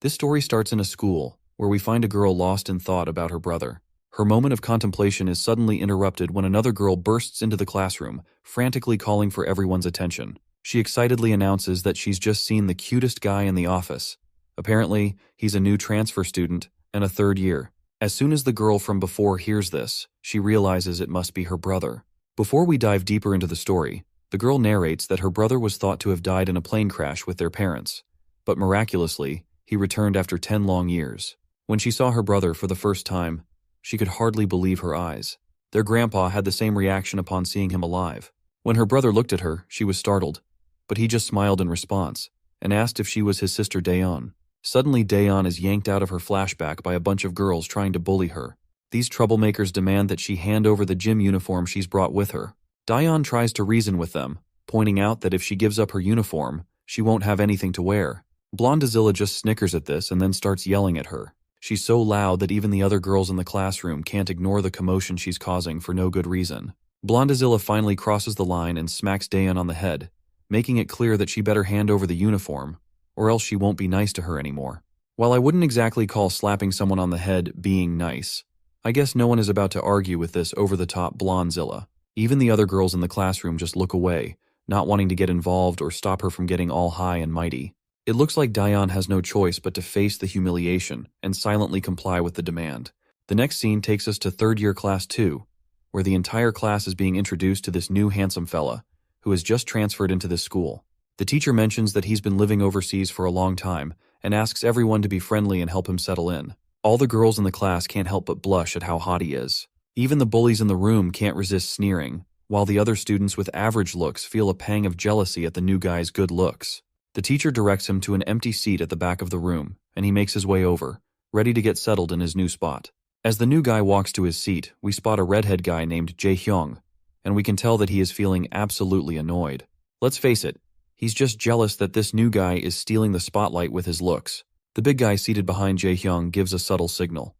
This story starts in a school, where we find a girl lost in thought about her brother. Her moment of contemplation is suddenly interrupted when another girl bursts into the classroom, frantically calling for everyone's attention. She excitedly announces that she's just seen the cutest guy in the office. Apparently, he's a new transfer student and a third year. As soon as the girl from before hears this, she realizes it must be her brother. Before we dive deeper into the story, the girl narrates that her brother was thought to have died in a plane crash with their parents, but miraculously, he returned after 10 long years. When she saw her brother for the first time, she could hardly believe her eyes. Their grandpa had the same reaction upon seeing him alive. When her brother looked at her, she was startled, but he just smiled in response and asked if she was his sister Dayon. Suddenly, Dayon is yanked out of her flashback by a bunch of girls trying to bully her. These troublemakers demand that she hand over the gym uniform she's brought with her. Dayon tries to reason with them, pointing out that if she gives up her uniform, she won't have anything to wear. Blondezilla just snickers at this and then starts yelling at her. She's so loud that even the other girls in the classroom can't ignore the commotion she's causing for no good reason. Blondezilla finally crosses the line and smacks Dayon on the head, making it clear that she better hand over the uniform, or else she won't be nice to her anymore. While I wouldn't exactly call slapping someone on the head being nice, I guess no one is about to argue with this over-the-top Blondezilla. Even the other girls in the classroom just look away, not wanting to get involved or stop her from getting all high and mighty. It looks like Dayon has no choice but to face the humiliation and silently comply with the demand. The next scene takes us to third year class 2, where the entire class is being introduced to this new handsome fella, who has just transferred into this school. The teacher mentions that he's been living overseas for a long time and asks everyone to be friendly and help him settle in. All the girls in the class can't help but blush at how hot he is. Even the bullies in the room can't resist sneering, while the other students with average looks feel a pang of jealousy at the new guy's good looks. The teacher directs him to an empty seat at the back of the room, and he makes his way over, ready to get settled in his new spot. As the new guy walks to his seat, we spot a redhead guy named Jae-hyung, and we can tell that he is feeling absolutely annoyed. Let's face it, he's just jealous that this new guy is stealing the spotlight with his looks. The big guy seated behind Jae-hyung gives a subtle signal.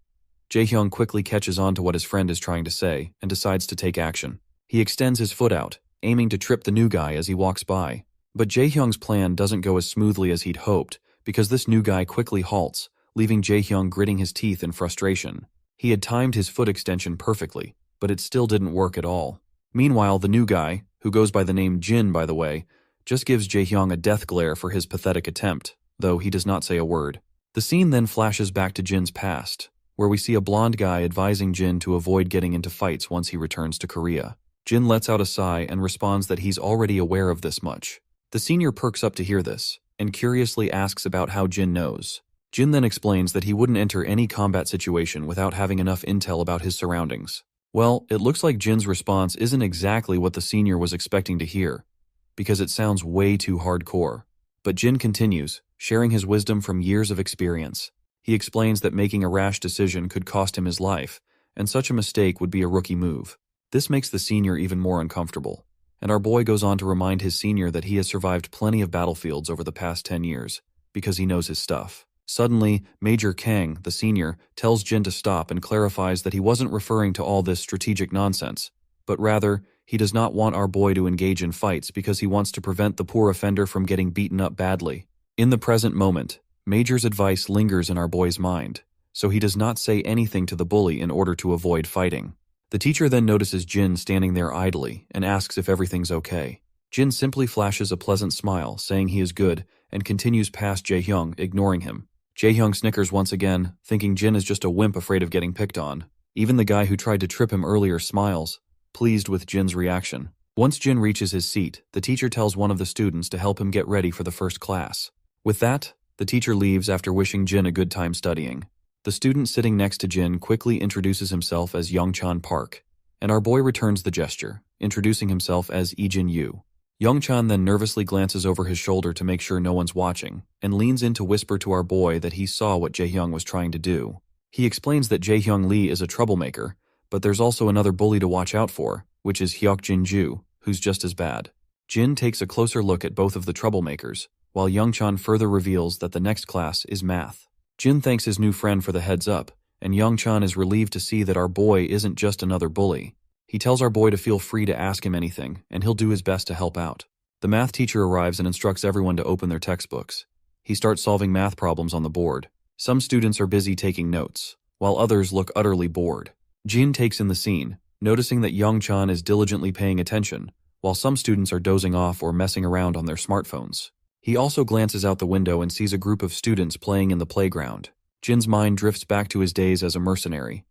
Jae-hyung quickly catches on to what his friend is trying to say and decides to take action. He extends his foot out, aiming to trip the new guy as he walks by. But Jae-hyung's plan doesn't go as smoothly as he'd hoped, because this new guy quickly halts, leaving Jae-hyung gritting his teeth in frustration. He had timed his foot extension perfectly, but it still didn't work at all. Meanwhile, the new guy, who goes by the name Jin by the way, just gives Jae-hyung a death glare for his pathetic attempt, though he does not say a word. The scene then flashes back to Jin's past, where we see a blonde guy advising Jin to avoid getting into fights once he returns to Korea. Jin lets out a sigh and responds that he's already aware of this much. The senior perks up to hear this, and curiously asks about how Jin knows. Jin then explains that he wouldn't enter any combat situation without having enough intel about his surroundings. Well, it looks like Jin's response isn't exactly what the senior was expecting to hear, because it sounds way too hardcore. But Jin continues, sharing his wisdom from years of experience. He explains that making a rash decision could cost him his life, and such a mistake would be a rookie move. This makes the senior even more uncomfortable. And our boy goes on to remind his senior that he has survived plenty of battlefields over the past 10 years, because he knows his stuff. Suddenly, Major Kang, the senior, tells Jin to stop and clarifies that he wasn't referring to all this strategic nonsense, but rather, he does not want our boy to engage in fights because he wants to prevent the poor offender from getting beaten up badly. In the present moment, Major's advice lingers in our boy's mind, so he does not say anything to the bully in order to avoid fighting. The teacher then notices Jin standing there idly and asks if everything's okay. Jin simply flashes a pleasant smile, saying he is good, and continues past Jae-hyung, ignoring him. Jae-hyung snickers once again, thinking Jin is just a wimp afraid of getting picked on. Even the guy who tried to trip him earlier smiles, pleased with Jin's reaction. Once Jin reaches his seat, the teacher tells one of the students to help him get ready for the first class. With that, the teacher leaves after wishing Jin a good time studying. The student sitting next to Jin quickly introduces himself as Youngchan Park, and our boy returns the gesture, introducing himself as Ijin Yu. Youngchan then nervously glances over his shoulder to make sure no one's watching, and leans in to whisper to our boy that he saw what Jae-hyung was trying to do. He explains that Jae-hyung Lee is a troublemaker, but there's also another bully to watch out for, which is Hyuk-jin Ju, who's just as bad. Jin takes a closer look at both of the troublemakers, while Youngchan further reveals that the next class is math. Jin thanks his new friend for the heads up, and Youngchan is relieved to see that our boy isn't just another bully. He tells our boy to feel free to ask him anything, and he'll do his best to help out. The math teacher arrives and instructs everyone to open their textbooks. He starts solving math problems on the board, Some students are busy taking notes, while others look utterly bored. Jin takes in the scene, noticing that Young-chan is diligently paying attention, while some students are dozing off or messing around on their smartphones. He also glances out the window and sees a group of students playing in the playground. Jin's mind drifts back to his days as a mercenary.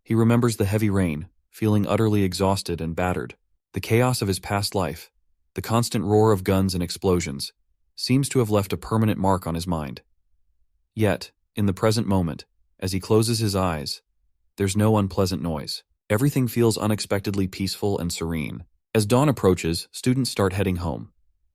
He remembers the heavy rain, feeling utterly exhausted and battered. The chaos of his past life, the constant roar of guns and explosions, seems to have left a permanent mark on his mind. Yet, in the present moment, as he closes his eyes, there's no unpleasant noise. Everything feels unexpectedly peaceful and serene. As dawn approaches, students start heading home.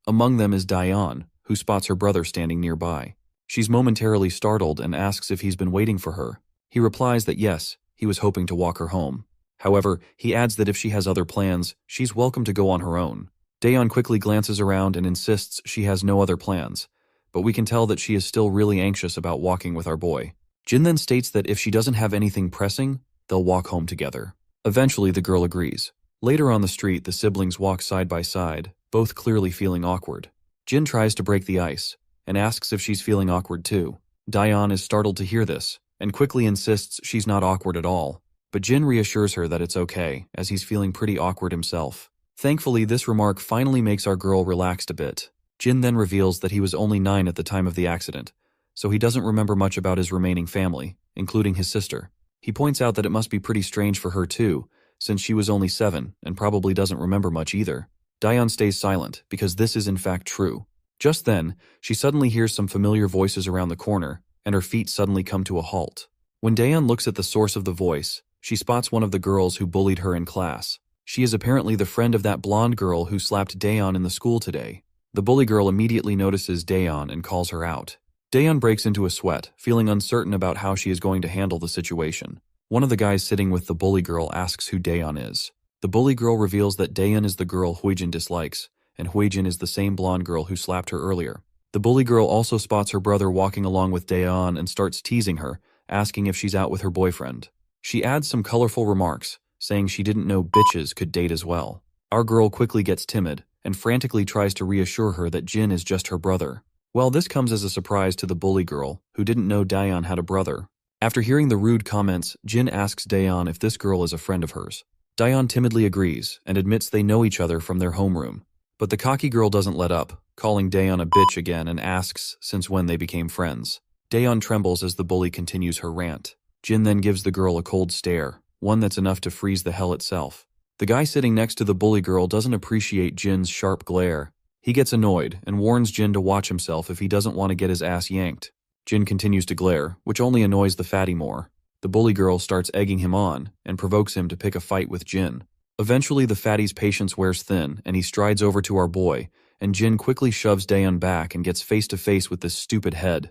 Among them is Dayan, who spots her brother standing nearby. She's momentarily startled and asks if he's been waiting for her. He replies that yes, he was hoping to walk her home. However, he adds that if she has other plans, she's welcome to go on her own. Dayan quickly glances around and insists she has no other plans, but we can tell that she is still really anxious about walking with our boy. Jin then states that if she doesn't have anything pressing, they'll walk home together. Eventually, the girl agrees. Later on the street, the siblings walk side by side, both clearly feeling awkward. Jin tries to break the ice and asks if she's feeling awkward too. Dayan is startled to hear this and quickly insists she's not awkward at all. But Jin reassures her that it's okay, as he's feeling pretty awkward himself. Thankfully, this remark finally makes our girl relaxed a bit. Jin then reveals that he was only 9 at the time of the accident, so he doesn't remember much about his remaining family, including his sister. He points out that it must be pretty strange for her too, since she was only 7 and probably doesn't remember much either. Dayan stays silent, because this is in fact true. Just then, she suddenly hears some familiar voices around the corner, and her feet suddenly come to a halt. When Dayan looks at the source of the voice, she spots one of the girls who bullied her in class. She is apparently the friend of that blonde girl who slapped Dayan in the school today. The bully girl immediately notices Dayan and calls her out. Dayan breaks into a sweat, feeling uncertain about how she is going to handle the situation. One of the guys sitting with the bully girl asks who Dayan is. The bully girl reveals that Dayan is the girl Huijin dislikes, and Huijin is the same blonde girl who slapped her earlier. The bully girl also spots her brother walking along with Dayan and starts teasing her, asking if she's out with her boyfriend. She adds some colorful remarks, saying she didn't know bitches could date as well. Our girl quickly gets timid and frantically tries to reassure her that Jin is just her brother. Well, this comes as a surprise to the bully girl, who didn't know Dayan had a brother. After hearing the rude comments, Jin asks Dayan if this girl is a friend of hers. Dayan timidly agrees and admits they know each other from their homeroom. But the cocky girl doesn't let up, calling Dayan a bitch again and asks since when they became friends. Dayan trembles as the bully continues her rant. Jin then gives the girl a cold stare, one that's enough to freeze the hell itself. The guy sitting next to the bully girl doesn't appreciate Jin's sharp glare. He gets annoyed and warns Jin to watch himself if he doesn't want to get his ass yanked. Jin continues to glare, which only annoys the fatty more. The bully girl starts egging him on and provokes him to pick a fight with Jin. Eventually, the fatty's patience wears thin and he strides over to our boy, and Jin quickly shoves Dayan back and gets face to face with this stupid head.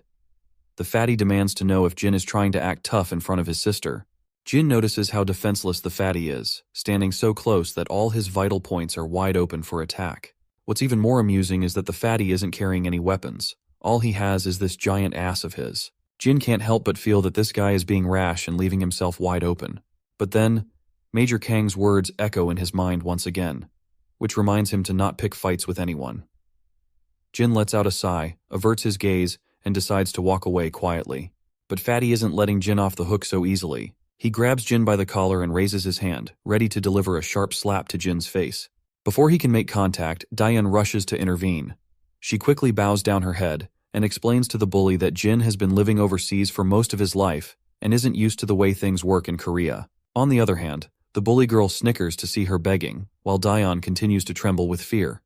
The fatty demands to know if Jin is trying to act tough in front of his sister. Jin notices how defenseless the fatty is, standing so close that all his vital points are wide open for attack. What's even more amusing is that the fatty isn't carrying any weapons. All he has is this giant ass of his. Jin can't help but feel that this guy is being rash and leaving himself wide open. But then, Major Kang's words echo in his mind once again, which reminds him to not pick fights with anyone. Jin lets out a sigh, averts his gaze, and decides to walk away quietly. But Fatty isn't letting Jin off the hook so easily. He grabs Jin by the collar and raises his hand, ready to deliver a sharp slap to Jin's face. Before he can make contact, Dayan rushes to intervene. She quickly bows down her head and explains to the bully that Jin has been living overseas for most of his life and isn't used to the way things work in Korea. On the other hand, the bully girl snickers to see her begging, while Dayan continues to tremble with fear.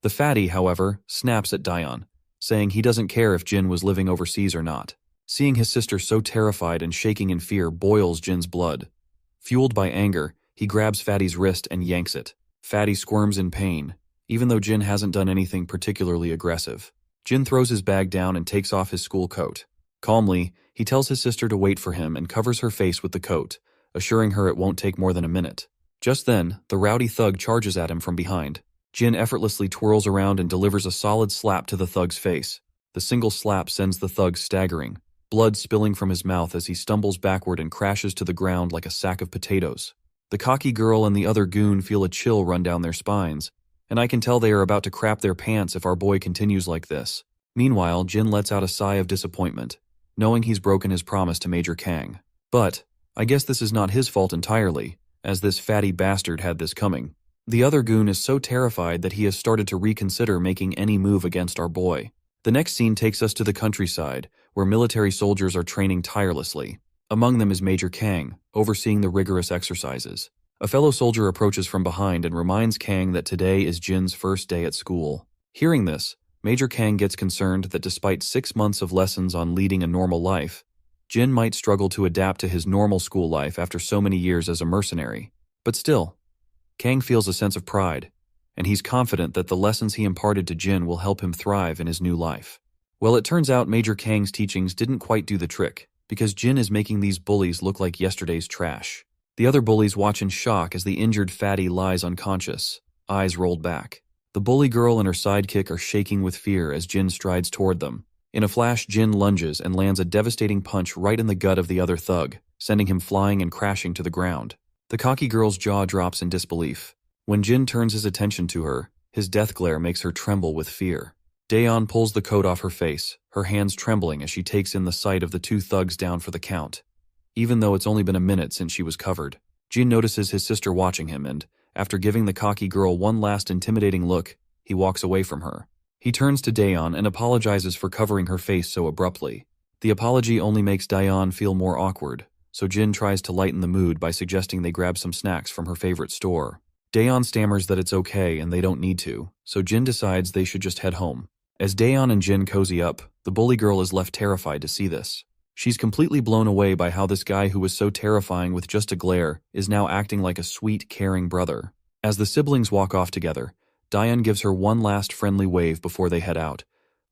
The fatty, however, snaps at Dayan, saying he doesn't care if Jin was living overseas or not. Seeing his sister so terrified and shaking in fear boils Jin's blood. Fueled by anger, he grabs Fatty's wrist and yanks it. Fatty squirms in pain, even though Jin hasn't done anything particularly aggressive. Jin throws his bag down and takes off his school coat. Calmly, he tells his sister to wait for him and covers her face with the coat, assuring her it won't take more than a minute. Just then, the rowdy thug charges at him from behind. Jin effortlessly twirls around and delivers a solid slap to the thug's face. The single slap sends the thug staggering, blood spilling from his mouth as he stumbles backward and crashes to the ground like a sack of potatoes. The cocky girl and the other goon feel a chill run down their spines, and I can tell they are about to crap their pants if our boy continues like this. Meanwhile, Jin lets out a sigh of disappointment, knowing he's broken his promise to Major Kang. But I guess this is not his fault entirely, as this fatty bastard had this coming. The other goon is so terrified that he has started to reconsider making any move against our boy. The next scene takes us to the countryside, where military soldiers are training tirelessly. Among them is Major Kang, overseeing the rigorous exercises. A fellow soldier approaches from behind and reminds Kang that today is Jin's first day at school. Hearing this, Major Kang gets concerned that despite 6 months of lessons on leading a normal life, Jin might struggle to adapt to his normal school life after so many years as a mercenary. But still, Kang feels a sense of pride, and he's confident that the lessons he imparted to Jin will help him thrive in his new life. Well, it turns out Major Kang's teachings didn't quite do the trick, because Jin is making these bullies look like yesterday's trash. The other bullies watch in shock as the injured fatty lies unconscious, eyes rolled back. The bully girl and her sidekick are shaking with fear as Jin strides toward them. In a flash, Jin lunges and lands a devastating punch right in the gut of the other thug, sending him flying and crashing to the ground. The cocky girl's jaw drops in disbelief. When Jin turns his attention to her, his death glare makes her tremble with fear. Daeon pulls the coat off her face, her hands trembling as she takes in the sight of the 2 thugs down for the count. Even though it's only been a minute since she was covered, Jin notices his sister watching him and, after giving the cocky girl one last intimidating look, he walks away from her. He turns to Daeon and apologizes for covering her face so abruptly. The apology only makes Daeon feel more awkward, so Jin tries to lighten the mood by suggesting they grab some snacks from her favorite store. Daeon stammers that it's okay and they don't need to, so Jin decides they should just head home. As Daeon and Jin cozy up, the bully girl is left terrified to see this. She's completely blown away by how this guy who was so terrifying with just a glare is now acting like a sweet, caring brother. As the siblings walk off together, Daeon gives her one last friendly wave before they head out,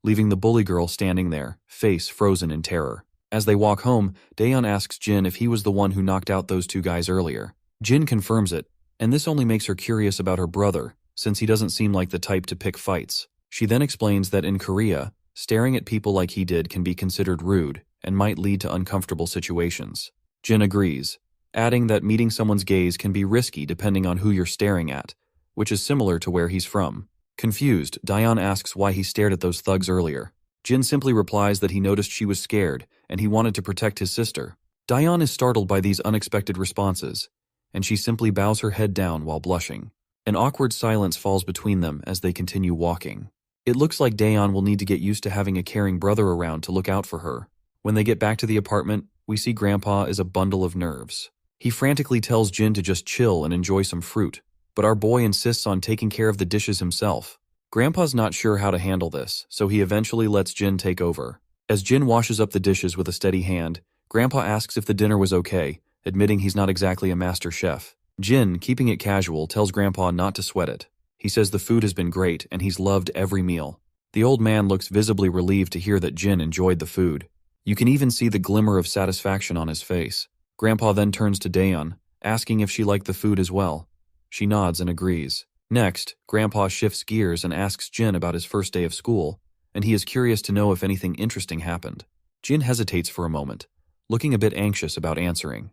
leaving the bully girl standing there, face frozen in terror. As they walk home, Daeon asks Jin if he was the one who knocked out those 2 guys earlier. Jin confirms it, and this only makes her curious about her brother, since he doesn't seem like the type to pick fights. She then explains that in Korea, staring at people like he did can be considered rude and might lead to uncomfortable situations. Jin agrees, adding that meeting someone's gaze can be risky depending on who you're staring at, which is similar to where he's from. Confused, Daeon asks why he stared at those thugs earlier. Jin simply replies that he noticed she was scared and he wanted to protect his sister. Daeon is startled by these unexpected responses, and she simply bows her head down while blushing. An awkward silence falls between them as they continue walking. It looks like Daeon will need to get used to having a caring brother around to look out for her. When they get back to the apartment, we see Grandpa is a bundle of nerves. He frantically tells Jin to just chill and enjoy some fruit, but our boy insists on taking care of the dishes himself. Grandpa's not sure how to handle this, so he eventually lets Jin take over. As Jin washes up the dishes with a steady hand, Grandpa asks if the dinner was okay, admitting he's not exactly a master chef. Jin, keeping it casual, tells Grandpa not to sweat it. He says the food has been great and he's loved every meal. The old man looks visibly relieved to hear that Jin enjoyed the food. You can even see the glimmer of satisfaction on his face. Grandpa then turns to Daeon, asking if she liked the food as well. She nods and agrees. Next, Grandpa shifts gears and asks Jin about his first day of school, and he is curious to know if anything interesting happened. Jin hesitates for a moment, looking a bit anxious about answering.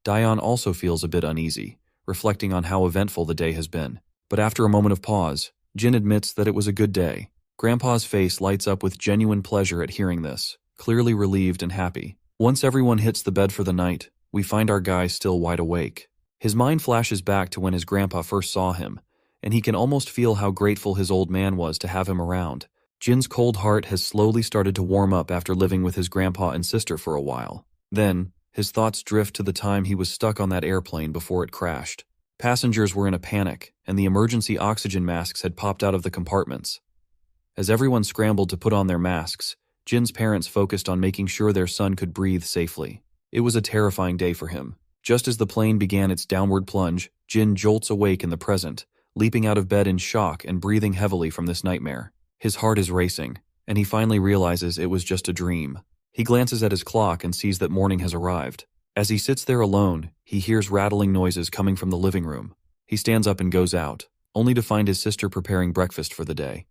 Daeon also feels a bit uneasy, reflecting on how eventful the day has been. But after a moment of pause, Jin admits that it was a good day. Grandpa's face lights up with genuine pleasure at hearing this, clearly relieved and happy. Once everyone hits the bed for the night, we find our guy still wide awake. His mind flashes back to when his grandpa first saw him, and he can almost feel how grateful his old man was to have him around. Jin's cold heart has slowly started to warm up after living with his grandpa and sister for a while. Then, his thoughts drift to the time he was stuck on that airplane before it crashed. Passengers were in a panic, and the emergency oxygen masks had popped out of the compartments. As everyone scrambled to put on their masks, Jin's parents focused on making sure their son could breathe safely. It was a terrifying day for him. Just as the plane began its downward plunge, Jin jolts awake in the present, leaping out of bed in shock and breathing heavily from this nightmare. His heart is racing, and he finally realizes it was just a dream. He glances at his clock and sees that morning has arrived. As he sits there alone, he hears rattling noises coming from the living room. He stands up and goes out, only to find his sister preparing breakfast for the day.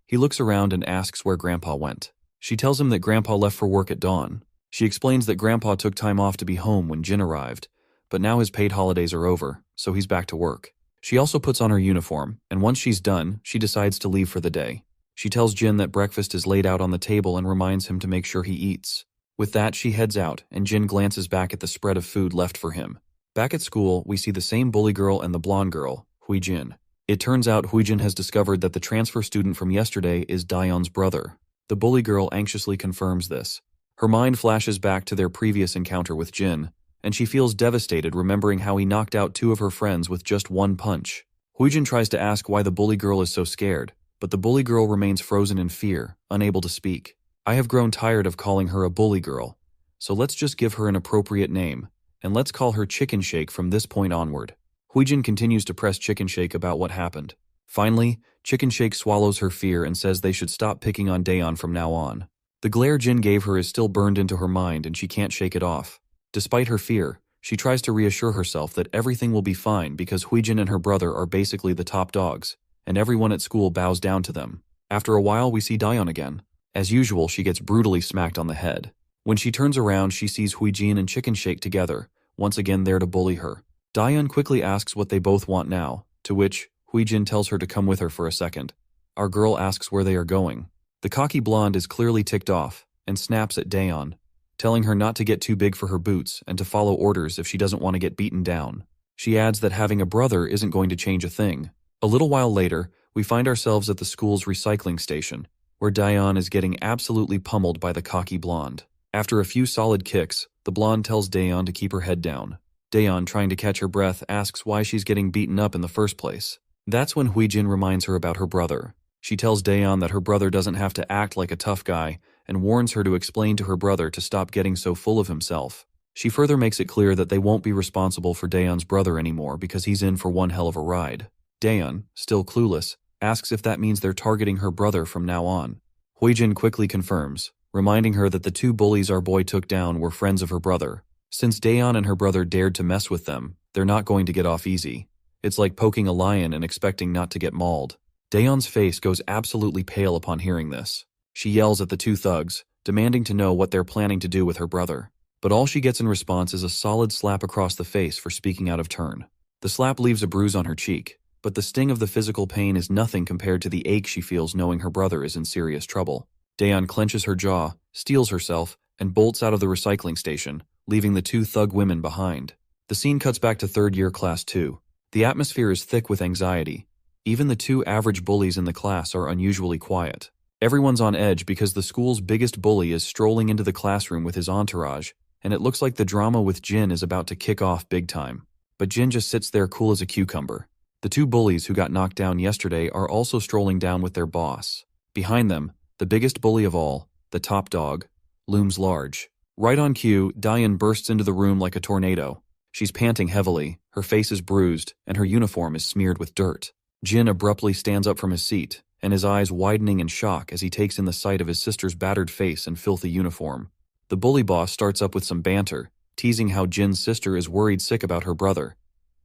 He looks around and asks where Grandpa went. She tells him that Grandpa left for work at dawn. She explains that Grandpa took time off to be home when Jin arrived, but now his paid holidays are over, so he's back to work. She also puts on her uniform, and once she's done, she decides to leave for the day. She tells Jin that breakfast is laid out on the table and reminds him to make sure he eats. With that, she heads out, and Jin glances back at the spread of food left for him. Back at school, we see the same bully girl and the blonde girl, Huijin. It turns out Huijin has discovered that the transfer student from yesterday is Daeyeon's brother. The bully girl anxiously confirms this. Her mind flashes back to their previous encounter with Jin, and she feels devastated remembering how he knocked out two of her friends with just one punch. Huijin tries to ask why the bully girl is so scared, but the bully girl remains frozen in fear, unable to speak. I have grown tired of calling her a bully girl, so let's just give her an appropriate name, and let's call her Chicken Shake from this point onward. Huijin continues to press Chicken Shake about what happened. Finally, Chicken Shake swallows her fear and says they should stop picking on Daeyeon from now on. The glare Jin gave her is still burned into her mind and she can't shake it off. Despite her fear, she tries to reassure herself that everything will be fine because Huijin and her brother are basically the top dogs, and everyone at school bows down to them. After a while, we see Daeyeon again. As usual, she gets brutally smacked on the head. When she turns around, she sees Huijin and Chicken Shake together, once again there to bully her. Daeyeon quickly asks what they both want now, to which Huijin tells her to come with her for a second. Our girl asks where they are going. The cocky blonde is clearly ticked off and snaps at Daeyeon, telling her not to get too big for her boots and to follow orders if she doesn't want to get beaten down. She adds that having a brother isn't going to change a thing. A little while later, we find ourselves at the school's recycling station, where Daeyeon is getting absolutely pummeled by the cocky blonde. After a few solid kicks, the blonde tells Daeyeon to keep her head down. Daeyeon, trying to catch her breath, asks why she's getting beaten up in the first place. That's when Huijin reminds her about her brother. She tells Daeyeon that her brother doesn't have to act like a tough guy and warns her to explain to her brother to stop getting so full of himself. She further makes it clear that they won't be responsible for Daeyeon's brother anymore because he's in for one hell of a ride. Daeyeon, still clueless, asks if that means they're targeting her brother from now on. Huijin quickly confirms, reminding her that the two bullies our boy took down were friends of her brother. Since Daeyeon and her brother dared to mess with them, they're not going to get off easy. It's like poking a lion and expecting not to get mauled. Daeyeon's face goes absolutely pale upon hearing this. She yells at the two thugs, demanding to know what they're planning to do with her brother. But all she gets in response is a solid slap across the face for speaking out of turn. The slap leaves a bruise on her cheek, but the sting of the physical pain is nothing compared to the ache she feels knowing her brother is in serious trouble. Daeyeon clenches her jaw, steels herself, and bolts out of the recycling station, leaving the two thug women behind. The scene cuts back to third year class 2. The atmosphere is thick with anxiety. Even the two average bullies in the class are unusually quiet. Everyone's on edge because the school's biggest bully is strolling into the classroom with his entourage, and it looks like the drama with Jin is about to kick off big time. But Jin just sits there cool as a cucumber. The two bullies who got knocked down yesterday are also strolling down with their boss. Behind them, the biggest bully of all, the top dog, looms large. Right on cue, Daeyeon bursts into the room like a tornado. She's panting heavily, her face is bruised, and her uniform is smeared with dirt. Jin abruptly stands up from his seat, and his eyes widening in shock as he takes in the sight of his sister's battered face and filthy uniform. The bully boss starts up with some banter, teasing how Jin's sister is worried sick about her brother.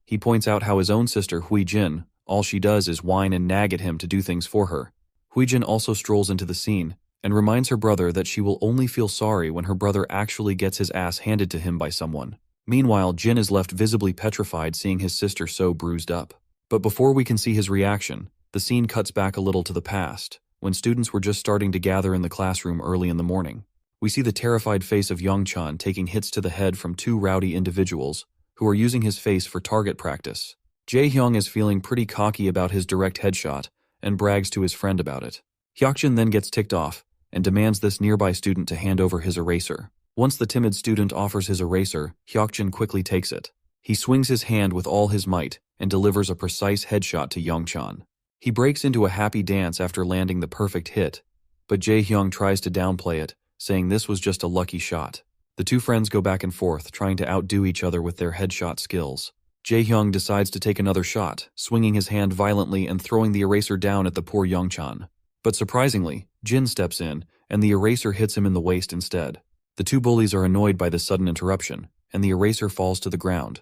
He points out how his own sister, Huijin, all she does is whine and nag at him to do things for her. Huijin also strolls into the scene, and reminds her brother that she will only feel sorry when her brother actually gets his ass handed to him by someone. Meanwhile, Jin is left visibly petrified seeing his sister so bruised up. But before we can see his reaction, the scene cuts back a little to the past, when students were just starting to gather in the classroom early in the morning. We see the terrified face of Youngchan taking hits to the head from two rowdy individuals, who are using his face for target practice. Jae-hyung is feeling pretty cocky about his direct headshot, and brags to his friend about it. Hyokjin then gets ticked off, and demands this nearby student to hand over his eraser. Once the timid student offers his eraser, Hyokjin quickly takes it. He swings his hand with all his might, and delivers a precise headshot to Youngchan. He breaks into a happy dance after landing the perfect hit, but Jae-hyung tries to downplay it, saying this was just a lucky shot. The two friends go back and forth, trying to outdo each other with their headshot skills. Jae-hyung decides to take another shot, swinging his hand violently and throwing the eraser down at the poor Youngchan. But surprisingly, Jin steps in, and the eraser hits him in the waist instead. The two bullies are annoyed by this sudden interruption, and the eraser falls to the ground.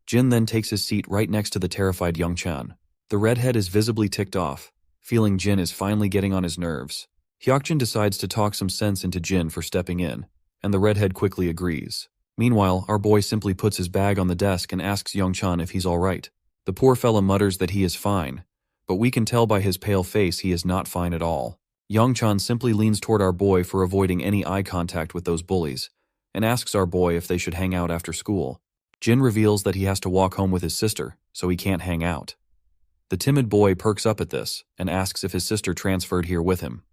Jin then takes his seat right next to the terrified Youngchan. The redhead is visibly ticked off, feeling Jin is finally getting on his nerves. Hyokjin decides to talk some sense into Jin for stepping in, and the redhead quickly agrees. Meanwhile, our boy simply puts his bag on the desk and asks Youngchan if he's alright. The poor fella mutters that he is fine, but we can tell by his pale face he is not fine at all. Yongchan simply leans toward our boy for avoiding any eye contact with those bullies, and asks our boy if they should hang out after school. Jin reveals that he has to walk home with his sister, so he can't hang out. The timid boy perks up at this, and asks if his sister transferred here with him.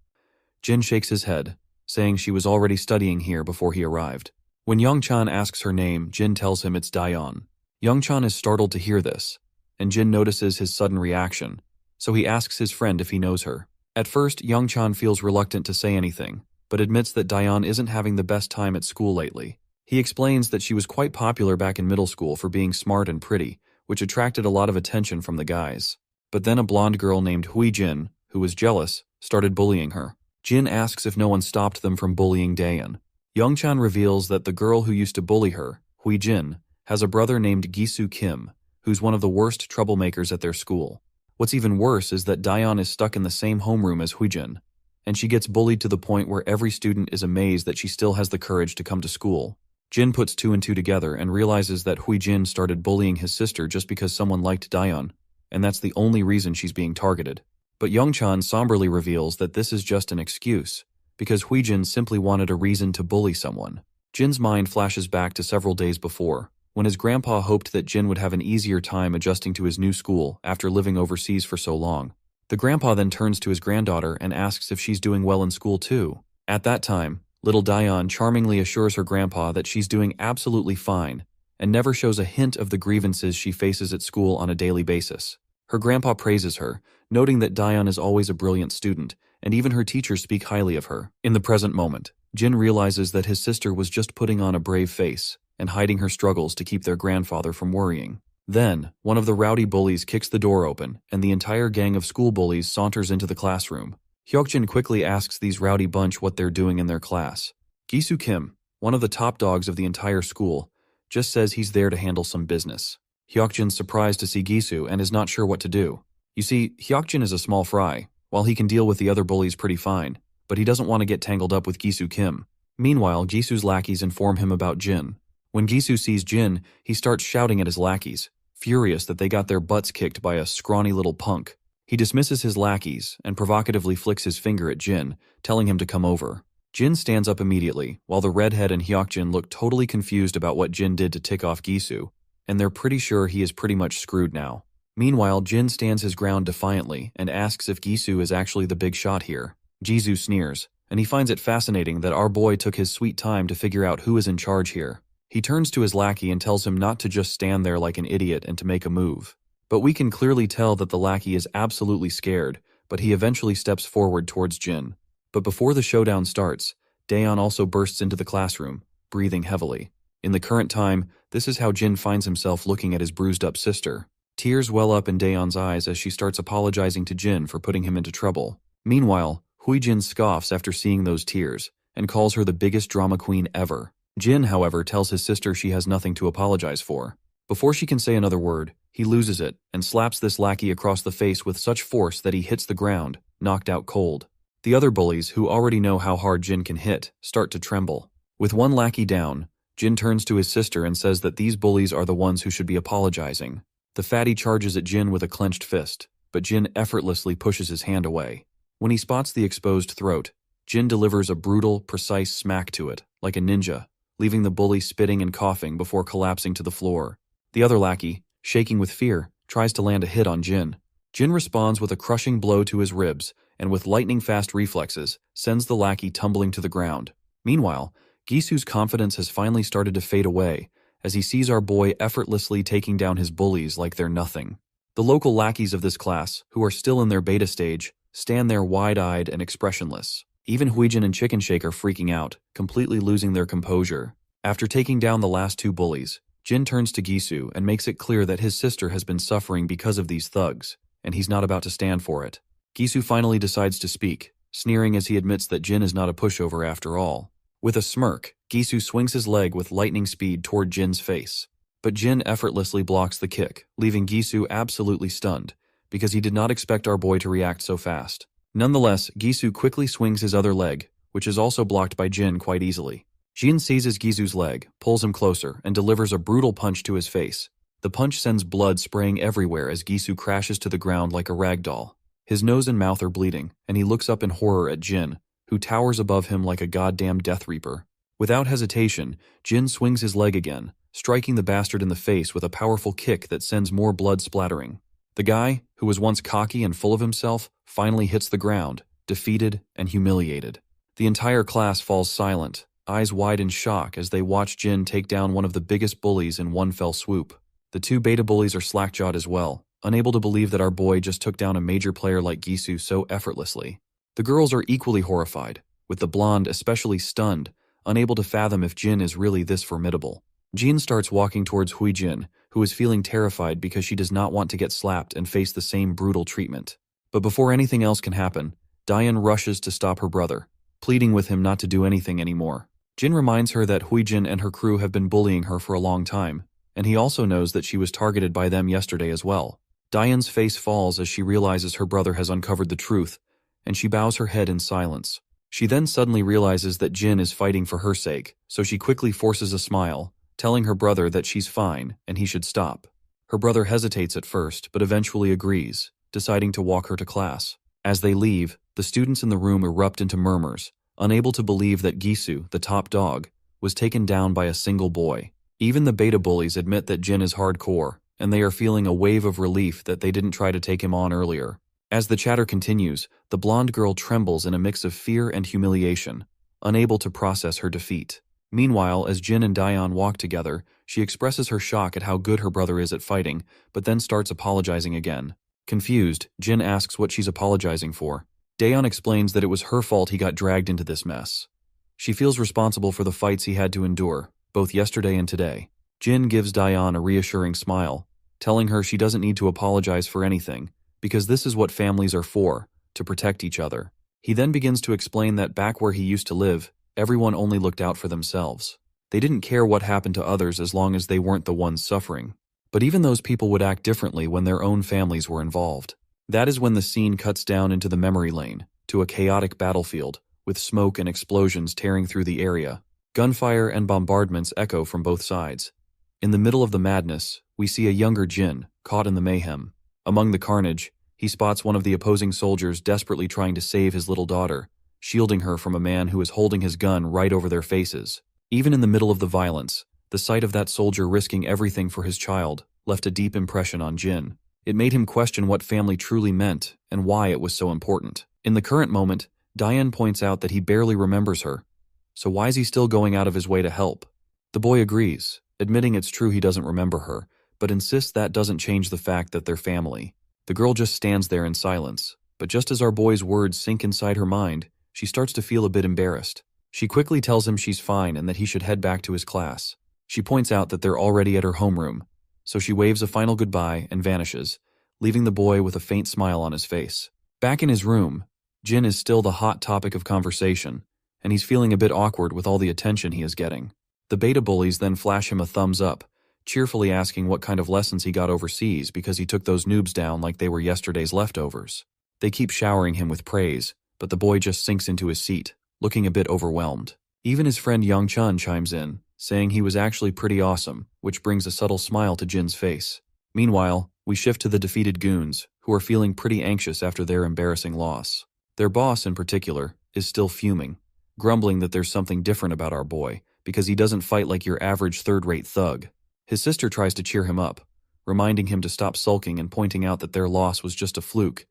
Jin shakes his head, saying she was already studying here before he arrived. When Yongchan asks her name, Jin tells him it's Daeyeon. Yongchan is startled to hear this, and Jin notices his sudden reaction, so he asks his friend if he knows her. At first, Yongchan feels reluctant to say anything, but admits that Daeyeon isn't having the best time at school lately. He explains that she was quite popular back in middle school for being smart and pretty, which attracted a lot of attention from the guys. But then a blonde girl named Hui Jin, who was jealous, started bullying her. Jin asks if no one stopped them from bullying Daeyeon. Yongchan reveals that the girl who used to bully her, Hui Jin, has a brother named Gisu Kim, who's one of the worst troublemakers at their school. What's even worse is that Daeyeon is stuck in the same homeroom as Hui Jin, and she gets bullied to the point where every student is amazed that she still has the courage to come to school. Jin puts two and two together and realizes that Hui Jin started bullying his sister just because someone liked Daeyeon, and that's the only reason she's being targeted. But Yongchan somberly reveals that this is just an excuse, because Hui Jin simply wanted a reason to bully someone. Jin's mind flashes back to several days before, when his grandpa hoped that Jin would have an easier time adjusting to his new school after living overseas for so long. The grandpa then turns to his granddaughter and asks if she's doing well in school too. At that time, little Daeyeon charmingly assures her grandpa that she's doing absolutely fine, and never shows a hint of the grievances she faces at school on a daily basis. Her grandpa praises her, noting that Daeyeon is always a brilliant student, and even her teachers speak highly of her. In the present moment, Jin realizes that his sister was just putting on a brave face and hiding her struggles to keep their grandfather from worrying. Then, one of the rowdy bullies kicks the door open, and the entire gang of school bullies saunters into the classroom. Hyokjin quickly asks these rowdy bunch what they're doing in their class. Gisu Kim, one of the top dogs of the entire school, just says he's there to handle some business. Hyokjin's surprised to see Gisu and is not sure what to do. You see, Hyokjin is a small fry, while he can deal with the other bullies pretty fine, but he doesn't want to get tangled up with Gisu Kim. Meanwhile, Gisu's lackeys inform him about Jin. When Gisu sees Jin, he starts shouting at his lackeys, furious that they got their butts kicked by a scrawny little punk. He dismisses his lackeys and provocatively flicks his finger at Jin, telling him to come over. Jin stands up immediately, while the redhead and Hyokjin look totally confused about what Jin did to tick off Gisu, and they're pretty sure he is pretty much screwed now. Meanwhile, Jin stands his ground defiantly and asks if Gisu is actually the big shot here. Gisu sneers, and he finds it fascinating that our boy took his sweet time to figure out who is in charge here. He turns to his lackey and tells him not to just stand there like an idiot and to make a move. But we can clearly tell that the lackey is absolutely scared, but he eventually steps forward towards Jin. But before the showdown starts, Daeyeon also bursts into the classroom, breathing heavily. In the current time, this is how Jin finds himself looking at his bruised-up sister. Tears well up in Daeyeon's eyes as she starts apologizing to Jin for putting him into trouble. Meanwhile, Huijin scoffs after seeing those tears and calls her the biggest drama queen ever. Jin, however, tells his sister she has nothing to apologize for. Before she can say another word, he loses it and slaps this lackey across the face with such force that he hits the ground, knocked out cold. The other bullies, who already know how hard Jin can hit, start to tremble. With one lackey down, Jin turns to his sister and says that these bullies are the ones who should be apologizing. The fatty charges at Jin with a clenched fist, but Jin effortlessly pushes his hand away. When he spots the exposed throat, Jin delivers a brutal, precise smack to it, like a ninja, leaving the bully spitting and coughing before collapsing to the floor. The other lackey, shaking with fear, tries to land a hit on Jin. Jin responds with a crushing blow to his ribs, and with lightning-fast reflexes, sends the lackey tumbling to the ground. Meanwhile, Gisu's confidence has finally started to fade away, as he sees our boy effortlessly taking down his bullies like they're nothing. The local lackeys of this class, who are still in their beta stage, stand there wide-eyed and expressionless. Even Huijin and Chicken Shake are freaking out, completely losing their composure. After taking down the last two bullies, Jin turns to Gisu and makes it clear that his sister has been suffering because of these thugs, and he's not about to stand for it. Gisu finally decides to speak, sneering as he admits that Jin is not a pushover after all. With a smirk, Gisu swings his leg with lightning speed toward Jin's face. But Jin effortlessly blocks the kick, leaving Gisu absolutely stunned, because he did not expect our boy to react so fast. Nonetheless, Gisu quickly swings his other leg, which is also blocked by Jin quite easily. Jin seizes Gisu's leg, pulls him closer, and delivers a brutal punch to his face. The punch sends blood spraying everywhere as Gisu crashes to the ground like a rag doll. His nose and mouth are bleeding, and he looks up in horror at Jin, who towers above him like a goddamn Death Reaper. Without hesitation, Jin swings his leg again, striking the bastard in the face with a powerful kick that sends more blood splattering. The guy, who was once cocky and full of himself, finally hits the ground, defeated and humiliated. The entire class falls silent, eyes wide in shock as they watch Jin take down one of the biggest bullies in one fell swoop. The two beta bullies are slack-jawed as well, unable to believe that our boy just took down a major player like Gisu so effortlessly. The girls are equally horrified, with the blonde especially stunned, unable to fathom if Jin is really this formidable. Jin starts walking towards Huijin, who is feeling terrified because she does not want to get slapped and face the same brutal treatment. But before anything else can happen, Diane rushes to stop her brother, pleading with him not to do anything anymore. Jin reminds her that Huijin and her crew have been bullying her for a long time, and he also knows that she was targeted by them yesterday as well. Diane's face falls as she realizes her brother has uncovered the truth, and she bows her head in silence. She then suddenly realizes that Jin is fighting for her sake, so she quickly forces a smile, telling her brother that she's fine and he should stop. Her brother hesitates at first, but eventually agrees, deciding to walk her to class. As they leave, the students in the room erupt into murmurs, unable to believe that Gisu, the top dog, was taken down by a single boy. Even the beta bullies admit that Jin is hardcore, and they are feeling a wave of relief that they didn't try to take him on earlier. As the chatter continues, the blonde girl trembles in a mix of fear and humiliation, unable to process her defeat. Meanwhile, as Jin and Diane walk together, she expresses her shock at how good her brother is at fighting, but then starts apologizing again. Confused, Jin asks what she's apologizing for. Daeon explains that it was her fault he got dragged into this mess. She feels responsible for the fights he had to endure, both yesterday and today. Jin gives Diane a reassuring smile, telling her she doesn't need to apologize for anything, because this is what families are for, to protect each other. He then begins to explain that back where he used to live, everyone only looked out for themselves. They didn't care what happened to others as long as they weren't the ones suffering. But even those people would act differently when their own families were involved. That is when the scene cuts down into the memory lane, to a chaotic battlefield, with smoke and explosions tearing through the area. Gunfire and bombardments echo from both sides. In the middle of the madness, we see a younger Jin, caught in the mayhem. Among the carnage, he spots one of the opposing soldiers desperately trying to save his little daughter, shielding her from a man who is holding his gun right over their faces. Even in the middle of the violence, the sight of that soldier risking everything for his child left a deep impression on Jin. It made him question what family truly meant and why it was so important. In the current moment, Diane points out that he barely remembers her, so why is he still going out of his way to help? The boy agrees, admitting it's true he doesn't remember her, but insists that doesn't change the fact that they're family. The girl just stands there in silence, but just as our boy's words sink inside her mind, she starts to feel a bit embarrassed. She quickly tells him she's fine and that he should head back to his class. She points out that they're already at her homeroom, so she waves a final goodbye and vanishes, leaving the boy with a faint smile on his face. Back in his room, Jin is still the hot topic of conversation, and he's feeling a bit awkward with all the attention he is getting. The beta bullies then flash him a thumbs up, cheerfully asking what kind of lessons he got overseas because he took those noobs down like they were yesterday's leftovers. They keep showering him with praise, but the boy just sinks into his seat, looking a bit overwhelmed. Even his friend Yang Chun chimes in, saying he was actually pretty awesome, which brings a subtle smile to Jin's face. Meanwhile, we shift to the defeated goons, who are feeling pretty anxious after their embarrassing loss. Their boss, in particular, is still fuming, grumbling that there's something different about our boy, because he doesn't fight like your average third-rate thug. His sister tries to cheer him up, reminding him to stop sulking and pointing out that their loss was just a fluke,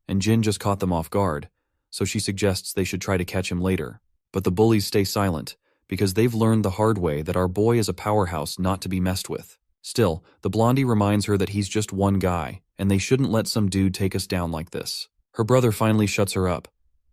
and Jin just caught them off guard, so she suggests they should try to catch him later. But the bullies stay silent, because they've learned the hard way that our boy is a powerhouse not to be messed with. Still, the blondie reminds her that he's just one guy, and they shouldn't let some dude take us down like this. Her brother finally shuts her up,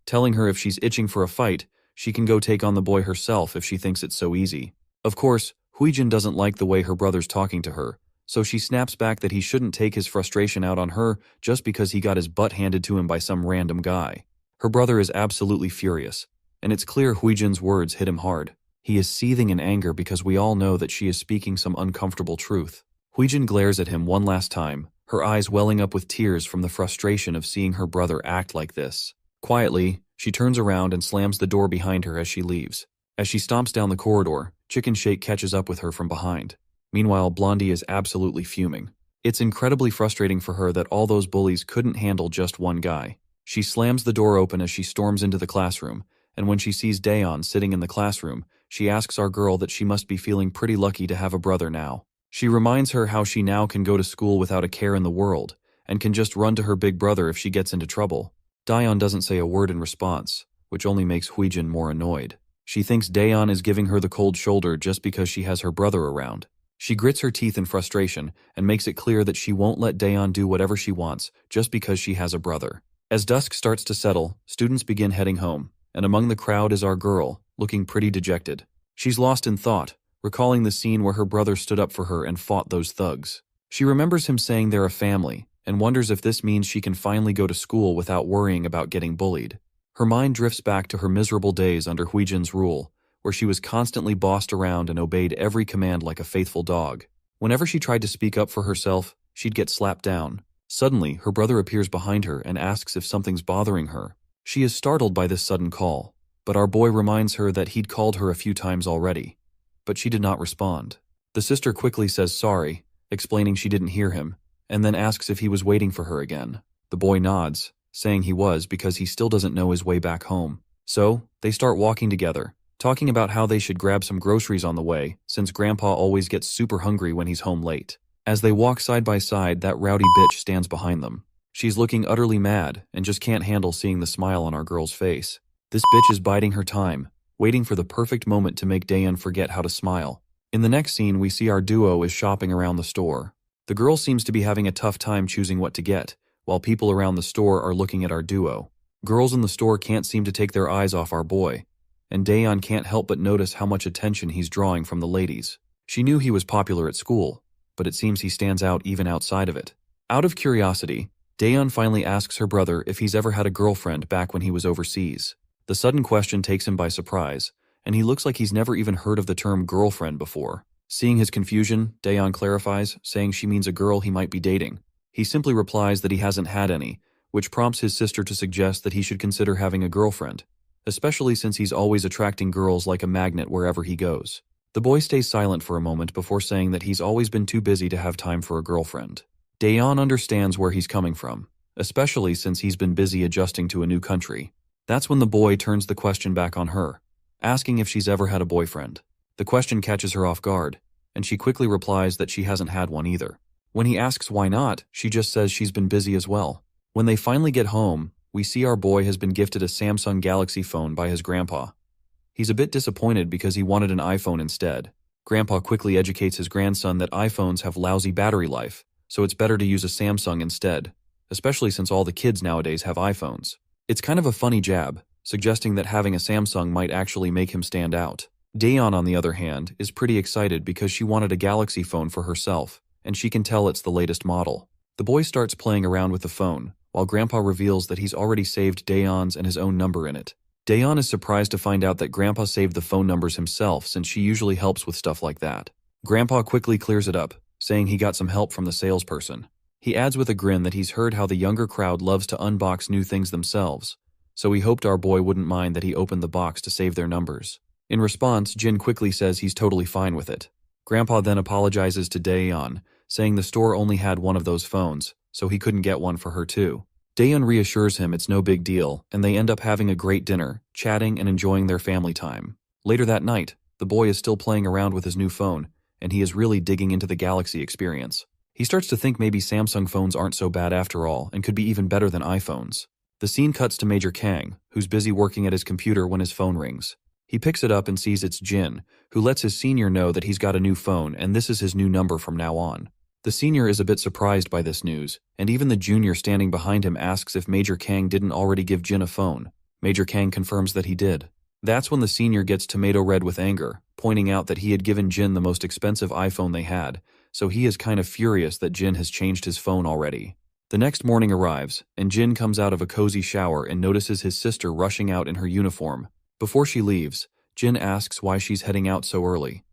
telling her if she's itching for a fight, she can go take on the boy herself if she thinks it's so easy. Of course, Huijin doesn't like the way her brother's talking to her, so she snaps back that he shouldn't take his frustration out on her just because he got his butt handed to him by some random guy. Her brother is absolutely furious, and it's clear Huijin's words hit him hard. He is seething in anger because we all know that she is speaking some uncomfortable truth. Huijin glares at him one last time, her eyes welling up with tears from the frustration of seeing her brother act like this. Quietly, she turns around and slams the door behind her as she leaves. As she stomps down the corridor, Chicken Shake catches up with her from behind. Meanwhile, Blondie is absolutely fuming. It's incredibly frustrating for her that all those bullies couldn't handle just one guy. She slams the door open as she storms into the classroom, and when she sees Dayon sitting in the classroom, she asks our girl that she must be feeling pretty lucky to have a brother now. She reminds her how she now can go to school without a care in the world, and can just run to her big brother if she gets into trouble. Dayon doesn't say a word in response, which only makes Huijin more annoyed. She thinks Dayon is giving her the cold shoulder just because she has her brother around. She grits her teeth in frustration and makes it clear that she won't let Dayon do whatever she wants just because she has a brother. As dusk starts to settle, students begin heading home, and among the crowd is our girl, looking pretty dejected. She's lost in thought, recalling the scene where her brother stood up for her and fought those thugs. She remembers him saying they're a family, and wonders if this means she can finally go to school without worrying about getting bullied. Her mind drifts back to her miserable days under Huijin's rule, where she was constantly bossed around and obeyed every command like a faithful dog. Whenever she tried to speak up for herself, she'd get slapped down. Suddenly, her brother appears behind her and asks if something's bothering her. She is startled by this sudden call, but our boy reminds her that he'd called her a few times already. But she did not respond. The sister quickly says sorry, explaining she didn't hear him, and then asks if he was waiting for her again. The boy nods, saying he was because he still doesn't know his way back home. So, they start walking together, talking about how they should grab some groceries on the way, since Grandpa always gets super hungry when he's home late. As they walk side by side, that rowdy bitch stands behind them. She's looking utterly mad and just can't handle seeing the smile on our girl's face. This bitch is biding her time, waiting for the perfect moment to make Dayon forget how to smile. In the next scene, we see our duo is shopping around the store. The girl seems to be having a tough time choosing what to get, while people around the store are looking at our duo. Girls in the store can't seem to take their eyes off our boy, and Dayon can't help but notice how much attention he's drawing from the ladies. She knew he was popular at school, but it seems he stands out even outside of it. Out of curiosity, Dayon finally asks her brother if he's ever had a girlfriend back when he was overseas. The sudden question takes him by surprise, and he looks like he's never even heard of the term girlfriend before. Seeing his confusion, Dayon clarifies, saying she means a girl he might be dating. He simply replies that he hasn't had any, which prompts his sister to suggest that he should consider having a girlfriend, especially since he's always attracting girls like a magnet wherever he goes. The boy stays silent for a moment before saying that he's always been too busy to have time for a girlfriend. Dayon understands where he's coming from, especially since he's been busy adjusting to a new country. That's when the boy turns the question back on her, asking if she's ever had a boyfriend. The question catches her off guard, and she quickly replies that she hasn't had one either. When he asks why not, she just says she's been busy as well. When they finally get home, we see our boy has been gifted a Samsung Galaxy phone by his grandpa. He's a bit disappointed because he wanted an iPhone instead. Grandpa quickly educates his grandson that iPhones have lousy battery life, so it's better to use a Samsung instead, especially since all the kids nowadays have iPhones. It's kind of a funny jab, suggesting that having a Samsung might actually make him stand out. Dayon, on the other hand, is pretty excited because she wanted a Galaxy phone for herself, and she can tell it's the latest model. The boy starts playing around with the phone, while Grandpa reveals that he's already saved Dayon's and his own number in it. Dayon is surprised to find out that Grandpa saved the phone numbers himself since she usually helps with stuff like that. Grandpa quickly clears it up, saying he got some help from the salesperson. He adds with a grin that he's heard how the younger crowd loves to unbox new things themselves, so he hoped our boy wouldn't mind that he opened the box to save their numbers. In response, Jin quickly says he's totally fine with it. Grandpa then apologizes to Dayon, saying the store only had one of those phones, so he couldn't get one for her too. Dayon reassures him it's no big deal, and they end up having a great dinner, chatting and enjoying their family time. Later that night, the boy is still playing around with his new phone, and he is really digging into the Galaxy experience. He starts to think maybe Samsung phones aren't so bad after all, and could be even better than iPhones. The scene cuts to Major Kang, who's busy working at his computer when his phone rings. He picks it up and sees it's Jin, who lets his senior know that he's got a new phone and this is his new number from now on. The senior is a bit surprised by this news, and even the junior standing behind him asks if Major Kang didn't already give Jin a phone. Major Kang confirms that he did. That's when the senior gets tomato red with anger, pointing out that he had given Jin the most expensive iPhone they had, so he is kind of furious that Jin has changed his phone already. The next morning arrives, and Jin comes out of a cozy shower and notices his sister rushing out in her uniform. Before she leaves, Jin asks why she's heading out so early.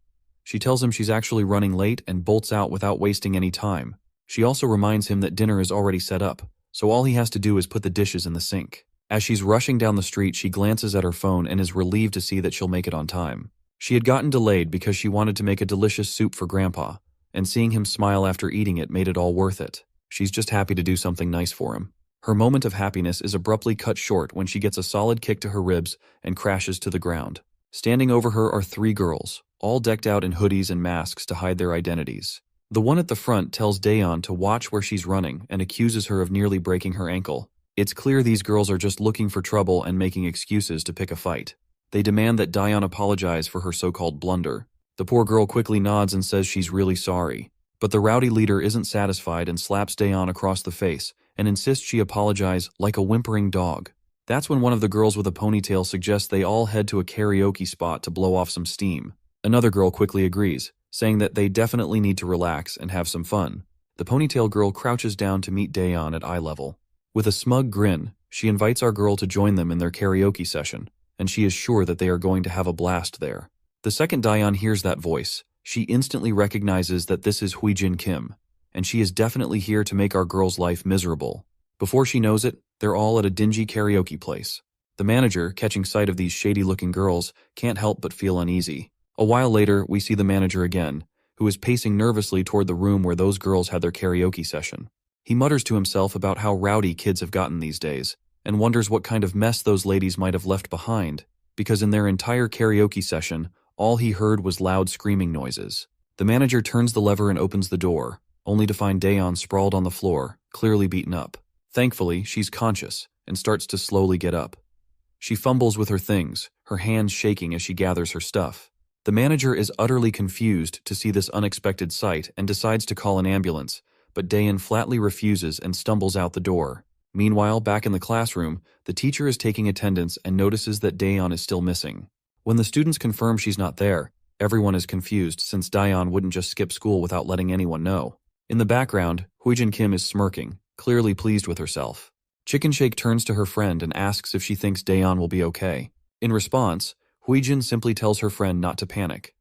She tells him she's actually running late and bolts out without wasting any time. She also reminds him that dinner is already set up, so all he has to do is put the dishes in the sink. As she's rushing down the street, she glances at her phone and is relieved to see that she'll make it on time. She had gotten delayed because she wanted to make a delicious soup for Grandpa, and seeing him smile after eating it made it all worth it. She's just happy to do something nice for him. Her moment of happiness is abruptly cut short when she gets a solid kick to her ribs and crashes to the ground. Standing over her are 3 girls, all decked out in hoodies and masks to hide their identities. The one at the front tells Dayon to watch where she's running and accuses her of nearly breaking her ankle. It's clear these girls are just looking for trouble and making excuses to pick a fight. They demand that Dayon apologize for her so-called blunder. The poor girl quickly nods and says she's really sorry. But the rowdy leader isn't satisfied and slaps Dayon across the face and insists she apologize like a whimpering dog. That's when one of the girls with a ponytail suggests they all head to a karaoke spot to blow off some steam. Another girl quickly agrees, saying that they definitely need to relax and have some fun. The ponytail girl crouches down to meet Dayon at eye level. With a smug grin, she invites our girl to join them in their karaoke session, and she is sure that they are going to have a blast there. The second Dayon hears that voice, she instantly recognizes that this is Huijin Kim, and she is definitely here to make our girl's life miserable. Before she knows it, they're all at a dingy karaoke place. The manager, catching sight of these shady-looking girls, can't help but feel uneasy. A while later, we see the manager again, who is pacing nervously toward the room where those girls had their karaoke session. He mutters to himself about how rowdy kids have gotten these days, and wonders what kind of mess those ladies might have left behind, because in their entire karaoke session, all he heard was loud screaming noises. The manager turns the lever and opens the door, only to find Dayon sprawled on the floor, clearly beaten up. Thankfully, she's conscious, and starts to slowly get up. She fumbles with her things, her hands shaking as she gathers her stuff. The manager is utterly confused to see this unexpected sight and decides to call an ambulance, but Dayon flatly refuses and stumbles out the door. Meanwhile, back in the classroom, the teacher is taking attendance and notices that Dayon is still missing. When the students confirm she's not there, everyone is confused since Dayon wouldn't just skip school without letting anyone know. In the background, Huijin Kim is smirking, clearly pleased with herself. Chicken Shake turns to her friend and asks if she thinks Dayon will be okay. In response, Huijin simply tells her friend not to panic.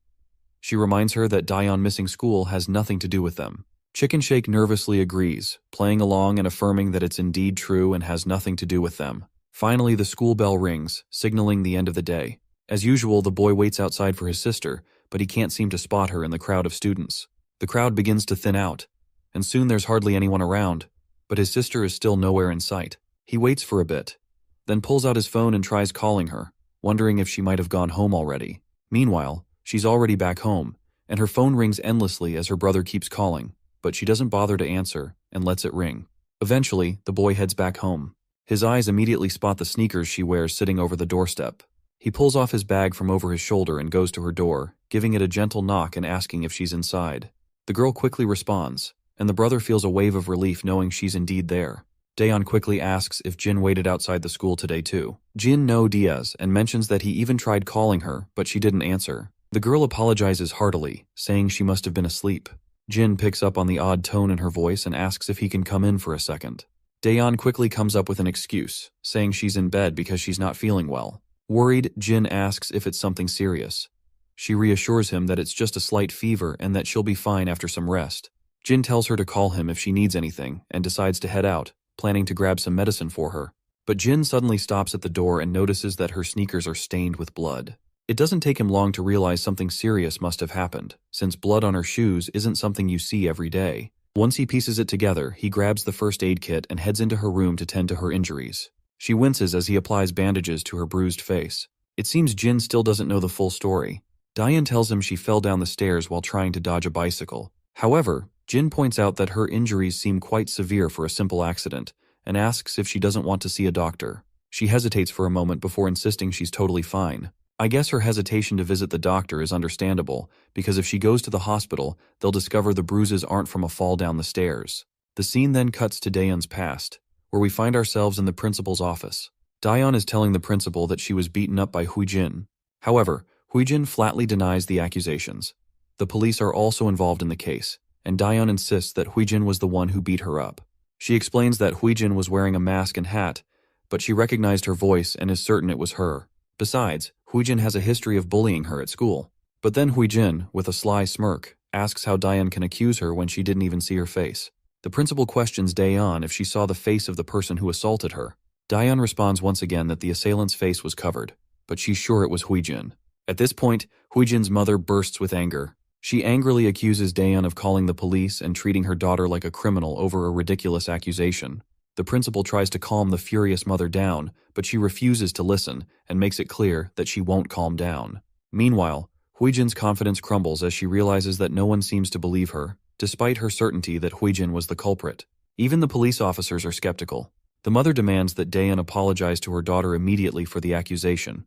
She reminds her that Dayon missing school has nothing to do with them. Chicken Shake nervously agrees, playing along and affirming that it's indeed true and has nothing to do with them. Finally, the school bell rings, signaling the end of the day. As usual, the boy waits outside for his sister, but he can't seem to spot her in the crowd of students. The crowd begins to thin out, and soon there's hardly anyone around, but his sister is still nowhere in sight. He waits for a bit, then pulls out his phone and tries calling her, wondering if she might have gone home already. Meanwhile, she's already back home, and her phone rings endlessly as her brother keeps calling, but she doesn't bother to answer and lets it ring. Eventually, the boy heads back home. His eyes immediately spot the sneakers she wears sitting over the doorstep. He pulls off his bag from over his shoulder and goes to her door, giving it a gentle knock and asking if she's inside. The girl quickly responds, and the brother feels a wave of relief knowing she's indeed there. Dayon quickly asks if Jin waited outside the school today too. Jin no Diaz and mentions that he even tried calling her, but she didn't answer. The girl apologizes heartily, saying she must have been asleep. Jin picks up on the odd tone in her voice and asks if he can come in for a second. Dayon quickly comes up with an excuse, saying she's in bed because she's not feeling well. Worried, Jin asks if it's something serious. She reassures him that it's just a slight fever and that she'll be fine after some rest. Jin tells her to call him if she needs anything and decides to head out, planning to grab some medicine for her. But Jin suddenly stops at the door and notices that her sneakers are stained with blood. It doesn't take him long to realize something serious must have happened, since blood on her shoes isn't something you see every day. Once he pieces it together, he grabs the first aid kit and heads into her room to tend to her injuries. She winces as he applies bandages to her bruised face. It seems Jin still doesn't know the full story. Dayon tells him she fell down the stairs while trying to dodge a bicycle. However, Jin points out that her injuries seem quite severe for a simple accident, and asks if she doesn't want to see a doctor. She hesitates for a moment before insisting she's totally fine. I guess her hesitation to visit the doctor is understandable, because if she goes to the hospital, they'll discover the bruises aren't from a fall down the stairs. The scene then cuts to Dayon's past, where we find ourselves in the principal's office. Dayon is telling the principal that she was beaten up by Huijin. However, Huijin flatly denies the accusations. The police are also involved in the case, and Dayon insists that Huijin was the one who beat her up. She explains that Huijin was wearing a mask and hat, but she recognized her voice and is certain it was her. Besides, Huijin has a history of bullying her at school. But then Huijin, with a sly smirk, asks how Dayon can accuse her when she didn't even see her face. The principal questions Dayon if she saw the face of the person who assaulted her. Dayon responds once again that the assailant's face was covered, but she's sure it was Huijin. At this point, Huijin's mother bursts with anger. She angrily accuses Dayan of calling the police and treating her daughter like a criminal over a ridiculous accusation. The principal tries to calm the furious mother down, but she refuses to listen and makes it clear that she won't calm down. Meanwhile, Huijin's confidence crumbles as she realizes that no one seems to believe her, despite her certainty that Huijin was the culprit. Even the police officers are skeptical. The mother demands that Dayan apologize to her daughter immediately for the accusation.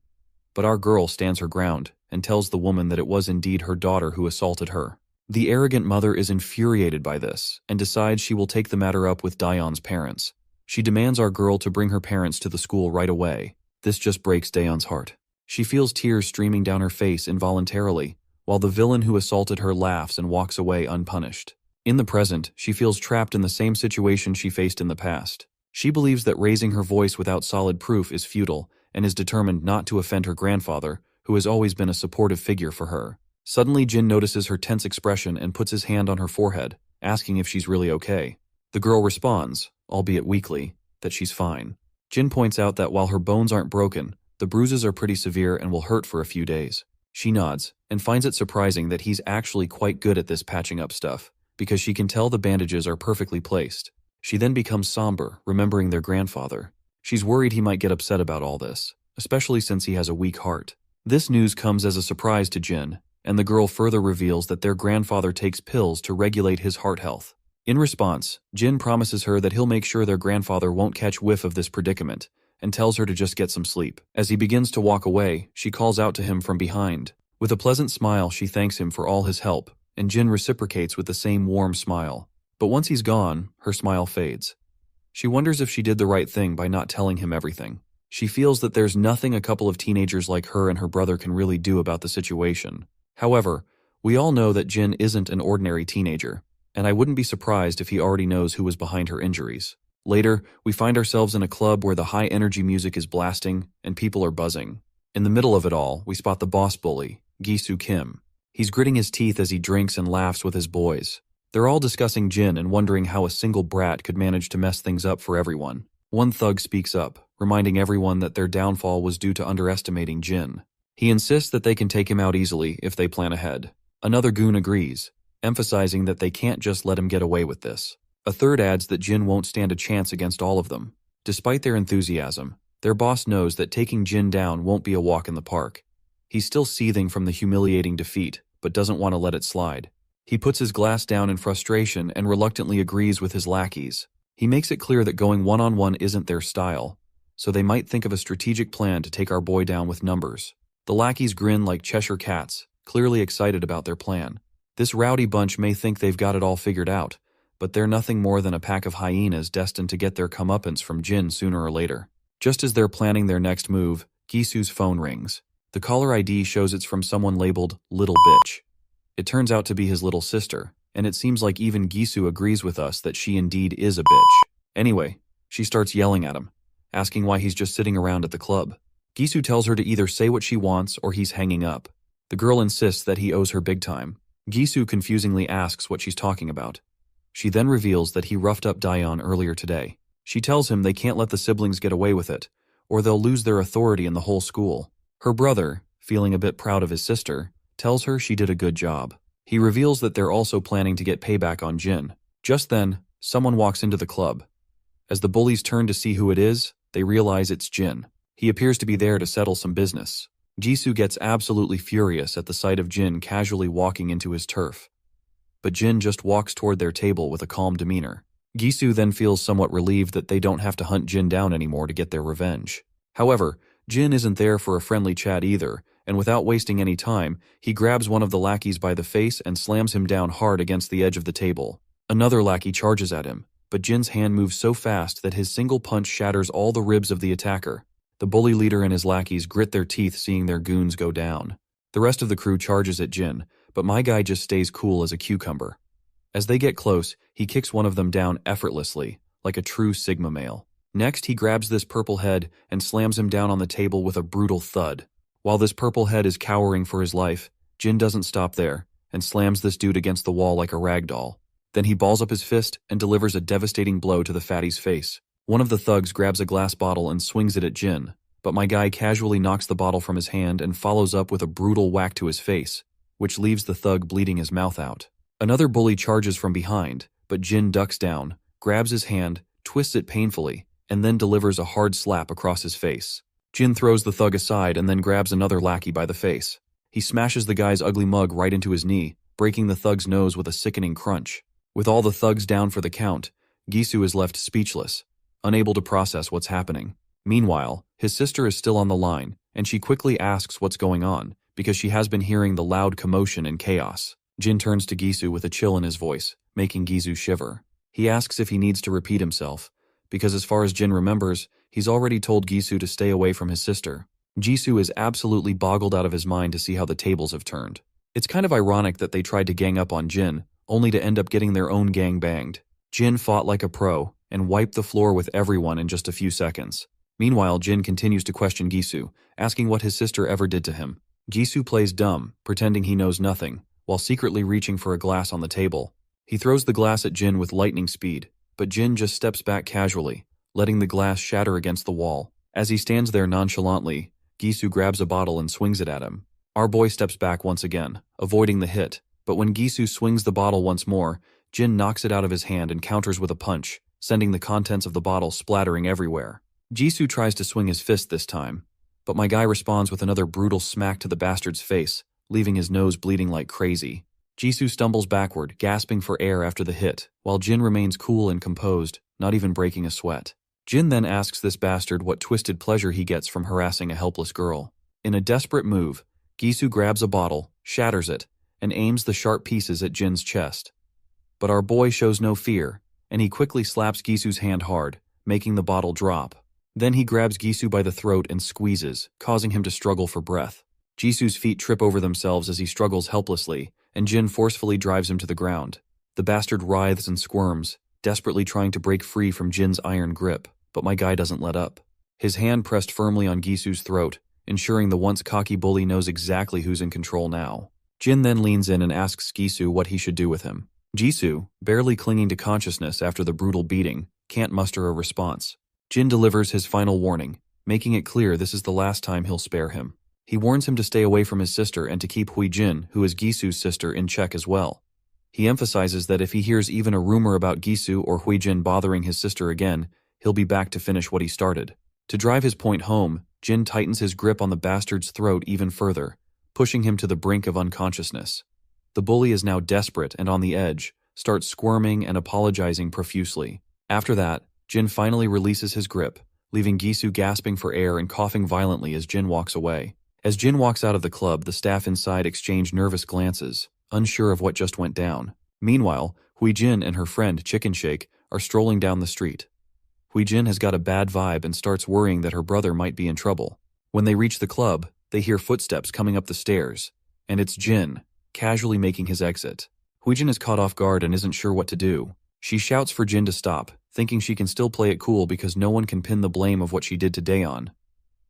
But our girl stands her ground and tells the woman that it was indeed her daughter who assaulted her. The arrogant mother is infuriated by this and decides she will take the matter up with Dayan's parents. She demands our girl to bring her parents to the school right away. This just breaks Dayan's heart. She feels tears streaming down her face involuntarily, while the villain who assaulted her laughs and walks away unpunished. In the present, she feels trapped in the same situation she faced in the past. She believes that raising her voice without solid proof is futile and is determined not to offend her grandfather, who has always been a supportive figure for her. Suddenly, Jin notices her tense expression and puts his hand on her forehead, asking if she's really okay. The girl responds, albeit weakly, that she's fine. Jin points out that while her bones aren't broken, the bruises are pretty severe and will hurt for a few days. She nods and finds it surprising that he's actually quite good at this patching up stuff, because she can tell the bandages are perfectly placed. She then becomes somber, remembering their grandfather. She's worried he might get upset about all this, especially since he has a weak heart. This news comes as a surprise to Jin, and the girl further reveals that their grandfather takes pills to regulate his heart health. In response, Jin promises her that he'll make sure their grandfather won't catch whiff of this predicament, and tells her to just get some sleep. As he begins to walk away, she calls out to him from behind. With a pleasant smile, she thanks him for all his help, and Jin reciprocates with the same warm smile. But once he's gone, her smile fades. She wonders if she did the right thing by not telling him everything. She feels that there's nothing a couple of teenagers like her and her brother can really do about the situation. However, we all know that Jin isn't an ordinary teenager, and I wouldn't be surprised if he already knows who was behind her injuries. Later, we find ourselves in a club where the high-energy music is blasting and people are buzzing. In the middle of it all, we spot the boss bully, Gisu Kim. He's gritting his teeth as he drinks and laughs with his boys. They're all discussing Jin and wondering how a single brat could manage to mess things up for everyone. One thug speaks up, reminding everyone that their downfall was due to underestimating Jin. He insists that they can take him out easily if they plan ahead. Another goon agrees, emphasizing that they can't just let him get away with this. A third adds that Jin won't stand a chance against all of them. Despite their enthusiasm, their boss knows that taking Jin down won't be a walk in the park. He's still seething from the humiliating defeat, but doesn't want to let it slide. He puts his glass down in frustration and reluctantly agrees with his lackeys. He makes it clear that going one-on-one isn't their style, so they might think of a strategic plan to take our boy down with numbers. The lackeys grin like Cheshire cats, clearly excited about their plan. This rowdy bunch may think they've got it all figured out, but they're nothing more than a pack of hyenas destined to get their comeuppance from Jin sooner or later. Just as they're planning their next move, Gisu's phone rings. The caller ID shows it's from someone labeled Little Bitch. It turns out to be his little sister, and it seems like even Gisu agrees with us that she indeed is a bitch. Anyway, she starts yelling at him, asking why he's just sitting around at the club. Gisu tells her to either say what she wants or he's hanging up. The girl insists that he owes her big time. Gisu confusingly asks what she's talking about. She then reveals that he roughed up Dayan earlier today. She tells him they can't let the siblings get away with it, or they'll lose their authority in the whole school. Her brother, feeling a bit proud of his sister, tells her she did a good job. He reveals that they're also planning to get payback on Jin. Just then, someone walks into the club. As the bullies turn to see who it is, they realize it's Jin. He appears to be there to settle some business. Gisu gets absolutely furious at the sight of Jin casually walking into his turf. But Jin just walks toward their table with a calm demeanor. Gisu then feels somewhat relieved that they don't have to hunt Jin down anymore to get their revenge. However, Jin isn't there for a friendly chat either, and without wasting any time, he grabs one of the lackeys by the face and slams him down hard against the edge of the table. Another lackey charges at him, but Jin's hand moves so fast that his single punch shatters all the ribs of the attacker. The bully leader and his lackeys grit their teeth seeing their goons go down. The rest of the crew charges at Jin, but my guy just stays cool as a cucumber. As they get close, he kicks one of them down effortlessly, like a true Sigma male. Next, he grabs this purple head and slams him down on the table with a brutal thud. While this purple head is cowering for his life, Jin doesn't stop there and slams this dude against the wall like a rag doll. Then he balls up his fist and delivers a devastating blow to the fatty's face. One of the thugs grabs a glass bottle and swings it at Jin, but my guy casually knocks the bottle from his hand and follows up with a brutal whack to his face. which leaves the thug bleeding his mouth out. Another bully charges from behind, but Jin ducks down, grabs his hand, twists it painfully, and then delivers a hard slap across his face. Jin throws the thug aside and then grabs another lackey by the face. He smashes the guy's ugly mug right into his knee, breaking the thug's nose with a sickening crunch. With all the thugs down for the count, Gisu is left speechless, unable to process what's happening. Meanwhile, his sister is still on the line, and she quickly asks what's going on, because she has been hearing the loud commotion and chaos. Jin turns to Gisu with a chill in his voice, making Gisu shiver. He asks if he needs to repeat himself, because as far as Jin remembers, he's already told Gisu to stay away from his sister. Gisu is absolutely boggled out of his mind to see how the tables have turned. It's kind of ironic that they tried to gang up on Jin, only to end up getting their own gang banged. Jin fought like a pro, and wiped the floor with everyone in just a few seconds. Meanwhile, Jin continues to question Gisu, asking what his sister ever did to him. Gisu plays dumb, pretending he knows nothing, while secretly reaching for a glass on the table. He throws the glass at Jin with lightning speed, but Jin just steps back casually, letting the glass shatter against the wall. As he stands there nonchalantly, Gisu grabs a bottle and swings it at him. Our boy steps back once again, avoiding the hit, but when Gisu swings the bottle once more, Jin knocks it out of his hand and counters with a punch, sending the contents of the bottle splattering everywhere. Gisu tries to swing his fist this time, but my guy responds with another brutal smack to the bastard's face, leaving his nose bleeding like crazy. Gisu stumbles backward, gasping for air after the hit, while Jin remains cool and composed, not even breaking a sweat. Jin then asks this bastard what twisted pleasure he gets from harassing a helpless girl. In a desperate move, Gisu grabs a bottle, shatters it, and aims the sharp pieces at Jin's chest. But our boy shows no fear, and he quickly slaps Gisu's hand hard, making the bottle drop. Then he grabs Gisu by the throat and squeezes, causing him to struggle for breath. Gisu's feet trip over themselves as he struggles helplessly, and Jin forcefully drives him to the ground. The bastard writhes and squirms, desperately trying to break free from Jin's iron grip, but my guy doesn't let up. His hand pressed firmly on Gisu's throat, ensuring the once cocky bully knows exactly who's in control now. Jin then leans in and asks Gisu what he should do with him. Gisu, barely clinging to consciousness after the brutal beating, can't muster a response. Jin delivers his final warning, making it clear this is the last time he'll spare him. He warns him to stay away from his sister and to keep Huijin, who is Gisu's sister, in check as well. He emphasizes that if he hears even a rumor about Gisu or Huijin bothering his sister again, he'll be back to finish what he started. To drive his point home, Jin tightens his grip on the bastard's throat even further, pushing him to the brink of unconsciousness. The bully is now desperate and on the edge, starts squirming and apologizing profusely. After that, Jin finally releases his grip, leaving Gisu gasping for air and coughing violently as Jin walks away. As Jin walks out of the club, the staff inside exchange nervous glances, unsure of what just went down. Meanwhile, Huijin and her friend Chicken Shake are strolling down the street. Huijin has got a bad vibe and starts worrying that her brother might be in trouble. When they reach the club, they hear footsteps coming up the stairs, and it's Jin, casually making his exit. Huijin is caught off guard and isn't sure what to do. She shouts for Jin to stop, thinking she can still play it cool because no one can pin the blame of what she did to Daeon.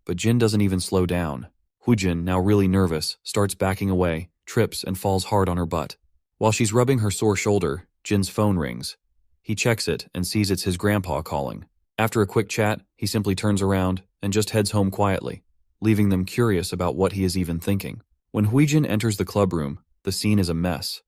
But Jin doesn't even slow down. Huijin, now really nervous, starts backing away, trips, and falls hard on her butt. While she's rubbing her sore shoulder, Jin's phone rings. He checks it and sees it's his grandpa calling. After a quick chat, he simply turns around and just heads home quietly, leaving them curious about what he is even thinking. When Huijin enters the clubroom, the scene is a mess.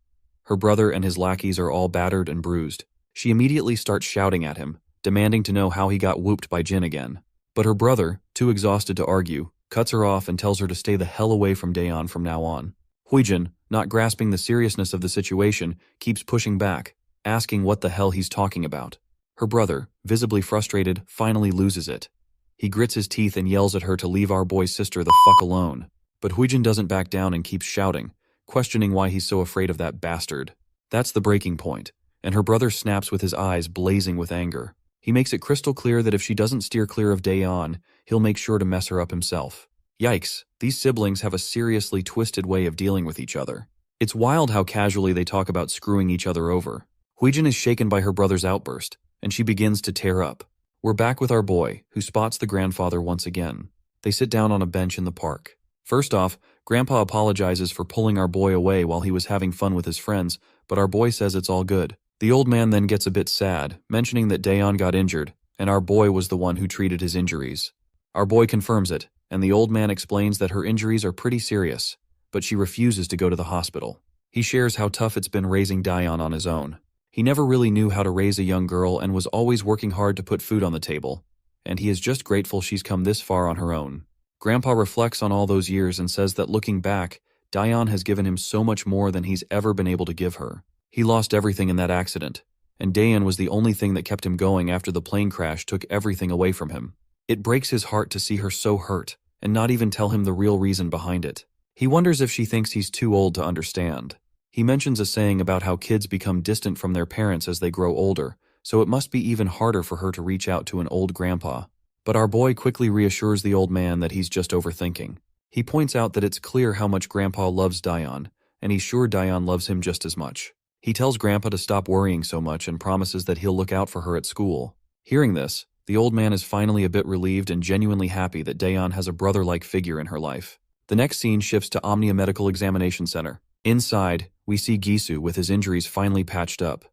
Her brother and his lackeys are all battered and bruised. She immediately starts shouting at him, demanding to know how he got whooped by Jin again. But her brother, too exhausted to argue, cuts her off and tells her to stay the hell away from Daeon from now on. Huijin, not grasping the seriousness of the situation, keeps pushing back, asking what the hell he's talking about. Her brother, visibly frustrated, finally loses it. He grits his teeth and yells at her to leave our boy's sister the fuck alone. But Huijin doesn't back down and keeps shouting, questioning why he's so afraid of that bastard. That's the breaking point, and her brother snaps with his eyes blazing with anger. He makes it crystal clear that if she doesn't steer clear of Daeon, he'll make sure to mess her up himself. Yikes, these siblings have a seriously twisted way of dealing with each other. It's wild how casually they talk about screwing each other over. Huijin is shaken by her brother's outburst, and she begins to tear up. We're back with our boy, who spots the grandfather once again. They sit down on a bench in the park. First off, Grandpa apologizes for pulling our boy away while he was having fun with his friends, but our boy says it's all good. The old man then gets a bit sad, mentioning that Daeon got injured, and our boy was the one who treated his injuries. Our boy confirms it, and the old man explains that her injuries are pretty serious, but she refuses to go to the hospital. He shares how tough it's been raising Dion on his own. He never really knew how to raise a young girl and was always working hard to put food on the table, and he is just grateful she's come this far on her own. Grandpa reflects on all those years and says that looking back, Dion has given him so much more than he's ever been able to give her. He lost everything in that accident, and Dion was the only thing that kept him going after the plane crash took everything away from him. It breaks his heart to see her so hurt and not even tell him the real reason behind it. He wonders if she thinks he's too old to understand. He mentions a saying about how kids become distant from their parents as they grow older, so it must be even harder for her to reach out to an old grandpa. But our boy quickly reassures the old man that he's just overthinking. He points out that it's clear how much Grandpa loves Dion, and he's sure Dion loves him just as much. He tells Grandpa to stop worrying so much and promises that he'll look out for her at school. Hearing this, the old man is finally a bit relieved and genuinely happy that Dion has a brother-like figure in her life. The next scene shifts to Omnia Medical Examination Center. Inside, we see Gisu with his injuries finally patched up.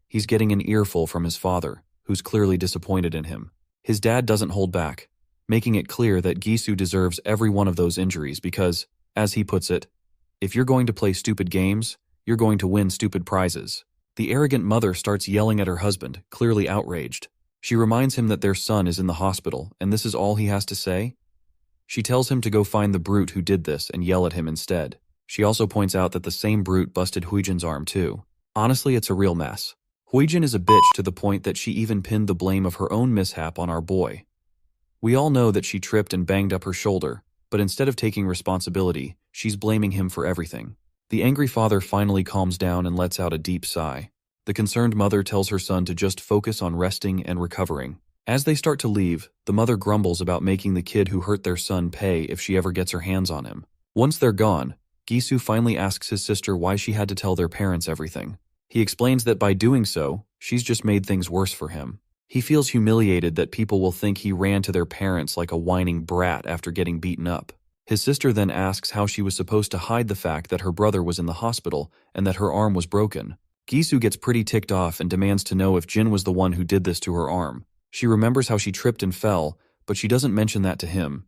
He's getting an earful from his father, who's clearly disappointed in him. His dad doesn't hold back, making it clear that Gisu deserves every one of those injuries because, as he puts it, if you're going to play stupid games, you're going to win stupid prizes. The arrogant mother starts yelling at her husband, clearly outraged. She reminds him that their son is in the hospital, and this is all he has to say? She tells him to go find the brute who did this and yell at him instead. She also points out that the same brute busted Huijin's arm too. Honestly, it's a real mess. Huijin is a bitch to the point that she even pinned the blame of her own mishap on our boy. We all know that she tripped and banged up her shoulder, but instead of taking responsibility, she's blaming him for everything. The angry father finally calms down and lets out a deep sigh. The concerned mother tells her son to just focus on resting and recovering. As they start to leave, the mother grumbles about making the kid who hurt their son pay if she ever gets her hands on him. Once they're gone, Gisu finally asks his sister why she had to tell their parents everything. He explains that by doing so, she's just made things worse for him. He feels humiliated that people will think he ran to their parents like a whining brat after getting beaten up. His sister then asks how she was supposed to hide the fact that her brother was in the hospital and that her arm was broken. Gisu gets pretty ticked off and demands to know if Jin was the one who did this to her arm. She remembers how she tripped and fell, but she doesn't mention that to him.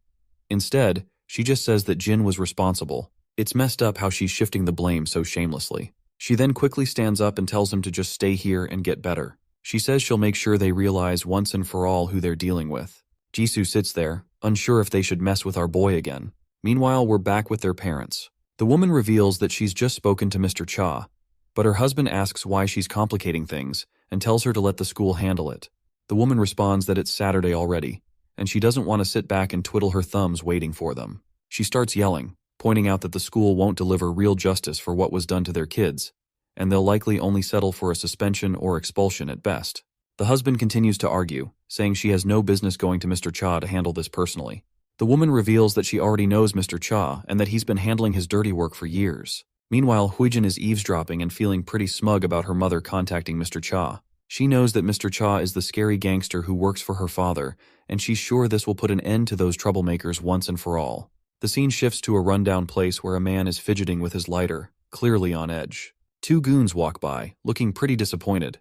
Instead, she just says that Jin was responsible. It's messed up how she's shifting the blame so shamelessly. She then quickly stands up and tells him to just stay here and get better. She says she'll make sure they realize once and for all who they're dealing with. Jisoo sits there, unsure if they should mess with our boy again. Meanwhile, we're back with their parents. The woman reveals that she's just spoken to Mr. Cha, but her husband asks why she's complicating things and tells her to let the school handle it. The woman responds that it's Saturday already, and she doesn't want to sit back and twiddle her thumbs waiting for them. She starts yelling, pointing out that the school won't deliver real justice for what was done to their kids, and they'll likely only settle for a suspension or expulsion at best. The husband continues to argue, saying she has no business going to Mr. Cha to handle this personally. The woman reveals that she already knows Mr. Cha and that he's been handling his dirty work for years. Meanwhile, Huijin is eavesdropping and feeling pretty smug about her mother contacting Mr. Cha. She knows that Mr. Cha is the scary gangster who works for her father, and she's sure this will put an end to those troublemakers once and for all. The scene shifts to a rundown place where a man is fidgeting with his lighter, clearly on edge. Two goons walk by, looking pretty disappointed.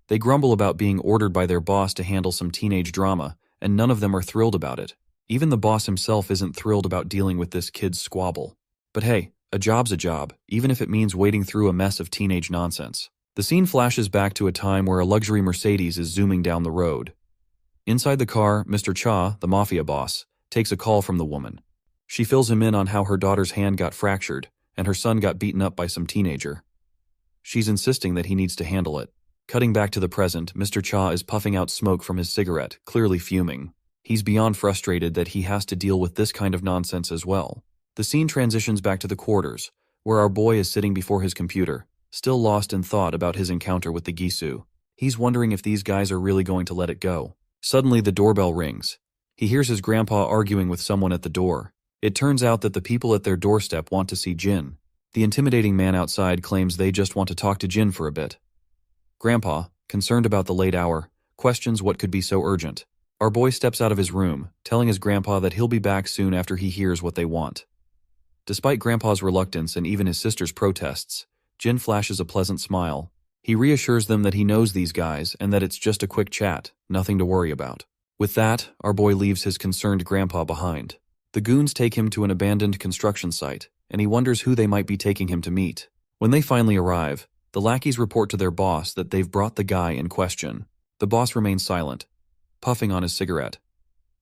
They grumble about being ordered by their boss to handle some teenage drama, and none of them are thrilled about it. Even the boss himself isn't thrilled about dealing with this kid's squabble. But hey, a job's a job, even if it means wading through a mess of teenage nonsense. The scene flashes back to a time where a luxury Mercedes is zooming down the road. Inside the car, Mr. Cha, the mafia boss, takes a call from the woman. She fills him in on how her daughter's hand got fractured, and her son got beaten up by some teenager. She's insisting that he needs to handle it. Cutting back to the present, Mr. Cha is puffing out smoke from his cigarette, clearly fuming. He's beyond frustrated that he has to deal with this kind of nonsense as well. The scene transitions back to the quarters, where our boy is sitting before his computer, still lost in thought about his encounter with the Gisu. He's wondering if these guys are really going to let it go. Suddenly, the doorbell rings. He hears his grandpa arguing with someone at the door. It turns out that the people at their doorstep want to see Jin. The intimidating man outside claims they just want to talk to Jin for a bit. Grandpa, concerned about the late hour, questions what could be so urgent. Our boy steps out of his room, telling his grandpa that he'll be back soon after he hears what they want. Despite Grandpa's reluctance and even his sister's protests, Jin flashes a pleasant smile. He reassures them that he knows these guys and that it's just a quick chat, nothing to worry about. With that, our boy leaves his concerned grandpa behind. The goons take him to an abandoned construction site, and he wonders who they might be taking him to meet. When they finally arrive, the lackeys report to their boss that they've brought the guy in question. The boss remains silent, puffing on his cigarette.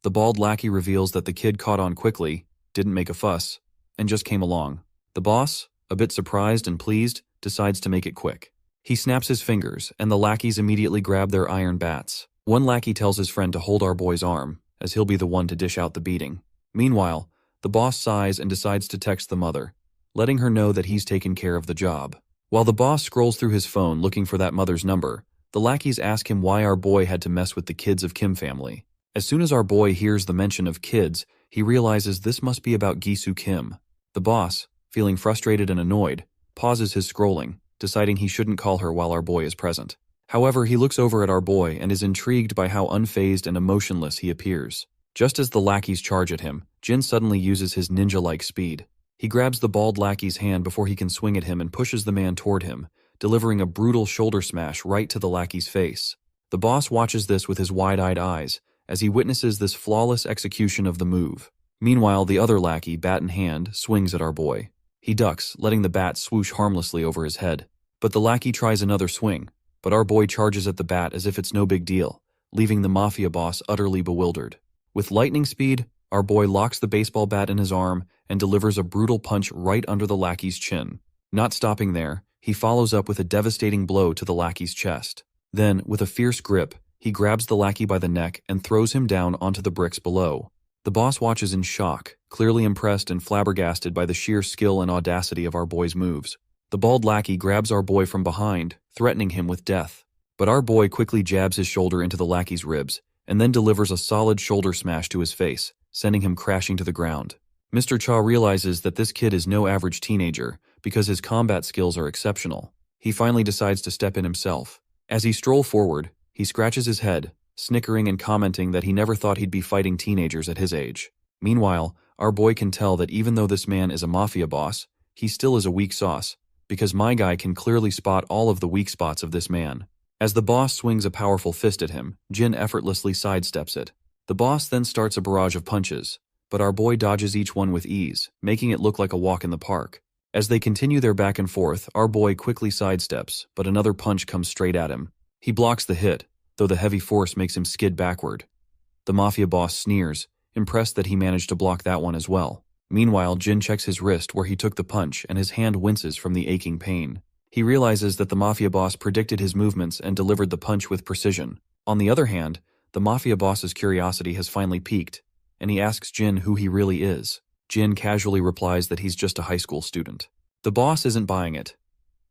The bald lackey reveals that the kid caught on quickly, didn't make a fuss, and just came along. The boss, a bit surprised and pleased, decides to make it quick. He snaps his fingers, and the lackeys immediately grab their iron bats. One lackey tells his friend to hold our boy's arm, as he'll be the one to dish out the beating. Meanwhile, the boss sighs and decides to text the mother, letting her know that he's taken care of the job. While the boss scrolls through his phone looking for that mother's number, the lackeys ask him why our boy had to mess with the kids of Kim family. As soon as our boy hears the mention of kids, he realizes this must be about Gisu Kim. The boss, feeling frustrated and annoyed, pauses his scrolling, deciding he shouldn't call her while our boy is present. However, he looks over at our boy and is intrigued by how unfazed and emotionless he appears. Just as the lackeys charge at him, Jin suddenly uses his ninja-like speed. He grabs the bald lackey's hand before he can swing at him and pushes the man toward him, delivering a brutal shoulder smash right to the lackey's face. The boss watches this with his wide-eyed eyes, as he witnesses this flawless execution of the move. Meanwhile, the other lackey, bat in hand, swings at our boy. He ducks, letting the bat swoosh harmlessly over his head. But the lackey tries another swing, but our boy charges at the bat as if it's no big deal, leaving the mafia boss utterly bewildered. With lightning speed, our boy locks the baseball bat in his arm and delivers a brutal punch right under the lackey's chin. Not stopping there, he follows up with a devastating blow to the lackey's chest. Then, with a fierce grip, he grabs the lackey by the neck and throws him down onto the bricks below. The boss watches in shock, clearly impressed and flabbergasted by the sheer skill and audacity of our boy's moves. The bald lackey grabs our boy from behind, threatening him with death. But our boy quickly jabs his shoulder into the lackey's ribs, and then delivers a solid shoulder smash to his face, sending him crashing to the ground. Mr. Cha realizes that this kid is no average teenager, because his combat skills are exceptional. He finally decides to step in himself. As he strolls forward, he scratches his head, snickering and commenting that he never thought he'd be fighting teenagers at his age. Meanwhile, our boy can tell that even though this man is a mafia boss, he still is a weak sauce, because my guy can clearly spot all of the weak spots of this man. As the boss swings a powerful fist at him, Jin effortlessly sidesteps it. The boss then starts a barrage of punches, but our boy dodges each one with ease, making it look like a walk in the park. As they continue their back and forth, our boy quickly sidesteps, but another punch comes straight at him. He blocks the hit, though the heavy force makes him skid backward. The mafia boss sneers, impressed that he managed to block that one as well. Meanwhile, Jin checks his wrist where he took the punch and his hand winces from the aching pain. He realizes that the mafia boss predicted his movements and delivered the punch with precision. On the other hand, the mafia boss's curiosity has finally peaked, and he asks Jin who he really is. Jin casually replies that he's just a high school student. The boss isn't buying it.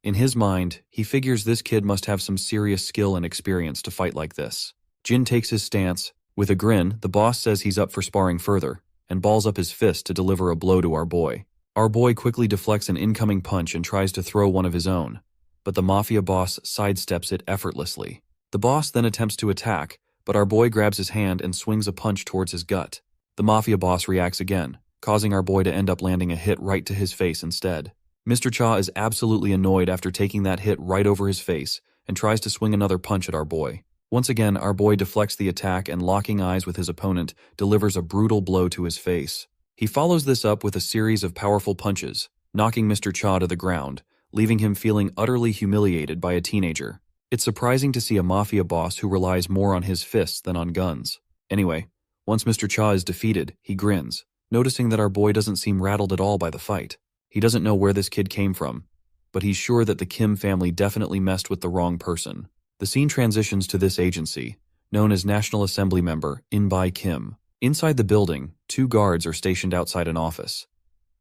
In his mind, he figures this kid must have some serious skill and experience to fight like this. Jin takes his stance. With a grin, the boss says he's up for sparring further, and balls up his fist to deliver a blow to our boy. Our boy quickly deflects an incoming punch and tries to throw one of his own, but the mafia boss sidesteps it effortlessly. The boss then attempts to attack, but our boy grabs his hand and swings a punch towards his gut. The mafia boss reacts again, causing our boy to end up landing a hit right to his face instead. Mr. Cha is absolutely annoyed after taking that hit right over his face and tries to swing another punch at our boy. Once again, our boy deflects the attack and, locking eyes with his opponent, delivers a brutal blow to his face. He follows this up with a series of powerful punches, knocking Mr. Cha to the ground, leaving him feeling utterly humiliated by a teenager. It's surprising to see a mafia boss who relies more on his fists than on guns. Anyway, once Mr. Cha is defeated, he grins, noticing that our boy doesn't seem rattled at all by the fight. He doesn't know where this kid came from, but he's sure that the Kim family definitely messed with the wrong person. The scene transitions to this agency, known as National Assembly member In-bai Kim. Inside the building, 2 guards are stationed outside an office.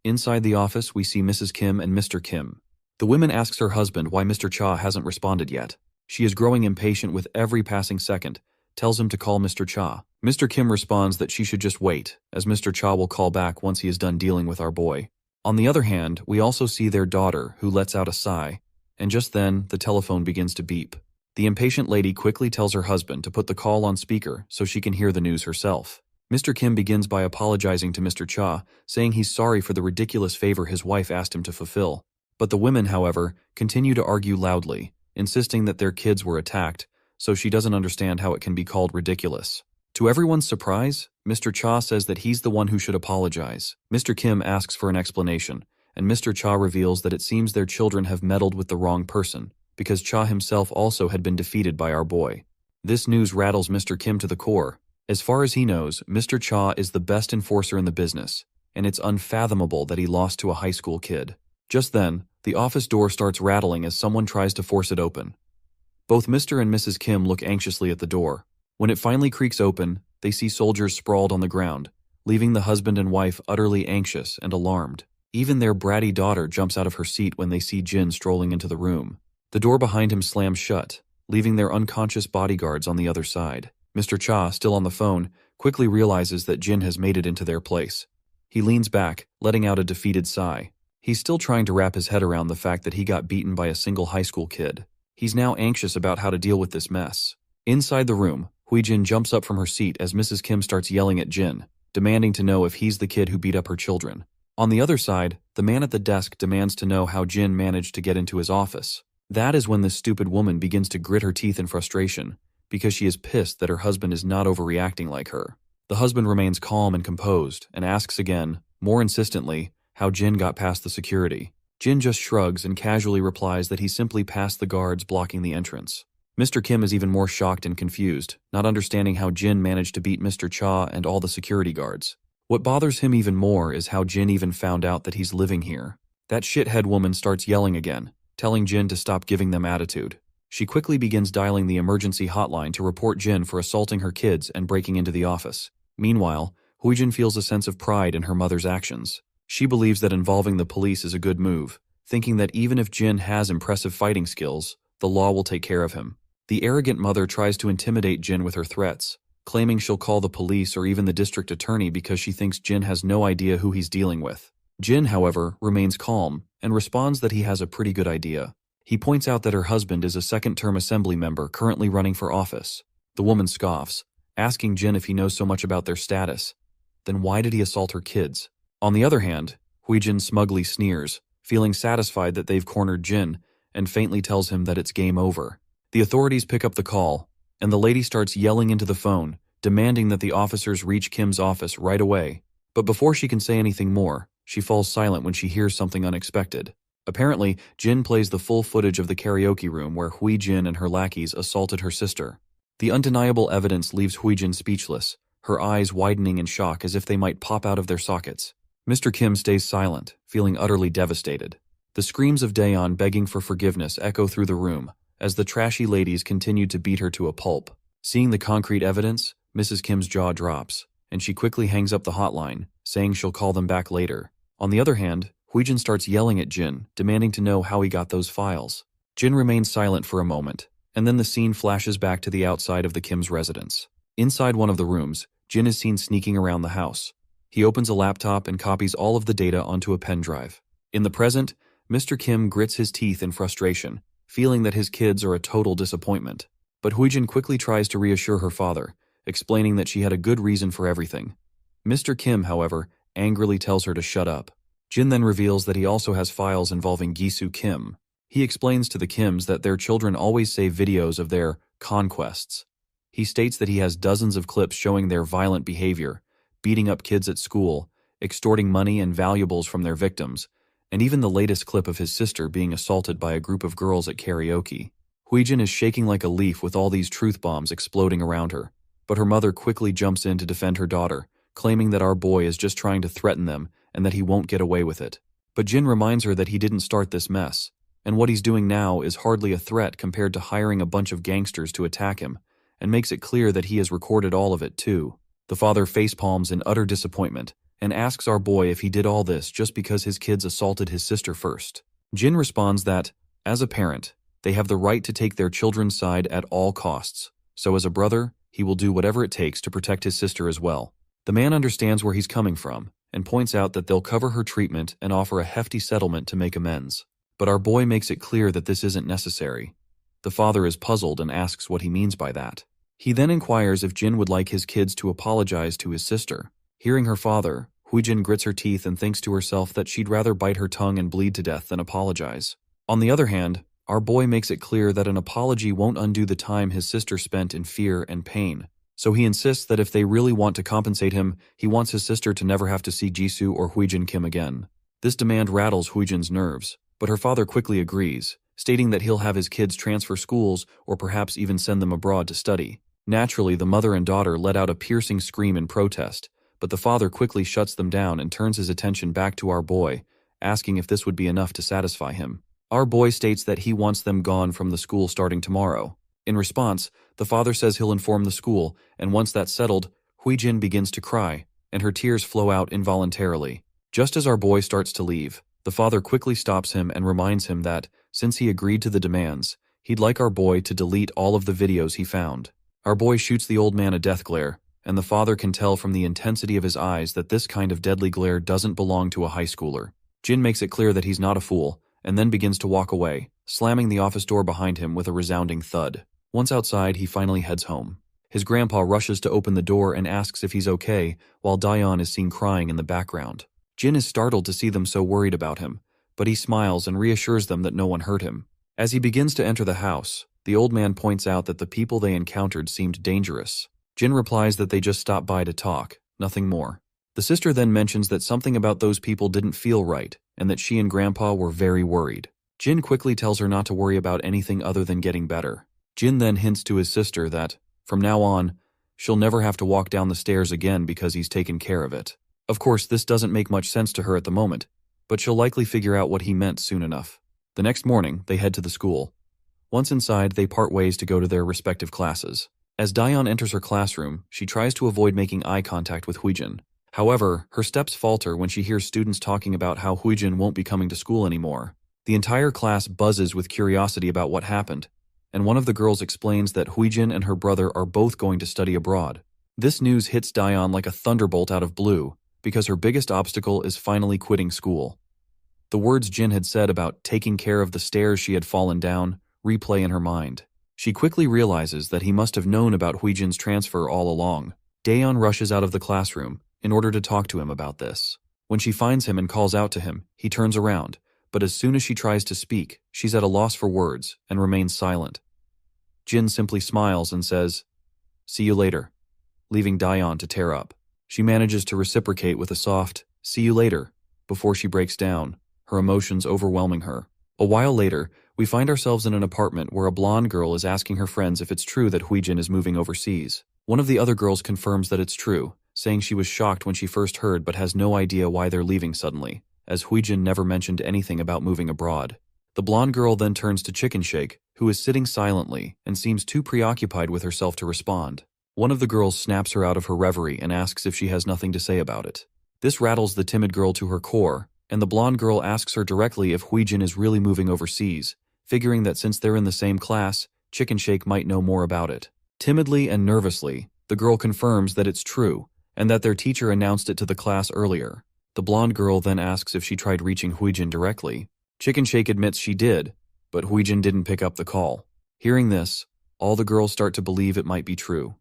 Inside the office, we see Mrs. Kim and Mr. Kim. The woman asks her husband why Mr. Cha hasn't responded yet. She is growing impatient with every passing second, tells him to call Mr. Cha. Mr. Kim responds that she should just wait, as Mr. Cha will call back once he is done dealing with our boy. On the other hand, we also see their daughter, who lets out a sigh, and just then, the telephone begins to beep. The impatient lady quickly tells her husband to put the call on speaker so she can hear the news herself. Mr. Kim begins by apologizing to Mr. Cha, saying he's sorry for the ridiculous favor his wife asked him to fulfill. But the women, however, continue to argue loudly, insisting that their kids were attacked, so she doesn't understand how it can be called ridiculous. To everyone's surprise, Mr. Cha says that he's the one who should apologize. Mr. Kim asks for an explanation, and Mr. Cha reveals that it seems their children have meddled with the wrong person, because Cha himself also had been defeated by our boy. This news rattles Mr. Kim to the core. As far as he knows, Mr. Cha is the best enforcer in the business, and it's unfathomable that he lost to a high school kid. Just then, the office door starts rattling as someone tries to force it open. Both Mr. and Mrs. Kim look anxiously at the door. When it finally creaks open, they see soldiers sprawled on the ground, leaving the husband and wife utterly anxious and alarmed. Even their bratty daughter jumps out of her seat when they see Jin strolling into the room. The door behind him slams shut, leaving their unconscious bodyguards on the other side. Mr. Cha, still on the phone, quickly realizes that Jin has made it into their place. He leans back, letting out a defeated sigh. He's still trying to wrap his head around the fact that he got beaten by a single high school kid. He's now anxious about how to deal with this mess. Inside the room, Hui-jin jumps up from her seat as Mrs. Kim starts yelling at Jin, demanding to know if he's the kid who beat up her children. On the other side, the man at the desk demands to know how Jin managed to get into his office. That is when this stupid woman begins to grit her teeth in frustration, because she is pissed that her husband is not overreacting like her. The husband remains calm and composed and asks again, more insistently, how Jin got past the security. Jin just shrugs and casually replies that he simply passed the guards blocking the entrance. Mr. Kim is even more shocked and confused, not understanding how Jin managed to beat Mr. Cha and all the security guards. What bothers him even more is how Jin even found out that he's living here. That shithead woman starts yelling again, telling Jin to stop giving them attitude. She quickly begins dialing the emergency hotline to report Jin for assaulting her kids and breaking into the office. Meanwhile, Hui-jin feels a sense of pride in her mother's actions. She believes that involving the police is a good move, thinking that even if Jin has impressive fighting skills, the law will take care of him. The arrogant mother tries to intimidate Jin with her threats, claiming she'll call the police or even the district attorney because she thinks Jin has no idea who he's dealing with. Jin, however, remains calm and responds that he has a pretty good idea. He points out that her husband is a second-term assembly member currently running for office. The woman scoffs, asking Jin if he knows so much about their status. Then why did he assault her kids? On the other hand, Hui-jin smugly sneers, feeling satisfied that they've cornered Jin, and faintly tells him that it's game over. The authorities pick up the call, and the lady starts yelling into the phone, demanding that the officers reach Kim's office right away. But before she can say anything more, she falls silent when she hears something unexpected. Apparently, Jin plays the full footage of the karaoke room where Hui-jin and her lackeys assaulted her sister. The undeniable evidence leaves Hui-jin speechless, her eyes widening in shock as if they might pop out of their sockets. Mr. Kim stays silent, feeling utterly devastated. The screams of Daeon begging for forgiveness echo through the room, as the trashy ladies continued to beat her to a pulp. Seeing the concrete evidence, Mrs. Kim's jaw drops, and she quickly hangs up the hotline, saying she'll call them back later. On the other hand, Hui-jin starts yelling at Jin, demanding to know how he got those files. Jin remains silent for a moment, and then the scene flashes back to the outside of the Kim's residence. Inside one of the rooms, Jin is seen sneaking around the house. He opens a laptop and copies all of the data onto a pen drive. In the present, Mr. Kim grits his teeth in frustration, feeling that his kids are a total disappointment. But Hui-jin quickly tries to reassure her father, explaining that she had a good reason for everything. Mr. Kim, however, angrily tells her to shut up. Jin then reveals that he also has files involving Gi-soo Kim. He explains to the Kims that their children always save videos of their conquests. He states that he has dozens of clips showing their violent behavior, beating up kids at school, extorting money and valuables from their victims, and even the latest clip of his sister being assaulted by a group of girls at karaoke. Hui-jin is shaking like a leaf with all these truth bombs exploding around her, but her mother quickly jumps in to defend her daughter, claiming that our boy is just trying to threaten them and that he won't get away with it. But Jin reminds her that he didn't start this mess, and what he's doing now is hardly a threat compared to hiring a bunch of gangsters to attack him, and makes it clear that he has recorded all of it too. The father facepalms in utter disappointment and asks our boy if he did all this just because his kids assaulted his sister first. Jin responds that, as a parent, they have the right to take their children's side at all costs, so as a brother, he will do whatever it takes to protect his sister as well. The man understands where he's coming from and points out that they'll cover her treatment and offer a hefty settlement to make amends. But our boy makes it clear that this isn't necessary. The father is puzzled and asks what he means by that. He then inquires if Jin would like his kids to apologize to his sister. Hearing her father, Hui-jin grits her teeth and thinks to herself that she'd rather bite her tongue and bleed to death than apologize. On the other hand, our boy makes it clear that an apology won't undo the time his sister spent in fear and pain. So he insists that if they really want to compensate him, he wants his sister to never have to see Jisoo or Hui-jin Kim again. This demand rattles Huijin's nerves, but her father quickly agrees, stating that he'll have his kids transfer schools or perhaps even send them abroad to study. Naturally, the mother and daughter let out a piercing scream in protest, but the father quickly shuts them down and turns his attention back to our boy, asking if this would be enough to satisfy him. Our boy states that he wants them gone from the school starting tomorrow. In response, the father says he'll inform the school, and once that's settled, Huijin begins to cry, and her tears flow out involuntarily. Just as our boy starts to leave, the father quickly stops him and reminds him that, since he agreed to the demands, he'd like our boy to delete all of the videos he found. Our boy shoots the old man a death glare, and the father can tell from the intensity of his eyes that this kind of deadly glare doesn't belong to a high schooler. Jin makes it clear that he's not a fool, and then begins to walk away, slamming the office door behind him with a resounding thud. Once outside, he finally heads home. His grandpa rushes to open the door and asks if he's okay, while Daeon is seen crying in the background. Jin is startled to see them so worried about him, but he smiles and reassures them that no one hurt him. As he begins to enter the house, the old man points out that the people they encountered seemed dangerous. Jin replies that they just stopped by to talk, nothing more. The sister then mentions that something about those people didn't feel right, and that she and Grandpa were very worried. Jin quickly tells her not to worry about anything other than getting better. Jin then hints to his sister that, from now on, she'll never have to walk down the stairs again because he's taken care of it. Of course, this doesn't make much sense to her at the moment, but she'll likely figure out what he meant soon enough. The next morning, they head to the school. Once inside, they part ways to go to their respective classes. As Daeon enters her classroom, she tries to avoid making eye contact with Huijin. However, her steps falter when she hears students talking about how Huijin won't be coming to school anymore. The entire class buzzes with curiosity about what happened, and one of the girls explains that Huijin and her brother are both going to study abroad. This news hits Daeon like a thunderbolt out of blue, because her biggest obstacle is finally quitting school. The words Jin had said about taking care of the stairs she had fallen down replay in her mind. She quickly realizes that he must have known about Huijin's transfer all along. Daeon rushes out of the classroom in order to talk to him about this. When she finds him and calls out to him, he turns around, but as soon as she tries to speak, she's at a loss for words and remains silent. Jin simply smiles and says, "See you later," leaving Daeon to tear up. She manages to reciprocate with a soft, "See you later," before she breaks down, her emotions overwhelming her. A while later, we find ourselves in an apartment where a blonde girl is asking her friends if it's true that Huijin is moving overseas. One of the other girls confirms that it's true, saying she was shocked when she first heard but has no idea why they're leaving suddenly, as Huijin never mentioned anything about moving abroad. The blonde girl then turns to Chicken Shake, who is sitting silently and seems too preoccupied with herself to respond. One of the girls snaps her out of her reverie and asks if she has nothing to say about it. This rattles the timid girl to her core, and the blonde girl asks her directly if Huijin is really moving overseas, figuring that since they're in the same class, Chicken Shake might know more about it. Timidly and nervously, the girl confirms that it's true, and that their teacher announced it to the class earlier. The blonde girl then asks if she tried reaching Huijin directly. Chicken Shake admits she did, but Huijin didn't pick up the call. Hearing this, all the girls start to believe it might be true.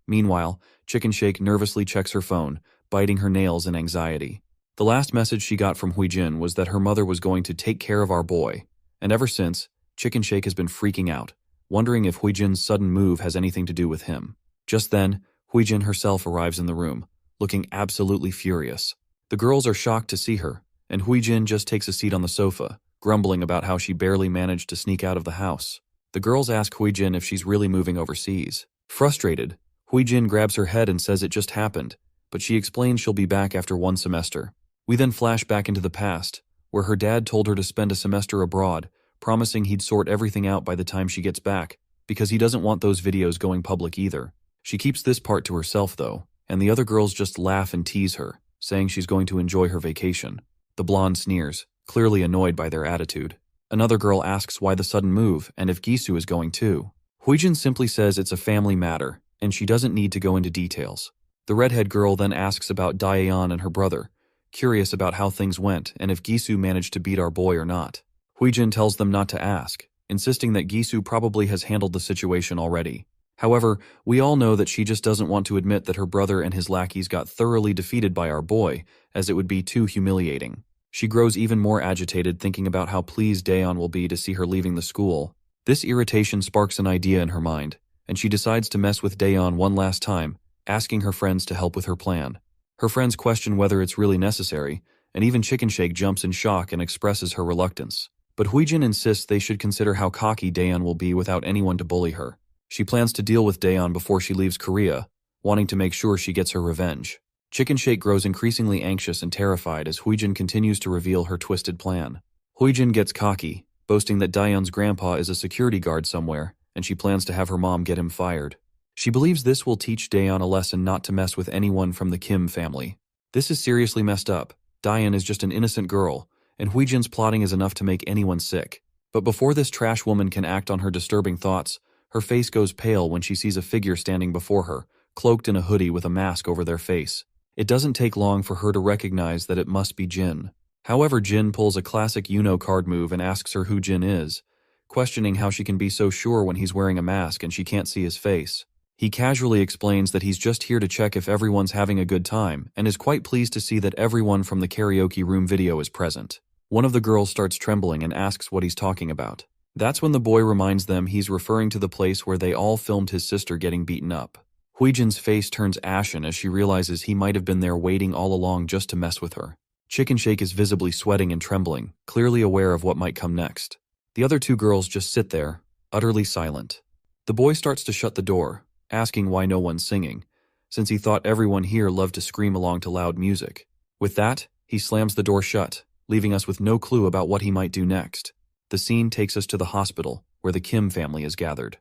Meanwhile, Chicken Shake nervously checks her phone, biting her nails in anxiety. The last message she got from Huijin was that her mother was going to take care of our boy, and ever since, Chicken Shake has been freaking out, wondering if Huijin's sudden move has anything to do with him. Just then, Huijin herself arrives in the room, looking absolutely furious. The girls are shocked to see her, and Huijin just takes a seat on the sofa, grumbling about how she barely managed to sneak out of the house. The girls ask Huijin if she's really moving overseas. Frustrated, Huijin grabs her head and says it just happened, but she explains she'll be back after one semester. We then flash back into the past, where her dad told her to spend a semester abroad, promising he'd sort everything out by the time she gets back, because he doesn't want those videos going public either. She keeps this part to herself though, and the other girls just laugh and tease her, saying she's going to enjoy her vacation. The blonde sneers, clearly annoyed by their attitude. Another girl asks why the sudden move and if Gisu is going too. Huijin simply says it's a family matter, and she doesn't need to go into details. The redhead girl then asks about Daeyeon and her brother, curious about how things went and if Gisu managed to beat our boy or not. Huijin tells them not to ask, insisting that Gisu probably has handled the situation already. However, we all know that she just doesn't want to admit that her brother and his lackeys got thoroughly defeated by our boy, as it would be too humiliating. She grows even more agitated thinking about how pleased Daeyeon will be to see her leaving the school. This irritation sparks an idea in her mind, and she decides to mess with Daeyeon one last time, asking her friends to help with her plan. Her friends question whether it's really necessary, and even Chicken Shake jumps in shock and expresses her reluctance. But Huijin insists they should consider how cocky Daeon will be without anyone to bully her. She plans to deal with Daeon before she leaves Korea, wanting to make sure she gets her revenge. Chicken Shake grows increasingly anxious and terrified as Huijin continues to reveal her twisted plan. Huijin gets cocky, boasting that Daeon's grandpa is a security guard somewhere, and she plans to have her mom get him fired. She believes this will teach Daeon a lesson not to mess with anyone from the Kim family. This is seriously messed up. Daeon is just an innocent girl, and Huijin's plotting is enough to make anyone sick. But before this trash woman can act on her disturbing thoughts, her face goes pale when she sees a figure standing before her, cloaked in a hoodie with a mask over their face. It doesn't take long for her to recognize that it must be Jin. However, Jin pulls a classic card move and asks her who Jin is, questioning how she can be so sure when he's wearing a mask and she can't see his face. He casually explains that he's just here to check if everyone's having a good time and is quite pleased to see that everyone from the karaoke room video is present. One of the girls starts trembling and asks what he's talking about. That's when the boy reminds them he's referring to the place where they all filmed his sister getting beaten up. Huijin's face turns ashen as she realizes he might have been there waiting all along just to mess with her. Chicken Shake is visibly sweating and trembling, clearly aware of what might come next. The other two girls just sit there, utterly silent. The boy starts to shut the door, asking why no one's singing, since he thought everyone here loved to scream along to loud music. With that, he slams the door shut, leaving us with no clue about what he might do next. The scene takes us to the hospital, where the Kim family is gathered.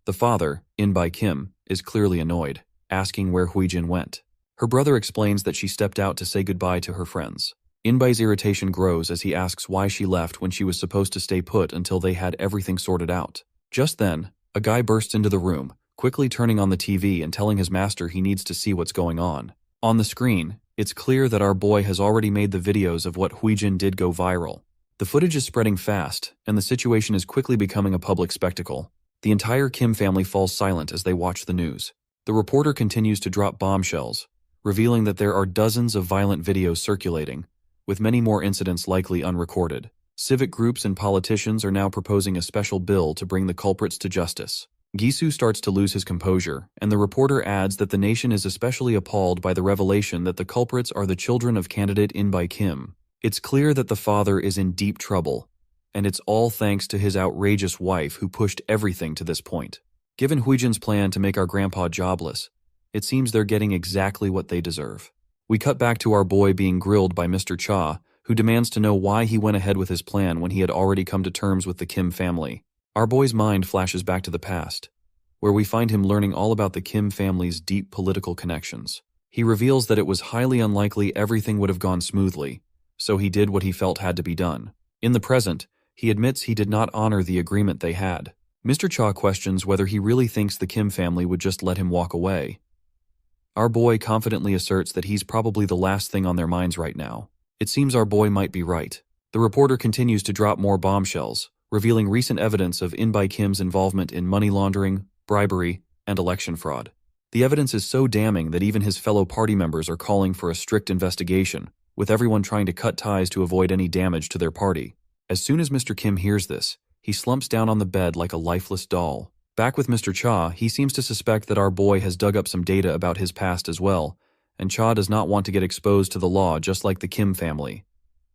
The father, In-by Kim, is clearly annoyed, asking where Huijin went. Her brother explains that she stepped out to say goodbye to her friends. In-by's irritation grows as he asks why she left when she was supposed to stay put until they had everything sorted out. Just then, a guy bursts into the room, quickly turning on the TV and telling his master he needs to see what's going on. On the screen, it's clear that our boy has already made the videos of what Huijin did go viral. The footage is spreading fast, and the situation is quickly becoming a public spectacle. The entire Kim family falls silent as they watch the news. The reporter continues to drop bombshells, revealing that there are dozens of violent videos circulating, with many more incidents likely unrecorded. Civic groups and politicians are now proposing a special bill to bring the culprits to justice. Gisu starts to lose his composure, and the reporter adds that the nation is especially appalled by the revelation that the culprits are the children of candidate In-by Kim. It's clear that the father is in deep trouble, and it's all thanks to his outrageous wife who pushed everything to this point. Given Huijin's plan to make our grandpa jobless, it seems they're getting exactly what they deserve. We cut back to our boy being grilled by Mr. Cha, who demands to know why he went ahead with his plan when he had already come to terms with the Kim family. Our boy's mind flashes back to the past, where we find him learning all about the Kim family's deep political connections. He reveals that it was highly unlikely everything would have gone smoothly, so he did what he felt had to be done. In the present, he admits he did not honor the agreement they had. Mr. Cha questions whether he really thinks the Kim family would just let him walk away. Our boy confidently asserts that he's probably the last thing on their minds right now. It seems our boy might be right. The reporter continues to drop more bombshells, revealing recent evidence of In-by Kim's involvement in money laundering, bribery, and election fraud. The evidence is so damning that even his fellow party members are calling for a strict investigation, with everyone trying to cut ties to avoid any damage to their party. As soon as Mr. Kim hears this, he slumps down on the bed like a lifeless doll. Back with Mr. Cha, he seems to suspect that our boy has dug up some data about his past as well, and Cha does not want to get exposed to the law just like the Kim family.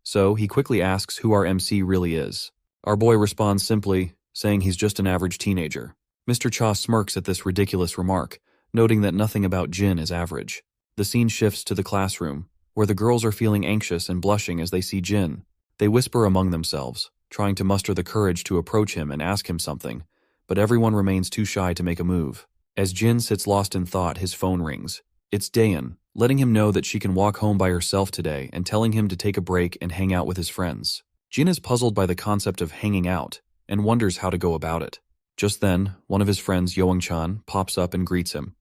So he quickly asks who our MC really is. Our boy responds simply, saying he's just an average teenager. Mr. Cha smirks at this ridiculous remark, noting that nothing about Jin is average. The scene shifts to the classroom, where the girls are feeling anxious and blushing as they see Jin. They whisper among themselves, trying to muster the courage to approach him and ask him something, but everyone remains too shy to make a move. As Jin sits lost in thought, his phone rings. It's Daeon, letting him know that she can walk home by herself today and telling him to take a break and hang out with his friends. Jin is puzzled by the concept of hanging out and wonders how to go about it. Just then, one of his friends, Young-chan, pops up and greets him.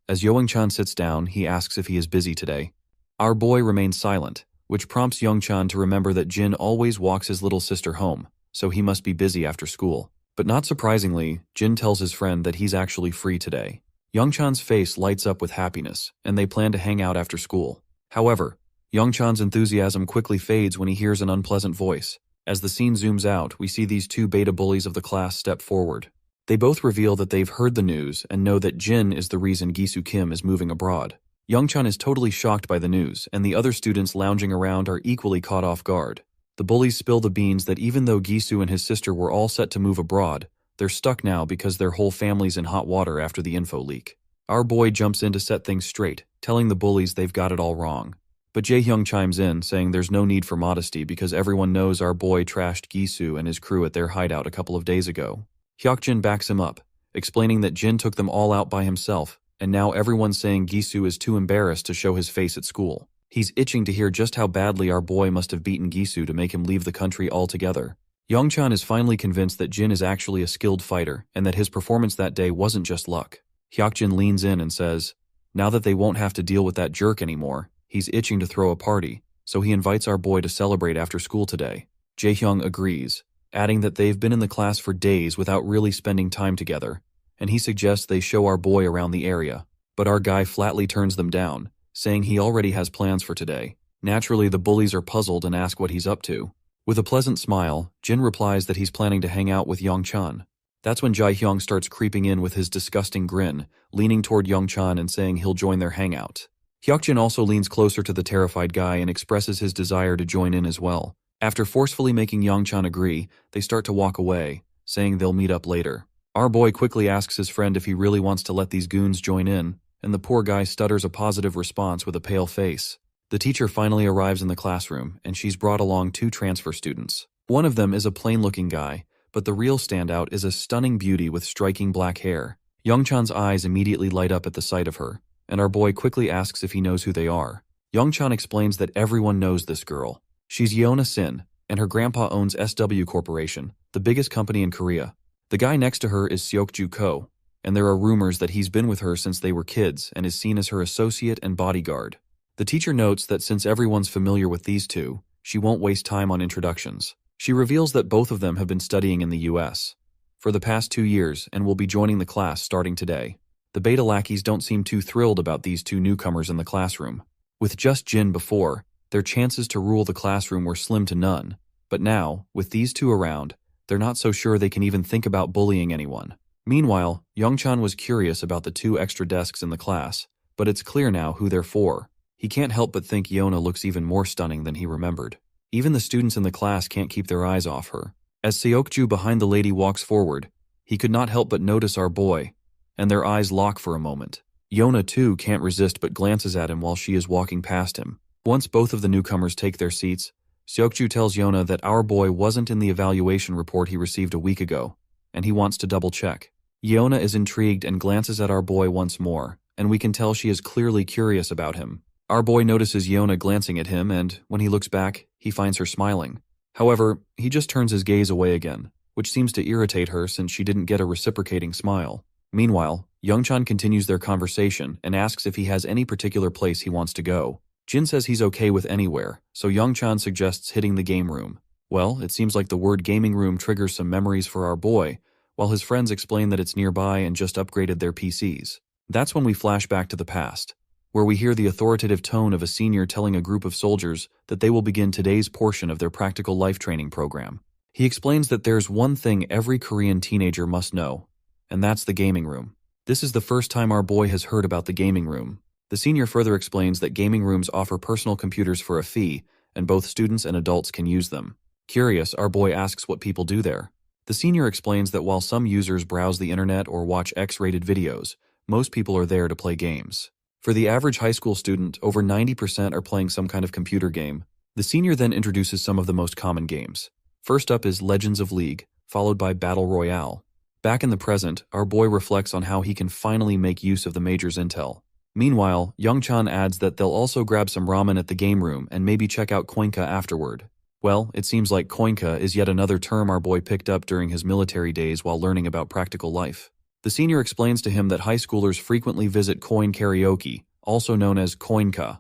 As Young-chan sits down, he asks if he is busy today. Our boy remains silent, which prompts Young-chan to remember that Jin always walks his little sister home, so he must be busy after school. But not surprisingly, Jin tells his friend that he's actually free today. Young-chan's face lights up with happiness, and they plan to hang out after school. However, Young-chan's enthusiasm quickly fades when he hears an unpleasant voice. As the scene zooms out, we see these two beta bullies of the class step forward. They both reveal that they've heard the news and know that Jin is the reason Gisu Kim is moving abroad. Youngchan is totally shocked by the news, and the other students lounging around are equally caught off guard. The bullies spill the beans that even though Gisu and his sister were all set to move abroad, they're stuck now because their whole family's in hot water after the info leak. Our boy jumps in to set things straight, telling the bullies they've got it all wrong. But Jaehyung chimes in, saying there's no need for modesty because everyone knows our boy trashed Gisu and his crew at their hideout a couple of days ago. Hyokjin backs him up, explaining that Jin took them all out by himself, and now everyone's saying Gisu is too embarrassed to show his face at school. He's itching to hear just how badly our boy must have beaten Gisu to make him leave the country altogether. Youngchan is finally convinced that Jin is actually a skilled fighter and that his performance that day wasn't just luck. Hyokjin leans in and says, now that they won't have to deal with that jerk anymore, he's itching to throw a party, so he invites our boy to celebrate after school today. Jaehyung agrees, adding that they've been in the class for days without really spending time together, and he suggests they show our boy around the area. But our guy flatly turns them down, saying he already has plans for today. Naturally, the bullies are puzzled and ask what he's up to. With a pleasant smile, Jin replies that he's planning to hang out with Youngchan. That's when Jaehyung starts creeping in with his disgusting grin, leaning toward Youngchan and saying he'll join their hangout. Hyokjin also leans closer to the terrified guy and expresses his desire to join in as well. After forcefully making Youngchan agree, they start to walk away, saying they'll meet up later. Our boy quickly asks his friend if he really wants to let these goons join in, and the poor guy stutters a positive response with a pale face. The teacher finally arrives in the classroom, and she's brought along 2 transfer students. One of them is a plain-looking guy, but the real standout is a stunning beauty with striking black hair. Youngchan's eyes immediately light up at the sight of her, and our boy quickly asks if he knows who they are. Youngchan explains that everyone knows this girl. She's Yeona Sin, and her grandpa owns SW Corporation, the biggest company in Korea. The guy next to her is Seokju Ko, and there are rumors that he's been with her since they were kids and is seen as her associate and bodyguard. The teacher notes that since everyone's familiar with these two, she won't waste time on introductions. She reveals that both of them have been studying in the US for the past 2 years and will be joining the class starting today. The beta lackeys don't seem too thrilled about these 2 newcomers in the classroom. With just Jin before, their chances to rule the classroom were slim to none, but now, with these 2 around, they're not so sure they can even think about bullying anyone. Meanwhile, Youngchan was curious about the 2 extra desks in the class, but it's clear now who they're for. He can't help but think Yeona looks even more stunning than he remembered. Even the students in the class can't keep their eyes off her. As Seokju behind the lady walks forward, he could not help but notice our boy, and their eyes lock for a moment. Yeona too can't resist but glances at him while she is walking past him. Once both of the newcomers take their seats, Seokju tells Yeona that our boy wasn't in the evaluation report he received a week ago, and he wants to double-check. Yeona is intrigued and glances at our boy once more, and we can tell she is clearly curious about him. Our boy notices Yeona glancing at him, and when he looks back, he finds her smiling. However, he just turns his gaze away again, which seems to irritate her since she didn't get a reciprocating smile. Meanwhile, Youngchan continues their conversation and asks if he has any particular place he wants to go. Jin says he's okay with anywhere, so Youngchan suggests hitting the game room. Well, it seems like the word gaming room triggers some memories for our boy, while his friends explain that it's nearby and just upgraded their PCs. That's when we flash back to the past, where we hear the authoritative tone of a senior telling a group of soldiers that they will begin today's portion of their practical life training program. He explains that there's one thing every Korean teenager must know, and that's the gaming room. This is the first time our boy has heard about the gaming room. The senior further explains that gaming rooms offer personal computers for a fee, and both students and adults can use them. Curious, our boy asks what people do there. The senior explains that while some users browse the internet or watch X-rated videos, most people are there to play games. For the average high school student, over 90% are playing some kind of computer game. The senior then introduces some of the most common games. First up is Legends of League, followed by Battle Royale. Back in the present, our boy reflects on how he can finally make use of the major's intel. Meanwhile, Youngchan adds that they'll also grab some ramen at the game room and maybe check out koinka afterward. Well, it seems like koinka is yet another term our boy picked up during his military days while learning about practical life. The senior explains to him that high schoolers frequently visit coin karaoke, also known as koinka.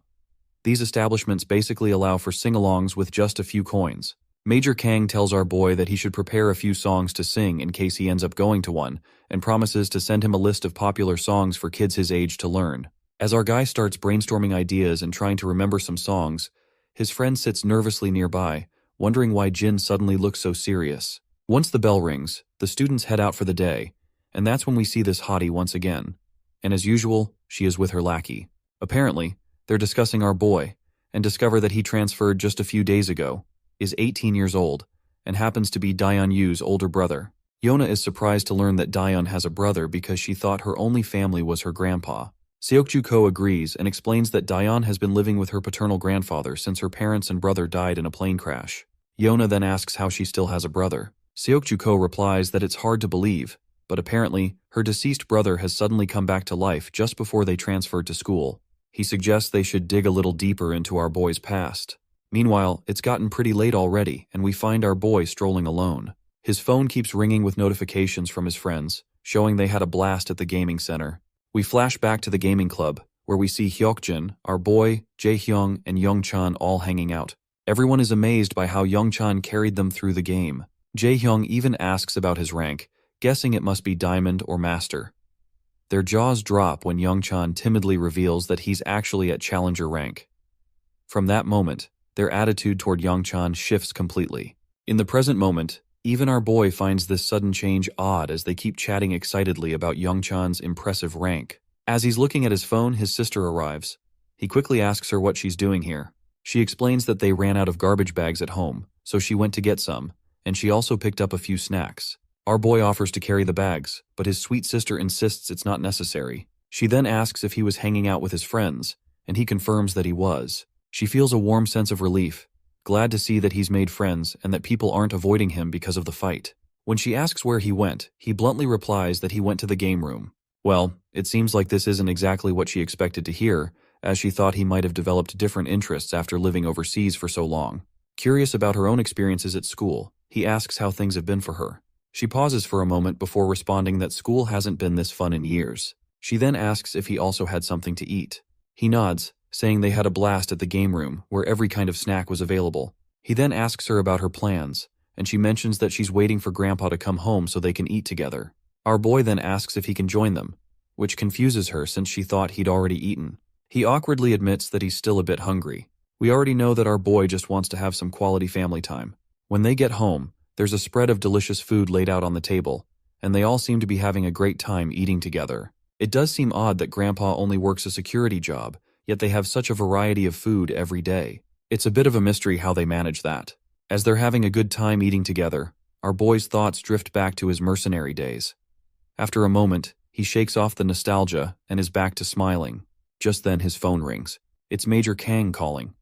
These establishments basically allow for sing-alongs with just a few coins. Major Kang tells our boy that he should prepare a few songs to sing in case he ends up going to one, and promises to send him a list of popular songs for kids his age to learn. As our guy starts brainstorming ideas and trying to remember some songs, his friend sits nervously nearby, wondering why Jin suddenly looks so serious. Once the bell rings, the students head out for the day, and that's when we see this hottie once again. And as usual, she is with her lackey. Apparently, they're discussing our boy, and discover that he transferred just a few days ago, is 18 years old, and happens to be Daeon Yu's older brother. Yona is surprised to learn that Daeon has a brother because she thought her only family was her grandpa. Seokju-ko agrees and explains that Daeon has been living with her paternal grandfather since her parents and brother died in a plane crash. Yona then asks how she still has a brother. Seokju-ko replies that it's hard to believe, but apparently, her deceased brother has suddenly come back to life just before they transferred to school. He suggests they should dig a little deeper into our boy's past. Meanwhile, it's gotten pretty late already, and we find our boy strolling alone. His phone keeps ringing with notifications from his friends, showing they had a blast at the gaming center. We flash back to the gaming club, where we see Hyokjin, our boy, Jae-hyung, and Young-chan all hanging out. Everyone is amazed by how Young-chan carried them through the game. Jae-hyung even asks about his rank, guessing it must be Diamond or Master. Their jaws drop when Young-chan timidly reveals that he's actually at Challenger rank. From that moment, their attitude toward Young-chan shifts completely. In the present moment, even our boy finds this sudden change odd as they keep chatting excitedly about Young-chan's impressive rank. As he's looking at his phone, his sister arrives. He quickly asks her what she's doing here. She explains that they ran out of garbage bags at home, so she went to get some, and she also picked up a few snacks. Our boy offers to carry the bags, but his sweet sister insists it's not necessary. She then asks if he was hanging out with his friends, and he confirms that he was. She feels a warm sense of relief, glad to see that he's made friends and that people aren't avoiding him because of the fight. When she asks where he went, he bluntly replies that he went to the game room. Well, it seems like this isn't exactly what she expected to hear, as she thought he might have developed different interests after living overseas for so long. Curious about her own experiences at school, he asks how things have been for her. She pauses for a moment before responding that school hasn't been this fun in years. She then asks if he also had something to eat. He nods, saying they had a blast at the game room, where every kind of snack was available. He then asks her about her plans, and she mentions that she's waiting for Grandpa to come home so they can eat together. Our boy then asks if he can join them, which confuses her since she thought he'd already eaten. He awkwardly admits that he's still a bit hungry. We already know that our boy just wants to have some quality family time. When they get home, there's a spread of delicious food laid out on the table, and they all seem to be having a great time eating together. It does seem odd that Grandpa only works a security job, yet they have such a variety of food every day. It's a bit of a mystery how they manage that. As they're having a good time eating together, our boy's thoughts drift back to his mercenary days. After a moment, he shakes off the nostalgia and is back to smiling. Just then his phone rings. It's Major Kang calling.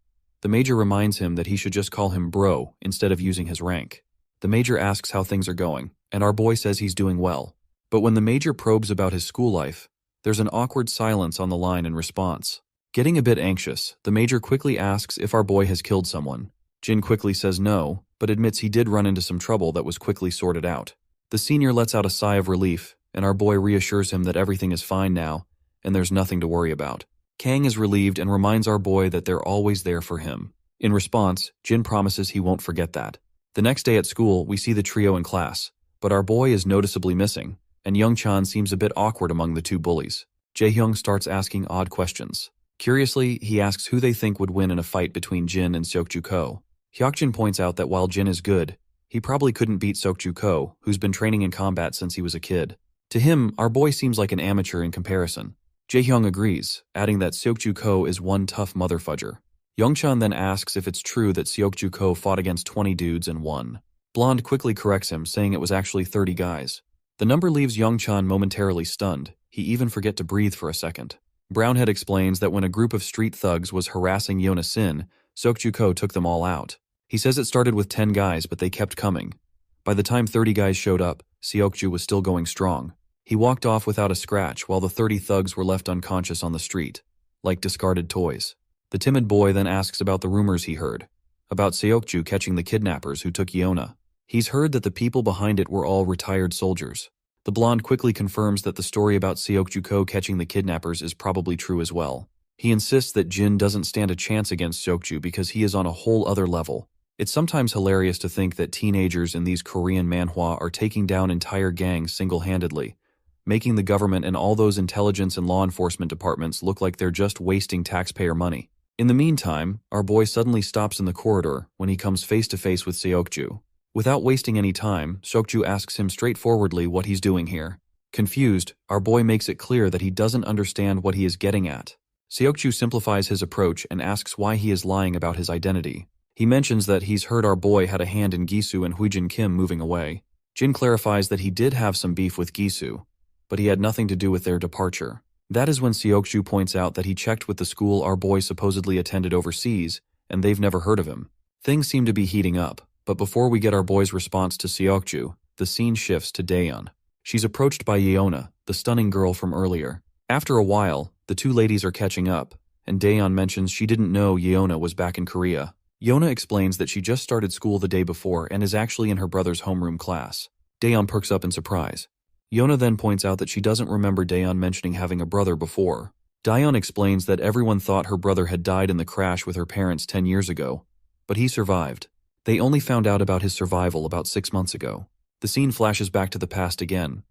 The Major reminds him that he should just call him bro instead of using his rank. The Major asks how things are going, and our boy says he's doing well. But when the Major probes about his school life, there's an awkward silence on the line in response. Getting a bit anxious, the Major quickly asks if our boy has killed someone. Jin quickly says no, but admits he did run into some trouble that was quickly sorted out. The Senior lets out a sigh of relief, and our boy reassures him that everything is fine now, and there's nothing to worry about. Kang is relieved and reminds our boy that they're always there for him. In response, Jin promises he won't forget that. The next day at school, we see the trio in class, but our boy is noticeably missing, and Young-chan seems a bit awkward among the two bullies. Jae-hyung starts asking odd questions. Curiously, he asks who they think would win in a fight between Jin and Seokju-ko. Hyokjin points out that while Jin is good, he probably couldn't beat Seokju-ko, who's been training in combat since he was a kid. To him, our boy seems like an amateur in comparison. Jae-hyung agrees, adding that Seokju-ko is one tough motherfudger. Young-chan then asks if it's true that Seokju-ko fought against 20 dudes and won. Blonde quickly corrects him, saying it was actually 30 guys. The number leaves Young-chan momentarily stunned. He even forget to breathe for a second. Brownhead explains that when a group of street thugs was harassing Yona Sin, Seokju-ko took them all out. He says it started with 10 guys, but they kept coming. By the time 30 guys showed up, Seokju was still going strong. He walked off without a scratch while the 30 thugs were left unconscious on the street, like discarded toys. The timid boy then asks about the rumors he heard, about Seokju catching the kidnappers who took Yona. He's heard that the people behind it were all retired soldiers. The blonde quickly confirms that the story about Seokju-ko catching the kidnappers is probably true as well. He insists that Jin doesn't stand a chance against Seokju because he is on a whole other level. It's sometimes hilarious to think that teenagers in these Korean manhwa are taking down entire gangs single-handedly, making the government and all those intelligence and law enforcement departments look like they're just wasting taxpayer money. In the meantime, our boy suddenly stops in the corridor when he comes face to face with Seokju. Without wasting any time, Seokju asks him straightforwardly what he's doing here. Confused, our boy makes it clear that he doesn't understand what he is getting at. Seokju simplifies his approach and asks why he is lying about his identity. He mentions that he's heard our boy had a hand in Gisu and Huijin Kim moving away. Jin clarifies that he did have some beef with Gisu, but he had nothing to do with their departure. That is when Seokju points out that he checked with the school our boy supposedly attended overseas, and they've never heard of him. Things seem to be heating up, but before we get our boy's response to Seokju, the scene shifts to Daeyeon. She's approached by Yeona, the stunning girl from earlier. After a while, the two ladies are catching up, and Daeyeon mentions she didn't know Yeona was back in Korea. Yeona explains that she just started school the day before and is actually in her brother's homeroom class. Daeyeon perks up in surprise. Yeona then points out that she doesn't remember Daeyeon mentioning having a brother before. Daeyeon explains that everyone thought her brother had died in the crash with her parents 10 years ago, but he survived. They only found out about his survival about 6 months ago. The scene flashes back to the past again.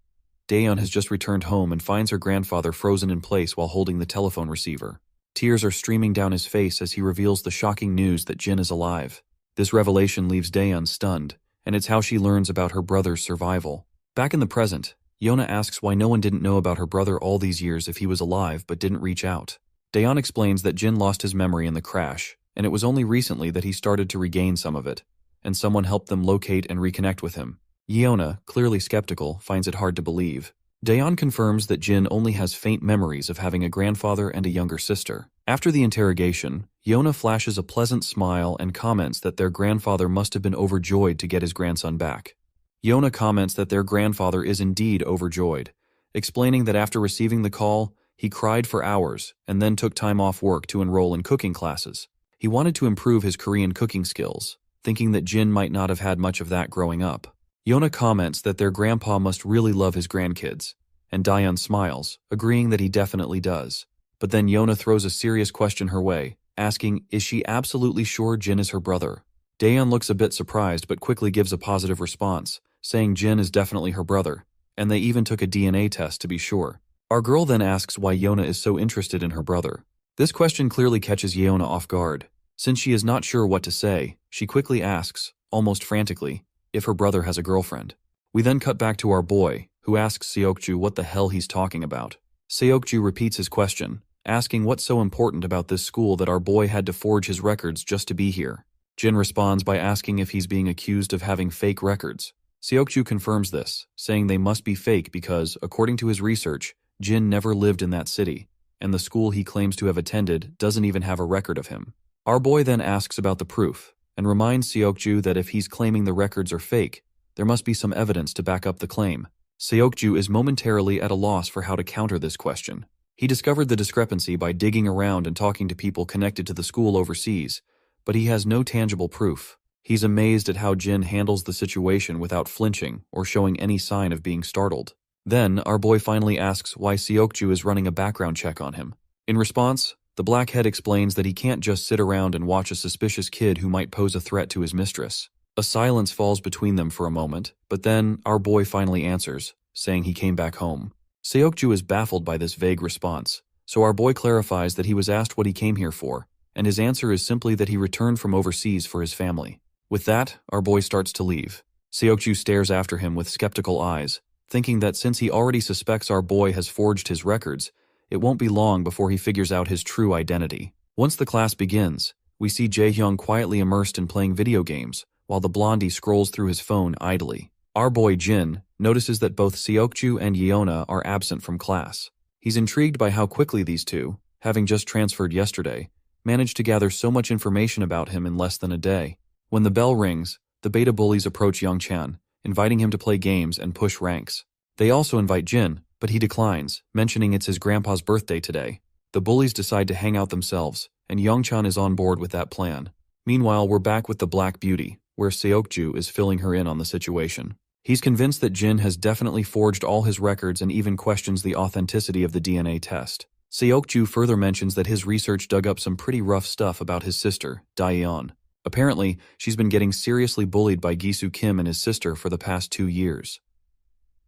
Daeyeon has just returned home and finds her grandfather frozen in place while holding the telephone receiver. Tears are streaming down his face as he reveals the shocking news that Jin is alive. This revelation leaves Daeyeon stunned, and it's how she learns about her brother's survival. Back in the present, Yeona asks why no one didn't know about her brother all these years if he was alive but didn't reach out. Daeyeon explains that Jin lost his memory in the crash, and it was only recently that he started to regain some of it, and someone helped them locate and reconnect with him. Yeona, clearly skeptical, finds it hard to believe. Daeyeon confirms that Jin only has faint memories of having a grandfather and a younger sister. After the interrogation, Yeona flashes a pleasant smile and comments that their grandfather must have been overjoyed to get his grandson back. Yeona comments that their grandfather is indeed overjoyed, explaining that after receiving the call, he cried for hours and then took time off work to enroll in cooking classes. He wanted to improve his Korean cooking skills, thinking that Jin might not have had much of that growing up. Yeona comments that their grandpa must really love his grandkids, and Daeyeon smiles, agreeing that he definitely does. But then Yeona throws a serious question her way, asking, is she absolutely sure Jin is her brother? Daeyeon looks a bit surprised but quickly gives a positive response, saying Jin is definitely her brother, and they even took a DNA test to be sure. Our girl then asks why Yeona is so interested in her brother. This question clearly catches Yeona off guard. Since she is not sure what to say, she quickly asks, almost frantically, if her brother has a girlfriend. We then cut back to our boy, who asks Seokju what the hell he's talking about. Seokju repeats his question, asking what's so important about this school that our boy had to forge his records just to be here. Jin responds by asking if he's being accused of having fake records. Seokju confirms this, saying they must be fake because, according to his research, Jin never lived in that city, and the school he claims to have attended doesn't even have a record of him. Our boy then asks about the proof, and reminds Seokju that if he's claiming the records are fake, there must be some evidence to back up the claim. Seokju is momentarily at a loss for how to counter this question. He discovered the discrepancy by digging around and talking to people connected to the school overseas, but he has no tangible proof. He's amazed at how Jin handles the situation without flinching or showing any sign of being startled. Then, our boy finally asks why Seokju is running a background check on him. In response, the blackhead explains that he can't just sit around and watch a suspicious kid who might pose a threat to his mistress. A silence falls between them for a moment, but then our boy finally answers, saying he came back home. Seokju is baffled by this vague response, so our boy clarifies that he was asked what he came here for, and his answer is simply that he returned from overseas for his family. With that, our boy starts to leave. Seokju stares after him with skeptical eyes, thinking that since he already suspects our boy has forged his records, it won't be long before he figures out his true identity. Once the class begins, we see Jaehyung quietly immersed in playing video games, while the blondie scrolls through his phone idly. Our boy Jin notices that both Seokju and Yeona are absent from class. He's intrigued by how quickly these two, having just transferred yesterday, managed to gather so much information about him in less than a day. When the bell rings, the beta bullies approach Youngchan, inviting him to play games and push ranks. They also invite Jin, but he declines, mentioning it's his grandpa's birthday today. The bullies decide to hang out themselves, and Youngchan is on board with that plan. Meanwhile, we're back with the Black Beauty, where Seokju is filling her in on the situation. He's convinced that Jin has definitely forged all his records and even questions the authenticity of the DNA test. Seokju further mentions that his research dug up some pretty rough stuff about his sister, Daeyeon. Apparently, she's been getting seriously bullied by Gisu Kim and his sister for the past 2 years.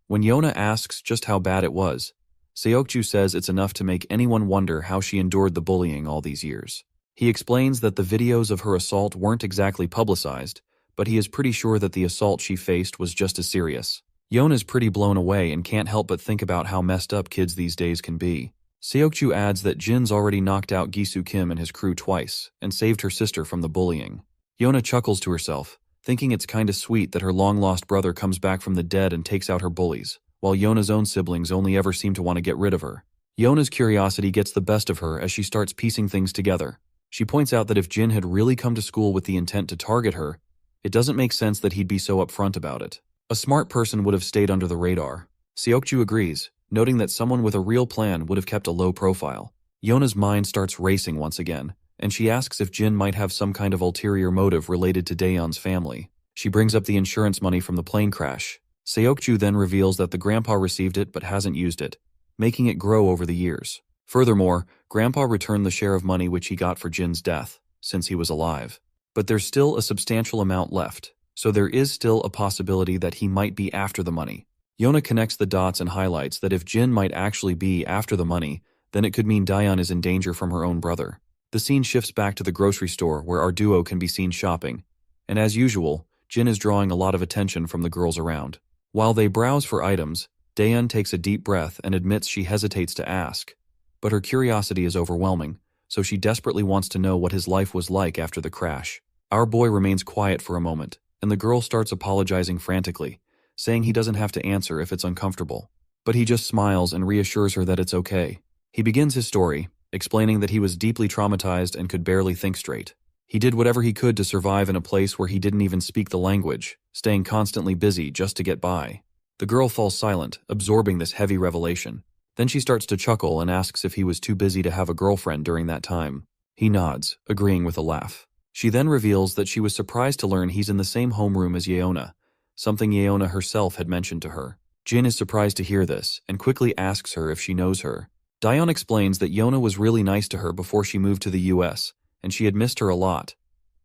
When Yeona asks just how bad it was, Seokju says it's enough to make anyone wonder how she endured the bullying all these years. He explains that the videos of her assault weren't exactly publicized, but he is pretty sure that the assault she faced was just as serious. Yeona's pretty blown away and can't help but think about how messed up kids these days can be. Seokju adds that Jin's already knocked out Gisu Kim and his crew twice, and saved her sister from the bullying. Yona chuckles to herself, thinking it's kinda sweet that her long-lost brother comes back from the dead and takes out her bullies, while Yona's own siblings only ever seem to want to get rid of her. Yona's curiosity gets the best of her as she starts piecing things together. She points out that if Jin had really come to school with the intent to target her, it doesn't make sense that he'd be so upfront about it. A smart person would have stayed under the radar. Seokju agrees, noting that someone with a real plan would have kept a low profile. Yona's mind starts racing once again, and she asks if Jin might have some kind of ulterior motive related to Daeyeon's family. She brings up the insurance money from the plane crash. Seokju then reveals that the grandpa received it but hasn't used it, making it grow over the years. Furthermore, Grandpa returned the share of money which he got for Jin's death, since he was alive. But there's still a substantial amount left, so there is still a possibility that he might be after the money. Yona connects the dots and highlights that if Jin might actually be after the money, then it could mean Daeyeon is in danger from her own brother. The scene shifts back to the grocery store where our duo can be seen shopping, and as usual, Jin is drawing a lot of attention from the girls around. While they browse for items, Daeyeon takes a deep breath and admits she hesitates to ask. But her curiosity is overwhelming, so she desperately wants to know what his life was like after the crash. Our boy remains quiet for a moment, and the girl starts apologizing frantically, saying he doesn't have to answer if it's uncomfortable. But he just smiles and reassures her that it's okay. He begins his story, explaining that he was deeply traumatized and could barely think straight. He did whatever he could to survive in a place where he didn't even speak the language, staying constantly busy just to get by. The girl falls silent, absorbing this heavy revelation. Then she starts to chuckle and asks if he was too busy to have a girlfriend during that time. He nods, agreeing with a laugh. She then reveals that she was surprised to learn he's in the same homeroom as Yeona, something Yeona herself had mentioned to her. Jin is surprised to hear this and quickly asks her if she knows her. Daeyeon explains that Yeona was really nice to her before she moved to the US, and she had missed her a lot.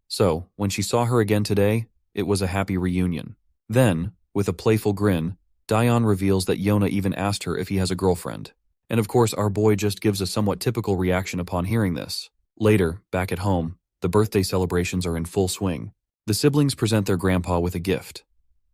So, when she saw her again today, it was a happy reunion. Then, with a playful grin, Daeyeon reveals that Yeona even asked her if he has a girlfriend. And of course, our boy just gives a somewhat typical reaction upon hearing this. Later, back at home, the birthday celebrations are in full swing. The siblings present their grandpa with a gift.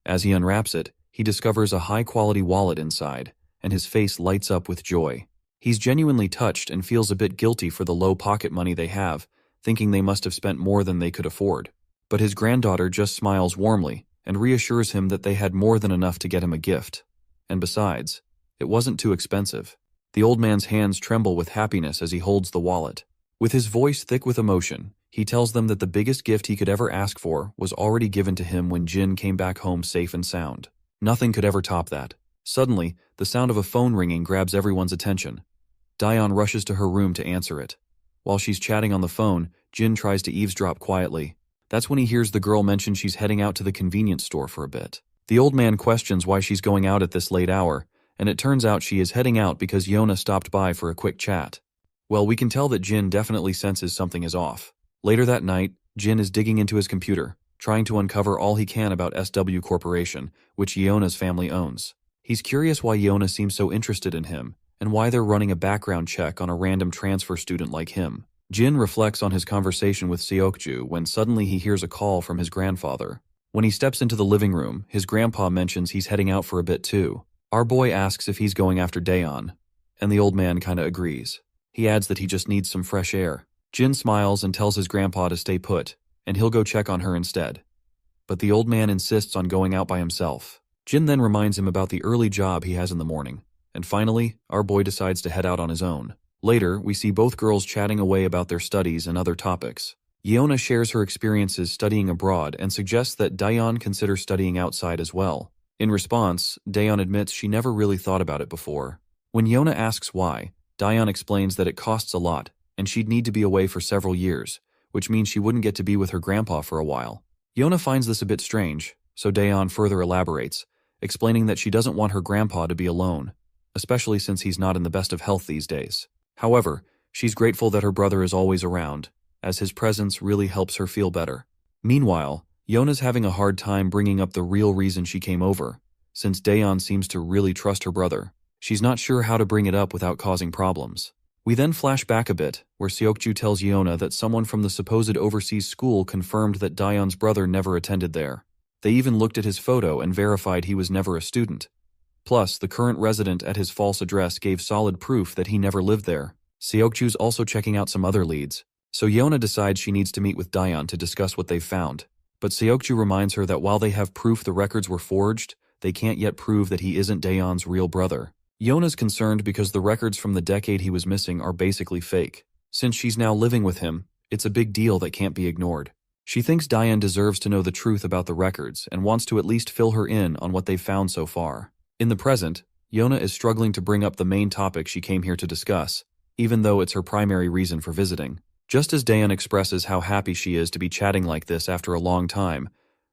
As he unwraps it, he discovers a high-quality wallet inside, and his face lights up with joy. He's genuinely touched and feels a bit guilty for the low pocket money they have, thinking they must have spent more than they could afford. But his granddaughter just smiles warmly and reassures him that they had more than enough to get him a gift. And besides, it wasn't too expensive. The old man's hands tremble with happiness as he holds the wallet. With his voice thick with emotion, he tells them that the biggest gift he could ever ask for was already given to him when Jin came back home safe and sound. Nothing could ever top that. Suddenly, the sound of a phone ringing grabs everyone's attention. Daeyeon rushes to her room to answer it. While she's chatting on the phone, Jin tries to eavesdrop quietly. That's when he hears the girl mention she's heading out to the convenience store for a bit. The old man questions why she's going out at this late hour, and it turns out she is heading out because Yeona stopped by for a quick chat. Well, we can tell that Jin definitely senses something is off. Later that night, Jin is digging into his computer, trying to uncover all he can about SW Corporation, which Yeona's family owns. He's curious why Yeona seems so interested in him, and why they're running a background check on a random transfer student like him. Jin reflects on his conversation with Seokju when suddenly he hears a call from his grandfather. When he steps into the living room, his grandpa mentions he's heading out for a bit too. Our boy asks if he's going after Daeyeon, and the old man kinda agrees. He adds that he just needs some fresh air. Jin smiles and tells his grandpa to stay put, and he'll go check on her instead. But the old man insists on going out by himself. Jin then reminds him about the early job he has in the morning, and finally, our boy decides to head out on his own. Later, we see both girls chatting away about their studies and other topics. Yeona shares her experiences studying abroad and suggests that Daeyeon consider studying outside as well. In response, Daeyeon admits she never really thought about it before. When Yeona asks why, Daeyeon explains that it costs a lot, and she'd need to be away for several years, which means she wouldn't get to be with her grandpa for a while. Yeona finds this a bit strange, so Daeyeon further elaborates, explaining that she doesn't want her grandpa to be alone, especially since he's not in the best of health these days. However, she's grateful that her brother is always around, as his presence really helps her feel better. Meanwhile, Yeona's having a hard time bringing up the real reason she came over, since Daeyeon seems to really trust her brother. She's not sure how to bring it up without causing problems. We then flash back a bit, where Seokju tells Yeona that someone from the supposed overseas school confirmed that Daeyeon's brother never attended there. They even looked at his photo and verified he was never a student. Plus, the current resident at his false address gave solid proof that he never lived there. Seokju's also checking out some other leads, so Yona decides she needs to meet with Daeon to discuss what they've found. But Seokju reminds her that while they have proof the records were forged, they can't yet prove that he isn't Daeon's real brother. Yona's concerned because the records from the decade he was missing are basically fake. Since she's now living with him, it's a big deal that can't be ignored. She thinks Daeon deserves to know the truth about the records and wants to at least fill her in on what they've found so far. In the present, Yona is struggling to bring up the main topic she came here to discuss, even though it's her primary reason for visiting. Just as Daeon expresses how happy she is to be chatting like this after a long time,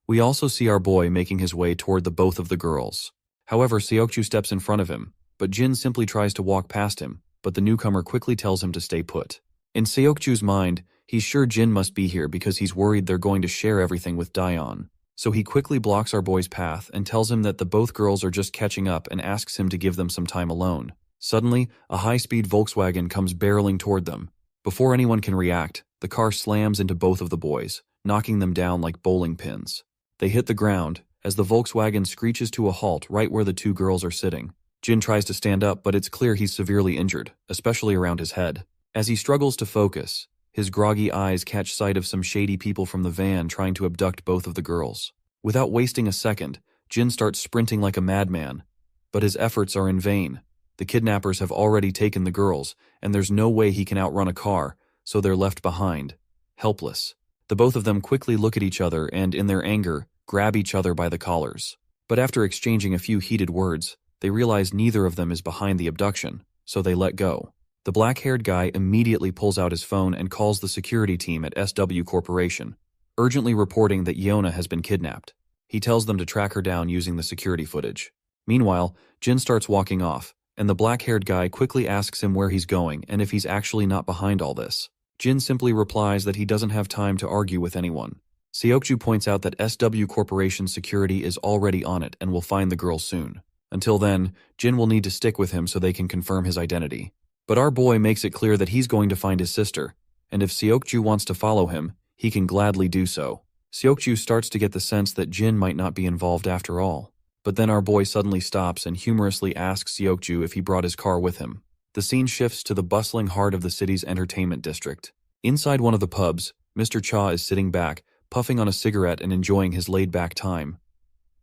we also see our boy making his way toward the both of the girls. However, Seokju steps in front of him, but Jin simply tries to walk past him, but the newcomer quickly tells him to stay put. In Seokju's mind, he's sure Jin must be here because he's worried they're going to share everything with Daeon. So he quickly blocks our boy's path and tells him that the both girls are just catching up and asks him to give them some time alone. Suddenly, a high-speed Volkswagen comes barreling toward them. Before anyone can react, the car slams into both of the boys, knocking them down like bowling pins. They hit the ground, as the Volkswagen screeches to a halt right where the two girls are sitting. Jin tries to stand up, but it's clear he's severely injured, especially around his head. As he struggles to focus, his groggy eyes catch sight of some shady people from the van trying to abduct both of the girls. Without wasting a second, Jin starts sprinting like a madman. But his efforts are in vain. The kidnappers have already taken the girls, and there's no way he can outrun a car, so they're left behind, helpless. The both of them quickly look at each other and, in their anger, grab each other by the collars. But after exchanging a few heated words, they realize neither of them is behind the abduction, so they let go. The black-haired guy immediately pulls out his phone and calls the security team at SW Corporation, urgently reporting that Yona has been kidnapped. He tells them to track her down using the security footage. Meanwhile, Jin starts walking off, and the black-haired guy quickly asks him where he's going and if he's actually not behind all this. Jin simply replies that he doesn't have time to argue with anyone. Seokju points out that SW Corporation's security is already on it and will find the girl soon. Until then, Jin will need to stick with him so they can confirm his identity. But our boy makes it clear that he's going to find his sister, and if Seokju wants to follow him, he can gladly do so. Seokju starts to get the sense that Jin might not be involved after all. But then our boy suddenly stops and humorously asks Seokju if he brought his car with him. The scene shifts to the bustling heart of the city's entertainment district. Inside one of the pubs, Mr. Cha is sitting back, puffing on a cigarette and enjoying his laid-back time.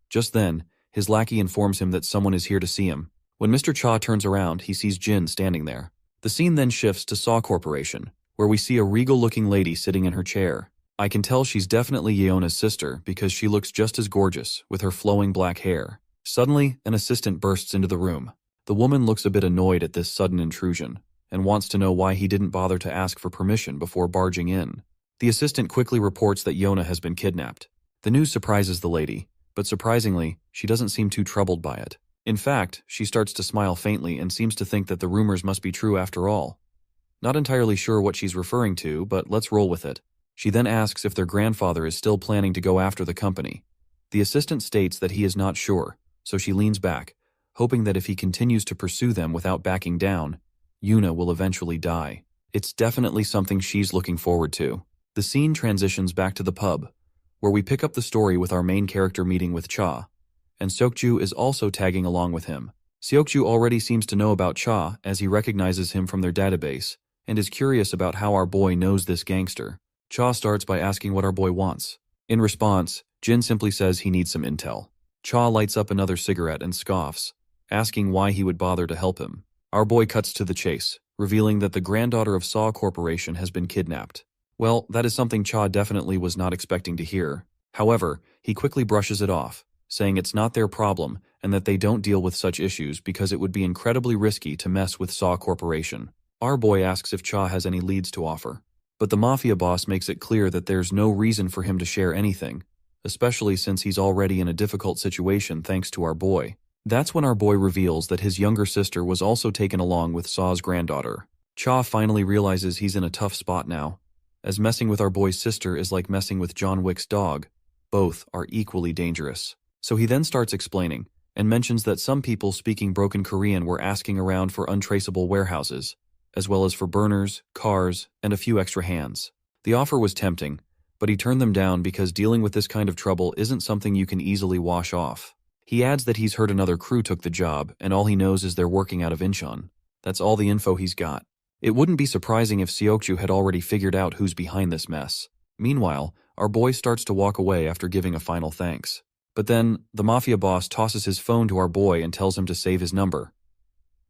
Just then, his lackey informs him that someone is here to see him. When Mr. Cha turns around, he sees Jin standing there. The scene then shifts to Saw Corporation, where we see a regal-looking lady sitting in her chair. I can tell she's definitely Yeona's sister because she looks just as gorgeous, with her flowing black hair. Suddenly, an assistant bursts into the room. The woman looks a bit annoyed at this sudden intrusion, and wants to know why he didn't bother to ask for permission before barging in. The assistant quickly reports that Yona has been kidnapped. The news surprises the lady, but surprisingly, she doesn't seem too troubled by it. In fact, she starts to smile faintly and seems to think that the rumors must be true after all. Not entirely sure what she's referring to, but let's roll with it. She then asks if their grandfather is still planning to go after the company. The assistant states that he is not sure, so she leans back, hoping that if he continues to pursue them without backing down, Yuna will eventually die. It's definitely something she's looking forward to. The scene transitions back to the pub, where we pick up the story with our main character meeting with Cha, and Seokju is also tagging along with him. Seokju already seems to know about Cha as he recognizes him from their database, and is curious about how our boy knows this gangster. Cha starts by asking what our boy wants. In response, Jin simply says he needs some intel. Cha lights up another cigarette and scoffs, asking why he would bother to help him. Our boy cuts to the chase, revealing that the granddaughter of Saw Corporation has been kidnapped. Well, that is something Cha definitely was not expecting to hear. However, he quickly brushes it off, saying it's not their problem and that they don't deal with such issues because it would be incredibly risky to mess with Saw Corporation. Our boy asks if Cha has any leads to offer. But the mafia boss makes it clear that there's no reason for him to share anything, especially since he's already in a difficult situation thanks to our boy. That's when our boy reveals that his younger sister was also taken along with Saw's granddaughter. Cha finally realizes he's in a tough spot now, as messing with our boy's sister is like messing with John Wick's dog. Both are equally dangerous. So he then starts explaining, and mentions that some people speaking broken Korean were asking around for untraceable warehouses, as well as for burners, cars, and a few extra hands. The offer was tempting, but he turned them down because dealing with this kind of trouble isn't something you can easily wash off. He adds that he's heard another crew took the job, and all he knows is they're working out of Incheon. That's all the info he's got. It wouldn't be surprising if Seokju had already figured out who's behind this mess. Meanwhile, our boy starts to walk away after giving a final thanks. But then, the mafia boss tosses his phone to our boy and tells him to save his number.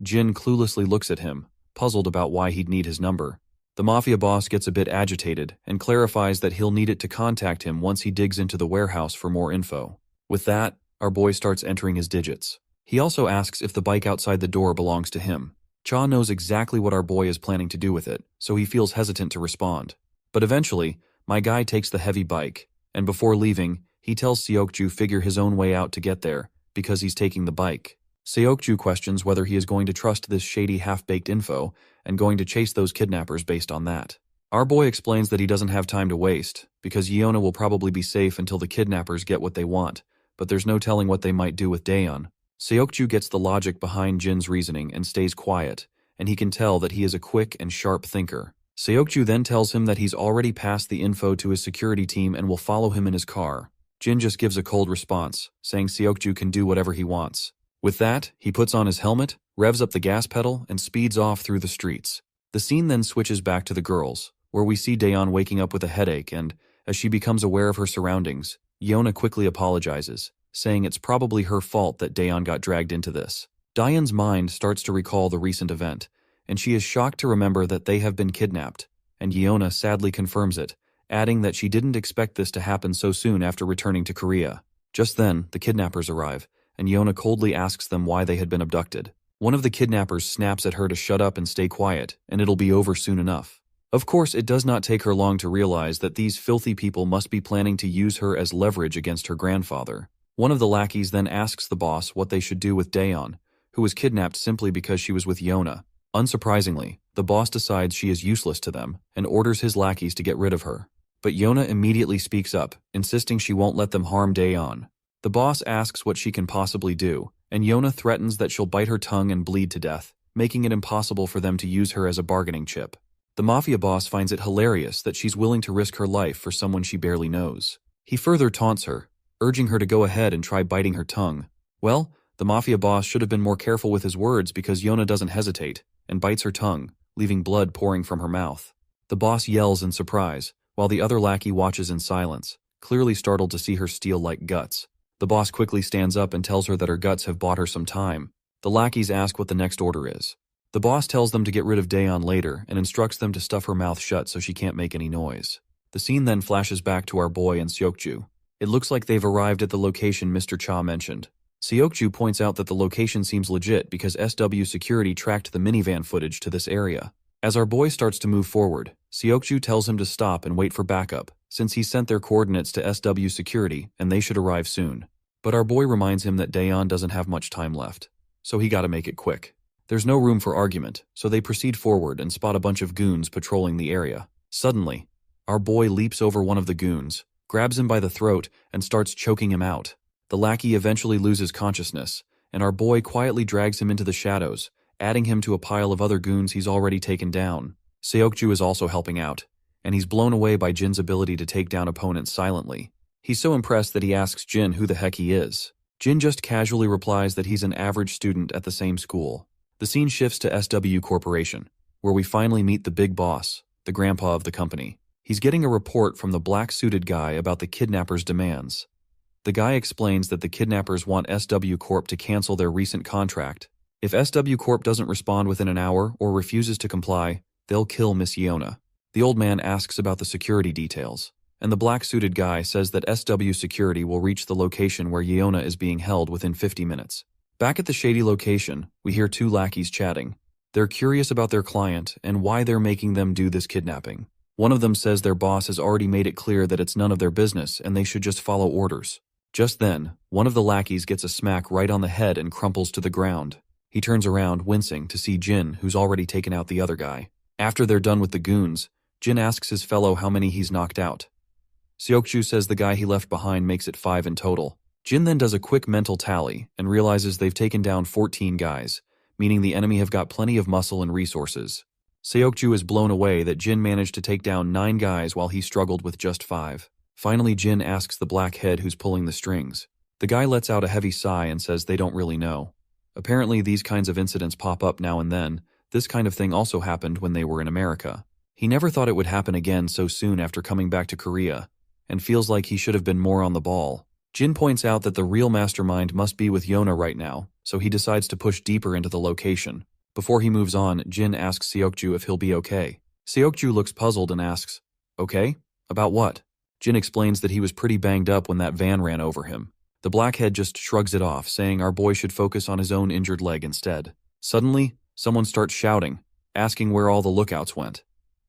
Jin cluelessly looks at him, puzzled about why he'd need his number. The mafia boss gets a bit agitated and clarifies that he'll need it to contact him once he digs into the warehouse for more info. With that, our boy starts entering his digits. He also asks if the bike outside the door belongs to him. Cha knows exactly what our boy is planning to do with it, so he feels hesitant to respond. But eventually, my guy takes the heavy bike, and before leaving, he tells Seokju figure his own way out to get there, because he's taking the bike. Seokju questions whether he is going to trust this shady half-baked info and going to chase those kidnappers based on that. Our boy explains that he doesn't have time to waste, because Yeona will probably be safe until the kidnappers get what they want, but there's no telling what they might do with Daeon. Seokju gets the logic behind Jin's reasoning and stays quiet, and he can tell that he is a quick and sharp thinker. Seokju then tells him that he's already passed the info to his security team and will follow him in his car. Jin just gives a cold response, saying Seokju can do whatever he wants. With that, he puts on his helmet, revs up the gas pedal, and speeds off through the streets. The scene then switches back to the girls, where we see Daeon waking up with a headache and, as she becomes aware of her surroundings, Yeona quickly apologizes, saying it's probably her fault that Daeon got dragged into this. Daeon's mind starts to recall the recent event, and she is shocked to remember that they have been kidnapped, and Yeona sadly confirms it, adding that she didn't expect this to happen so soon after returning to Korea. Just then, the kidnappers arrive, and Yeona coldly asks them why they had been abducted. One of the kidnappers snaps at her to shut up and stay quiet, and it'll be over soon enough. Of course, it does not take her long to realize that these filthy people must be planning to use her as leverage against her grandfather. One of the lackeys then asks the boss what they should do with Daeon, who was kidnapped simply because she was with Yeona. Unsurprisingly, the boss decides she is useless to them and orders his lackeys to get rid of her. But Yeona immediately speaks up, insisting she won't let them harm Daeon. The boss asks what she can possibly do, and Yeona threatens that she'll bite her tongue and bleed to death, making it impossible for them to use her as a bargaining chip. The mafia boss finds it hilarious that she's willing to risk her life for someone she barely knows. He further taunts her, urging her to go ahead and try biting her tongue. Well, the mafia boss should have been more careful with his words because Yeona doesn't hesitate and bites her tongue, leaving blood pouring from her mouth. The boss yells in surprise, while the other lackey watches in silence, clearly startled to see her steel-like guts. The boss quickly stands up and tells her that her guts have bought her some time. The lackeys ask what the next order is. The boss tells them to get rid of Daeon later and instructs them to stuff her mouth shut so she can't make any noise. The scene then flashes back to our boy and Seokju. It looks like they've arrived at the location Mr. Cha mentioned. Seokju points out that the location seems legit because SW security tracked the minivan footage to this area. As our boy starts to move forward, Seokju tells him to stop and wait for backup, since he sent their coordinates to SW security and they should arrive soon. But our boy reminds him that Daeon doesn't have much time left, so he gotta make it quick. There's no room for argument, so they proceed forward and spot a bunch of goons patrolling the area. Suddenly, our boy leaps over one of the goons, grabs him by the throat, and starts choking him out. The lackey eventually loses consciousness, and our boy quietly drags him into the shadows, adding him to a pile of other goons he's already taken down. Seokju is also helping out, and he's blown away by Jin's ability to take down opponents silently. He's so impressed that he asks Jin who the heck he is. Jin just casually replies that he's an average student at the same school. The scene shifts to SW Corporation, where we finally meet the big boss, the grandpa of the company. He's getting a report from the black-suited guy about the kidnappers' demands. The guy explains that the kidnappers want SW Corp to cancel their recent contract. If SW Corp doesn't respond within an hour or refuses to comply, they'll kill Miss Yeona. The old man asks about the security details, and the black-suited guy says that SW security will reach the location where Yeona is being held within 50 minutes. Back at the shady location, we hear two lackeys chatting. They're curious about their client and why they're making them do this kidnapping. One of them says their boss has already made it clear that it's none of their business and they should just follow orders. Just then, one of the lackeys gets a smack right on the head and crumples to the ground. He turns around, wincing, to see Jin, who's already taken out the other guy. After they're done with the goons, Jin asks his fellow how many he's knocked out. Seokju says the guy he left behind makes it 5 in total. Jin then does a quick mental tally and realizes they've taken down 14 guys, meaning the enemy have got plenty of muscle and resources. Seokju is blown away that Jin managed to take down 9 guys while he struggled with just 5. Finally, Jin asks the black head who's pulling the strings, The guy lets out a heavy sigh and says they don't really know. Apparently these kinds of incidents pop up now and then. This kind of thing also happened when they were in America. He never thought it would happen again so soon after coming back to Korea, and feels like he should have been more on the ball. Jin points out that the real mastermind must be with Yona right now, so he decides to push deeper into the location. Before he moves on, Jin asks Seokju if he'll be okay. Seokju looks puzzled and asks, "Okay? About what?" Jin explains that he was pretty banged up when that van ran over him. The blackhead just shrugs it off, saying our boy should focus on his own injured leg instead. Suddenly, someone starts shouting, asking where all the lookouts went.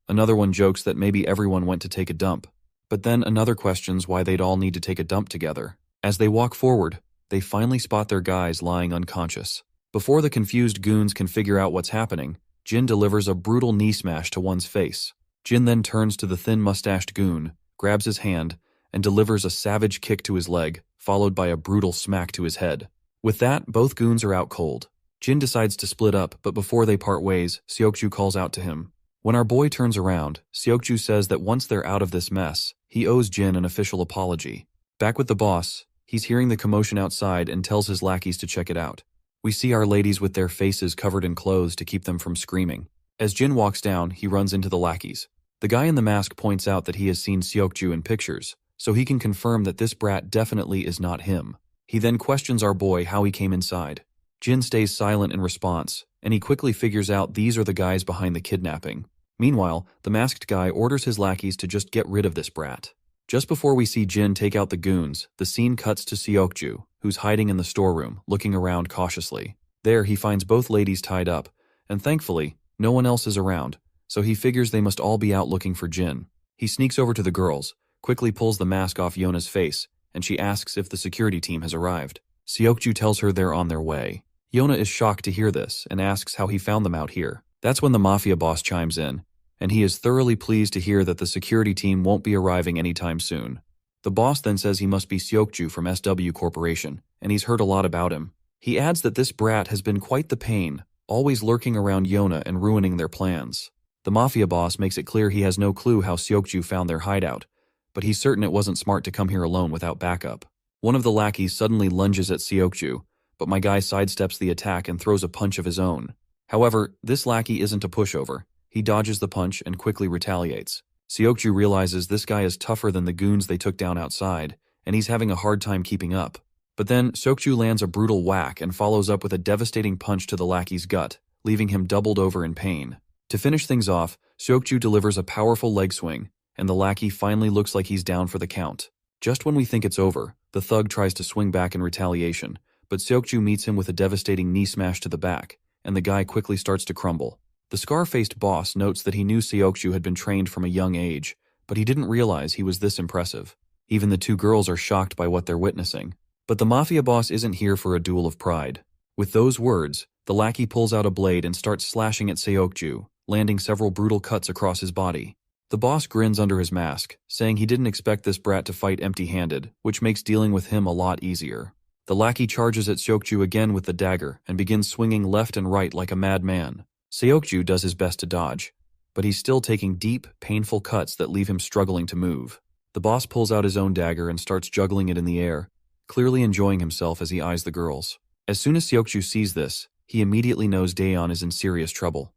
Another one jokes that maybe everyone went to take a dump. But then another questions why they'd all need to take a dump together. As they walk forward, they finally spot their guys lying unconscious. Before the confused goons can figure out what's happening, Jin delivers a brutal knee smash to one's face. Jin then turns to the thin mustached goon, grabs his hand, and delivers a savage kick to his leg, followed by a brutal smack to his head. With that, both goons are out cold. Jin decides to split up, but before they part ways, Seokju calls out to him. When our boy turns around, Seokju says that once they're out of this mess, he owes Jin an official apology. Back with the boss, he's hearing the commotion outside and tells his lackeys to check it out. We see our ladies with their faces covered in clothes to keep them from screaming. As Jin walks down, he runs into the lackeys. The guy in the mask points out that he has seen Seokju in pictures, so he can confirm that this brat definitely is not him. He then questions our boy how he came inside. Jin stays silent in response, and he quickly figures out these are the guys behind the kidnapping. Meanwhile, the masked guy orders his lackeys to just get rid of this brat. Just before we see Jin take out the goons, the scene cuts to Seokju, who's hiding in the storeroom, looking around cautiously. There, he finds both ladies tied up, and thankfully, no one else is around, so he figures they must all be out looking for Jin. He sneaks over to the girls, quickly pulls the mask off Yona's face, and she asks if the security team has arrived. Seokju tells her they're on their way. Yona is shocked to hear this and asks how he found them out here. That's when the mafia boss chimes in, and he is thoroughly pleased to hear that the security team won't be arriving anytime soon. The boss then says he must be Seokju from SW Corporation, and he's heard a lot about him. He adds that this brat has been quite the pain, always lurking around Yona and ruining their plans. The mafia boss makes it clear he has no clue how Seokju found their hideout, but he's certain it wasn't smart to come here alone without backup. One of the lackeys suddenly lunges at Seokju, but my guy sidesteps the attack and throws a punch of his own. However, this lackey isn't a pushover. He dodges the punch and quickly retaliates. Seokju realizes this guy is tougher than the goons they took down outside, and he's having a hard time keeping up. But then, Seokju lands a brutal whack and follows up with a devastating punch to the lackey's gut, leaving him doubled over in pain. To finish things off, Seokju delivers a powerful leg swing, and the lackey finally looks like he's down for the count. Just when we think it's over, the thug tries to swing back in retaliation, but Seokju meets him with a devastating knee smash to the back, and the guy quickly starts to crumble. The scar-faced boss notes that he knew Seokju had been trained from a young age, but he didn't realize he was this impressive. Even the two girls are shocked by what they're witnessing. But the mafia boss isn't here for a duel of pride. With those words, the lackey pulls out a blade and starts slashing at Seokju, landing several brutal cuts across his body. The boss grins under his mask, saying he didn't expect this brat to fight empty-handed, which makes dealing with him a lot easier. The lackey charges at Seokju again with the dagger and begins swinging left and right like a madman. Seokju does his best to dodge, but he's still taking deep, painful cuts that leave him struggling to move. The boss pulls out his own dagger and starts juggling it in the air, clearly enjoying himself as he eyes the girls. As soon as Seokju sees this, he immediately knows Daeon is in serious trouble.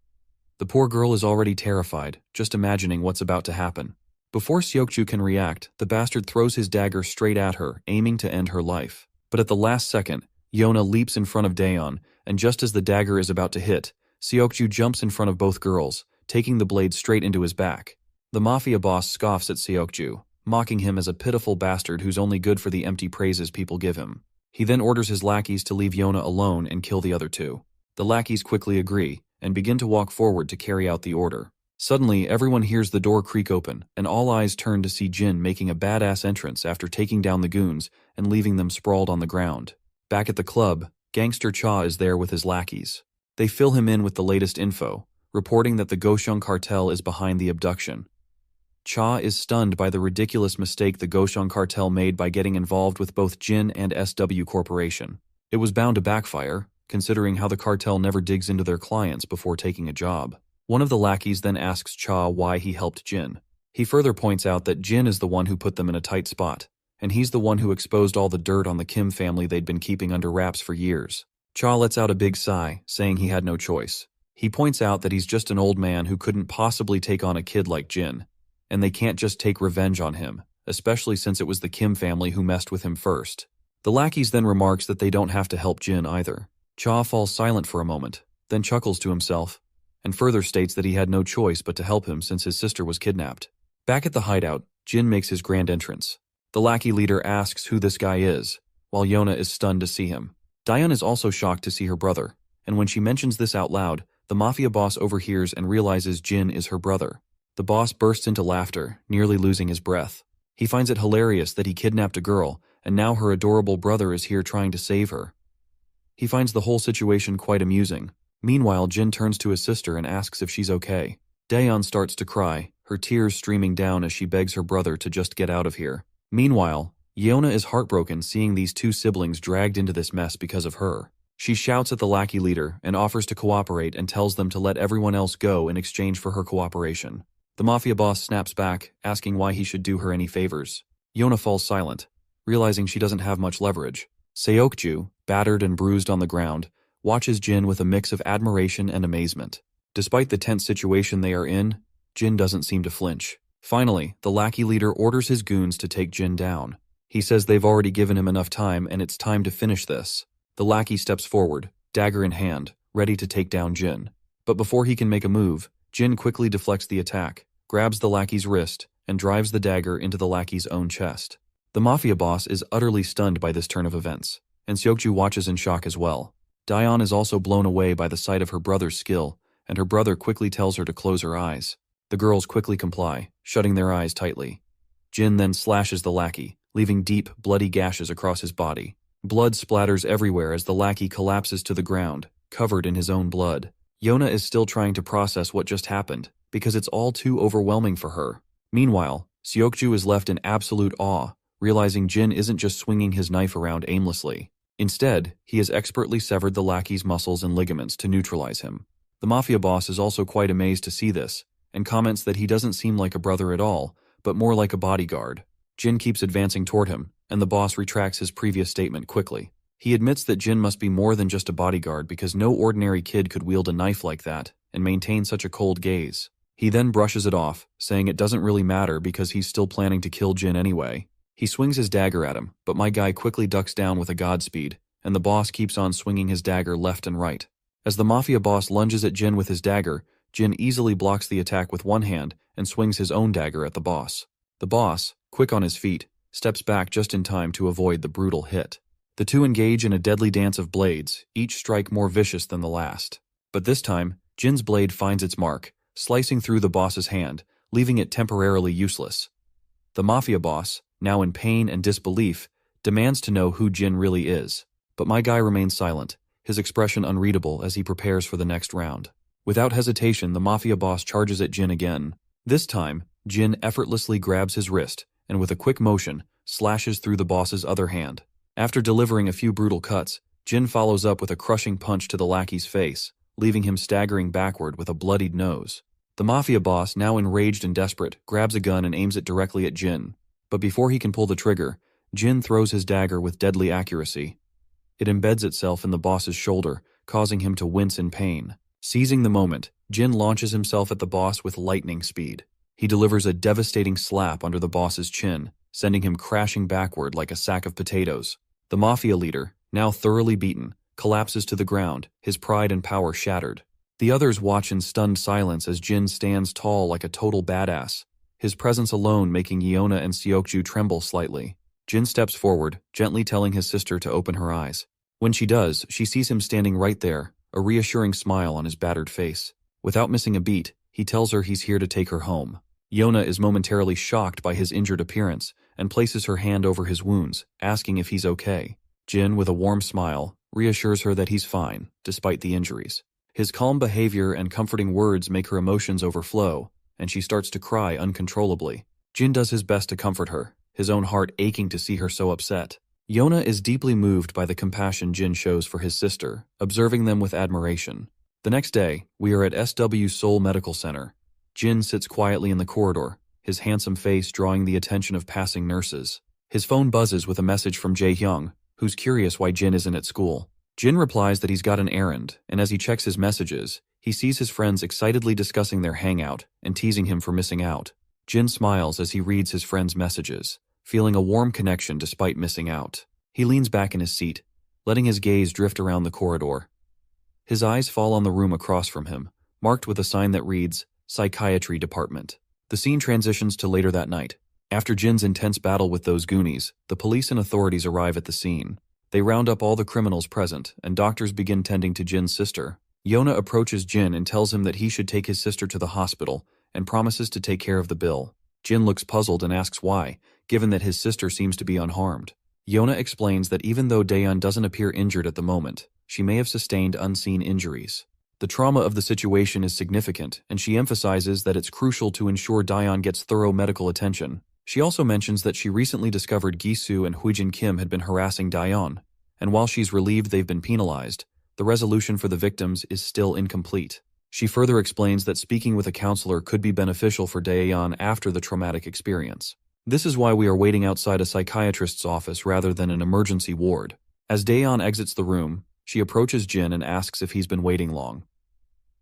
The poor girl is already terrified, just imagining what's about to happen. Before Seokju can react, the bastard throws his dagger straight at her, aiming to end her life. But at the last second, Yona leaps in front of Daeon, and just as the dagger is about to hit, Seokju jumps in front of both girls, taking the blade straight into his back. The mafia boss scoffs at Seokju, mocking him as a pitiful bastard who's only good for the empty praises people give him. He then orders his lackeys to leave Yona alone and kill the other two. The lackeys quickly agree, and begin to walk forward to carry out the order. Suddenly, everyone hears the door creak open, and all eyes turn to see Jin making a badass entrance after taking down the goons and leaving them sprawled on the ground. Back at the club, Gangster Cha is there with his lackeys. They fill him in with the latest info, reporting that the Gosheng cartel is behind the abduction. Cha is stunned by the ridiculous mistake the Gosheng cartel made by getting involved with both Jin and SW Corporation. It was bound to backfire, considering how the cartel never digs into their clients before taking a job. One of the lackeys then asks Cha why he helped Jin. He further points out that Jin is the one who put them in a tight spot, and he's the one who exposed all the dirt on the Kim family they'd been keeping under wraps for years. Cha lets out a big sigh, saying he had no choice. He points out that he's just an old man who couldn't possibly take on a kid like Jin, and they can't just take revenge on him, especially since it was the Kim family who messed with him first. The lackeys then remarks that they don't have to help Jin either. Cha falls silent for a moment, then chuckles to himself, and further states that he had no choice but to help him since his sister was kidnapped. Back at the hideout, Jin makes his grand entrance. The lackey leader asks who this guy is, while Yona is stunned to see him. Diane is also shocked to see her brother, and when she mentions this out loud, the mafia boss overhears and realizes Jin is her brother. The boss bursts into laughter, nearly losing his breath. He finds it hilarious that he kidnapped a girl, and now her adorable brother is here trying to save her. He finds the whole situation quite amusing. Meanwhile, Jin turns to his sister and asks if she's okay. Daeon starts to cry, her tears streaming down as she begs her brother to just get out of here. Meanwhile, Yona is heartbroken seeing these two siblings dragged into this mess because of her. She shouts at the lackey leader and offers to cooperate and tells them to let everyone else go in exchange for her cooperation. The mafia boss snaps back, asking why he should do her any favors. Yona falls silent, realizing she doesn't have much leverage. Seokju, battered and bruised on the ground, watches Jin with a mix of admiration and amazement. Despite the tense situation they are in, Jin doesn't seem to flinch. Finally, the lackey leader orders his goons to take Jin down. He says they've already given him enough time and it's time to finish this. The lackey steps forward, dagger in hand, ready to take down Jin. But before he can make a move, Jin quickly deflects the attack, grabs the lackey's wrist, and drives the dagger into the lackey's own chest. The mafia boss is utterly stunned by this turn of events, and Seokju watches in shock as well. Daeon is also blown away by the sight of her brother's skill, and her brother quickly tells her to close her eyes. The girls quickly comply, shutting their eyes tightly. Jin then slashes the lackey, leaving deep, bloody gashes across his body. Blood splatters everywhere as the lackey collapses to the ground, covered in his own blood. Yona is still trying to process what just happened, because it's all too overwhelming for her. Meanwhile, Seokju is left in absolute awe, realizing Jin isn't just swinging his knife around aimlessly. Instead, he has expertly severed the lackey's muscles and ligaments to neutralize him. The mafia boss is also quite amazed to see this, and comments that he doesn't seem like a brother at all, but more like a bodyguard. Jin keeps advancing toward him, and the boss retracts his previous statement quickly. He admits that Jin must be more than just a bodyguard because no ordinary kid could wield a knife like that and maintain such a cold gaze. He then brushes it off, saying it doesn't really matter because he's still planning to kill Jin anyway. He swings his dagger at him, but my guy quickly ducks down with a godspeed, and the boss keeps on swinging his dagger left and right. As the mafia boss lunges at Jin with his dagger, Jin easily blocks the attack with one hand and swings his own dagger at the boss. The boss, quick on his feet, steps back just in time to avoid the brutal hit. The two engage in a deadly dance of blades, each strike more vicious than the last. But this time, Jin's blade finds its mark, slicing through the boss's hand, leaving it temporarily useless. The mafia boss, now in pain and disbelief, demands to know who Jin really is. But my guy remains silent, his expression unreadable as he prepares for the next round. Without hesitation, the mafia boss charges at Jin again. This time, Jin effortlessly grabs his wrist, and with a quick motion, slashes through the boss's other hand. After delivering a few brutal cuts, Jin follows up with a crushing punch to the lackey's face, leaving him staggering backward with a bloodied nose. The mafia boss, now enraged and desperate, grabs a gun and aims it directly at Jin. But before he can pull the trigger, Jin throws his dagger with deadly accuracy. It embeds itself in the boss's shoulder, causing him to wince in pain. Seizing the moment, Jin launches himself at the boss with lightning speed. He delivers a devastating slap under the boss's chin, sending him crashing backward like a sack of potatoes. The mafia leader, now thoroughly beaten, collapses to the ground, his pride and power shattered. The others watch in stunned silence as Jin stands tall like a total badass, his presence alone making Yona and Seokju tremble slightly. Jin steps forward, gently telling his sister to open her eyes. When she does, she sees him standing right there, a reassuring smile on his battered face. Without missing a beat, he tells her he's here to take her home. Yona is momentarily shocked by his injured appearance and places her hand over his wounds, asking if he's okay. Jin, with a warm smile, reassures her that he's fine, despite the injuries. His calm behavior and comforting words make her emotions overflow, and she starts to cry uncontrollably. Jin does his best to comfort her, his own heart aching to see her so upset. Yona is deeply moved by the compassion Jin shows for his sister, observing them with admiration. The next day, we are at SW Seoul Medical Center. Jin sits quietly in the corridor, his handsome face drawing the attention of passing nurses. His phone buzzes with a message from Jae-hyung, who's curious why Jin isn't at school. Jin replies that he's got an errand, and as he checks his messages, he sees his friends excitedly discussing their hangout and teasing him for missing out. Jin smiles as he reads his friends' messages, feeling a warm connection despite missing out. He leans back in his seat, letting his gaze drift around the corridor. His eyes fall on the room across from him, marked with a sign that reads, Psychiatry Department. The scene transitions to later that night. After Jin's intense battle with those Goonies, the police and authorities arrive at the scene. They round up all the criminals present, and doctors begin tending to Jin's sister. Yona approaches Jin and tells him that he should take his sister to the hospital, and promises to take care of the bill. Jin looks puzzled and asks why, given that his sister seems to be unharmed. Yona explains that even though Daeyeon doesn't appear injured at the moment, she may have sustained unseen injuries. The trauma of the situation is significant, and she emphasizes that it's crucial to ensure Daeyeon gets thorough medical attention. She also mentions that she recently discovered Gi-soo and Huijin Kim had been harassing Daeyeon, and while she's relieved they've been penalized, the resolution for the victims is still incomplete. She further explains that speaking with a counselor could be beneficial for Daeyeon after the traumatic experience. This is why we are waiting outside a psychiatrist's office rather than an emergency ward. As Daeyeon exits the room, she approaches Jin and asks if he's been waiting long.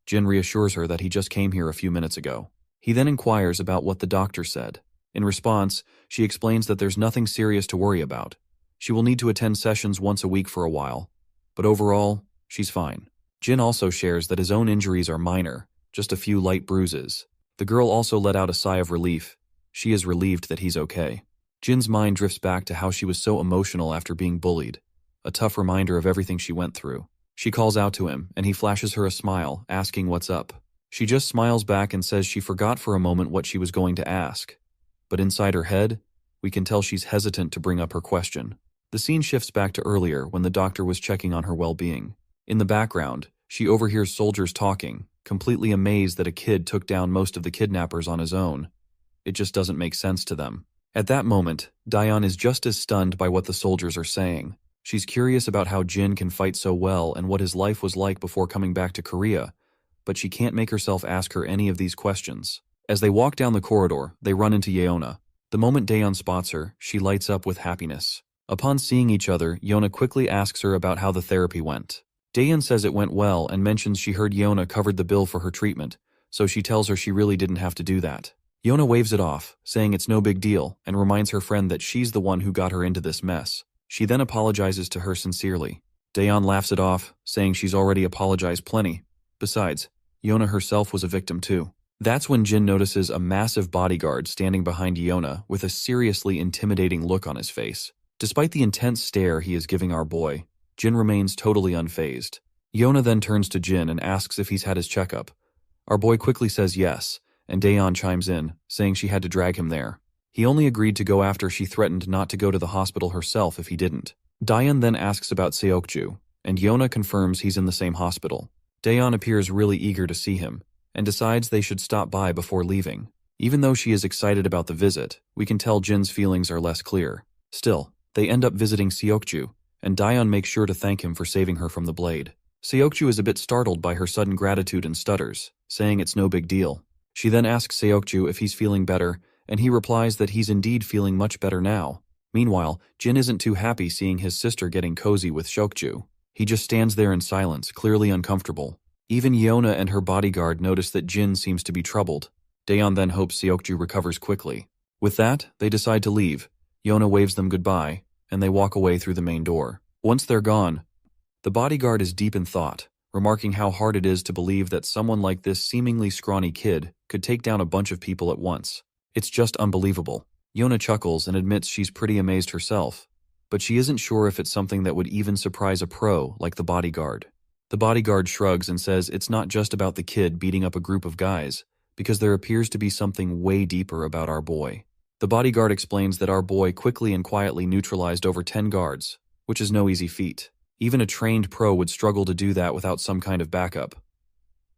Jin reassures her that he just came here a few minutes ago. He then inquires about what the doctor said. In response, she explains that there's nothing serious to worry about. She will need to attend sessions once a week for a while, but overall, she's fine. Jin also shares that his own injuries are minor, just a few light bruises. The girl also let out a sigh of relief. She is relieved that he's okay. Jin's mind drifts back to how she was so emotional after being bullied, a tough reminder of everything she went through. She calls out to him, and he flashes her a smile, asking what's up. She just smiles back and says she forgot for a moment what she was going to ask. But inside her head, we can tell she's hesitant to bring up her question. The scene shifts back to earlier when the doctor was checking on her well-being. In the background, she overhears soldiers talking, completely amazed that a kid took down most of the kidnappers on his own. It just doesn't make sense to them. At that moment, Daeyeon is just as stunned by what the soldiers are saying. She's curious about how Jin can fight so well and what his life was like before coming back to Korea, but she can't make herself ask her any of these questions. As they walk down the corridor, they run into Yeona. The moment Daeyeon spots her, she lights up with happiness. Upon seeing each other, Yeona quickly asks her about how the therapy went. Daeyeon says it went well and mentions she heard Yeona covered the bill for her treatment, so she tells her she really didn't have to do that. Yeona waves it off, saying it's no big deal, and reminds her friend that she's the one who got her into this mess. She then apologizes to her sincerely. Daeyeon laughs it off, saying she's already apologized plenty. Besides, Yeona herself was a victim too. That's when Jin notices a massive bodyguard standing behind Yeona with a seriously intimidating look on his face. Despite the intense stare he is giving our boy, Jin remains totally unfazed. Yeona then turns to Jin and asks if he's had his checkup. Our boy quickly says yes, and Daeyeon chimes in, saying she had to drag him there. He only agreed to go after she threatened not to go to the hospital herself if he didn't. Daeyeon then asks about Seokju, and Yeona confirms he's in the same hospital. Daeyeon appears really eager to see him, and decides they should stop by before leaving. Even though she is excited about the visit, we can tell Jin's feelings are less clear. Still, they end up visiting Seokju, and Daeyeon makes sure to thank him for saving her from the blade. Seokju is a bit startled by her sudden gratitude and stutters, saying it's no big deal. She then asks Seokju if he's feeling better, and he replies that he's indeed feeling much better now. Meanwhile, Jin isn't too happy seeing his sister getting cozy with Seokju. He just stands there in silence, clearly uncomfortable. Even Yeona and her bodyguard notice that Jin seems to be troubled. Daeyeon then hopes Seokju recovers quickly. With that, they decide to leave. Yeona waves them goodbye, and they walk away through the main door. Once they're gone, the bodyguard is deep in thought, remarking how hard it is to believe that someone like this seemingly scrawny kid could take down a bunch of people at once. It's just unbelievable. Yeona chuckles and admits she's pretty amazed herself, but she isn't sure if it's something that would even surprise a pro like the bodyguard. The bodyguard shrugs and says it's not just about the kid beating up a group of guys, because there appears to be something way deeper about our boy. The bodyguard explains that our boy quickly and quietly neutralized over 10 guards, which is no easy feat. Even a trained pro would struggle to do that without some kind of backup.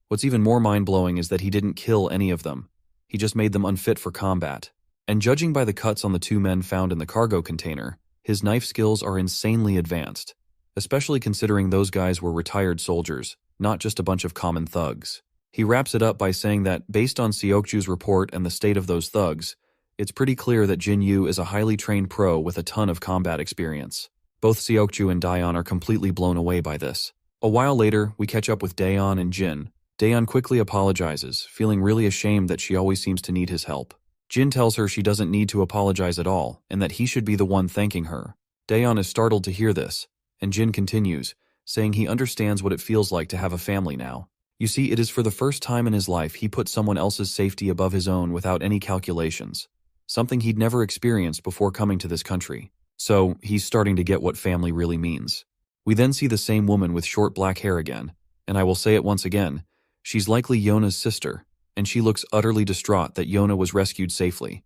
What's even more mind-blowing is that he didn't kill any of them. He just made them unfit for combat. And judging by the cuts on the 2 men found in the cargo container, his knife skills are insanely advanced, especially considering those guys were retired soldiers, not just a bunch of common thugs. He wraps it up by saying that, based on Seokju's report and the state of those thugs, It's pretty clear that Jin Yu is a highly trained pro with a ton of combat experience. Both Seokju and Daeon are completely blown away by this. A while later, we catch up with Daeon and Jin. Daeon quickly apologizes, feeling really ashamed that she always seems to need his help. Jin tells her she doesn't need to apologize at all, and that he should be the one thanking her. Daeon is startled to hear this, and Jin continues, saying he understands what it feels like to have a family now. You see, it is for the first time in his life he put someone else's safety above his own without any calculations. Something he'd never experienced before coming to this country. So, he's starting to get what family really means. We then see the same woman with short black hair again, and I will say it once again, she's likely Yona's sister, and she looks utterly distraught that Yona was rescued safely.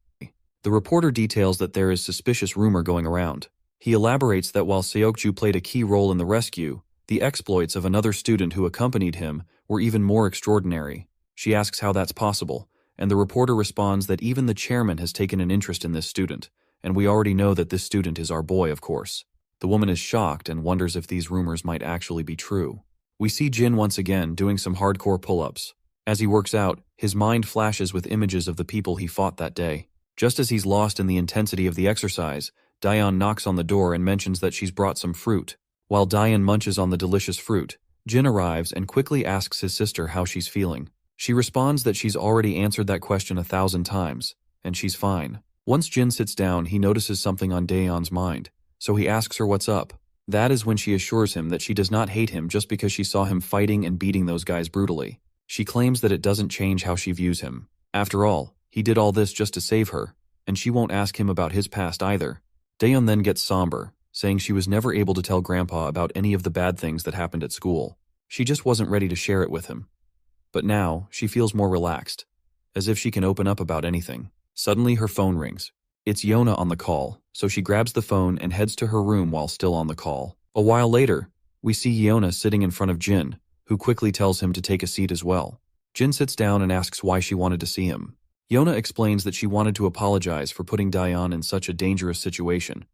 The reporter details that there is suspicious rumor going around. He elaborates that while Seokju played a key role in the rescue, the exploits of another student who accompanied him were even more extraordinary. She asks how that's possible, and the reporter responds that even the chairman has taken an interest in this student, and we already know that this student is our boy, of course. The woman is shocked and wonders if these rumors might actually be true. We see Jin once again doing some hardcore pull-ups. As he works out, his mind flashes with images of the people he fought that day. Just as he's lost in the intensity of the exercise, Daeon knocks on the door and mentions that she's brought some fruit. While Daeon munches on the delicious fruit, Jin arrives and quickly asks his sister how she's feeling. She responds that she's already answered that question 1,000 times, and she's fine. Once Jin sits down, he notices something on Daeon's mind, so he asks her what's up. That is when she assures him that she does not hate him just because she saw him fighting and beating those guys brutally. She claims that it doesn't change how she views him. After all, he did all this just to save her, and she won't ask him about his past either. Daeon then gets somber, saying she was never able to tell Grandpa about any of the bad things that happened at school. She just wasn't ready to share it with him. But now, she feels more relaxed, as if she can open up about anything. Suddenly her phone rings. It's Yona on the call, so she grabs the phone and heads to her room while still on the call. A while later, we see Yona sitting in front of Jin, who quickly tells him to take a seat as well. Jin sits down and asks why she wanted to see him. Yona explains that she wanted to apologize for putting Daeon in such a dangerous situation.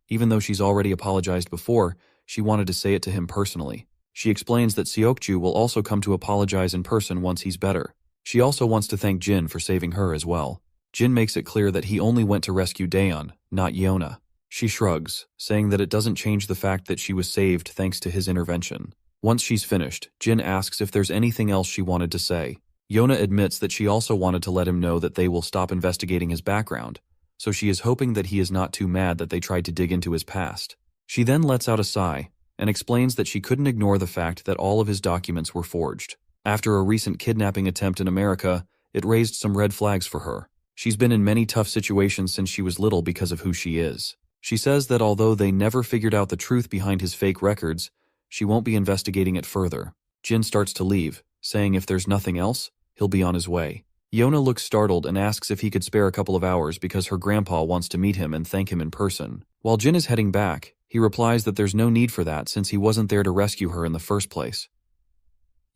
Even though she's already apologized before, she wanted to say it to him personally. She explains that Seokju will also come to apologize in person once he's better. She also wants to thank Jin for saving her as well. Jin makes it clear that he only went to rescue Daeon, not Yona. She shrugs, saying that it doesn't change the fact that she was saved thanks to his intervention. Once she's finished, Jin asks if there's anything else she wanted to say. Yona admits that she also wanted to let him know that they will stop investigating his background, so she is hoping that he is not too mad that they tried to dig into his past. She then lets out a sigh, and explains that she couldn't ignore the fact that all of his documents were forged. After a recent kidnapping attempt in America, it raised some red flags for her. She's been in many tough situations since she was little because of who she is. She says that although they never figured out the truth behind his fake records, she won't be investigating it further. Jin starts to leave, saying if there's nothing else, he'll be on his way. Yona looks startled and asks if he could spare a couple of hours because her grandpa wants to meet him and thank him in person. While Jin is heading back, he replies that there's no need for that since he wasn't there to rescue her in the first place.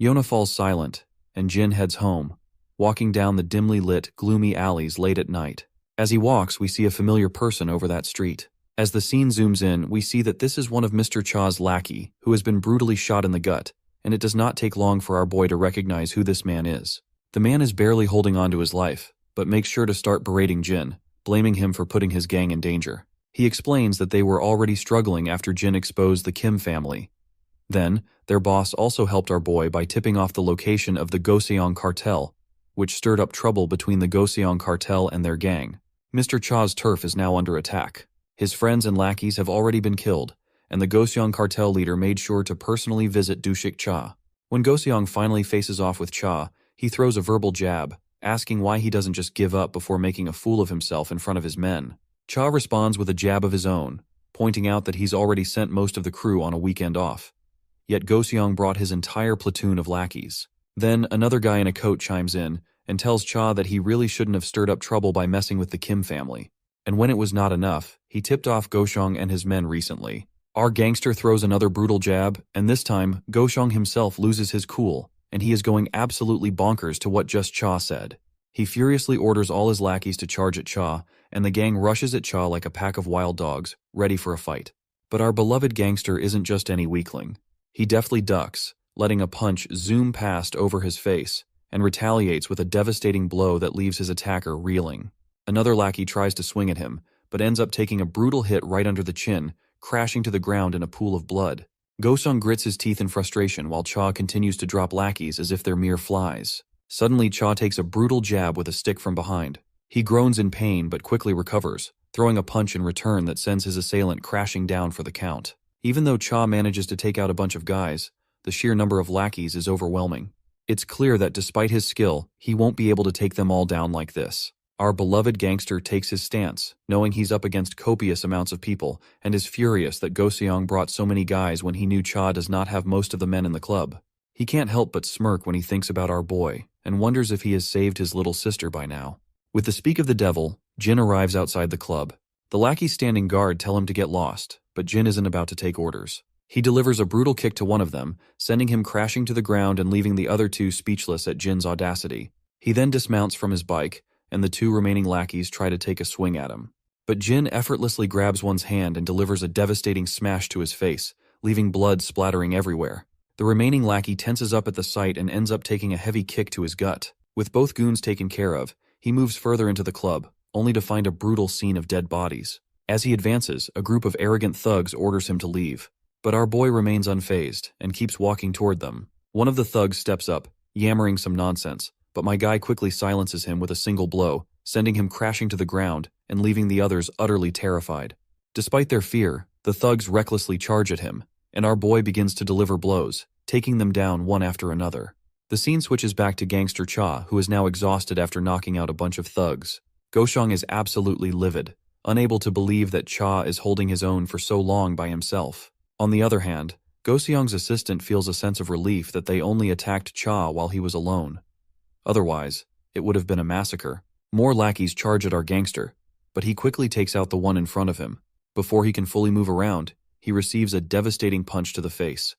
Yona falls silent, and Jin heads home, walking down the dimly lit, gloomy alleys late at night. As he walks, we see a familiar person over that street. As the scene zooms in, we see that this is one of Mr. Cha's lackey, who has been brutally shot in the gut, and it does not take long for our boy to recognize who this man is. The man is barely holding on to his life, but makes sure to start berating Jin, blaming him for putting his gang in danger. He explains that they were already struggling after Jin exposed the Kim family. Then, their boss also helped our boy by tipping off the location of the Goseong cartel, which stirred up trouble between the Goseong cartel and their gang. Mr. Cha's turf is now under attack. His friends and lackeys have already been killed, and the Goseong cartel leader made sure to personally visit Dushik Cha. When Goseong finally faces off with Cha, he throws a verbal jab, asking why he doesn't just give up before making a fool of himself in front of his men. Cha responds with a jab of his own, pointing out that he's already sent most of the crew on a weekend off. Yet Goseong brought his entire platoon of lackeys. Then another guy in a coat chimes in and tells Cha that he really shouldn't have stirred up trouble by messing with the Kim family. And when it was not enough, he tipped off Goseong and his men recently. Our gangster throws another brutal jab, and this time, Goseong himself loses his cool, and he is going absolutely bonkers to what just Cha said. He furiously orders all his lackeys to charge at Cha, and the gang rushes at Cha like a pack of wild dogs, ready for a fight. But our beloved gangster isn't just any weakling. He deftly ducks, letting a punch zoom past over his face, and retaliates with a devastating blow that leaves his attacker reeling. Another lackey tries to swing at him, but ends up taking a brutal hit right under the chin, crashing to the ground in a pool of blood. Go-sung grits his teeth in frustration while Cha continues to drop lackeys as if they're mere flies. Suddenly, Cha takes a brutal jab with a stick from behind. He groans in pain but quickly recovers, throwing a punch in return that sends his assailant crashing down for the count. Even though Cha manages to take out a bunch of guys, the sheer number of lackeys is overwhelming. It's clear that despite his skill, he won't be able to take them all down like this. Our beloved gangster takes his stance, knowing he's up against copious amounts of people, and is furious that Go-seong brought so many guys when he knew Cha does not have most of the men in the club. He can't help but smirk when he thinks about our boy, and wonders if he has saved his little sister by now. With the speak of the devil, Jin arrives outside the club. The lackeys standing guard tell him to get lost, but Jin isn't about to take orders. He delivers a brutal kick to one of them, sending him crashing to the ground and leaving the other two speechless at Jin's audacity. He then dismounts from his bike, and the two remaining lackeys try to take a swing at him. But Jin effortlessly grabs one's hand and delivers a devastating smash to his face, leaving blood splattering everywhere. The remaining lackey tenses up at the sight and ends up taking a heavy kick to his gut. With both goons taken care of, he moves further into the club, only to find a brutal scene of dead bodies. As he advances, a group of arrogant thugs orders him to leave. But our boy remains unfazed and keeps walking toward them. One of the thugs steps up, yammering some nonsense, but my guy quickly silences him with a single blow, sending him crashing to the ground and leaving the others utterly terrified. Despite their fear, the thugs recklessly charge at him, and our boy begins to deliver blows, taking them down one after another. The scene switches back to Gangster Cha, who is now exhausted after knocking out a bunch of thugs. Go-seong is absolutely livid, unable to believe that Cha is holding his own for so long by himself. On the other hand, Go-seong's assistant feels a sense of relief that they only attacked Cha while he was alone. Otherwise, it would have been a massacre. More lackeys charge at our gangster, but he quickly takes out the one in front of him. Before he can fully move around, he receives a devastating punch to the face.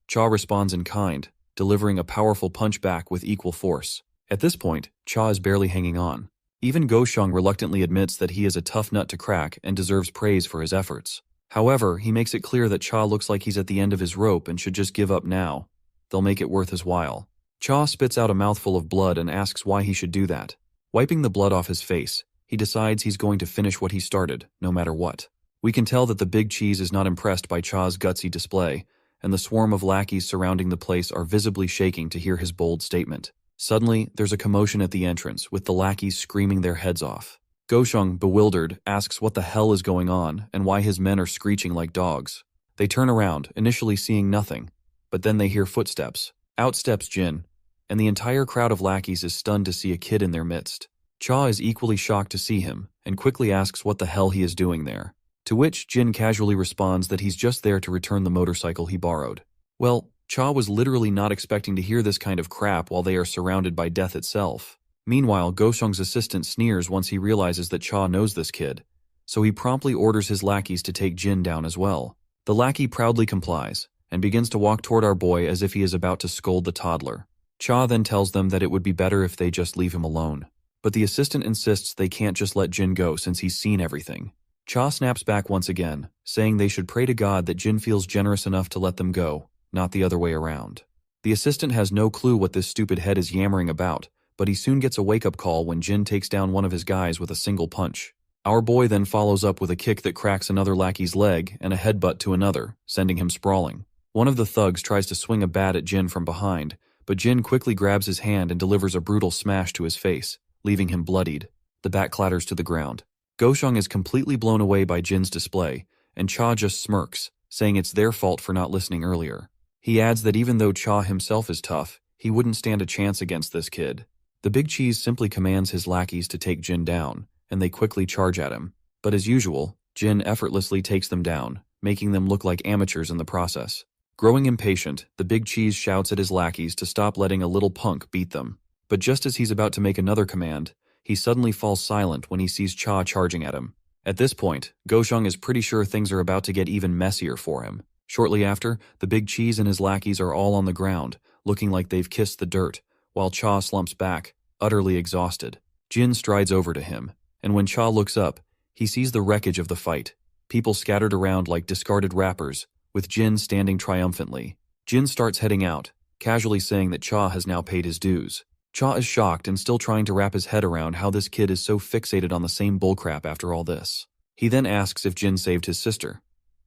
Cha responds in kind, delivering a powerful punch back with equal force. At this point, Cha is barely hanging on. Even Go-seong reluctantly admits that he is a tough nut to crack and deserves praise for his efforts. However, he makes it clear that Cha looks like he's at the end of his rope and should just give up now. They'll make it worth his while. Cha spits out a mouthful of blood and asks why he should do that. Wiping the blood off his face, he decides he's going to finish what he started, no matter what. We can tell that the big cheese is not impressed by Cha's gutsy display, and the swarm of lackeys surrounding the place are visibly shaking to hear his bold statement. Suddenly, there's a commotion at the entrance, with the lackeys screaming their heads off. Go-seong, bewildered, asks what the hell is going on and why his men are screeching like dogs. They turn around, initially seeing nothing, but then they hear footsteps. Out steps Jin, and the entire crowd of lackeys is stunned to see a kid in their midst. Cha is equally shocked to see him, and quickly asks what the hell he is doing there. To which Jin casually responds that he's just there to return the motorcycle he borrowed. Well, Cha was literally not expecting to hear this kind of crap while they are surrounded by death itself. Meanwhile, Go-seong's assistant sneers once he realizes that Cha knows this kid, so he promptly orders his lackeys to take Jin down as well. The lackey proudly complies, and begins to walk toward our boy as if he is about to scold the toddler. Cha then tells them that it would be better if they just leave him alone. But the assistant insists they can't just let Jin go since he's seen everything. Cha snaps back once again, saying they should pray to God that Jin feels generous enough to let them go, not the other way around. The assistant has no clue what this stupid head is yammering about, but he soon gets a wake-up call when Jin takes down one of his guys with a single punch. Our boy then follows up with a kick that cracks another lackey's leg and a headbutt to another, sending him sprawling. One of the thugs tries to swing a bat at Jin from behind, but Jin quickly grabs his hand and delivers a brutal smash to his face, leaving him bloodied. The bat clatters to the ground. Go-seong is completely blown away by Jin's display, and Cha just smirks, saying it's their fault for not listening earlier. He adds that even though Cha himself is tough, he wouldn't stand a chance against this kid. The big cheese simply commands his lackeys to take Jin down, and they quickly charge at him. But as usual, Jin effortlessly takes them down, making them look like amateurs in the process. Growing impatient, the big cheese shouts at his lackeys to stop letting a little punk beat them. But just as he's about to make another command, he suddenly falls silent when he sees Cha charging at him. At this point, Go-seong is pretty sure things are about to get even messier for him. Shortly after, the big cheese and his lackeys are all on the ground, looking like they've kissed the dirt, while Cha slumps back, utterly exhausted. Jin strides over to him, and when Cha looks up, he sees the wreckage of the fight. People scattered around like discarded wrappers, with Jin standing triumphantly. Jin starts heading out, casually saying that Cha has now paid his dues. Cha is shocked and still trying to wrap his head around how this kid is so fixated on the same bullcrap after all this. He then asks if Jin saved his sister.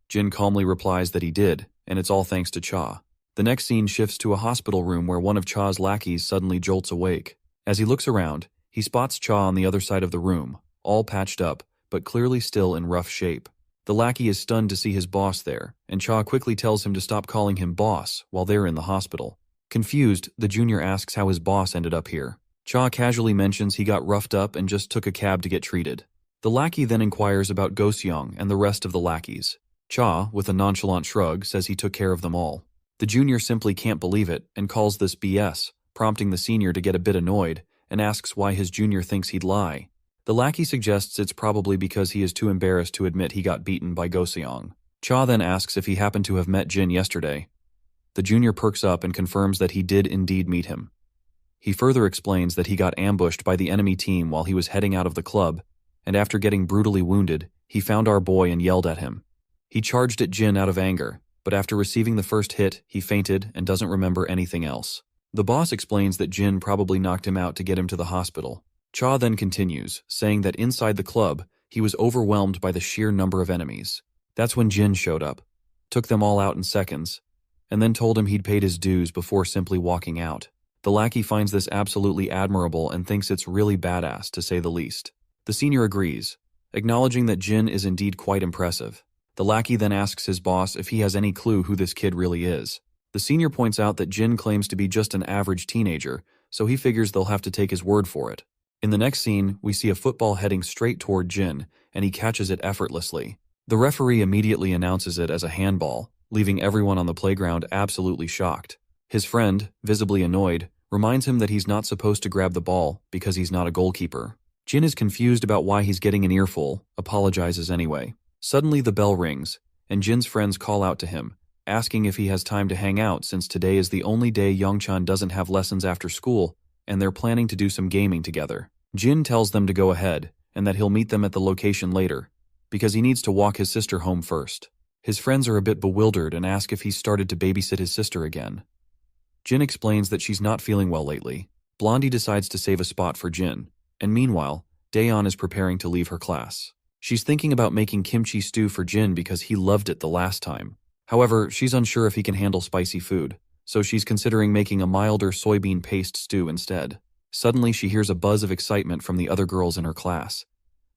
Jin calmly replies that he did, and it's all thanks to Cha. The next scene shifts to a hospital room where one of Cha's lackeys suddenly jolts awake. As he looks around, he spots Cha on the other side of the room, all patched up, but clearly still in rough shape. The lackey is stunned to see his boss there, and Cha quickly tells him to stop calling him boss while they're in the hospital. Confused, the junior asks how his boss ended up here. Cha casually mentions he got roughed up and just took a cab to get treated. The lackey then inquires about Go-seong and the rest of the lackeys. Cha, with a nonchalant shrug, says he took care of them all. The junior simply can't believe it and calls this BS, prompting the senior to get a bit annoyed and asks why his junior thinks he'd lie. The lackey suggests it's probably because he is too embarrassed to admit he got beaten by Go-seong. Cha then asks if he happened to have met Jin yesterday. The junior perks up and confirms that he did indeed meet him. He further explains that he got ambushed by the enemy team while he was heading out of the club, and after getting brutally wounded, he found our boy and yelled at him. He charged at Jin out of anger, but after receiving the first hit, he fainted and doesn't remember anything else. The boss explains that Jin probably knocked him out to get him to the hospital. Cha then continues, saying that inside the club, he was overwhelmed by the sheer number of enemies. That's when Jin showed up, took them all out in seconds, and then told him he'd paid his dues before simply walking out. The lackey finds this absolutely admirable and thinks it's really badass, to say the least. The senior agrees, acknowledging that Jin is indeed quite impressive. The lackey then asks his boss if he has any clue who this kid really is. The senior points out that Jin claims to be just an average teenager, so he figures they'll have to take his word for it. In the next scene, we see a football heading straight toward Jin, and he catches it effortlessly. The referee immediately announces it as a handball, leaving everyone on the playground absolutely shocked. His friend, visibly annoyed, reminds him that he's not supposed to grab the ball because he's not a goalkeeper. Jin is confused about why he's getting an earful, apologizes anyway. Suddenly the bell rings, and Jin's friends call out to him, asking if he has time to hang out since today is the only day Youngchan doesn't have lessons after school, and they're planning to do some gaming together. Jin tells them to go ahead, and that he'll meet them at the location later, because he needs to walk his sister home first. His friends are a bit bewildered and ask if he's started to babysit his sister again. Jin explains that she's not feeling well lately. Blondie decides to save a spot for Jin, and meanwhile, Daeon is preparing to leave her class. She's thinking about making kimchi stew for Jin because he loved it the last time. However, she's unsure if he can handle spicy food, so she's considering making a milder soybean paste stew instead. Suddenly, she hears a buzz of excitement from the other girls in her class.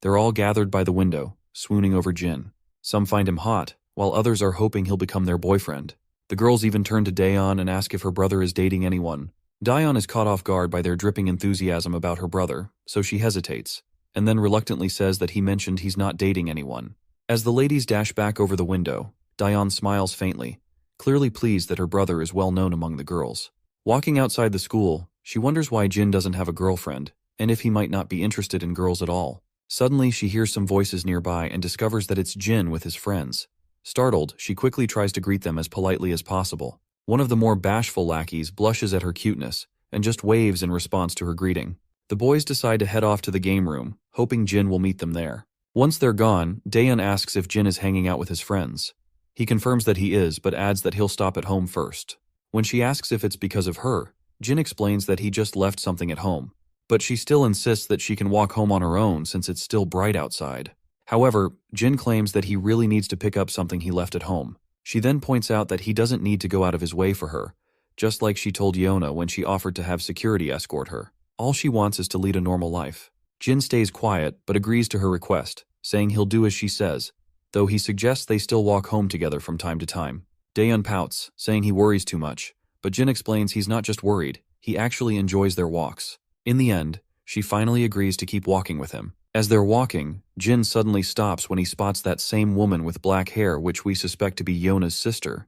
They're all gathered by the window, swooning over Jin. Some find him hot, while others are hoping he'll become their boyfriend. The girls even turn to Daeon and ask if her brother is dating anyone. Daeon is caught off guard by their dripping enthusiasm about her brother, so she hesitates, and then reluctantly says that he mentioned he's not dating anyone. As the ladies dash back over the window, Daeon smiles faintly, clearly pleased that her brother is well known among the girls. Walking outside the school, she wonders why Jin doesn't have a girlfriend, and if he might not be interested in girls at all. Suddenly, she hears some voices nearby and discovers that it's Jin with his friends. Startled, she quickly tries to greet them as politely as possible. One of the more bashful lackeys blushes at her cuteness and just waves in response to her greeting. The boys decide to head off to the game room, hoping Jin will meet them there. Once they're gone, Daeon asks if Jin is hanging out with his friends. He confirms that he is, but adds that he'll stop at home first. When she asks if it's because of her, Jin explains that he just left something at home, but she still insists that she can walk home on her own since it's still bright outside. However, Jin claims that he really needs to pick up something he left at home. She then points out that he doesn't need to go out of his way for her, just like she told Yona when she offered to have security escort her. All she wants is to lead a normal life. Jin stays quiet, but agrees to her request, saying he'll do as she says, though he suggests they still walk home together from time to time. Daeon pouts, saying he worries too much, but Jin explains he's not just worried, he actually enjoys their walks. In the end, she finally agrees to keep walking with him. As they're walking, Jin suddenly stops when he spots that same woman with black hair which we suspect to be Yona's sister.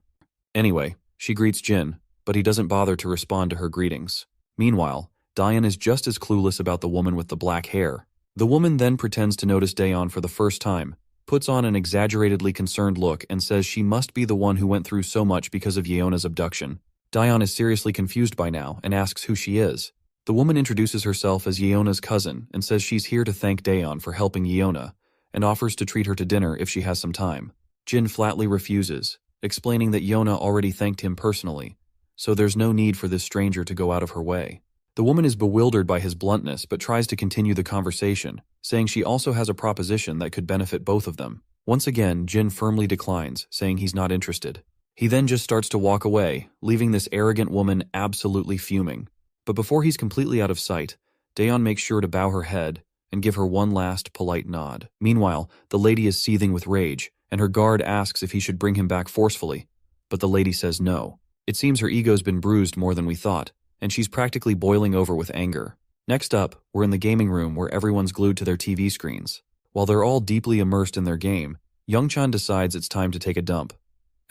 Anyway, she greets Jin, but he doesn't bother to respond to her greetings. Meanwhile, Daeon is just as clueless about the woman with the black hair. The woman then pretends to notice Daeon for the first time, puts on an exaggeratedly concerned look and says she must be the one who went through so much because of Yeona's abduction. Daeon is seriously confused by now and asks who she is. The woman introduces herself as Yeona's cousin and says she's here to thank Daeon for helping Yeona, and offers to treat her to dinner if she has some time. Jin flatly refuses, explaining that Yeona already thanked him personally, so there's no need for this stranger to go out of her way. The woman is bewildered by his bluntness but tries to continue the conversation, saying she also has a proposition that could benefit both of them. Once again, Jin firmly declines, saying he's not interested. He then just starts to walk away, leaving this arrogant woman absolutely fuming. But before he's completely out of sight, Daeon makes sure to bow her head and give her one last polite nod. Meanwhile, the lady is seething with rage, and her guard asks if he should bring him back forcefully, but the lady says no. It seems her ego's been bruised more than we thought, and she's practically boiling over with anger. Next up, we're in the gaming room where everyone's glued to their TV screens. While they're all deeply immersed in their game, Youngchan decides it's time to take a dump.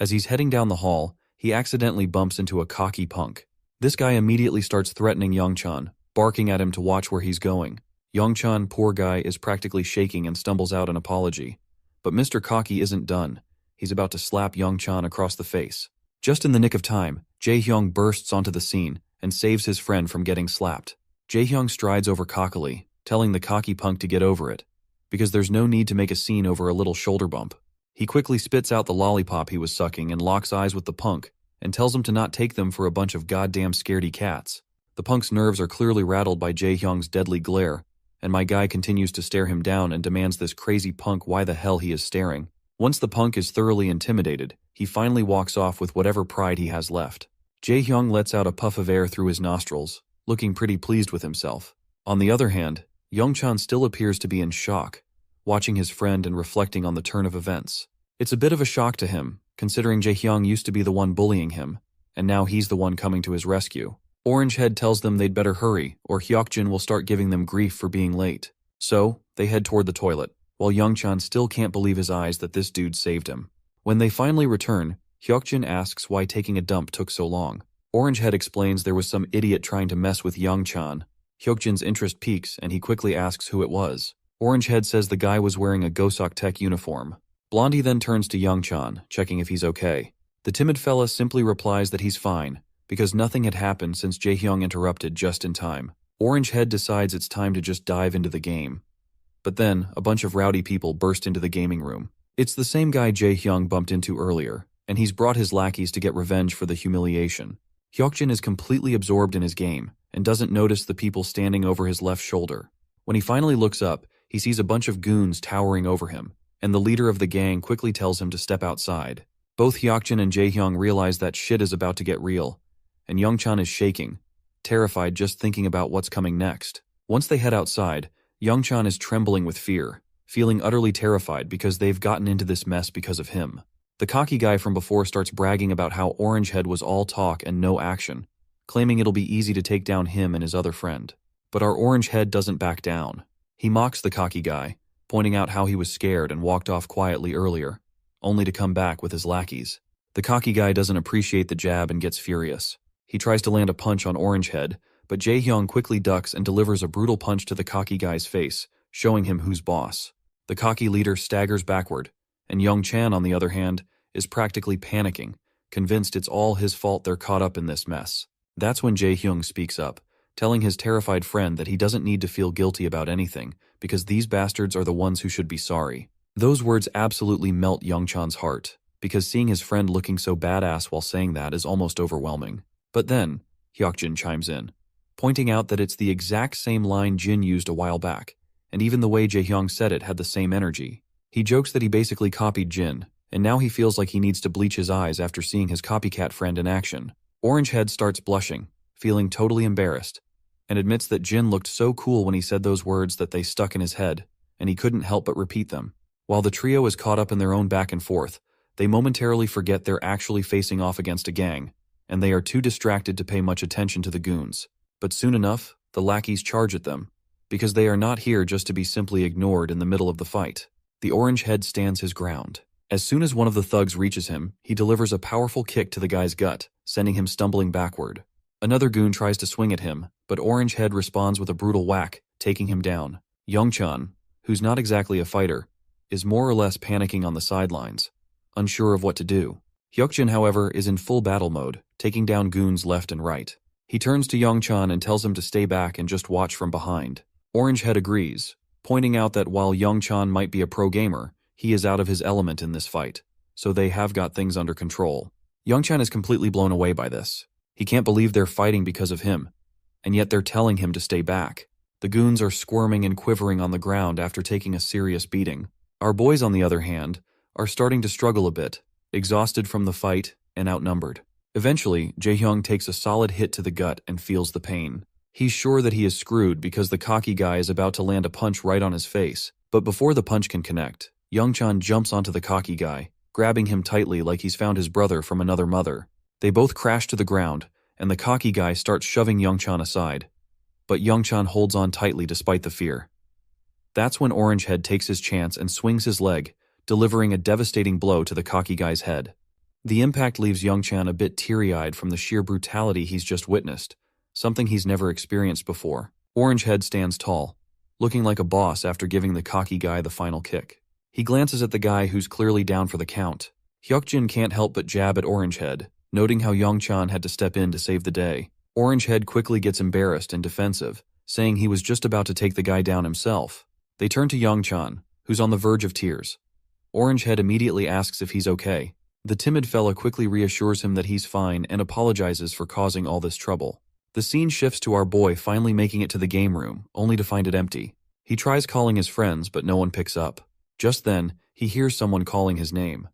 As he's heading down the hall, he accidentally bumps into a cocky punk. This guy immediately starts threatening Youngchan, barking at him to watch where he's going. Youngchan, poor guy, is practically shaking and stumbles out an apology. But Mr. Cocky isn't done. He's about to slap Youngchan across the face. Just in the nick of time, Jae-hyung bursts onto the scene and saves his friend from getting slapped. Jae-hyung strides over cockily, telling the cocky punk to get over it, because there's no need to make a scene over a little shoulder bump. He quickly spits out the lollipop he was sucking and locks eyes with the punk, and tells him to not take them for a bunch of goddamn scaredy cats. The punk's nerves are clearly rattled by Jae-hyung's deadly glare, and my guy continues to stare him down and demands this crazy punk why the hell he is staring. Once the punk is thoroughly intimidated, he finally walks off with whatever pride he has left. Jae-hyung lets out a puff of air through his nostrils, looking pretty pleased with himself. On the other hand, Youngchan still appears to be in shock, watching his friend and reflecting on the turn of events. It's a bit of a shock to him, considering Jae-hyung used to be the one bullying him, and now he's the one coming to his rescue. Orangehead tells them they'd better hurry, or Hyokjin will start giving them grief for being late. So, they head toward the toilet, while Youngchan still can't believe his eyes that this dude saved him. When they finally return, Hyokjin asks why taking a dump took so long. Orangehead explains there was some idiot trying to mess with Youngchan. Hyokjin's interest peaks, and he quickly asks who it was. Orangehead says the guy was wearing a Gosok Tech uniform. Blondie then turns to Youngchan, checking if he's okay. The timid fella simply replies that he's fine, because nothing had happened since Jae-hyung interrupted just in time. Orangehead decides it's time to just dive into the game. But then, a bunch of rowdy people burst into the gaming room. It's the same guy Jae-hyung bumped into earlier, and he's brought his lackeys to get revenge for the humiliation. Hyokjin is completely absorbed in his game, and doesn't notice the people standing over his left shoulder. When he finally looks up, he sees a bunch of goons towering over him, and the leader of the gang quickly tells him to step outside. Both Hyokjin and Jae-hyung realize that shit is about to get real, and Youngchan is shaking, terrified just thinking about what's coming next. Once they head outside, Youngchan is trembling with fear, feeling utterly terrified because they've gotten into this mess because of him. The cocky guy from before starts bragging about how Orangehead was all talk and no action, claiming it'll be easy to take down him and his other friend. But our Orangehead doesn't back down. He mocks the cocky guy, pointing out how he was scared and walked off quietly earlier, only to come back with his lackeys. The cocky guy doesn't appreciate the jab and gets furious. He tries to land a punch on Orangehead, but Jae-hyung quickly ducks and delivers a brutal punch to the cocky guy's face, showing him who's boss. The cocky leader staggers backward, and Youngchan, on the other hand, is practically panicking, convinced it's all his fault they're caught up in this mess. That's when Jae-hyung speaks up, telling his terrified friend that he doesn't need to feel guilty about anything, because these bastards are the ones who should be sorry. Those words absolutely melt Youngchan's heart, because seeing his friend looking so badass while saying that is almost overwhelming. But then, Hyokjin chimes in, pointing out that it's the exact same line Jin used a while back, and even the way Jae-hyung said it had the same energy. He jokes that he basically copied Jin, and now he feels like he needs to bleach his eyes after seeing his copycat friend in action. Orangehead starts blushing, feeling totally embarrassed, and admits that Jin looked so cool when he said those words that they stuck in his head, and he couldn't help but repeat them. While the trio is caught up in their own back and forth, they momentarily forget they're actually facing off against a gang, and they are too distracted to pay much attention to the goons. But soon enough, the lackeys charge at them, because they are not here just to be simply ignored in the middle of the fight. The Orangehead stands his ground. As soon as one of the thugs reaches him, he delivers a powerful kick to the guy's gut, sending him stumbling backward. Another goon tries to swing at him, but Orangehead responds with a brutal whack, taking him down. Youngchan, who's not exactly a fighter, is more or less panicking on the sidelines, unsure of what to do. Hyokjin, however, is in full battle mode, taking down goons left and right. He turns to Youngchan and tells him to stay back and just watch from behind. Orangehead agrees, pointing out that while Youngchan might be a pro gamer, he is out of his element in this fight, so they have got things under control. Youngchan is completely blown away by this. He can't believe they're fighting because of him, and yet they're telling him to stay back. The goons are squirming and quivering on the ground after taking a serious beating. Our boys, on the other hand, are starting to struggle a bit, exhausted from the fight and outnumbered. Eventually, Jae-hyung takes a solid hit to the gut and feels the pain. He's sure that he is screwed because the cocky guy is about to land a punch right on his face, but before the punch can connect, Young-chan jumps onto the cocky guy, grabbing him tightly like he's found his brother from another mother. They both crash to the ground, and the cocky guy starts shoving Young-chan aside. But Young-chan holds on tightly despite the fear. That's when Orangehead takes his chance and swings his leg, delivering a devastating blow to the cocky guy's head. The impact leaves Young-chan a bit teary-eyed from the sheer brutality he's just witnessed, something he's never experienced before. Orangehead stands tall, looking like a boss after giving the cocky guy the final kick. He glances at the guy who's clearly down for the count. Hyukjin can't help but jab at Orangehead, noting how Young-chan had to step in to save the day. Orangehead quickly gets embarrassed and defensive, saying he was just about to take the guy down himself. They turn to Young-chan, who's on the verge of tears. Orangehead immediately asks if he's okay. The timid fella quickly reassures him that he's fine and apologizes for causing all this trouble. The scene shifts to our boy finally making it to the game room, only to find it empty. He tries calling his friends, but no one picks up. Just then, he hears someone calling his name.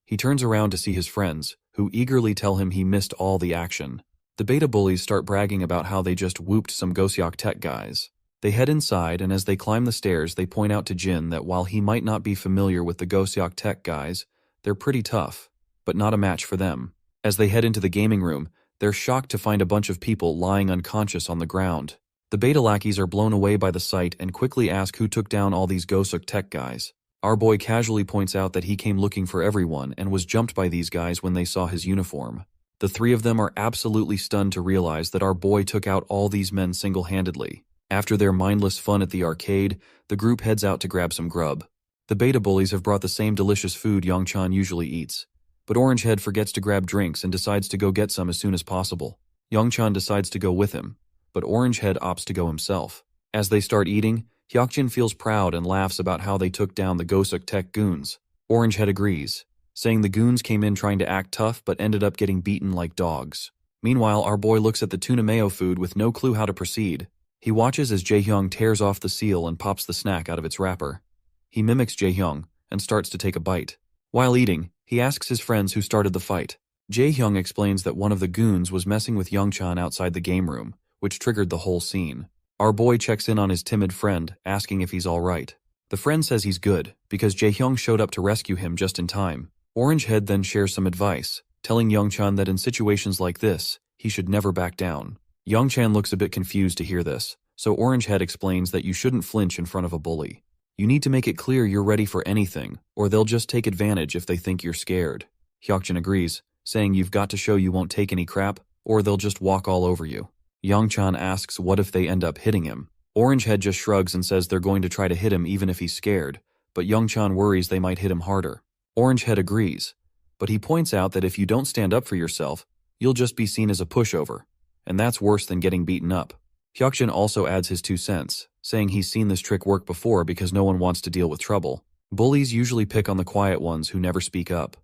He turns around to see his friends, who eagerly tell him he missed all the action. The beta bullies start bragging about how they just whooped some Goseok Tech guys. They head inside, and as they climb the stairs, they point out to Jin that while he might not be familiar with the Goseok Tech guys, they're pretty tough, but not a match for them. As they head into the gaming room, they're shocked to find a bunch of people lying unconscious on the ground. The beta lackeys are blown away by the sight and quickly ask who took down all these Goseok Tech guys. Our boy casually points out that he came looking for everyone and was jumped by these guys when they saw his uniform. The three of them are absolutely stunned to realize that our boy took out all these men single-handedly. After their mindless fun at the arcade, the group heads out to grab some grub. The beta bullies have brought the same delicious food Young-chan usually eats, but Orangehead forgets to grab drinks and decides to go get some as soon as possible. Young-chan decides to go with him, but Orangehead opts to go himself. As they start eating, Hyukjin feels proud and laughs about how they took down the Goseok Tech goons. Orangehead agrees, saying the goons came in trying to act tough but ended up getting beaten like dogs. Meanwhile, our boy looks at the tuna mayo food with no clue how to proceed. He watches as Jae-hyung tears off the seal and pops the snack out of its wrapper. He mimics Jae-hyung and starts to take a bite. While eating, he asks his friends who started the fight. Jae-hyung explains that one of the goons was messing with Young-chan outside the game room, which triggered the whole scene. Our boy checks in on his timid friend, asking if he's alright. The friend says he's good, because Jae-hyung showed up to rescue him just in time. Orangehead then shares some advice, telling Young-chan that in situations like this, he should never back down. Young-chan looks a bit confused to hear this, so Orangehead explains that you shouldn't flinch in front of a bully. You need to make it clear you're ready for anything, or they'll just take advantage if they think you're scared. Hyukjin agrees, saying you've got to show you won't take any crap, or they'll just walk all over you. Young-chan asks what if they end up hitting him. Orangehead just shrugs and says they're going to try to hit him even if he's scared, but Young-chan worries they might hit him harder. Orangehead agrees, but he points out that if you don't stand up for yourself, you'll just be seen as a pushover, and that's worse than getting beaten up. Hyukjin also adds his 2 cents, saying he's seen this trick work before because no one wants to deal with trouble. Bullies usually pick on the quiet ones who never speak up.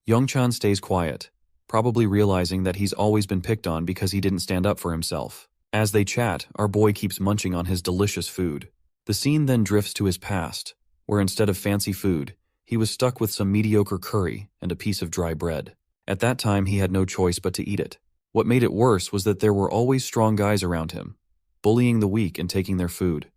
Young-chan stays quiet, probably realizing that he's always been picked on because he didn't stand up for himself. As they chat, our boy keeps munching on his delicious food. The scene then drifts to his past, where instead of fancy food, he was stuck with some mediocre curry and a piece of dry bread. At that time, he had no choice but to eat it. What made it worse was that there were always strong guys around him, bullying the weak and taking their food.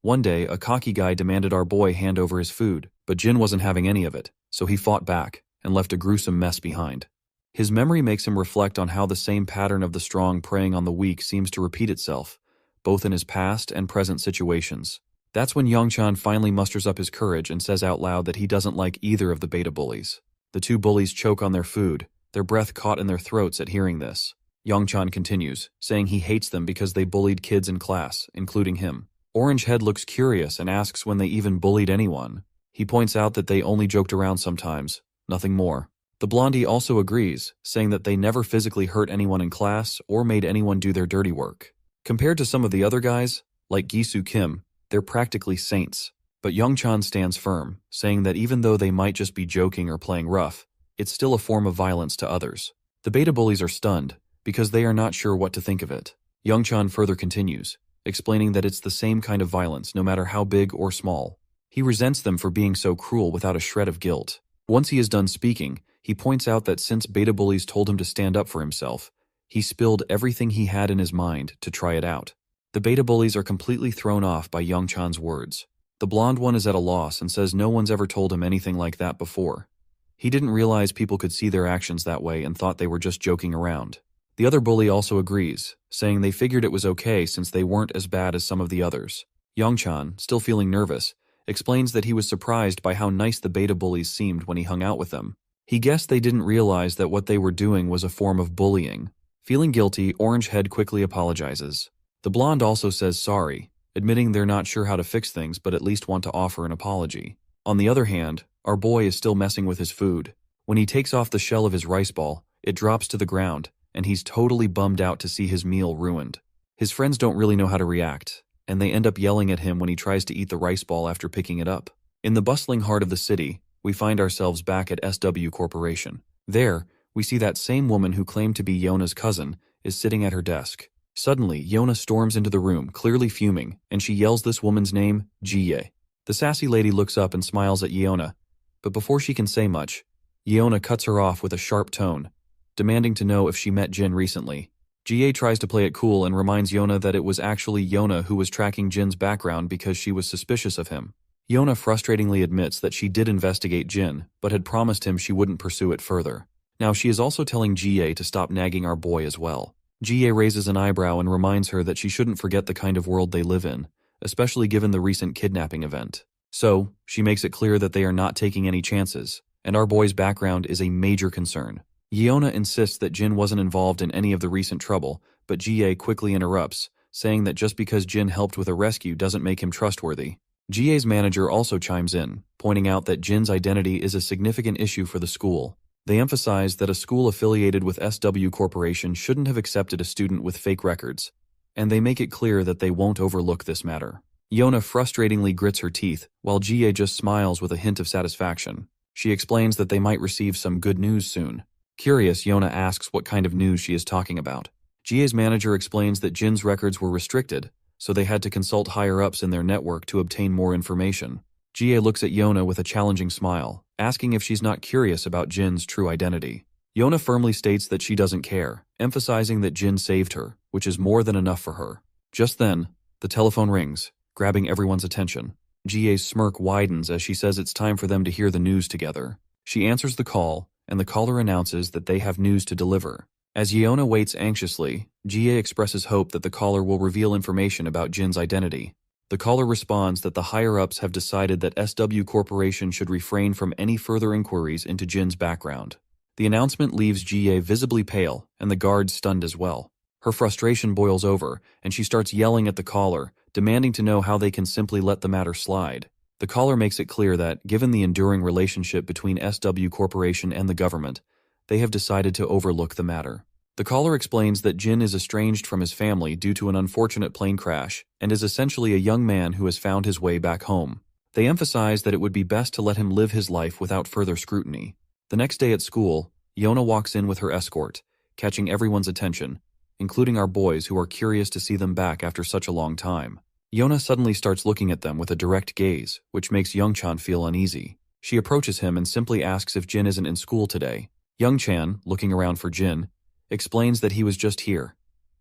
One day, a cocky guy demanded our boy hand over his food, but Jin wasn't having any of it, so he fought back and left a gruesome mess behind. His memory makes him reflect on how the same pattern of the strong preying on the weak seems to repeat itself, both in his past and present situations. That's when Young-chan finally musters up his courage and says out loud that he doesn't like either of the beta bullies. The 2 bullies choke on their food, their breath caught in their throats at hearing this. Young-chan continues, saying he hates them because they bullied kids in class, including him. Orangehead looks curious and asks when they even bullied anyone. He points out that they only joked around sometimes, nothing more. The blondie also agrees, saying that they never physically hurt anyone in class or made anyone do their dirty work. Compared to some of the other guys, like Gisu Kim, they're practically saints. But Young-chan stands firm, saying that even though they might just be joking or playing rough, it's still a form of violence to others. The beta bullies are stunned, because they are not sure what to think of it. Youngchan further continues, explaining that it's the same kind of violence no matter how big or small. He resents them for being so cruel without a shred of guilt. Once he is done speaking, he points out that since beta bullies told him to stand up for himself, he spilled everything he had in his mind to try it out. The beta bullies are completely thrown off by Youngchan's words. The blonde one is at a loss and says no one's ever told him anything like that before. He didn't realize people could see their actions that way and thought they were just joking around. The other bully also agrees, saying they figured it was okay since they weren't as bad as some of the others. Youngchan, still feeling nervous, explains that he was surprised by how nice the beta bullies seemed when he hung out with them. He guessed they didn't realize that what they were doing was a form of bullying. Feeling guilty, Orange Head quickly apologizes. The blonde also says sorry, admitting they're not sure how to fix things but at least want to offer an apology. On the other hand, our boy is still messing with his food. When he takes off the shell of his rice ball, it drops to the ground, and he's totally bummed out to see his meal ruined. His friends don't really know how to react, and they end up yelling at him when he tries to eat the rice ball after picking it up. In the bustling heart of the city, we find ourselves back at SW Corporation. There, we see that same woman who claimed to be Yona's cousin is sitting at her desk. Suddenly, Yona storms into the room, clearly fuming, and she yells this woman's name, Jie. The sassy lady looks up and smiles at Yona, but before she can say much, Yona cuts her off with a sharp tone, demanding to know if she met Jin recently. Jie tries to play it cool and reminds Yona that it was actually Yona who was tracking Jin's background because she was suspicious of him. Yona frustratingly admits that she did investigate Jin, but had promised him she wouldn't pursue it further. Now she is also telling Jie to stop nagging our boy as well. Jie raises an eyebrow and reminds her that she shouldn't forget the kind of world they live in, especially given the recent kidnapping event. So, she makes it clear that they are not taking any chances, and our boy's background is a major concern. Yona insists that Jin wasn't involved in any of the recent trouble, but Jie quickly interrupts, saying that just because Jin helped with a rescue doesn't make him trustworthy. Jie's manager also chimes in, pointing out that Jin's identity is a significant issue for the school. They emphasize that a school affiliated with SW Corporation shouldn't have accepted a student with fake records, and they make it clear that they won't overlook this matter. Yona frustratingly grits her teeth, while Jie just smiles with a hint of satisfaction. She explains that they might receive some good news soon. Curious, Yona asks what kind of news she is talking about. Jie's manager explains that Jin's records were restricted, so they had to consult higher-ups in their network to obtain more information. Jie looks at Yona with a challenging smile, asking if she's not curious about Jin's true identity. Yona firmly states that she doesn't care, emphasizing that Jin saved her, which is more than enough for her. Just then, the telephone rings, grabbing everyone's attention. Jie's smirk widens as she says it's time for them to hear the news together. She answers the call, and the caller announces that they have news to deliver. As Yona waits anxiously, Jie expresses hope that the caller will reveal information about Jin's identity. The caller responds that the higher-ups have decided that SW Corporation should refrain from any further inquiries into Jin's background. The announcement leaves Jie visibly pale, and the guard stunned as well. Her frustration boils over, and she starts yelling at the caller, demanding to know how they can simply let the matter slide. The caller makes it clear that, given the enduring relationship between SW Corporation and the government, they have decided to overlook the matter. The caller explains that Jin is estranged from his family due to an unfortunate plane crash and is essentially a young man who has found his way back home. They emphasize that it would be best to let him live his life without further scrutiny. The next day at school, Yona walks in with her escort, catching everyone's attention, including our boys who are curious to see them back after such a long time. Yona suddenly starts looking at them with a direct gaze, which makes Youngchan feel uneasy. She approaches him and simply asks if Jin isn't in school today. Youngchan, looking around for Jin, explains that he was just here,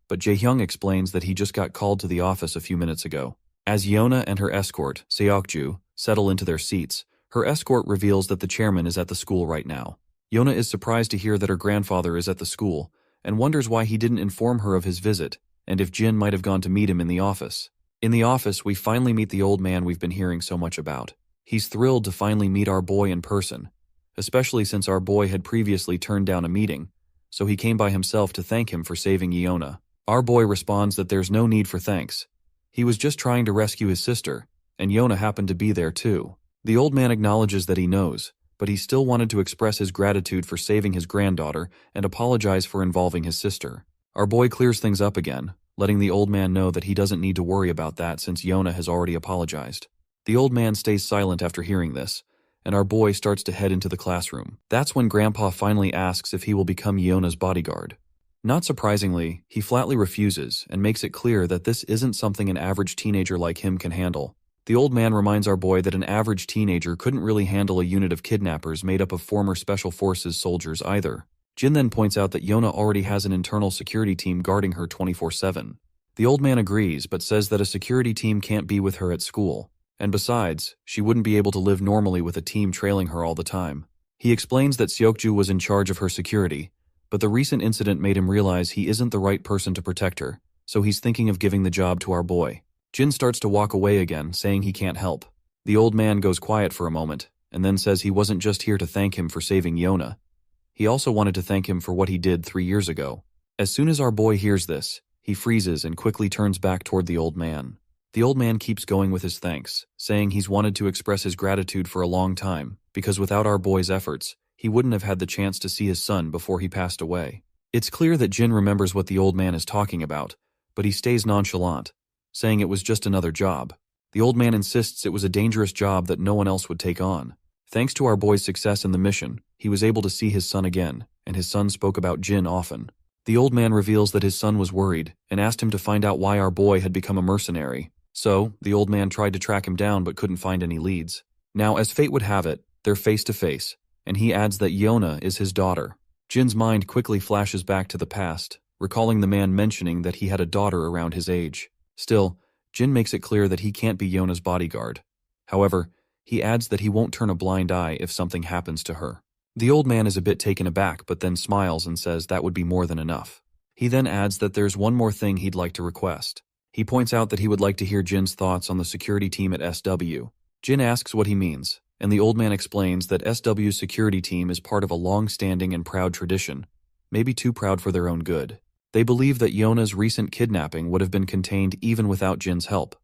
but Jaehyung explains that he just got called to the office a few minutes ago. As Yona and her escort, Seokju, settle into their seats, her escort reveals that the chairman is at the school right now. Yona is surprised to hear that her grandfather is at the school, and wonders why he didn't inform her of his visit, and if Jin might have gone to meet him in the office. In the office, we finally meet the old man we've been hearing so much about. He's thrilled to finally meet our boy in person, especially since our boy had previously turned down a meeting, so he came by himself to thank him for saving Yona. Our boy responds that there's no need for thanks. He was just trying to rescue his sister, and Yona happened to be there too. The old man acknowledges that he knows, but he still wanted to express his gratitude for saving his granddaughter and apologize for involving his sister. Our boy clears things up again, letting the old man know that he doesn't need to worry about that since Yona has already apologized. The old man stays silent after hearing this, and our boy starts to head into the classroom. That's when Grandpa finally asks if he will become Yona's bodyguard. Not surprisingly, he flatly refuses and makes it clear that this isn't something an average teenager like him can handle. The old man reminds our boy that an average teenager couldn't really handle a unit of kidnappers made up of former Special Forces soldiers either. Jin then points out that Yona already has an internal security team guarding her 24/7. The old man agrees but says that a security team can't be with her at school. And besides, she wouldn't be able to live normally with a team trailing her all the time. He explains that Seokju was in charge of her security, but the recent incident made him realize he isn't the right person to protect her, so he's thinking of giving the job to our boy. Jin starts to walk away again, saying he can't help. The old man goes quiet for a moment, and then says he wasn't just here to thank him for saving Yona. He also wanted to thank him for what he did 3 years ago. As soon as our boy hears this, he freezes and quickly turns back toward the old man. The old man keeps going with his thanks, saying he's wanted to express his gratitude for a long time, because without our boy's efforts, he wouldn't have had the chance to see his son before he passed away. It's clear that Jin remembers what the old man is talking about, but he stays nonchalant, saying it was just another job. The old man insists it was a dangerous job that no one else would take on. Thanks to our boy's success in the mission, he was able to see his son again, and his son spoke about Jin often. The old man reveals that his son was worried and asked him to find out why our boy had become a mercenary. So, the old man tried to track him down but couldn't find any leads. Now, as fate would have it, they're face to face, and he adds that Yona is his daughter. Jin's mind quickly flashes back to the past, recalling the man mentioning that he had a daughter around his age. Still, Jin makes it clear that he can't be Yona's bodyguard. However, he adds that he won't turn a blind eye if something happens to her. The old man is a bit taken aback but then smiles and says that would be more than enough. He then adds that there's one more thing he'd like to request. He points out that he would like to hear Jin's thoughts on the security team at SW. Jin asks what he means, and the old man explains that SW's security team is part of a long-standing and proud tradition, maybe too proud for their own good. They believe that Yona's recent kidnapping would have been contained even without Jin's help.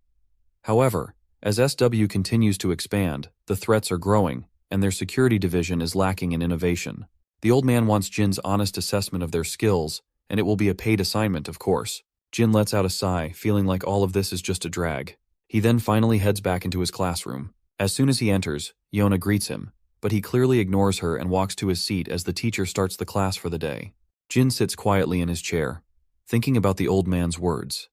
However, as SW continues to expand, the threats are growing, and their security division is lacking in innovation. The old man wants Jin's honest assessment of their skills, and it will be a paid assignment, of course. Jin lets out a sigh, feeling like all of this is just a drag. He then finally heads back into his classroom. As soon as he enters, Yona greets him, but he clearly ignores her and walks to his seat as the teacher starts the class for the day. Jin sits quietly in his chair, thinking about the old man's words.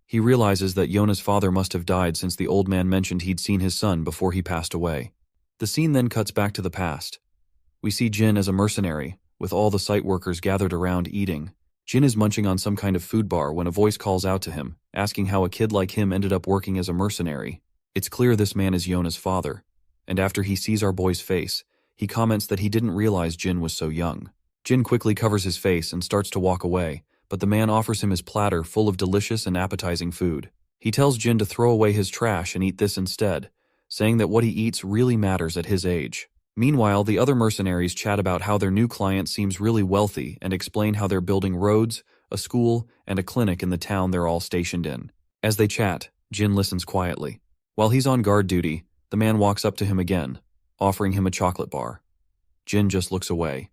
He realizes that Yona's father must have died since the old man mentioned he'd seen his son before he passed away. The scene then cuts back to the past. We see Jin as a mercenary, with all the site workers gathered around eating. Jin is munching on some kind of food bar when a voice calls out to him, asking how a kid like him ended up working as a mercenary. It's clear this man is Yona's father, and after he sees our boy's face, he comments that he didn't realize Jin was so young. Jin quickly covers his face and starts to walk away, but the man offers him his platter full of delicious and appetizing food. He tells Jin to throw away his trash and eat this instead, saying that what he eats really matters at his age. Meanwhile, the other mercenaries chat about how their new client seems really wealthy and explain how they're building roads, a school, and a clinic in the town they're all stationed in. As they chat, Jin listens quietly. While he's on guard duty, the man walks up to him again, offering him a chocolate bar. Jin just looks away.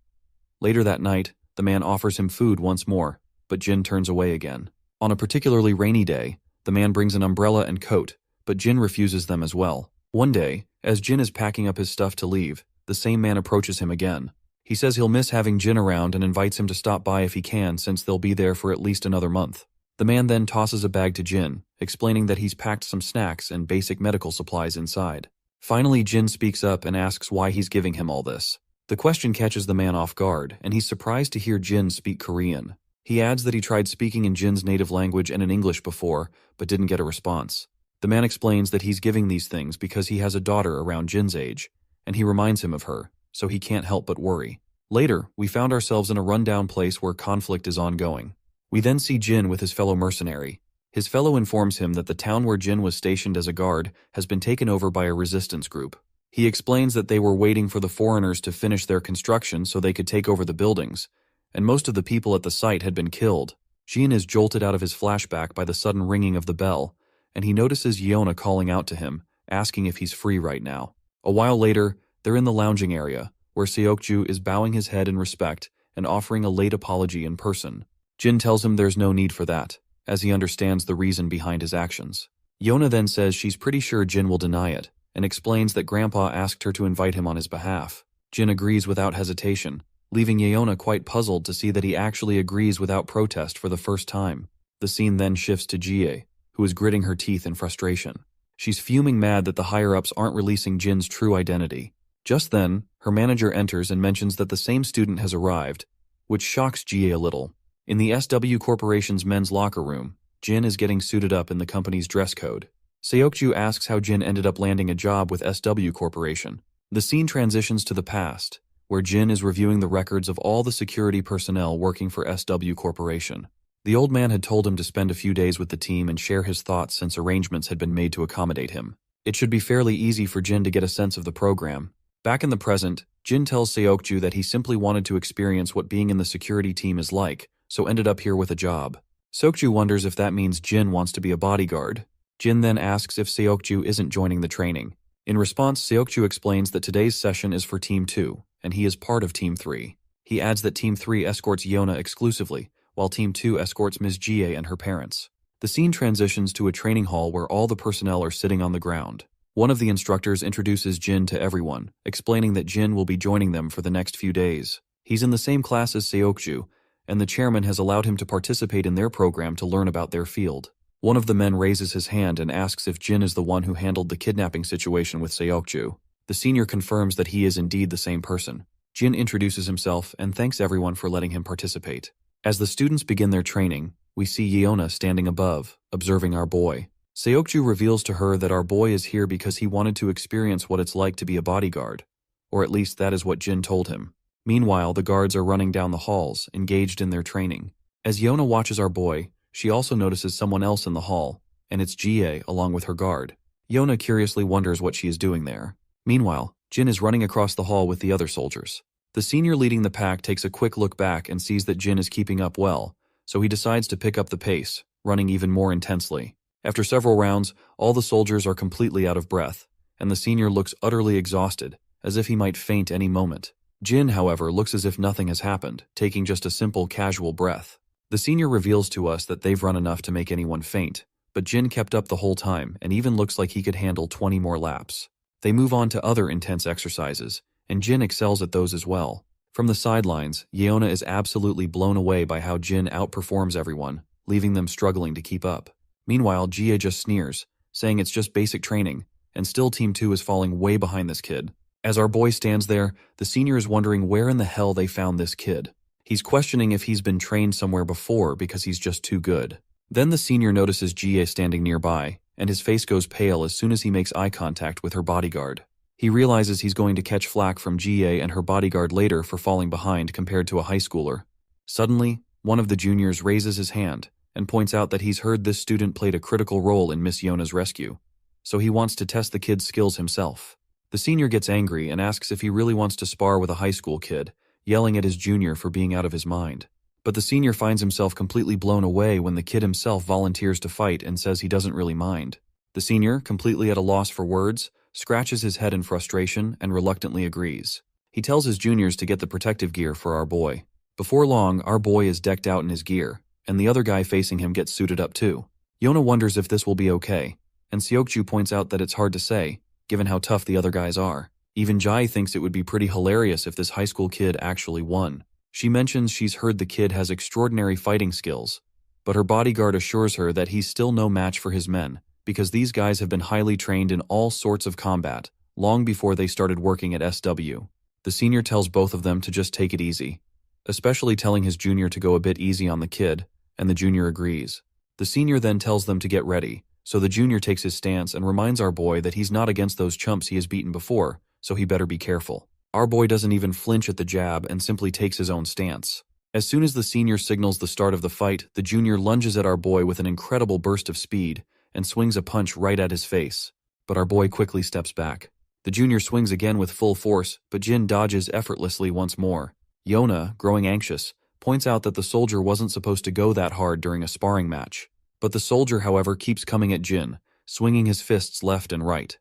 Later that night, the man offers him food once more, but Jin turns away again. On a particularly rainy day, the man brings an umbrella and coat, but Jin refuses them as well. One day, as Jin is packing up his stuff to leave, the same man approaches him again. He says he'll miss having Jin around and invites him to stop by if he can since they'll be there for at least another month. The man then tosses a bag to Jin, explaining that he's packed some snacks and basic medical supplies inside. Finally, Jin speaks up and asks why he's giving him all this. The question catches the man off guard, and he's surprised to hear Jin speak Korean. He adds that he tried speaking in Jin's native language and in English before, but didn't get a response. The man explains that he's giving these things because he has a daughter around Jin's age, and he reminds him of her, so he can't help but worry. Later, we found ourselves in a rundown place where conflict is ongoing. We then see Jin with his fellow mercenary. His fellow informs him that the town where Jin was stationed as a guard has been taken over by a resistance group. He explains that they were waiting for the foreigners to finish their construction so they could take over the buildings, and most of the people at the site had been killed. Jin is jolted out of his flashback by the sudden ringing of the bell, and he notices Yona calling out to him, asking if he's free right now. A while later, they're in the lounging area, where Seokju is bowing his head in respect and offering a late apology in person. Jin tells him there's no need for that, as he understands the reason behind his actions. Yona then says she's pretty sure Jin will deny it, and explains that Grandpa asked her to invite him on his behalf. Jin agrees without hesitation, leaving Yeona quite puzzled to see that he actually agrees without protest for the first time. The scene then shifts to Jie, who is gritting her teeth in frustration. She's fuming mad that the higher-ups aren't releasing Jin's true identity. Just then, her manager enters and mentions that the same student has arrived, which shocks Jie a little. In the SW Corporation's men's locker room, Jin is getting suited up in the company's dress code. Seokju asks how Jin ended up landing a job with SW Corporation. The scene transitions to the past, where Jin is reviewing the records of all the security personnel working for SW Corporation. The old man had told him to spend a few days with the team and share his thoughts since arrangements had been made to accommodate him. It should be fairly easy for Jin to get a sense of the program. Back in the present, Jin tells Seokju that he simply wanted to experience what being in the security team is like, so ended up here with a job. Seokju wonders if that means Jin wants to be a bodyguard. Jin then asks if Seokju isn't joining the training. In response, Seokju explains that today's session is for Team 2, and he is part of Team 3. He adds that Team 3 escorts Yeona exclusively, while Team 2 escorts Ms. Jie and her parents. The scene transitions to a training hall where all the personnel are sitting on the ground. One of the instructors introduces Jin to everyone, explaining that Jin will be joining them for the next few days. He's in the same class as Seokju, and the chairman has allowed him to participate in their program to learn about their field. One of the men raises his hand and asks if Jin is the one who handled the kidnapping situation with Seokju. The senior confirms that he is indeed the same person. Jin introduces himself and thanks everyone for letting him participate. As the students begin their training, we see Yeona standing above, observing our boy. Seokju reveals to her that our boy is here because he wanted to experience what it's like to be a bodyguard, or at least that is what Jin told him. Meanwhile, the guards are running down the halls, engaged in their training. As Yeona watches our boy, she also notices someone else in the hall, and it's Jie along with her guard. Yeona curiously wonders what she is doing there. Meanwhile, Jin is running across the hall with the other soldiers. The senior leading the pack takes a quick look back and sees that Jin is keeping up well, so he decides to pick up the pace, running even more intensely. After several rounds, all the soldiers are completely out of breath, and the senior looks utterly exhausted, as if he might faint any moment. Jin, however, looks as if nothing has happened, taking just a simple, casual breath. The senior reveals to us that they've run enough to make anyone faint, but Jin kept up the whole time and even looks like he could handle 20 more laps. They move on to other intense exercises, and Jin excels at those as well. From the sidelines, Yeona is absolutely blown away by how Jin outperforms everyone, leaving them struggling to keep up. Meanwhile, Jie just sneers, saying it's just basic training, and still Team 2 is falling way behind this kid. As our boy stands there, the senior is wondering where in the hell they found this kid. He's questioning if he's been trained somewhere before because he's just too good. Then the senior notices Jie standing nearby, and his face goes pale as soon as he makes eye contact with her bodyguard. He realizes he's going to catch flack from Jie and her bodyguard later for falling behind compared to a high schooler. Suddenly, one of the juniors raises his hand and points out that he's heard this student played a critical role in Miss Yeona's rescue, so he wants to test the kid's skills himself. The senior gets angry and asks if he really wants to spar with a high school kid, yelling at his junior for being out of his mind. But the senior finds himself completely blown away when the kid himself volunteers to fight and says he doesn't really mind. The senior, completely at a loss for words, scratches his head in frustration and reluctantly agrees. He tells his juniors to get the protective gear for our boy. Before long, our boy is decked out in his gear, and the other guy facing him gets suited up too. Yeona wonders if this will be okay, and Seokju points out that it's hard to say, given how tough the other guys are. Even Jai thinks it would be pretty hilarious if this high school kid actually won. She mentions she's heard the kid has extraordinary fighting skills, but her bodyguard assures her that he's still no match for his men, because these guys have been highly trained in all sorts of combat, long before they started working at SW. The senior tells both of them to just take it easy, especially telling his junior to go a bit easy on the kid, and the junior agrees. The senior then tells them to get ready, so the junior takes his stance and reminds our boy that he's not against those chumps he has beaten before, so he better be careful. Our boy doesn't even flinch at the jab and simply takes his own stance. As soon as the senior signals the start of the fight, the junior lunges at our boy with an incredible burst of speed and swings a punch right at his face. But our boy quickly steps back. The junior swings again with full force, but Jin dodges effortlessly once more. Yeona, growing anxious, points out that the soldier wasn't supposed to go that hard during a sparring match. But the soldier, however, keeps coming at Jin, swinging his fists left and right.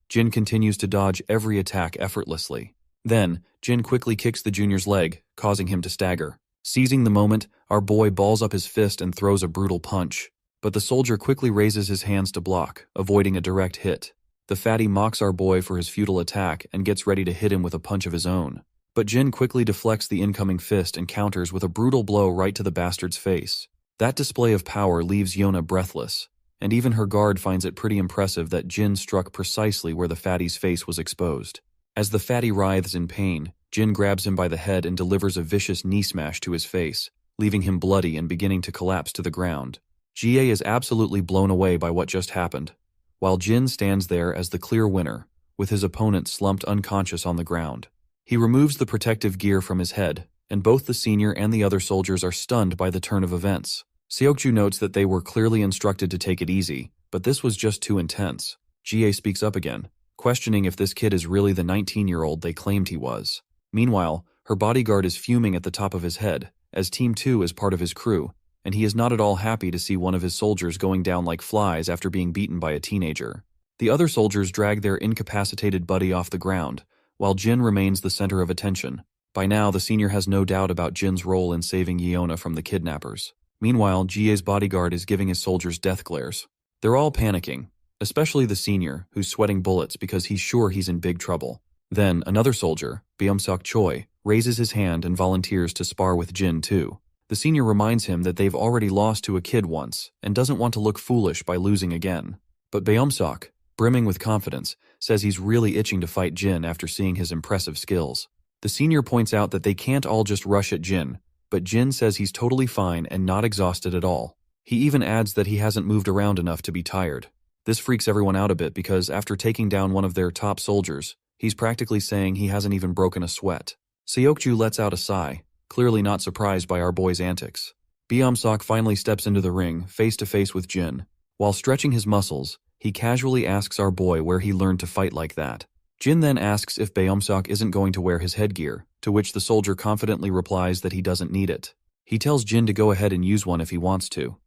Jin continues to dodge every attack effortlessly. Then, Jin quickly kicks the junior's leg, causing him to stagger. Seizing the moment, our boy balls up his fist and throws a brutal punch. But the soldier quickly raises his hands to block, avoiding a direct hit. The fatty mocks our boy for his futile attack and gets ready to hit him with a punch of his own. But Jin quickly deflects the incoming fist and counters with a brutal blow right to the bastard's face. That display of power leaves Yona breathless, and even her guard finds it pretty impressive that Jin struck precisely where the fatty's face was exposed. As the fatty writhes in pain, Jin grabs him by the head and delivers a vicious knee smash to his face, leaving him bloody and beginning to collapse to the ground. Jie is absolutely blown away by what just happened, while Jin stands there as the clear winner, with his opponent slumped unconscious on the ground. He removes the protective gear from his head, and both the senior and the other soldiers are stunned by the turn of events. Seokju notes that they were clearly instructed to take it easy, but this was just too intense. Jie speaks up again, questioning if this kid is really the 19-year-old they claimed he was. Meanwhile, her bodyguard is fuming at the top of his head, as Team 2 is part of his crew, and he is not at all happy to see one of his soldiers going down like flies after being beaten by a teenager. The other soldiers drag their incapacitated buddy off the ground, while Jin remains the center of attention. By now, the senior has no doubt about Jin's role in saving Yeona from the kidnappers. Meanwhile, Jie's bodyguard is giving his soldiers death glares. They're all panicking, especially the senior, who's sweating bullets because he's sure he's in big trouble. Then, another soldier, Beomseok Choi, raises his hand and volunteers to spar with Jin too. The senior reminds him that they've already lost to a kid once, and doesn't want to look foolish by losing again. But Beomseok, brimming with confidence, says he's really itching to fight Jin after seeing his impressive skills. The senior points out that they can't all just rush at Jin, but Jin says he's totally fine and not exhausted at all. He even adds that he hasn't moved around enough to be tired. This freaks everyone out a bit because after taking down one of their top soldiers, he's practically saying he hasn't even broken a sweat. Seokju lets out a sigh, clearly not surprised by our boy's antics. Beomseok finally steps into the ring, face to face with Jin. While stretching his muscles, he casually asks our boy where he learned to fight like that. Jin then asks if Beomseok isn't going to wear his headgear, to which the soldier confidently replies that he doesn't need it. He tells Jin to go ahead and use one if he wants to.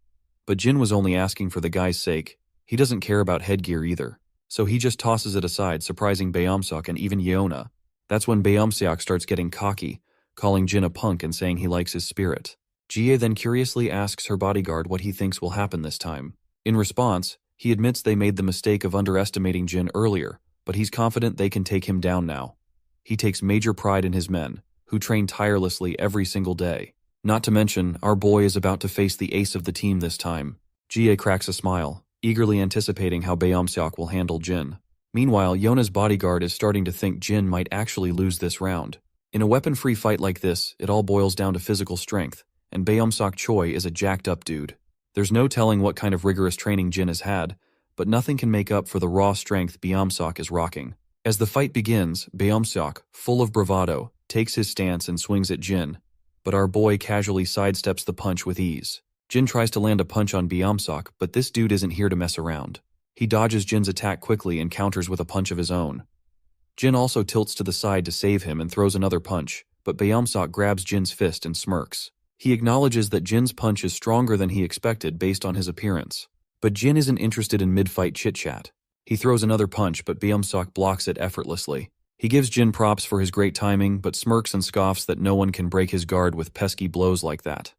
But Jin was only asking for the guy's sake. He doesn't care about headgear either. So he just tosses it aside, surprising Beomseok and even Yeona. That's when Beomseok starts getting cocky, calling Jin a punk and saying he likes his spirit. Jie then curiously asks her bodyguard what he thinks will happen this time. In response, he admits they made the mistake of underestimating Jin earlier, but he's confident they can take him down now. He takes major pride in his men, who train tirelessly every single day. Not to mention, our boy is about to face the ace of the team this time. Jie cracks a smile, eagerly anticipating how Beomseok will handle Jin. Meanwhile, Yona's bodyguard is starting to think Jin might actually lose this round. In a weapon-free fight like this, it all boils down to physical strength, and Beomseok Choi is a jacked-up dude. There's no telling what kind of rigorous training Jin has had, but nothing can make up for the raw strength Beomseok is rocking. As the fight begins, Beomseok, full of bravado, takes his stance and swings at Jin, but our boy casually sidesteps the punch with ease. Jin tries to land a punch on Beomseok, but this dude isn't here to mess around. He dodges Jin's attack quickly and counters with a punch of his own. Jin also tilts to the side to save him and throws another punch, but Beomseok grabs Jin's fist and smirks. He acknowledges that Jin's punch is stronger than he expected based on his appearance. But Jin isn't interested in mid-fight chit-chat. He throws another punch, but Beomseok blocks it effortlessly. He gives Jin props for his great timing, but smirks and scoffs that no one can break his guard with pesky blows like that.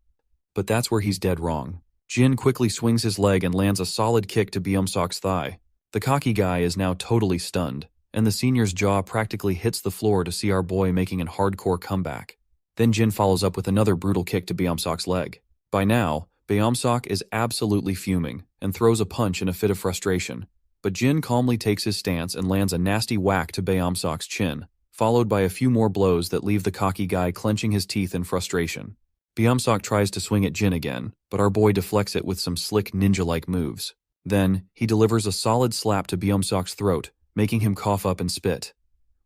But that's where he's dead wrong. Jin quickly swings his leg and lands a solid kick to Beomseok's thigh. The cocky guy is now totally stunned, and the senior's jaw practically hits the floor to see our boy making an hardcore comeback. Then Jin follows up with another brutal kick to Beomseok's leg. By now, Beomseok is absolutely fuming and throws a punch in a fit of frustration, but Jin calmly takes his stance and lands a nasty whack to Beomseok's chin, followed by a few more blows that leave the cocky guy clenching his teeth in frustration. Beomseok tries to swing at Jin again, but our boy deflects it with some slick ninja-like moves. Then, he delivers a solid slap to Beomseok's throat, making him cough up and spit.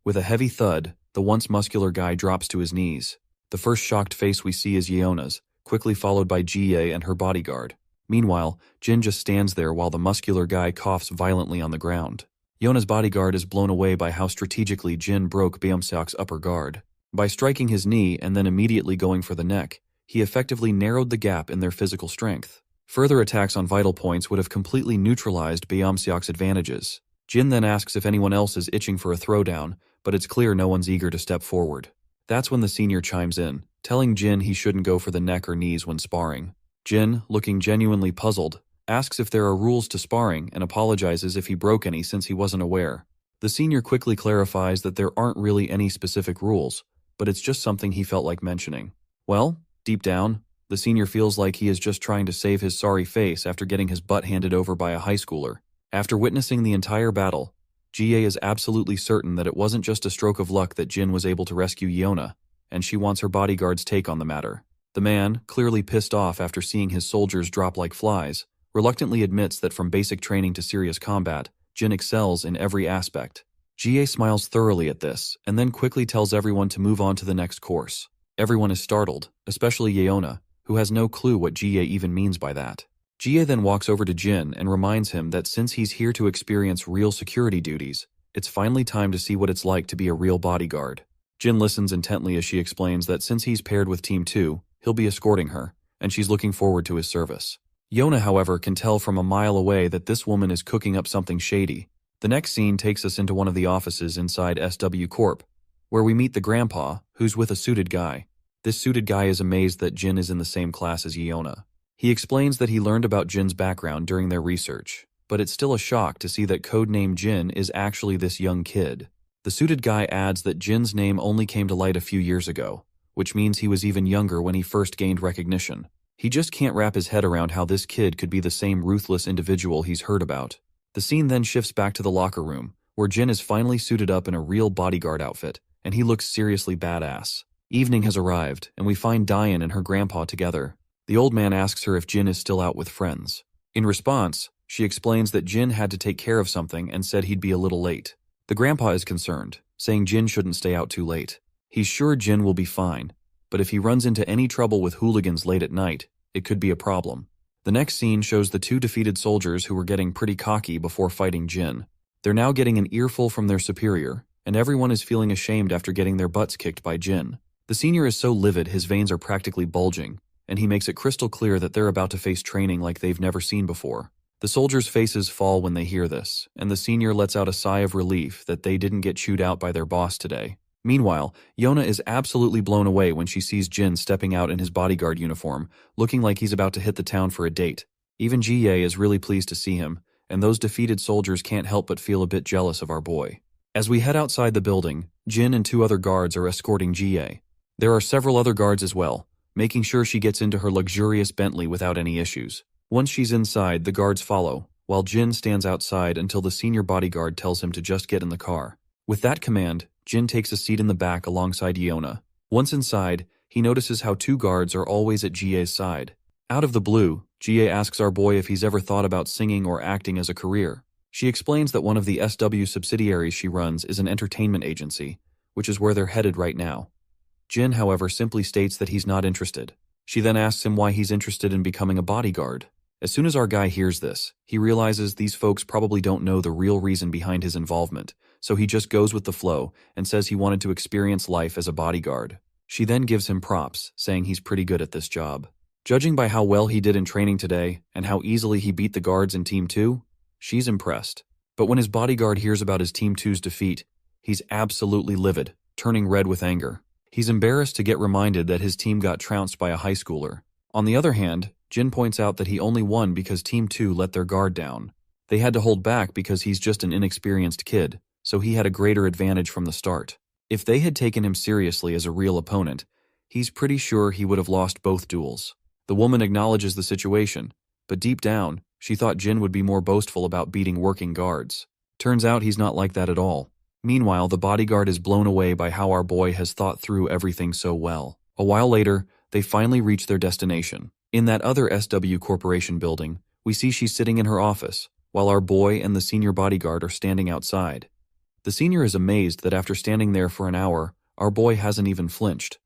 With a heavy thud, the once muscular guy drops to his knees. The first shocked face we see is Yeona's, quickly followed by Jie and her bodyguard. Meanwhile, Jin just stands there while the muscular guy coughs violently on the ground. Yeona's bodyguard is blown away by how strategically Jin broke Beomseok's upper guard. By striking his knee and then immediately going for the neck, he effectively narrowed the gap in their physical strength. Further attacks on vital points would have completely neutralized Beomseok's advantages. Jin then asks if anyone else is itching for a throwdown, but it's clear no one's eager to step forward. That's when the senior chimes in, telling Jin he shouldn't go for the neck or knees when sparring. Jin, looking genuinely puzzled, asks if there are rules to sparring and apologizes if he broke any since he wasn't aware. The senior quickly clarifies that there aren't really any specific rules, but it's just something he felt like mentioning. Well, deep down, the senior feels like he is just trying to save his sorry face after getting his butt handed over by a high schooler. After witnessing the entire battle, GA is absolutely certain that it wasn't just a stroke of luck that Jin was able to rescue Yona, and she wants her bodyguard's take on the matter. The man, clearly pissed off after seeing his soldiers drop like flies, reluctantly admits that from basic training to serious combat, Jin excels in every aspect. GA smiles thoroughly at this, and then quickly tells everyone to move on to the next course. Everyone is startled, especially Yeona, who has no clue what GA even means by that. GA then walks over to Jin and reminds him that since he's here to experience real security duties, it's finally time to see what it's like to be a real bodyguard. Jin listens intently as she explains that since he's paired with Team 2, he'll be escorting her, and she's looking forward to his service. Yona, however, can tell from a mile away that this woman is cooking up something shady. The next scene takes us into one of the offices inside SW Corp, where we meet the grandpa, who's with a suited guy. This suited guy is amazed that Jin is in the same class as Yona. He explains that he learned about Jin's background during their research, but it's still a shock to see that codename Jin is actually this young kid. The suited guy adds that Jin's name only came to light a few years ago, which means he was even younger when he first gained recognition. He just can't wrap his head around how this kid could be the same ruthless individual he's heard about. The scene then shifts back to the locker room, where Jin is finally suited up in a real bodyguard outfit, and he looks seriously badass. Evening has arrived, and we find Diane and her grandpa together. The old man asks her if Jin is still out with friends. In response, she explains that Jin had to take care of something and said he'd be a little late. The grandpa is concerned, saying Jin shouldn't stay out too late. He's sure Jin will be fine, but if he runs into any trouble with hooligans late at night, it could be a problem. The next scene shows the two defeated soldiers who were getting pretty cocky before fighting Jin. They're now getting an earful from their superior, and everyone is feeling ashamed after getting their butts kicked by Jin. The senior is so livid his veins are practically bulging, and he makes it crystal clear that they're about to face training like they've never seen before. The soldiers' faces fall when they hear this, and the senior lets out a sigh of relief that they didn't get chewed out by their boss today. Meanwhile, Yona is absolutely blown away when she sees Jin stepping out in his bodyguard uniform, looking like he's about to hit the town for a date. Even GA is really pleased to see him, and those defeated soldiers can't help but feel a bit jealous of our boy. As we head outside the building, Jin and two other guards are escorting GA. There are several other guards as well, making sure she gets into her luxurious Bentley without any issues. Once she's inside, the guards follow, while Jin stands outside until the senior bodyguard tells him to just get in the car. With that command, Jin takes a seat in the back alongside Yona. Once inside, he notices how two guards are always at GA's side. Out of the blue, GA asks our boy if he's ever thought about singing or acting as a career. She explains that one of the SW subsidiaries she runs is an entertainment agency, which is where they're headed right now. Jin, however, simply states that he's not interested. She then asks him why he's interested in becoming a bodyguard. As soon as our guy hears this, he realizes these folks probably don't know the real reason behind his involvement, so he just goes with the flow and says he wanted to experience life as a bodyguard. She then gives him props, saying he's pretty good at this job. Judging by how well he did in training today and how easily he beat the guards in Team 2, she's impressed. But when his bodyguard hears about his Team 2's defeat, he's absolutely livid, turning red with anger. He's embarrassed to get reminded that his team got trounced by a high schooler. On the other hand, Jin points out that he only won because Team 2 let their guard down. They had to hold back because he's just an inexperienced kid, so he had a greater advantage from the start. If they had taken him seriously as a real opponent, he's pretty sure he would have lost both duels. The woman acknowledges the situation, but deep down, she thought Jin would be more boastful about beating working guards. Turns out he's not like that at all. Meanwhile, the bodyguard is blown away by how our boy has thought through everything so well. A while later, they finally reach their destination. In that other SW Corporation building, we see she's sitting in her office, while our boy and the senior bodyguard are standing outside. The senior is amazed that after standing there for an hour, our boy hasn't even flinched.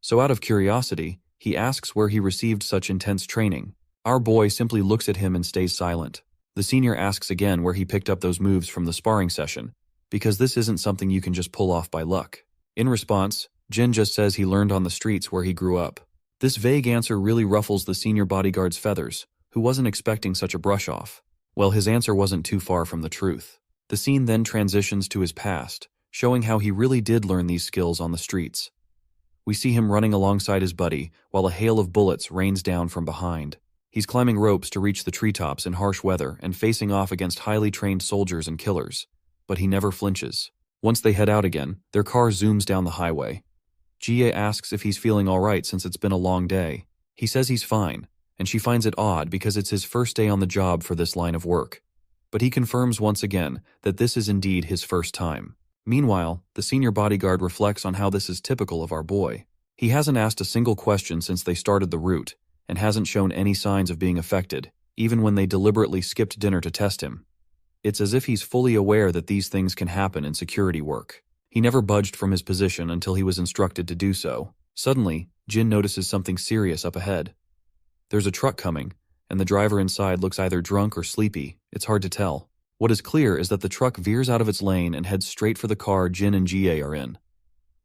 So out of curiosity, he asks where he received such intense training. Our boy simply looks at him and stays silent. The senior asks again where he picked up those moves from the sparring session, because this isn't something you can just pull off by luck. In response, Jin just says he learned on the streets where he grew up. This vague answer really ruffles the senior bodyguard's feathers, who wasn't expecting such a brush-off. Well, his answer wasn't too far from the truth. The scene then transitions to his past, showing how he really did learn these skills on the streets. We see him running alongside his buddy, while a hail of bullets rains down from behind. He's climbing ropes to reach the treetops in harsh weather and facing off against highly trained soldiers and killers. But he never flinches. Once they head out again, their car zooms down the highway. Jie asks if he's feeling alright since it's been a long day. He says he's fine, and she finds it odd because it's his first day on the job for this line of work. But he confirms once again that this is indeed his first time. Meanwhile, the senior bodyguard reflects on how this is typical of our boy. He hasn't asked a single question since they started the route, and hasn't shown any signs of being affected, even when they deliberately skipped dinner to test him. It's as if he's fully aware that these things can happen in security work. He never budged from his position until he was instructed to do so. Suddenly, Jin notices something serious up ahead. There's a truck coming, and the driver inside looks either drunk or sleepy. It's hard to tell. What is clear is that the truck veers out of its lane and heads straight for the car Jin and Jie are in.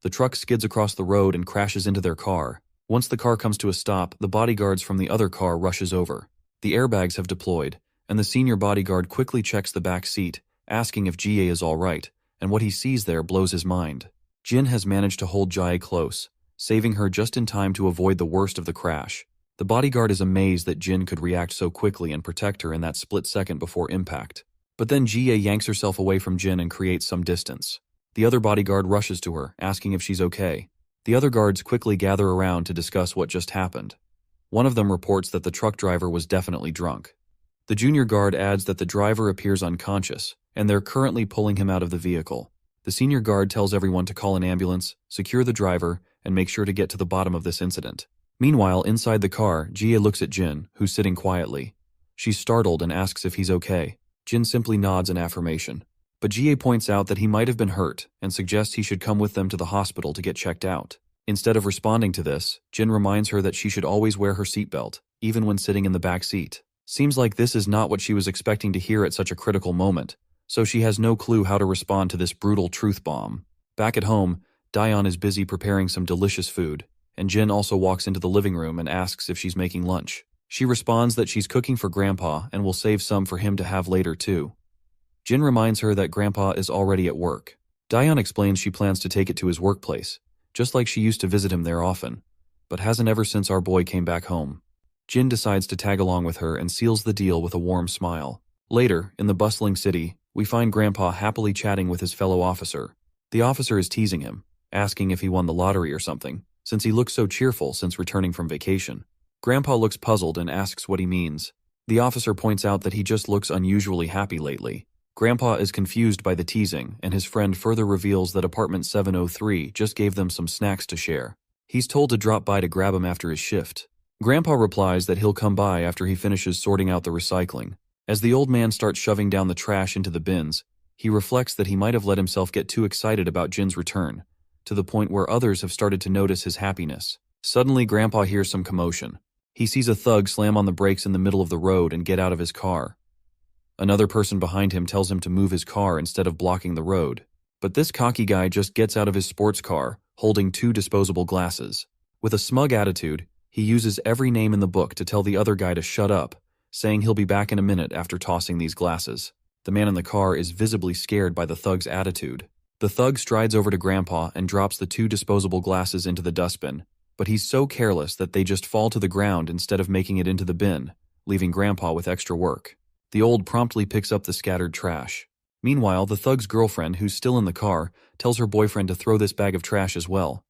The truck skids across the road and crashes into their car. Once the car comes to a stop, the bodyguards from the other car rushes over. The airbags have deployed, and the senior bodyguard quickly checks the back seat, asking if Jie is all right, and what he sees there blows his mind. Jin has managed to hold Jie close, saving her just in time to avoid the worst of the crash. The bodyguard is amazed that Jin could react so quickly and protect her in that split second before impact. But then Jie yanks herself away from Jin and creates some distance. The other bodyguard rushes to her, asking if she's okay. The other guards quickly gather around to discuss what just happened. One of them reports that the truck driver was definitely drunk. The junior guard adds that the driver appears unconscious, and they're currently pulling him out of the vehicle. The senior guard tells everyone to call an ambulance, secure the driver, and make sure to get to the bottom of this incident. Meanwhile, inside the car, Jie looks at Jin, who's sitting quietly. She's startled and asks if he's okay. Jin simply nods in affirmation. But Jie points out that he might have been hurt and suggests he should come with them to the hospital to get checked out. Instead of responding to this, Jin reminds her that she should always wear her seatbelt, even when sitting in the back seat. Seems like this is not what she was expecting to hear at such a critical moment, so she has no clue how to respond to this brutal truth bomb. Back at home, Daeon is busy preparing some delicious food, and Jin also walks into the living room and asks if she's making lunch. She responds that she's cooking for Grandpa and will save some for him to have later too. Jin reminds her that Grandpa is already at work. Daeon explains she plans to take it to his workplace, just like she used to visit him there often, but hasn't ever since our boy came back home. Jin decides to tag along with her and seals the deal with a warm smile. Later, in the bustling city, we find Grandpa happily chatting with his fellow officer. The officer is teasing him, asking if he won the lottery or something, since he looks so cheerful since returning from vacation. Grandpa looks puzzled and asks what he means. The officer points out that he just looks unusually happy lately. Grandpa is confused by the teasing, and his friend further reveals that apartment 703 just gave them some snacks to share. He's told to drop by to grab him after his shift. Grandpa replies that he'll come by after he finishes sorting out the recycling. As the old man starts shoving down the trash into the bins, he reflects that he might have let himself get too excited about Jin's return, to the point where others have started to notice his happiness. Suddenly, Grandpa hears some commotion. He sees a thug slam on the brakes in the middle of the road and get out of his car. Another person behind him tells him to move his car instead of blocking the road. But this cocky guy just gets out of his sports car, holding 2 disposable glasses. With a smug attitude, he uses every name in the book to tell the other guy to shut up, saying he'll be back in a minute after tossing these glasses. The man in the car is visibly scared by the thug's attitude. The thug strides over to Grandpa and drops the 2 disposable glasses into the dustbin, but he's so careless that they just fall to the ground instead of making it into the bin, leaving Grandpa with extra work. The old promptly picks up the scattered trash. Meanwhile, the thug's girlfriend, who's still in the car, tells her boyfriend to throw this bag of trash as well.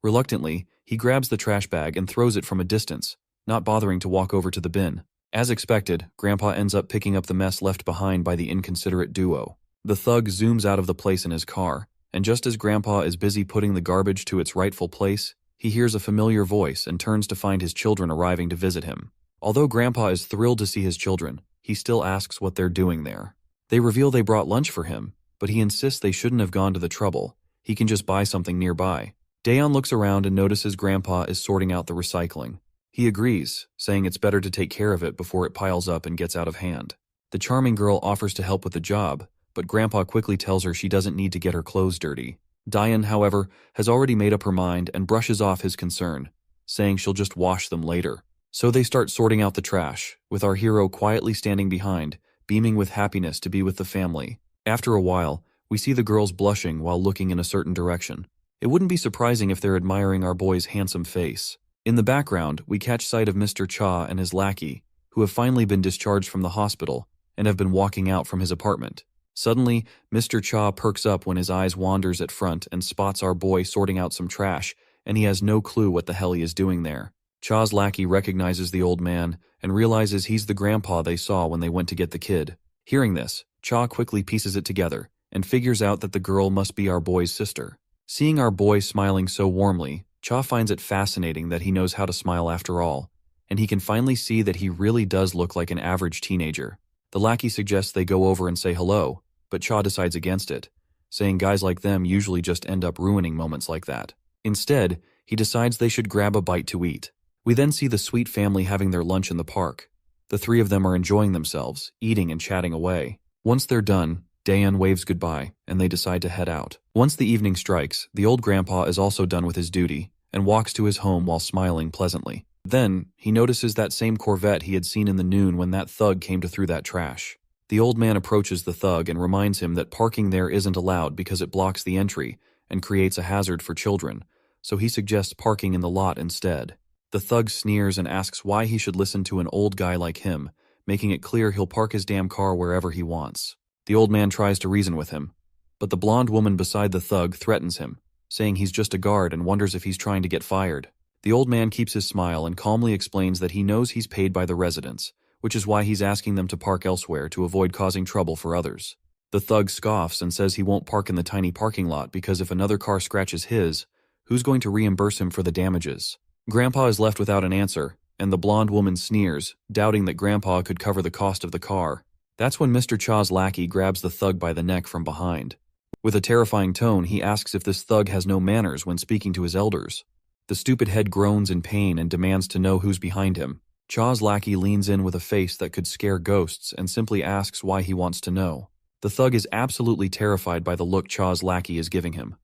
Reluctantly, he grabs the trash bag and throws it from a distance, not bothering to walk over to the bin. As expected, Grandpa ends up picking up the mess left behind by the inconsiderate duo. The thug zooms out of the place in his car, and just as Grandpa is busy putting the garbage to its rightful place, he hears a familiar voice and turns to find his children arriving to visit him. Although Grandpa is thrilled to see his children, he still asks what they're doing there. They reveal they brought lunch for him, but he insists they shouldn't have gone to the trouble. He can just buy something nearby. Daeon looks around and notices Grandpa is sorting out the recycling. He agrees, saying it's better to take care of it before it piles up and gets out of hand. The charming girl offers to help with the job, but Grandpa quickly tells her she doesn't need to get her clothes dirty. Daeon, however, has already made up her mind and brushes off his concern, saying she'll just wash them later. So they start sorting out the trash, with our hero quietly standing behind, beaming with happiness to be with the family. After a while, we see the girls blushing while looking in a certain direction. It wouldn't be surprising if they're admiring our boy's handsome face. In the background, we catch sight of Mr. Cha and his lackey, who have finally been discharged from the hospital and have been walking out from his apartment. Suddenly, Mr. Cha perks up when his eyes wanders at front and spots our boy sorting out some trash and he has no clue what the hell he is doing there. Cha's lackey recognizes the old man and realizes he's the grandpa they saw when they went to get the kid. Hearing this, Cha quickly pieces it together and figures out that the girl must be our boy's sister. Seeing our boy smiling so warmly, Cha finds it fascinating that he knows how to smile after all, and he can finally see that he really does look like an average teenager. The lackey suggests they go over and say hello, but Cha decides against it, saying guys like them usually just end up ruining moments like that. Instead, he decides they should grab a bite to eat. We then see the sweet family having their lunch in the park. The three of them are enjoying themselves, eating and chatting away. Once they're done, Dayan waves goodbye, and they decide to head out. Once the evening strikes, the old grandpa is also done with his duty, and walks to his home while smiling pleasantly. Then, he notices that same Corvette he had seen in the noon when that thug came to throw that trash. The old man approaches the thug and reminds him that parking there isn't allowed because it blocks the entry and creates a hazard for children, so he suggests parking in the lot instead. The thug sneers and asks why he should listen to an old guy like him, making it clear he'll park his damn car wherever he wants. The old man tries to reason with him, but the blonde woman beside the thug threatens him, saying he's just a guard and wonders if he's trying to get fired. The old man keeps his smile and calmly explains that he knows he's paid by the residents, which is why he's asking them to park elsewhere to avoid causing trouble for others. The thug scoffs and says he won't park in the tiny parking lot because if another car scratches his, who's going to reimburse him for the damages? Grandpa is left without an answer, and the blonde woman sneers, doubting that Grandpa could cover the cost of the car. That's when Mr. Cha's lackey grabs the thug by the neck from behind. With a terrifying tone, he asks if this thug has no manners when speaking to his elders. The stupid head groans in pain and demands to know who's behind him. Cha's lackey leans in with a face that could scare ghosts and simply asks why he wants to know. The thug is absolutely terrified by the look Cha's lackey is giving him.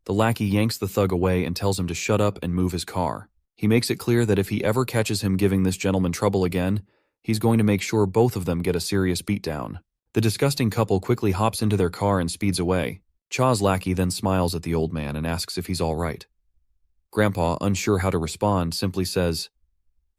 The lackey yanks the thug away and tells him to shut up and move his car. He makes it clear that if he ever catches him giving this gentleman trouble again, he's going to make sure both of them get a serious beatdown. The disgusting couple quickly hops into their car and speeds away. Cha's lackey then smiles at the old man and asks if he's all right. Grandpa, unsure how to respond, simply says,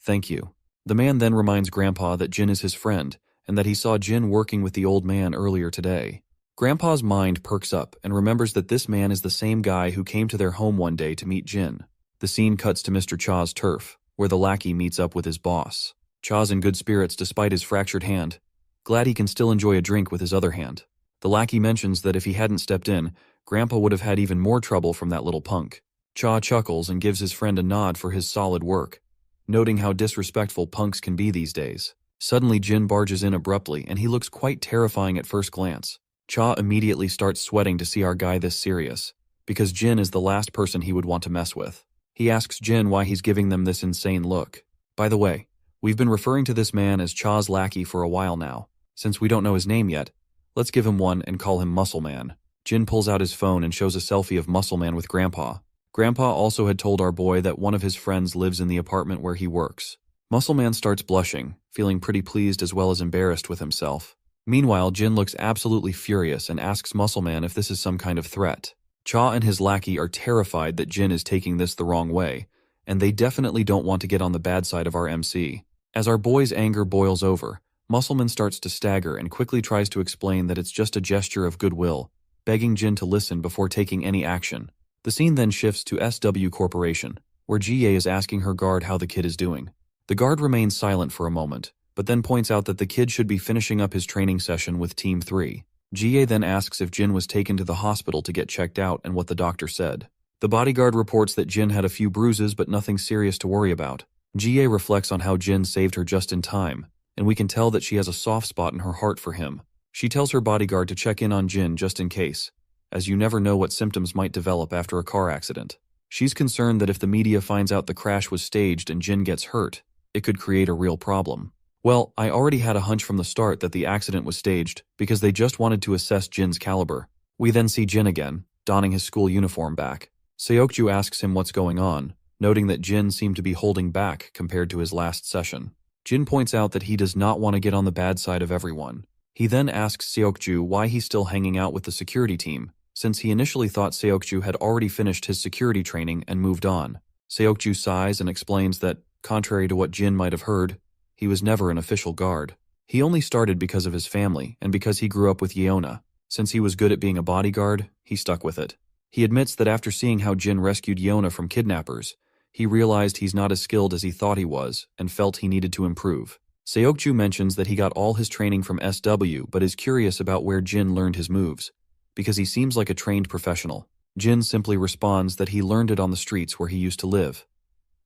"Thank you." The man then reminds Grandpa that Jin is his friend and that he saw Jin working with the old man earlier today. Grandpa's mind perks up and remembers that this man is the same guy who came to their home one day to meet Jin. The scene cuts to Mr. Cha's turf, where the lackey meets up with his boss. Cha's in good spirits despite his fractured hand, glad he can still enjoy a drink with his other hand. The lackey mentions that if he hadn't stepped in, Grandpa would have had even more trouble from that little punk. Cha chuckles and gives his friend a nod for his solid work, noting how disrespectful punks can be these days. Suddenly Jin barges in abruptly and he looks quite terrifying at first glance. Cha immediately starts sweating to see our guy this serious, because Jin is the last person he would want to mess with. He asks Jin why he's giving them this insane look. By the way, we've been referring to this man as Cha's lackey for a while now. Since we don't know his name yet, let's give him one and call him Muscle Man. Jin pulls out his phone and shows a selfie of Muscle Man with Grandpa. Grandpa also had told our boy that one of his friends lives in the apartment where he works. Muscle Man starts blushing, feeling pretty pleased as well as embarrassed with himself. Meanwhile, Jin looks absolutely furious and asks Muscle Man if this is some kind of threat. Cha and his lackey are terrified that Jin is taking this the wrong way, and they definitely don't want to get on the bad side of our MC. As our boy's anger boils over, Muscleman starts to stagger and quickly tries to explain that it's just a gesture of goodwill, begging Jin to listen before taking any action. The scene then shifts to SW Corporation, where GA is asking her guard how the kid is doing. The guard remains silent for a moment, but then points out that the kid should be finishing up his training session with Team 3. GA then asks if Jin was taken to the hospital to get checked out and what the doctor said. The bodyguard reports that Jin had a few bruises but nothing serious to worry about. GA reflects on how Jin saved her just in time, and we can tell that she has a soft spot in her heart for him. She tells her bodyguard to check in on Jin just in case, as you never know what symptoms might develop after a car accident. She's concerned that if the media finds out the crash was staged and Jin gets hurt, it could create a real problem. Well, I already had a hunch from the start that the accident was staged because they just wanted to assess Jin's caliber. We then see Jin again, donning his school uniform back. Seokju asks him what's going on, noting that Jin seemed to be holding back compared to his last session. Jin points out that he does not want to get on the bad side of everyone. He then asks Seokju why he's still hanging out with the security team, since he initially thought Seokju had already finished his security training and moved on. Seokju sighs and explains that, contrary to what Jin might have heard, he was never an official guard. He only started because of his family and because he grew up with Yeona. Since he was good at being a bodyguard, he stuck with it. He admits that after seeing how Jin rescued Yona from kidnappers, he realized he's not as skilled as he thought he was and felt he needed to improve. Seokju mentions that he got all his training from SW but is curious about where Jin learned his moves, because he seems like a trained professional. Jin simply responds that he learned it on the streets where he used to live.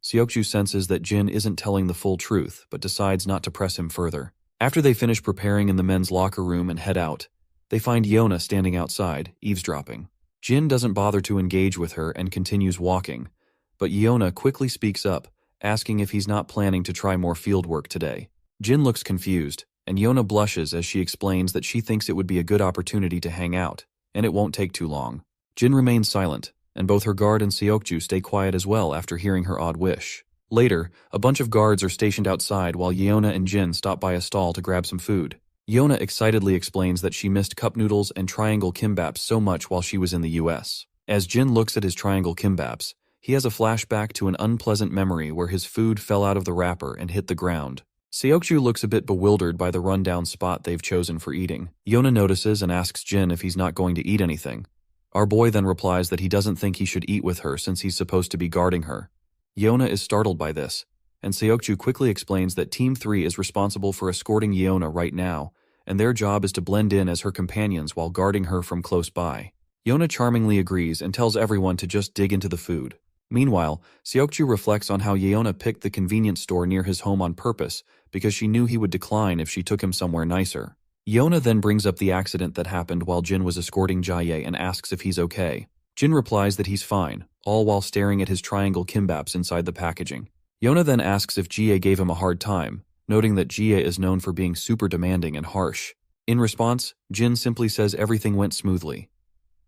Seokju senses that Jin isn't telling the full truth but decides not to press him further. After they finish preparing in the men's locker room and head out, they find Yona standing outside, eavesdropping. Jin doesn't bother to engage with her and continues walking, but Yona quickly speaks up, asking if he's not planning to try more field work today. Jin looks confused, and Yona blushes as she explains that she thinks it would be a good opportunity to hang out, and it won't take too long. Jin remains silent, and both her guard and Seokju stay quiet as well after hearing her odd wish. Later, a bunch of guards are stationed outside while Yona and Jin stop by a stall to grab some food. Yona excitedly explains that she missed cup noodles and triangle kimbaps so much while she was in the US. As Jin looks at his triangle kimbaps, he has a flashback to an unpleasant memory where his food fell out of the wrapper and hit the ground. Seokju looks a bit bewildered by the rundown spot they've chosen for eating. Yona notices and asks Jin if he's not going to eat anything. Our boy then replies that he doesn't think he should eat with her since he's supposed to be guarding her. Yona is startled by this, and Seokju quickly explains that Team 3 is responsible for escorting Yona right now, and their job is to blend in as her companions while guarding her from close by. Yona charmingly agrees and tells everyone to just dig into the food. Meanwhile, Seokju reflects on how Yona picked the convenience store near his home on purpose because she knew he would decline if she took him somewhere nicer. Yona then brings up the accident that happened while Jin was escorting Jaye and asks if he's okay. Jin replies that he's fine, all while staring at his triangle kimbaps inside the packaging. Yona then asks if Jie gave him a hard time, noting that Jie is known for being super demanding and harsh. In response, Jin simply says everything went smoothly.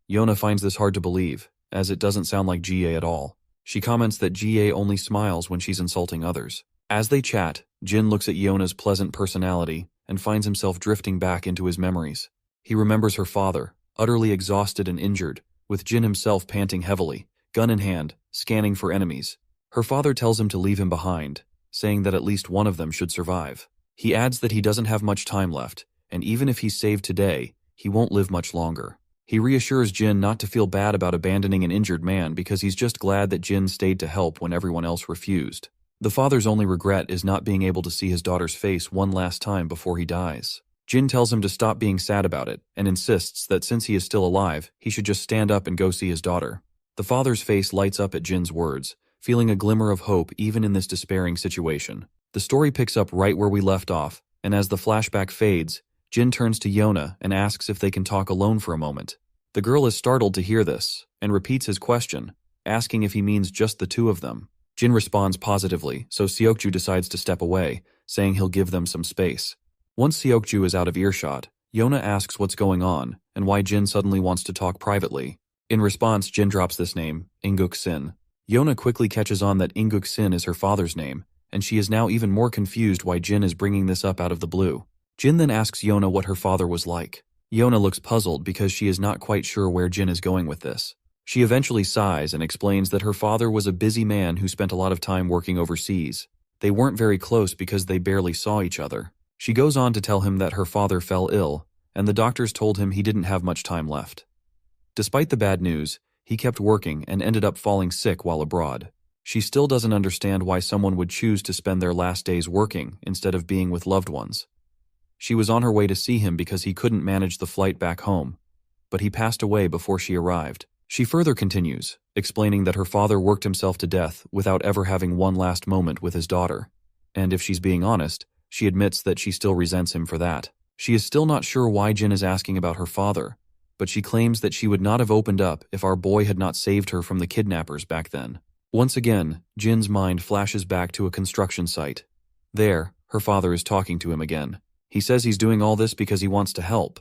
Yona finds this hard to believe, as it doesn't sound like Jie at all. She comments that Jie only smiles when she's insulting others. As they chat, Jin looks at Yona's pleasant personality and finds himself drifting back into his memories. He remembers her father, utterly exhausted and injured, with Jin himself panting heavily, gun in hand, scanning for enemies. Her father tells him to leave him behind, saying that at least one of them should survive. He adds that he doesn't have much time left, and even if he's saved today, he won't live much longer. He reassures Jin not to feel bad about abandoning an injured man because he's just glad that Jin stayed to help when everyone else refused. The father's only regret is not being able to see his daughter's face one last time before he dies. Jin tells him to stop being sad about it and insists that since he is still alive, he should just stand up and go see his daughter. The father's face lights up at Jin's words, feeling a glimmer of hope even in this despairing situation. The story picks up right where we left off, and as the flashback fades, Jin turns to Yona and asks if they can talk alone for a moment. The girl is startled to hear this and repeats his question, asking if he means just the two of them. Jin responds positively, so Seokju decides to step away, saying he'll give them some space. Once Seokju is out of earshot, Yona asks what's going on and why Jin suddenly wants to talk privately. In response, Jin drops this name, Inguk-sin. Yona quickly catches on that Inguk-sin is her father's name, and she is now even more confused why Jin is bringing this up out of the blue. Jin then asks Yona what her father was like. Yona looks puzzled because she is not quite sure where Jin is going with this. She eventually sighs and explains that her father was a busy man who spent a lot of time working overseas. They weren't very close because they barely saw each other. She goes on to tell him that her father fell ill, and the doctors told him he didn't have much time left. Despite the bad news, he kept working and ended up falling sick while abroad. She still doesn't understand why someone would choose to spend their last days working instead of being with loved ones. She was on her way to see him because he couldn't manage the flight back home, but he passed away before she arrived. She further continues, explaining that her father worked himself to death without ever having one last moment with his daughter, and if she's being honest, she admits that she still resents him for that. She is still not sure why Jin is asking about her father, but she claims that she would not have opened up if our boy had not saved her from the kidnappers back then. Once again, Jin's mind flashes back to a construction site. There, her father is talking to him again. He says he's doing all this because he wants to help,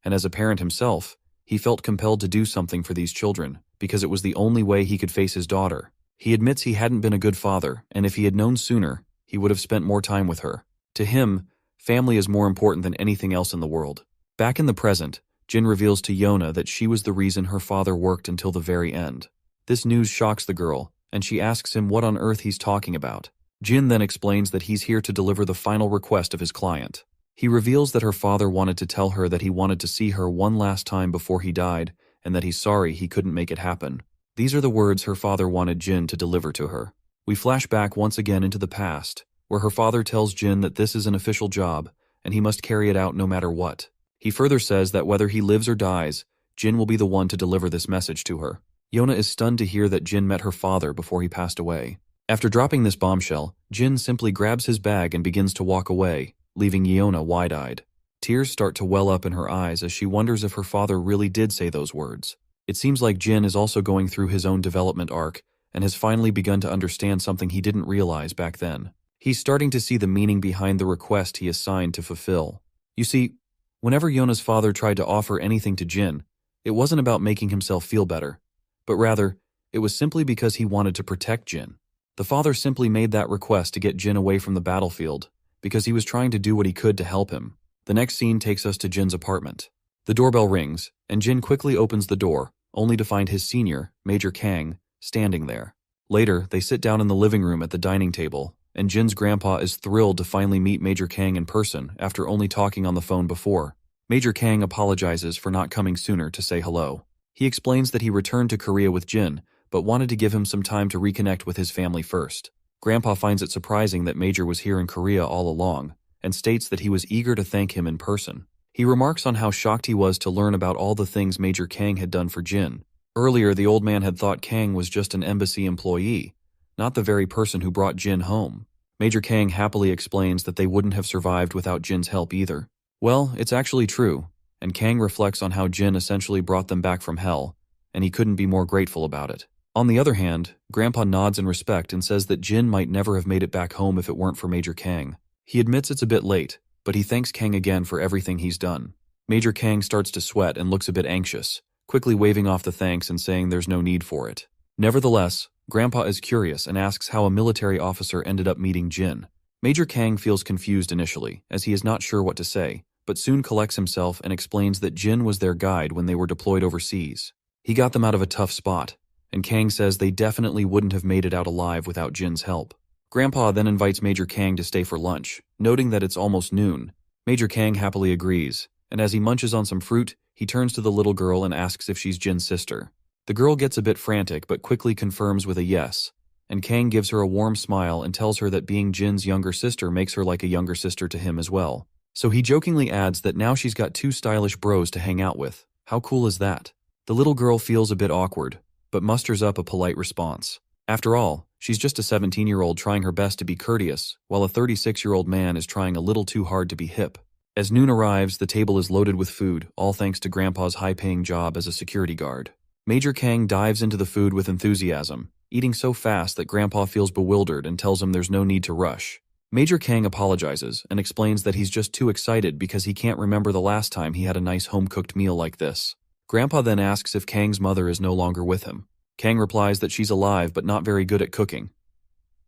and as a parent himself, he felt compelled to do something for these children because it was the only way he could face his daughter. He admits he hadn't been a good father, and if he had known sooner, he would have spent more time with her. To him, family is more important than anything else in the world. Back in the present, Jin reveals to Yona that she was the reason her father worked until the very end. This news shocks the girl, and she asks him what on earth he's talking about. Jin then explains that he's here to deliver the final request of his client. He reveals that her father wanted to tell her that he wanted to see her one last time before he died, and that he's sorry he couldn't make it happen. These are the words her father wanted Jin to deliver to her. We flash back once again into the past, where her father tells Jin that this is an official job, and he must carry it out no matter what. He further says that whether he lives or dies, Jin will be the one to deliver this message to her. Yona is stunned to hear that Jin met her father before he passed away. After dropping this bombshell, Jin simply grabs his bag and begins to walk away, leaving Yona wide-eyed. Tears start to well up in her eyes as she wonders if her father really did say those words. It seems like Jin is also going through his own development arc and has finally begun to understand something he didn't realize back then. He's starting to see the meaning behind the request he is signed to fulfill. You see, whenever Yona's father tried to offer anything to Jin, it wasn't about making himself feel better, but rather, it was simply because he wanted to protect Jin. The father simply made that request to get Jin away from the battlefield, because he was trying to do what he could to help him. The next scene takes us to Jin's apartment. The doorbell rings, and Jin quickly opens the door, only to find his senior, Major Kang, standing there. Later, they sit down in the living room at the dining table, and Jin's grandpa is thrilled to finally meet Major Kang in person after only talking on the phone before. Major Kang apologizes for not coming sooner to say hello. He explains that he returned to Korea with Jin, but wanted to give him some time to reconnect with his family first. Grandpa finds it surprising that Major was here in Korea all along, and states that he was eager to thank him in person. He remarks on how shocked he was to learn about all the things Major Kang had done for Jin. Earlier, the old man had thought Kang was just an embassy employee, not the very person who brought Jin home. Major Kang happily explains that they wouldn't have survived without Jin's help either. Well, it's actually true, and Kang reflects on how Jin essentially brought them back from hell, and he couldn't be more grateful about it. On the other hand, Grandpa nods in respect and says that Jin might never have made it back home if it weren't for Major Kang. He admits it's a bit late, but he thanks Kang again for everything he's done. Major Kang starts to sweat and looks a bit anxious, quickly waving off the thanks and saying there's no need for it. Nevertheless, Grandpa is curious and asks how a military officer ended up meeting Jin. Major Kang feels confused initially, as he is not sure what to say, but soon collects himself and explains that Jin was their guide when they were deployed overseas. He got them out of a tough spot, and Kang says they definitely wouldn't have made it out alive without Jin's help. Grandpa then invites Major Kang to stay for lunch, noting that it's almost noon. Major Kang happily agrees, and as he munches on some fruit, he turns to the little girl and asks if she's Jin's sister. The girl gets a bit frantic but quickly confirms with a yes, and Kang gives her a warm smile and tells her that being Jin's younger sister makes her like a younger sister to him as well. So he jokingly adds that now she's got two stylish bros to hang out with. How cool is that? The little girl feels a bit awkward, but musters up a polite response. After all, she's just a 17-year-old trying her best to be courteous, while a 36-year-old man is trying a little too hard to be hip. As noon arrives, the table is loaded with food, all thanks to Grandpa's high-paying job as a security guard. Major Kang dives into the food with enthusiasm, eating so fast that Grandpa feels bewildered and tells him there's no need to rush. Major Kang apologizes and explains that he's just too excited because he can't remember the last time he had a nice home-cooked meal like this. Grandpa then asks if Kang's mother is no longer with him. Kang replies that she's alive but not very good at cooking.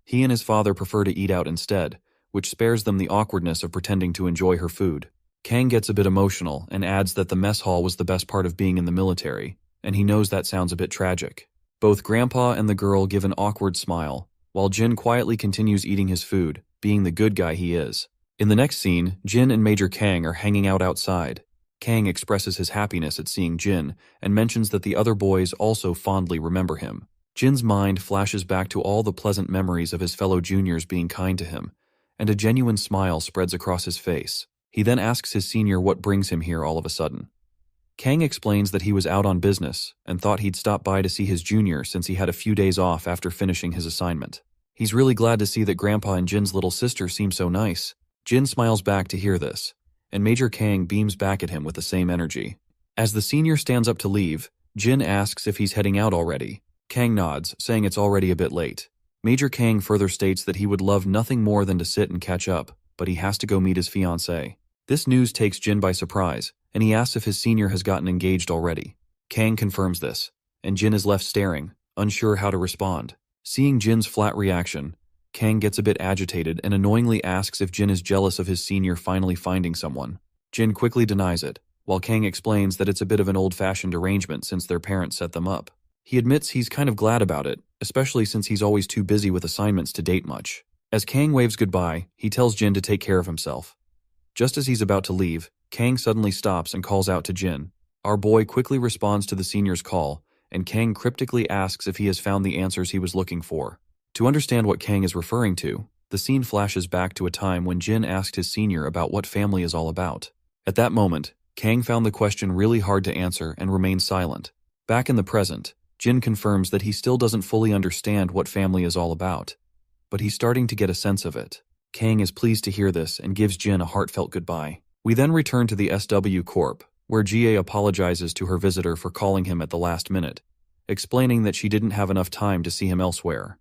He and his father prefer to eat out instead, which spares them the awkwardness of pretending to enjoy her food. Kang gets a bit emotional and adds that the mess hall was the best part of being in the military, and he knows that sounds a bit tragic. Both Grandpa and the girl give an awkward smile, while Jin quietly continues eating his food, being the good guy he is. In the next scene, Jin and Major Kang are hanging out outside. Kang expresses his happiness at seeing Jin and mentions that the other boys also fondly remember him. Jin's mind flashes back to all the pleasant memories of his fellow juniors being kind to him, and a genuine smile spreads across his face. He then asks his senior what brings him here all of a sudden. Kang explains that he was out on business and thought he'd stop by to see his junior since he had a few days off after finishing his assignment. He's really glad to see that Grandpa and Jin's little sister seem so nice. Jin smiles back to hear this, and Major Kang beams back at him with the same energy. As the senior stands up to leave, Jin asks if he's heading out already. Kang nods, saying it's already a bit late. Major Kang further states that he would love nothing more than to sit and catch up, but he has to go meet his fiancée. This news takes Jin by surprise, and he asks if his senior has gotten engaged already. Kang confirms this, and Jin is left staring, unsure how to respond. Seeing Jin's flat reaction, Kang gets a bit agitated and annoyingly asks if Jin is jealous of his senior finally finding someone. Jin quickly denies it, while Kang explains that it's a bit of an old-fashioned arrangement since their parents set them up. He admits he's kind of glad about it, especially since he's always too busy with assignments to date much. As Kang waves goodbye, he tells Jin to take care of himself. Just as he's about to leave, Kang suddenly stops and calls out to Jin. Our boy quickly responds to the senior's call, and Kang cryptically asks if he has found the answers he was looking for. To understand what Kang is referring to, the scene flashes back to a time when Jin asked his senior about what family is all about. At that moment, Kang found the question really hard to answer and remained silent. Back in the present, Jin confirms that he still doesn't fully understand what family is all about, but he's starting to get a sense of it. Kang is pleased to hear this and gives Jin a heartfelt goodbye. We then return to the SW Corp, where GA apologizes to her visitor for calling him at the last minute, explaining that she didn't have enough time to see him elsewhere.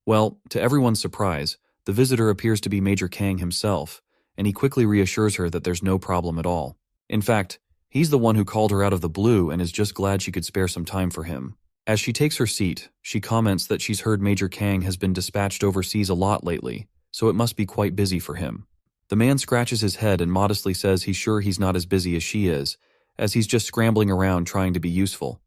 Well, to everyone's surprise, the visitor appears to be Major Kang himself, and he quickly reassures her that there's no problem at all. In fact, he's the one who called her out of the blue and is just glad she could spare some time for him. As she takes her seat, she comments that she's heard Major Kang has been dispatched overseas a lot lately, so it must be quite busy for him. The man scratches his head and modestly says he's sure he's not as busy as she is, as he's just scrambling around trying to be useful.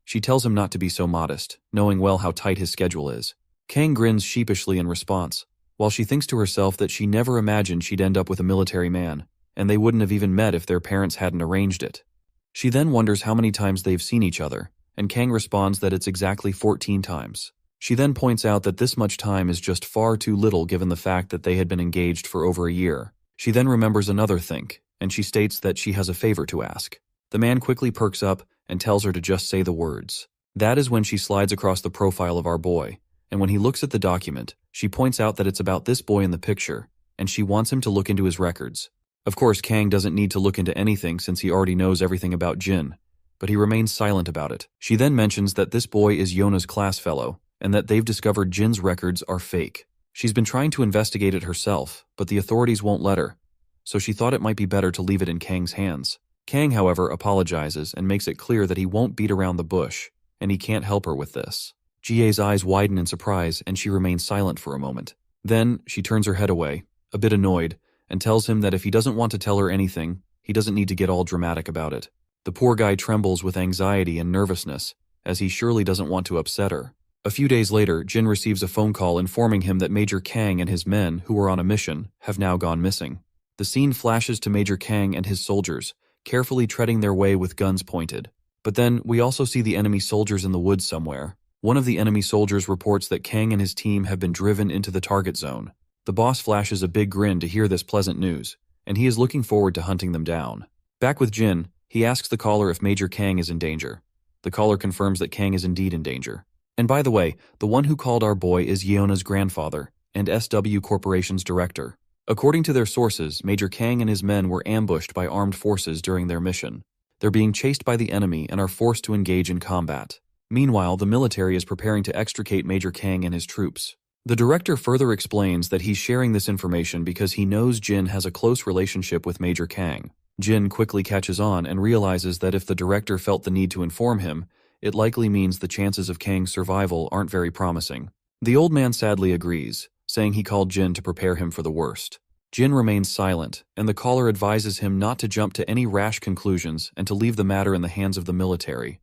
She tells him not to be so modest, knowing well how tight his schedule is. Kang grins sheepishly in response, while she thinks to herself that she never imagined she'd end up with a military man, and they wouldn't have even met if their parents hadn't arranged it. She then wonders how many times they've seen each other, and Kang responds that it's exactly 14 times. She then points out that this much time is just far too little given the fact that they had been engaged for over a year. She then remembers another think, and she states that she has a favor to ask. The man quickly perks up and tells her to just say the words. That is when she slides across the profile of our boy, and when he looks at the document, she points out that it's about this boy in the picture, and she wants him to look into his records. Of course, Kang doesn't need to look into anything since he already knows everything about Jin, but he remains silent about it. She then mentions that this boy is Yona's class fellow, and that they've discovered Jin's records are fake. She's been trying to investigate it herself, but the authorities won't let her, so she thought it might be better to leave it in Kang's hands. Kang, however, apologizes and makes it clear that he won't beat around the bush, and he can't help her with this. GA's eyes widen in surprise, and she remains silent for a moment. Then, she turns her head away, a bit annoyed, and tells him that if he doesn't want to tell her anything, he doesn't need to get all dramatic about it. The poor guy trembles with anxiety and nervousness, as he surely doesn't want to upset her. A few days later, Jin receives a phone call informing him that Major Kang and his men, who were on a mission, have now gone missing. The scene flashes to Major Kang and his soldiers, carefully treading their way with guns pointed. But then, we also see the enemy soldiers in the woods somewhere. One of the enemy soldiers reports that Kang and his team have been driven into the target zone. The boss flashes a big grin to hear this pleasant news, and he is looking forward to hunting them down. Back with Jin, he asks the caller if Major Kang is in danger. The caller confirms that Kang is indeed in danger. And by the way, the one who called our boy is Yeona's grandfather and SW Corporation's director. According to their sources, Major Kang and his men were ambushed by armed forces during their mission. They're being chased by the enemy and are forced to engage in combat. Meanwhile, the military is preparing to extricate Major Kang and his troops. The director further explains that he's sharing this information because he knows Jin has a close relationship with Major Kang. Jin quickly catches on and realizes that if the director felt the need to inform him, it likely means the chances of Kang's survival aren't very promising. The old man sadly agrees, saying he called Jin to prepare him for the worst. Jin remains silent, and the caller advises him not to jump to any rash conclusions and to leave the matter in the hands of the military.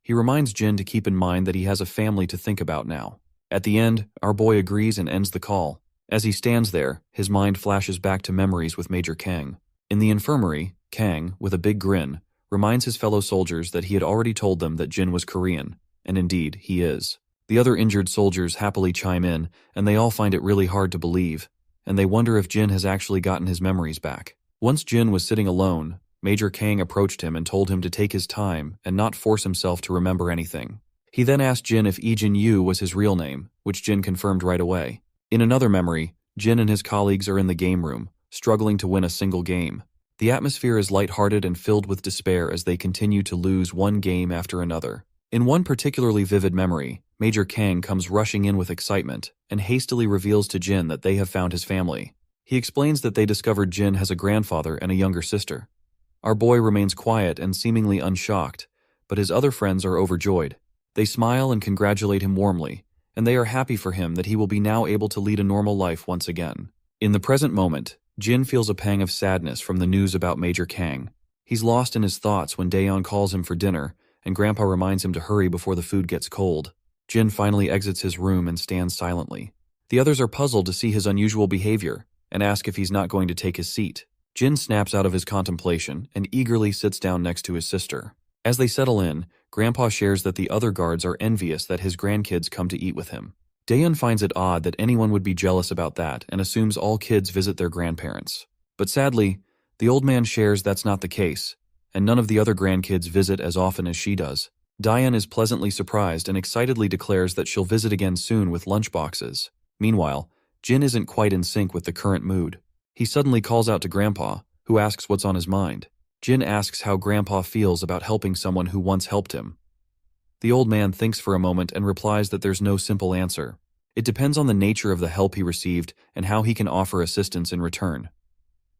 He reminds Jin to keep in mind that he has a family to think about now. At the end, our boy agrees and ends the call. As he stands there, his mind flashes back to memories with Major Kang. In the infirmary, Kang, with a big grin, reminds his fellow soldiers that he had already told them that Jin was Korean, and indeed, he is. The other injured soldiers happily chime in, and they all find it really hard to believe, and they wonder if Jin has actually gotten his memories back. Once Jin was sitting alone, Major Kang approached him and told him to take his time and not force himself to remember anything. He then asked Jin if Ijin Yu was his real name, which Jin confirmed right away. In another memory, Jin and his colleagues are in the game room, struggling to win a single game. The atmosphere is lighthearted and filled with despair as they continue to lose one game after another. In one particularly vivid memory, Major Kang comes rushing in with excitement and hastily reveals to Jin that they have found his family. He explains that they discovered Jin has a grandfather and a younger sister. Our boy remains quiet and seemingly unshocked, but his other friends are overjoyed. They smile and congratulate him warmly, and they are happy for him that he will be now able to lead a normal life once again. In the present moment, Jin feels a pang of sadness from the news about Major Kang. He's lost in his thoughts when Daeon calls him for dinner, and Grandpa reminds him to hurry before the food gets cold. Jin finally exits his room and stands silently. The others are puzzled to see his unusual behavior, and ask if he's not going to take his seat. Jin snaps out of his contemplation and eagerly sits down next to his sister. As they settle in, Grandpa shares that the other guards are envious that his grandkids come to eat with him. Daeun finds it odd that anyone would be jealous about that and assumes all kids visit their grandparents. But sadly, the old man shares that's not the case, and none of the other grandkids visit as often as she does. Daeun is pleasantly surprised and excitedly declares that she'll visit again soon with lunchboxes. Meanwhile, Jin isn't quite in sync with the current mood. He suddenly calls out to Grandpa, who asks what's on his mind. Jin asks how Grandpa feels about helping someone who once helped him. The old man thinks for a moment and replies that there's no simple answer. It depends on the nature of the help he received and how he can offer assistance in return.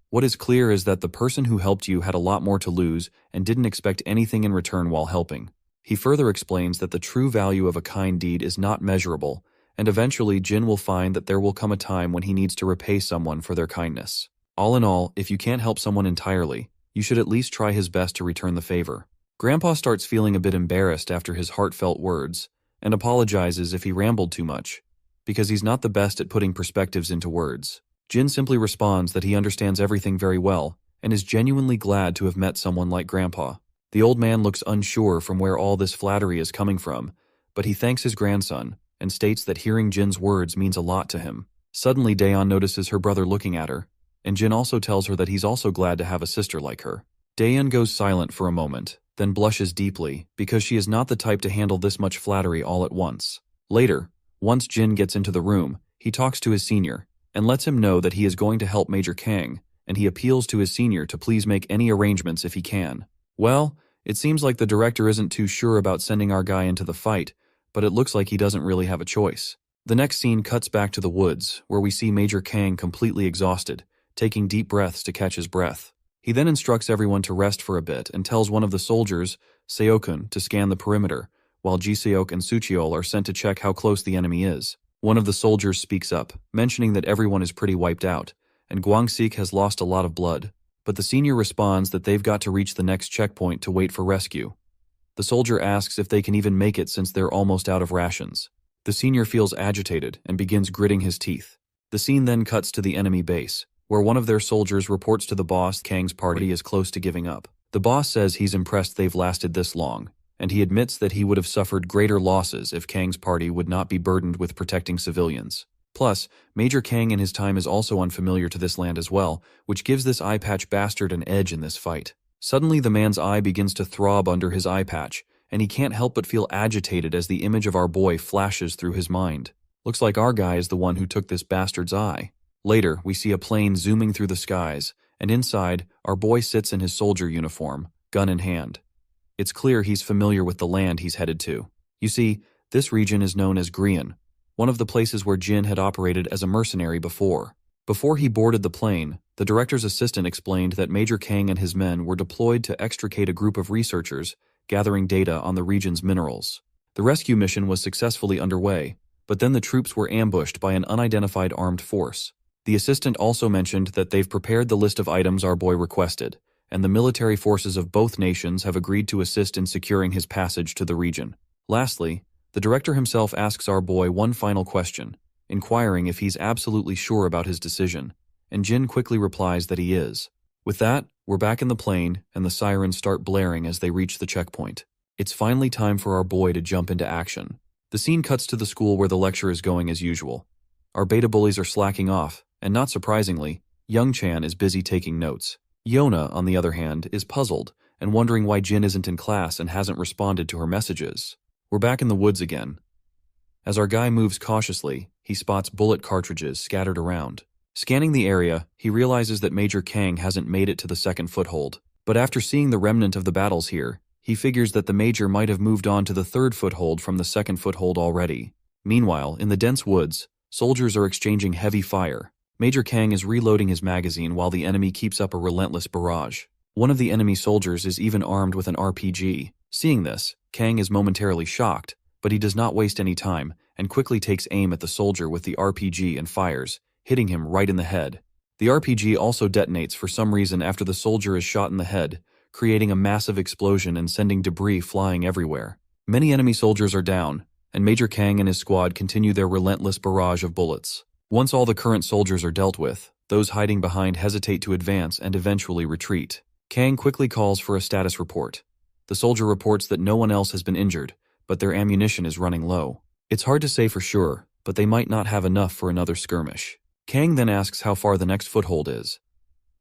What is clear is that the person who helped you had a lot more to lose and didn't expect anything in return while helping. He further explains that the true value of a kind deed is not measurable, and eventually Jin will find that there will come a time when he needs to repay someone for their kindness. All in all, if you can't help someone entirely, you should at least try his best to return the favor. Grandpa starts feeling a bit embarrassed after his heartfelt words, and apologizes if he rambled too much, because he's not the best at putting perspectives into words. Jin simply responds that he understands everything very well, and is genuinely glad to have met someone like Grandpa. The old man looks unsure from where all this flattery is coming from, but he thanks his grandson, and states that hearing Jin's words means a lot to him. Suddenly Daeun notices her brother looking at her, and Jin also tells her that he's also glad to have a sister like her. Daeun goes silent for a moment, then blushes deeply, because she is not the type to handle this much flattery all at once. Later, once Jin gets into the room, he talks to his senior, and lets him know that he is going to help Major Kang, and he appeals to his senior to please make any arrangements if he can. Well, it seems like the director isn't too sure about sending our guy into the fight, but it looks like he doesn't really have a choice. The next scene cuts back to the woods, where we see Major Kang completely exhausted, taking deep breaths to catch his breath. He then instructs everyone to rest for a bit and tells one of the soldiers, Seokun, to scan the perimeter, while Ji-seok and Sucheol are sent to check how close the enemy is. One of the soldiers speaks up, mentioning that everyone is pretty wiped out, and Gwangsik has lost a lot of blood, but the senior responds that they've got to reach the next checkpoint to wait for rescue. The soldier asks if they can even make it since they're almost out of rations. The senior feels agitated and begins gritting his teeth. The scene then cuts to the enemy base, where one of their soldiers reports to the boss Kang's party is close to giving up. The boss says he's impressed they've lasted this long, and he admits that he would have suffered greater losses if Kang's party would not be burdened with protecting civilians. Plus, Major Kang in his time is also unfamiliar to this land as well, which gives this eye patch bastard an edge in this fight. Suddenly the man's eye begins to throb under his eye patch, and he can't help but feel agitated as the image of our boy flashes through his mind. Looks like our guy is the one who took this bastard's eye. Later, we see a plane zooming through the skies, and inside, our boy sits in his soldier uniform, gun in hand. It's clear he's familiar with the land he's headed to. You see, this region is known as Grian, one of the places where Jin had operated as a mercenary before. Before he boarded the plane, the director's assistant explained that Major Kang and his men were deployed to extricate a group of researchers gathering data on the region's minerals. The rescue mission was successfully underway, but then the troops were ambushed by an unidentified armed force. The assistant also mentioned that they've prepared the list of items our boy requested, and the military forces of both nations have agreed to assist in securing his passage to the region. Lastly, the director himself asks our boy one final question, inquiring if he's absolutely sure about his decision, and Jin quickly replies that he is. With that, we're back in the plane, and the sirens start blaring as they reach the checkpoint. It's finally time for our boy to jump into action. The scene cuts to the school where the lecture is going as usual. Our beta bullies are slacking off, and not surprisingly, Young Chan is busy taking notes. Yona, on the other hand, is puzzled and wondering why Jin isn't in class and hasn't responded to her messages. We're back in the woods again. As our guy moves cautiously, he spots bullet cartridges scattered around. Scanning the area, he realizes that Major Kang hasn't made it to the second foothold. But after seeing the remnant of the battles here, he figures that the Major might have moved on to the third foothold from the second foothold already. Meanwhile, in the dense woods, soldiers are exchanging heavy fire. Major Kang is reloading his magazine while the enemy keeps up a relentless barrage. One of the enemy soldiers is even armed with an RPG. Seeing this, Kang is momentarily shocked, but he does not waste any time and quickly takes aim at the soldier with the RPG and fires, hitting him right in the head. The RPG also detonates for some reason after the soldier is shot in the head, creating a massive explosion and sending debris flying everywhere. Many enemy soldiers are down, and Major Kang and his squad continue their relentless barrage of bullets. Once all the current soldiers are dealt with, Those hiding behind hesitate to advance and eventually retreat. Kang quickly calls for a status report. The soldier reports that no one else has been injured, but their ammunition is running low. It's hard to say for sure, but they might not have enough for another skirmish. Kang then asks how far the next foothold is.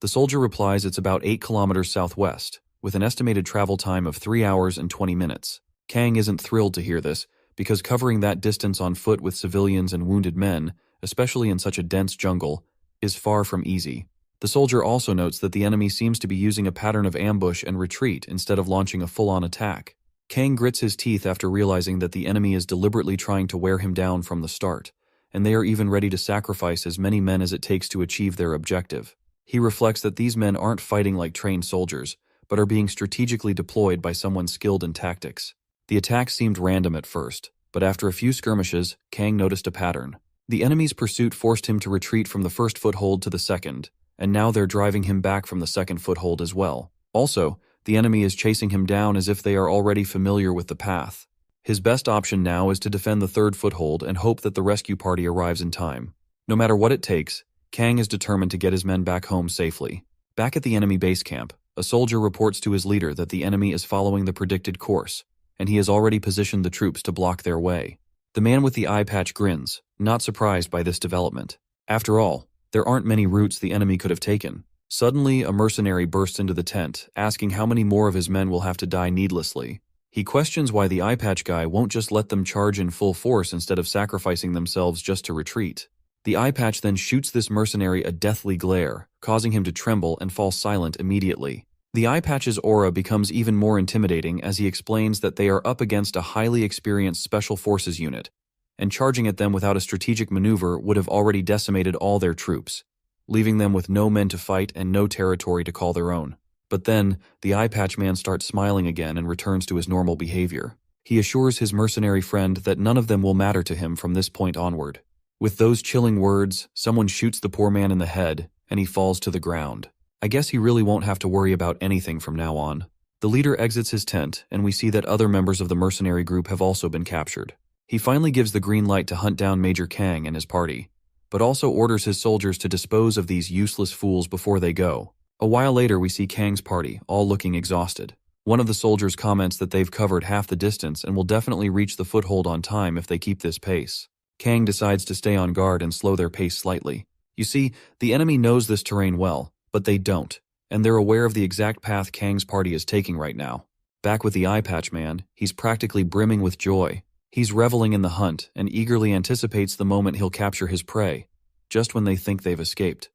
The soldier replies it's about 8 kilometers southwest, with an estimated travel time of 3 hours and 20 minutes. Kang isn't thrilled to hear this, because covering that distance on foot with civilians and wounded men, especially in such a dense jungle, is far from easy. The soldier also notes that the enemy seems to be using a pattern of ambush and retreat instead of launching a full-on attack. Kang grits his teeth after realizing that the enemy is deliberately trying to wear him down from the start, and they are even ready to sacrifice as many men as it takes to achieve their objective. He reflects that these men aren't fighting like trained soldiers, but are being strategically deployed by someone skilled in tactics. The attack seemed random at first, but after a few skirmishes, Kang noticed a pattern. The enemy's pursuit forced him to retreat from the first foothold to the second, and now they're driving him back from the second foothold as well. Also, the enemy is chasing him down as if they are already familiar with the path. His best option now is to defend the third foothold and hope that the rescue party arrives in time. No matter what it takes, Kang is determined to get his men back home safely. Back at the enemy base camp, a soldier reports to his leader that the enemy is following the predicted course, and he has already positioned the troops to block their way. The man with the eye patch grins, not surprised by this development. After all, there aren't many routes the enemy could have taken. Suddenly, a mercenary bursts into the tent, asking how many more of his men will have to die needlessly. He questions why the eye patch guy won't just let them charge in full force instead of sacrificing themselves just to retreat. The eye patch then shoots this mercenary a deathly glare, causing him to tremble and fall silent immediately. The eye patch's aura becomes even more intimidating as he explains that they are up against a highly experienced special forces unit, and charging at them without a strategic maneuver would have already decimated all their troops, leaving them with no men to fight and no territory to call their own. But then, the eye patch man starts smiling again and returns to his normal behavior. He assures his mercenary friend that none of them will matter to him from this point onward. With those chilling words, someone shoots the poor man in the head, and he falls to the ground. I guess he really won't have to worry about anything from now on. The leader exits his tent, and we see that other members of the mercenary group have also been captured. He finally gives the green light to hunt down Major Kang and his party, but also orders his soldiers to dispose of these useless fools before they go. A while later, we see Kang's party, all looking exhausted. One of the soldiers comments that they've covered half the distance and will definitely reach the foothold on time if they keep this pace. Kang decides to stay on guard and slow their pace slightly. You see, the enemy knows this terrain well, but they don't, and they're aware of the exact path Kang's party is taking right now. Back with the eye patch man, he's practically brimming with joy. He's reveling in the hunt and eagerly anticipates the moment he'll capture his prey, just when they think they've escaped.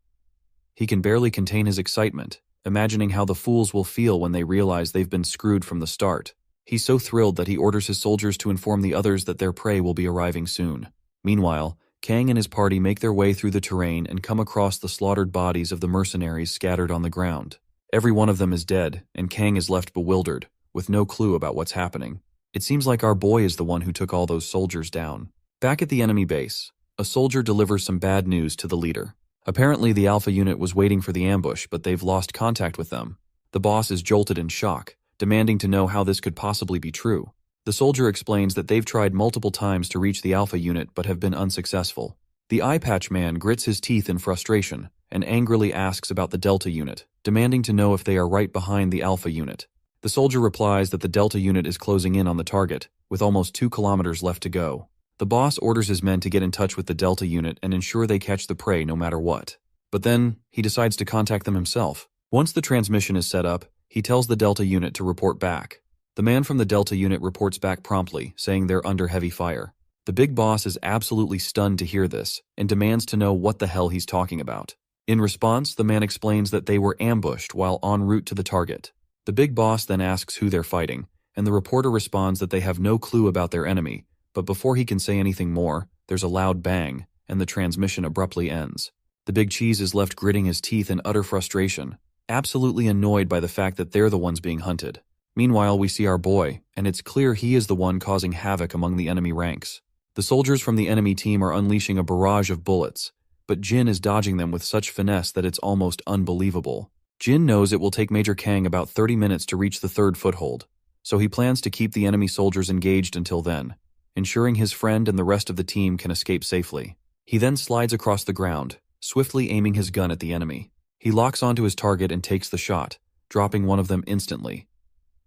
He can barely contain his excitement, imagining how the fools will feel when they realize they've been screwed from the start. He's so thrilled that he orders his soldiers to inform the others that their prey will be arriving soon. Meanwhile, Kang and his party make their way through the terrain and come across the slaughtered bodies of the mercenaries scattered on the ground. Every one of them is dead, and Kang is left bewildered, with no clue about what's happening. It seems like our boy is the one who took all those soldiers down. Back at the enemy base, a soldier delivers some bad news to the leader. Apparently the Alpha unit was waiting for the ambush, but they've lost contact with them. The boss is jolted in shock, demanding to know how this could possibly be true. The soldier explains that they've tried multiple times to reach the Alpha unit but have been unsuccessful. The eye patch man grits his teeth in frustration and angrily asks about the Delta unit, demanding to know if they are right behind the Alpha unit. The soldier replies that the Delta unit is closing in on the target, with almost 2 kilometers left to go. The boss orders his men to get in touch with the Delta unit and ensure they catch the prey no matter what. But then, he decides to contact them himself. Once the transmission is set up, he tells the Delta unit to report back. The man from the Delta unit reports back promptly, saying they're under heavy fire. The big boss is absolutely stunned to hear this, and demands to know what the hell he's talking about. In response, the man explains that they were ambushed while en route to the target. The big boss then asks who they're fighting, and the reporter responds that they have no clue about their enemy, but before he can say anything more, there's a loud bang, and the transmission abruptly ends. The big cheese is left gritting his teeth in utter frustration, absolutely annoyed by the fact that they're the ones being hunted. Meanwhile, we see our boy, and it's clear he is the one causing havoc among the enemy ranks. The soldiers from the enemy team are unleashing a barrage of bullets, but Jin is dodging them with such finesse that it's almost unbelievable. Jin knows it will take Major Kang about 30 minutes to reach the third foothold, so he plans to keep the enemy soldiers engaged until then, ensuring his friend and the rest of the team can escape safely. He then slides across the ground, swiftly aiming his gun at the enemy. He locks onto his target and takes the shot, dropping one of them instantly.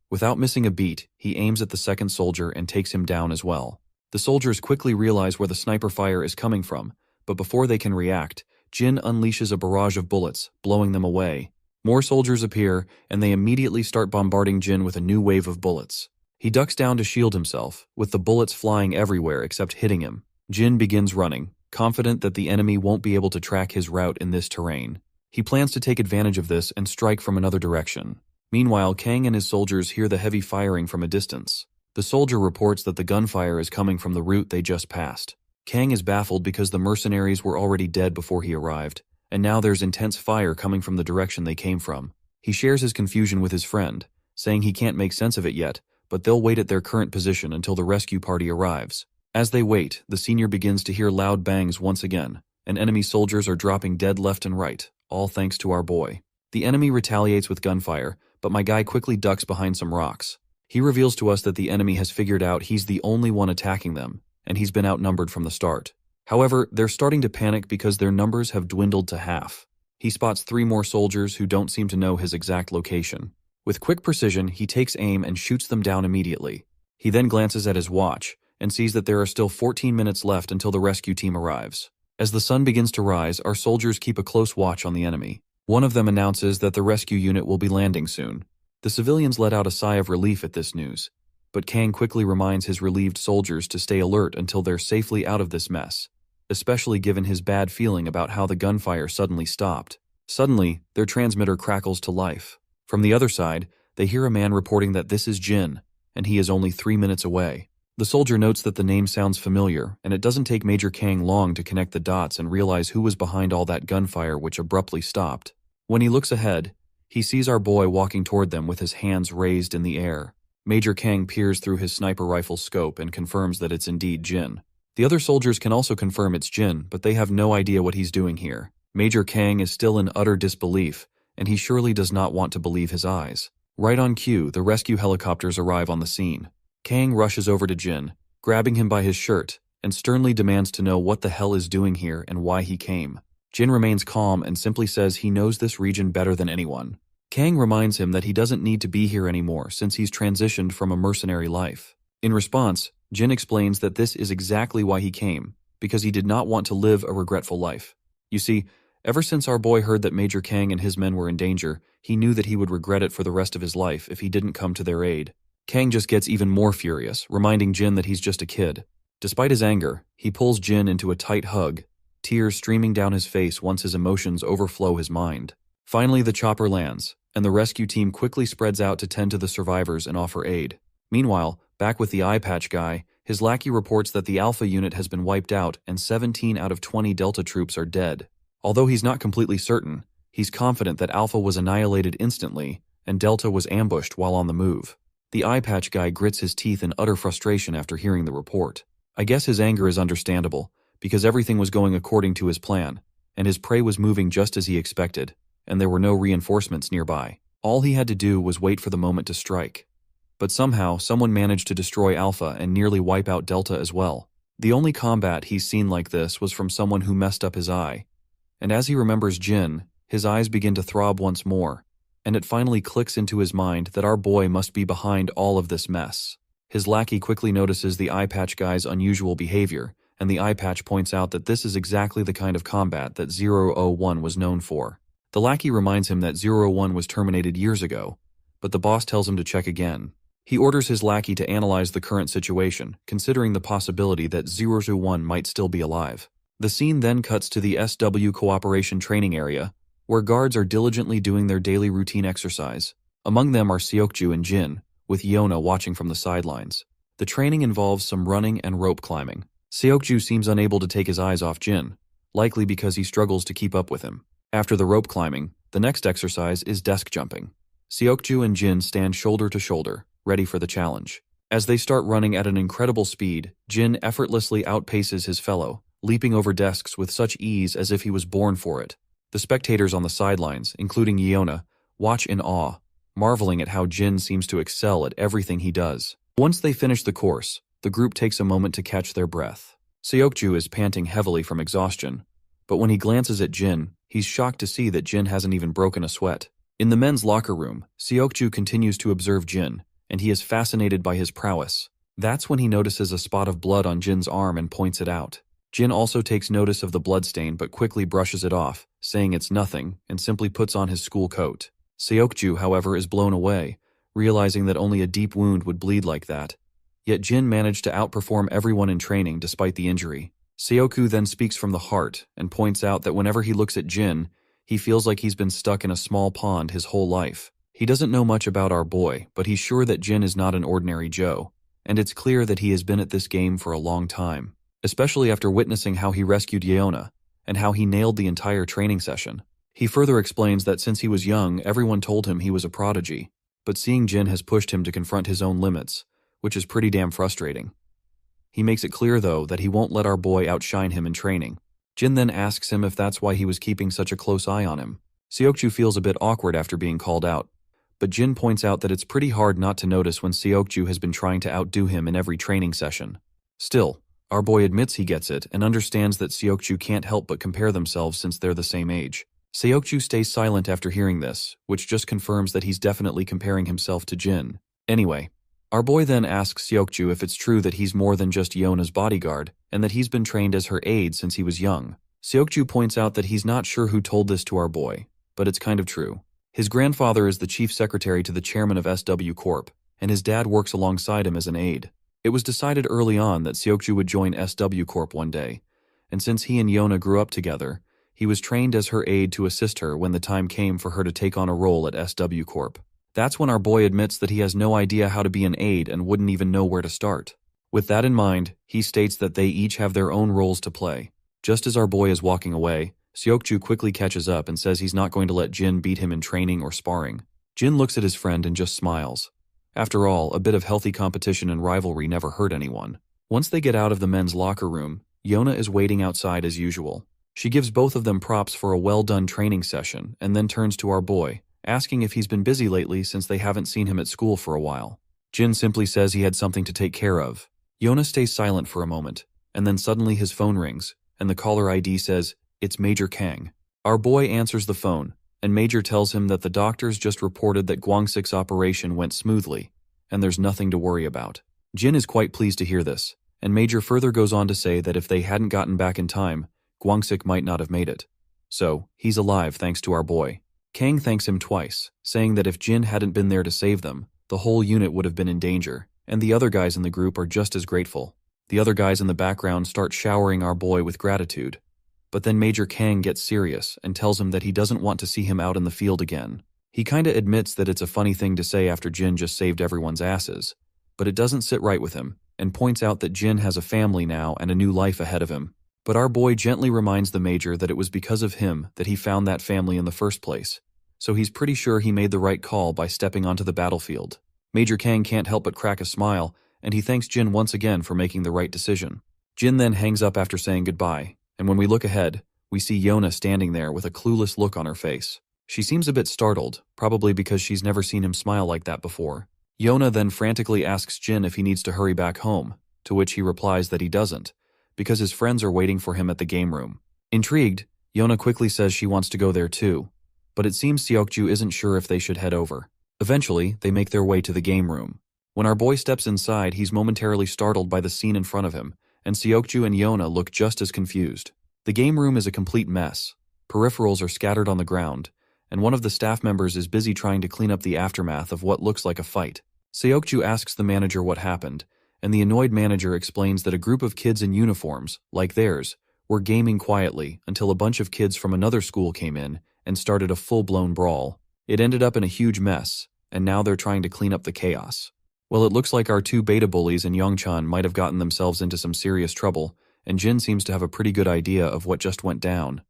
Without missing a beat, he aims at the second soldier and takes him down as well. The soldiers quickly realize where the sniper fire is coming from, but before they can react, Jin unleashes a barrage of bullets, blowing them away. More soldiers appear, and they immediately start bombarding Jin with a new wave of bullets. He ducks down to shield himself, with the bullets flying everywhere except hitting him. Jin begins running, confident that the enemy won't be able to track his route in this terrain. He plans to take advantage of this and strike from another direction. Meanwhile, Kang and his soldiers hear the heavy firing from a distance. The soldier reports that the gunfire is coming from the route they just passed. Kang is baffled because the mercenaries were already dead before he arrived, and now there's intense fire coming from the direction they came from. He shares his confusion with his friend, saying he can't make sense of it yet, but they'll wait at their current position until the rescue party arrives. As they wait, the senior begins to hear loud bangs once again, and enemy soldiers are dropping dead left and right, all thanks to our boy. The enemy retaliates with gunfire, but my guy quickly ducks behind some rocks. He reveals to us that the enemy has figured out he's the only one attacking them, and he's been outnumbered from the start. However, they're starting to panic because their numbers have dwindled to half. He spots 3 more soldiers who don't seem to know his exact location. With quick precision, he takes aim and shoots them down immediately. He then glances at his watch and sees that there are still 14 minutes left until the rescue team arrives. As the sun begins to rise, our soldiers keep a close watch on the enemy. One of them announces that the rescue unit will be landing soon. The civilians let out a sigh of relief at this news, but Kang quickly reminds his relieved soldiers to stay alert until they're safely out of this mess, especially given his bad feeling about how the gunfire suddenly stopped. Suddenly, their transmitter crackles to life. From the other side, they hear a man reporting that this is Jin, and he is only 3 minutes away. The soldier notes that the name sounds familiar, and it doesn't take Major Kang long to connect the dots and realize who was behind all that gunfire which abruptly stopped. When he looks ahead, he sees our boy walking toward them with his hands raised in the air. Major Kang peers through his sniper rifle scope and confirms that it's indeed Jin. The other soldiers can also confirm it's Jin, but they have no idea what he's doing here. Major Kang is still in utter disbelief, and he surely does not want to believe his eyes. Right on cue, the rescue helicopters arrive on the scene. Kang rushes over to Jin, grabbing him by his shirt, and sternly demands to know what the hell is doing here and why he came. Jin remains calm and simply says he knows this region better than anyone. Kang reminds him that he doesn't need to be here anymore since he's transitioned from a mercenary life. In response, Jin explains that this is exactly why he came, because he did not want to live a regretful life. You see, ever since our boy heard that Major Kang and his men were in danger, he knew that he would regret it for the rest of his life if he didn't come to their aid. Kang just gets even more furious, reminding Jin that he's just a kid. Despite his anger, he pulls Jin into a tight hug, tears streaming down his face once his emotions overflow his mind. Finally, the chopper lands, and the rescue team quickly spreads out to tend to the survivors and offer aid. Meanwhile, back with the eye patch guy, his lackey reports that the Alpha unit has been wiped out and 17 out of 20 Delta troops are dead. Although he's not completely certain, he's confident that Alpha was annihilated instantly and Delta was ambushed while on the move. The eye patch guy grits his teeth in utter frustration after hearing the report. I guess his anger is understandable, because everything was going according to his plan, and his prey was moving just as he expected, and there were no reinforcements nearby. All he had to do was wait for the moment to strike. But somehow, someone managed to destroy Alpha and nearly wipe out Delta as well. The only combat he's seen like this was from someone who messed up his eye. And as he remembers Jin, his eyes begin to throb once more, and it finally clicks into his mind that our boy must be behind all of this mess. His lackey quickly notices the eye patch guy's unusual behavior, and the eye patch points out that this is exactly the kind of combat that 001 was known for. The lackey reminds him that 01 was terminated years ago, but the boss tells him to check again. He orders his lackey to analyze the current situation, considering the possibility that 001 might still be alive. The scene then cuts to the SW Cooperation Training Area, where guards are diligently doing their daily routine exercise. Among them are Seokju and Jin, with Yona watching from the sidelines. The training involves some running and rope climbing. Seokju seems unable to take his eyes off Jin, likely because he struggles to keep up with him. After the rope climbing, the next exercise is desk jumping. Seokju and Jin stand shoulder to shoulder, ready for the challenge. As they start running at an incredible speed, Jin effortlessly outpaces his fellow, leaping over desks with such ease as if he was born for it. The spectators on the sidelines, including Yeona, watch in awe, marveling at how Jin seems to excel at everything he does. Once they finish the course, the group takes a moment to catch their breath. Seokju is panting heavily from exhaustion, But when he glances at Jin, he's shocked to see that Jin hasn't even broken a sweat. In the men's locker room, Seokju continues to observe Jin, and he is fascinated by his prowess. That's when he notices a spot of blood on Jin's arm and points it out. Jin also takes notice of the bloodstain but quickly brushes it off, saying it's nothing, and simply puts on his school coat. Seokju, however, is blown away, realizing that only a deep wound would bleed like that. Yet Jin managed to outperform everyone in training despite the injury. Seokju then speaks from the heart and points out that whenever he looks at Jin, he feels like he's been stuck in a small pond his whole life. He doesn't know much about our boy, but he's sure that Jin is not an ordinary Joe, and it's clear that he has been at this game for a long time, especially after witnessing how he rescued Yeona and how he nailed the entire training session. He further explains that since he was young, everyone told him he was a prodigy, but seeing Jin has pushed him to confront his own limits, which is pretty damn frustrating. He makes it clear, though, that he won't let our boy outshine him in training. Jin then asks him if that's why he was keeping such a close eye on him. Seokju feels a bit awkward after being called out, but Jin points out that it's pretty hard not to notice when Seokju has been trying to outdo him in every training session. Still, our boy admits he gets it and understands that Seokju can't help but compare themselves since they're the same age. Seokju stays silent after hearing this, which just confirms that he's definitely comparing himself to Jin. Anyway, our boy then asks Seokju if it's true that he's more than just Yeona's bodyguard, and that he's been trained as her aide since he was young. Seokju points out that he's not sure who told this to our boy, but it's kind of true. His grandfather is the chief secretary to the chairman of SW Corp, and his dad works alongside him as an aide. It was decided early on that Seokju would join SW Corp one day, and since he and Yeona grew up together, he was trained as her aide to assist her when the time came for her to take on a role at SW Corp. That's when our boy admits that he has no idea how to be an aide and wouldn't even know where to start. With that in mind, he states that they each have their own roles to play. Just as our boy is walking away, Seokju quickly catches up and says he's not going to let Jin beat him in training or sparring. Jin looks at his friend and just smiles. After all, a bit of healthy competition and rivalry never hurt anyone. Once they get out of the men's locker room, Yeona is waiting outside as usual. She gives both of them props for a well-done training session and then turns to our boy, asking if he's been busy lately since they haven't seen him at school for a while. Jin simply says he had something to take care of. Yeona stays silent for a moment, and then suddenly his phone rings, and the caller ID says, "It's Major Kang." Our boy answers the phone, and Major tells him that the doctors just reported that Gwangsik's operation went smoothly, and there's nothing to worry about. Jin is quite pleased to hear this, and Major further goes on to say that if they hadn't gotten back in time, Gwangsik might not have made it. So, he's alive thanks to our boy. Kang thanks him twice, saying that if Jin hadn't been there to save them, the whole unit would have been in danger, and the other guys in the group are just as grateful. The other guys in the background start showering our boy with gratitude. But then Major Kang gets serious and tells him that he doesn't want to see him out in the field again. He kinda admits that it's a funny thing to say after Jin just saved everyone's asses, but it doesn't sit right with him, and points out that Jin has a family now and a new life ahead of him. But our boy gently reminds the Major that it was because of him that he found that family in the first place, so he's pretty sure he made the right call by stepping onto the battlefield. Major Kang can't help but crack a smile, and he thanks Jin once again for making the right decision. Jin then hangs up after saying goodbye, and when we look ahead, we see Yeona standing there with a clueless look on her face. She seems a bit startled, probably because she's never seen him smile like that before. Yeona then frantically asks Jin if he needs to hurry back home, to which he replies that he doesn't, because his friends are waiting for him at the game room. Intrigued, Yeona quickly says she wants to go there too, but it seems Seokju isn't sure if they should head over. Eventually, they make their way to the game room. When our boy steps inside, he's momentarily startled by the scene in front of him, and Seokju and Yeona look just as confused. The game room is a complete mess. Peripherals are scattered on the ground, and one of the staff members is busy trying to clean up the aftermath of what looks like a fight. Seokju asks the manager what happened, and the annoyed manager explains that a group of kids in uniforms, like theirs, were gaming quietly until a bunch of kids from another school came in and started a full-blown brawl. It ended up in a huge mess, and now they're trying to clean up the chaos. Well, it looks like our two beta bullies and Youngchan might have gotten themselves into some serious trouble, and Jin seems to have a pretty good idea of what just went down.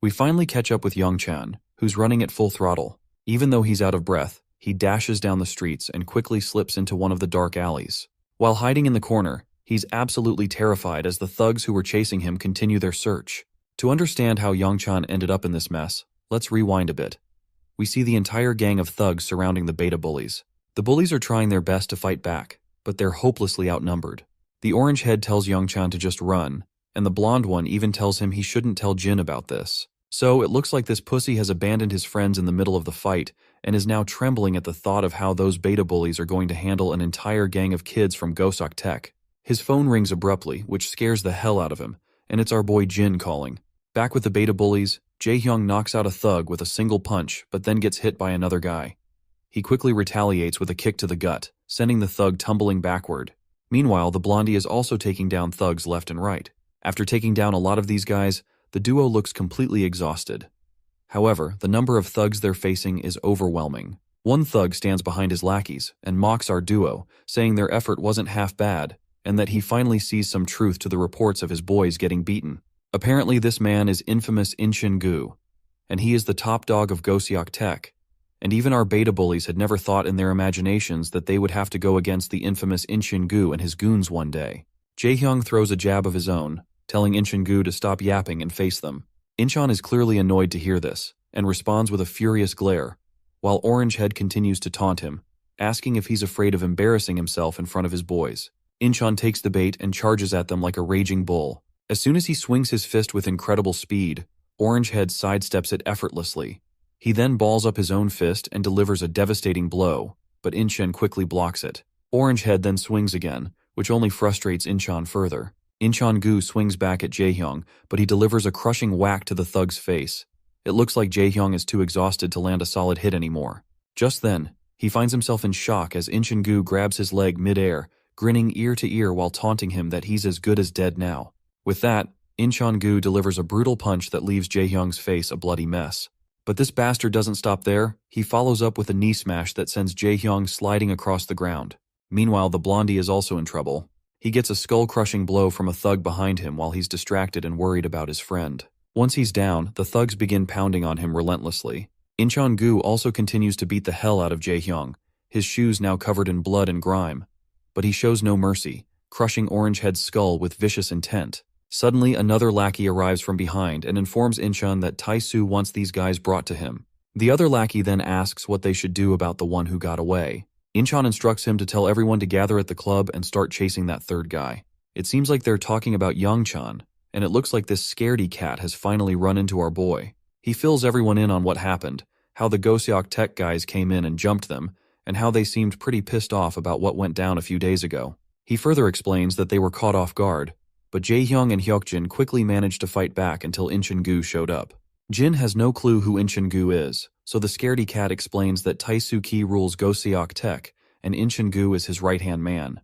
We finally catch up with Youngchan, who's running at full throttle. Even though he's out of breath, he dashes down the streets and quickly slips into one of the dark alleys. While hiding in the corner, he's absolutely terrified as the thugs who were chasing him continue their search. To understand how Youngchan ended up in this mess, let's rewind a bit. We see the entire gang of thugs surrounding the beta bullies. The bullies are trying their best to fight back, but they're hopelessly outnumbered. The orange head tells Youngchan to just run, and the blonde one even tells him he shouldn't tell Jin about this. So it looks like this pussy has abandoned his friends in the middle of the fight and is now trembling at the thought of how those beta bullies are going to handle an entire gang of kids from Gosok Tech. His phone rings abruptly, which scares the hell out of him, and it's our boy Jin calling. Back with the beta bullies, Jae-hyung knocks out a thug with a single punch but then gets hit by another guy. He quickly retaliates with a kick to the gut, sending the thug tumbling backward. Meanwhile, the blondie is also taking down thugs left and right. After taking down a lot of these guys, the duo looks completely exhausted. However, the number of thugs they're facing is overwhelming. One thug stands behind his lackeys and mocks our duo, saying their effort wasn't half bad, and that he finally sees some truth to the reports of his boys getting beaten. Apparently this man is infamous In Gu, and he is the top dog of Gosok Tech, and even our beta bullies had never thought in their imaginations that they would have to go against the infamous In Gu and his goons one day. Jae-hyung throws a jab of his own, telling In Gu to stop yapping and face them. Incheon is clearly annoyed to hear this, and responds with a furious glare, while Orange Head continues to taunt him, asking if he's afraid of embarrassing himself in front of his boys. Incheon takes the bait and charges at them like a raging bull. As soon as he swings his fist with incredible speed, Orange Head sidesteps it effortlessly. He then balls up his own fist and delivers a devastating blow, but Incheon quickly blocks it. Orange Head then swings again, which only frustrates Incheon further. In Gu swings back at Jae-hyung, but he delivers a crushing whack to the thug's face. It looks like Jae-hyung is too exhausted to land a solid hit anymore. Just then, he finds himself in shock as In Gu grabs his leg mid-air, grinning ear to ear while taunting him that he's as good as dead now. With that, In Gu delivers a brutal punch that leaves Jae-hyung's face a bloody mess. But this bastard doesn't stop there. He follows up with a knee smash that sends Jae-hyung sliding across the ground. Meanwhile, the blondie is also in trouble. He gets a skull-crushing blow from a thug behind him while he's distracted and worried about his friend. Once he's down, the thugs begin pounding on him relentlessly. In Gu also continues to beat the hell out of Jae-hyung, his shoes now covered in blood and grime. But he shows no mercy, crushing Orange Head's skull with vicious intent. Suddenly, another lackey arrives from behind and informs Incheon that Tae-soo wants these guys brought to him. The other lackey then asks what they should do about the one who got away. Incheon instructs him to tell everyone to gather at the club and start chasing that third guy. It seems like they're talking about Youngchan, and it looks like this scaredy cat has finally run into our boy. He fills everyone in on what happened, how the Gosok Tech guys came in and jumped them, and how they seemed pretty pissed off about what went down a few days ago. He further explains that they were caught off guard, but Jae-hyung and Hyukjin quickly managed to fight back until In Gu showed up. Jin has no clue who In Gu is, so the scaredy cat explains that Tae-soo Ki rules Gosok Tech, and In Gu is his right-hand man.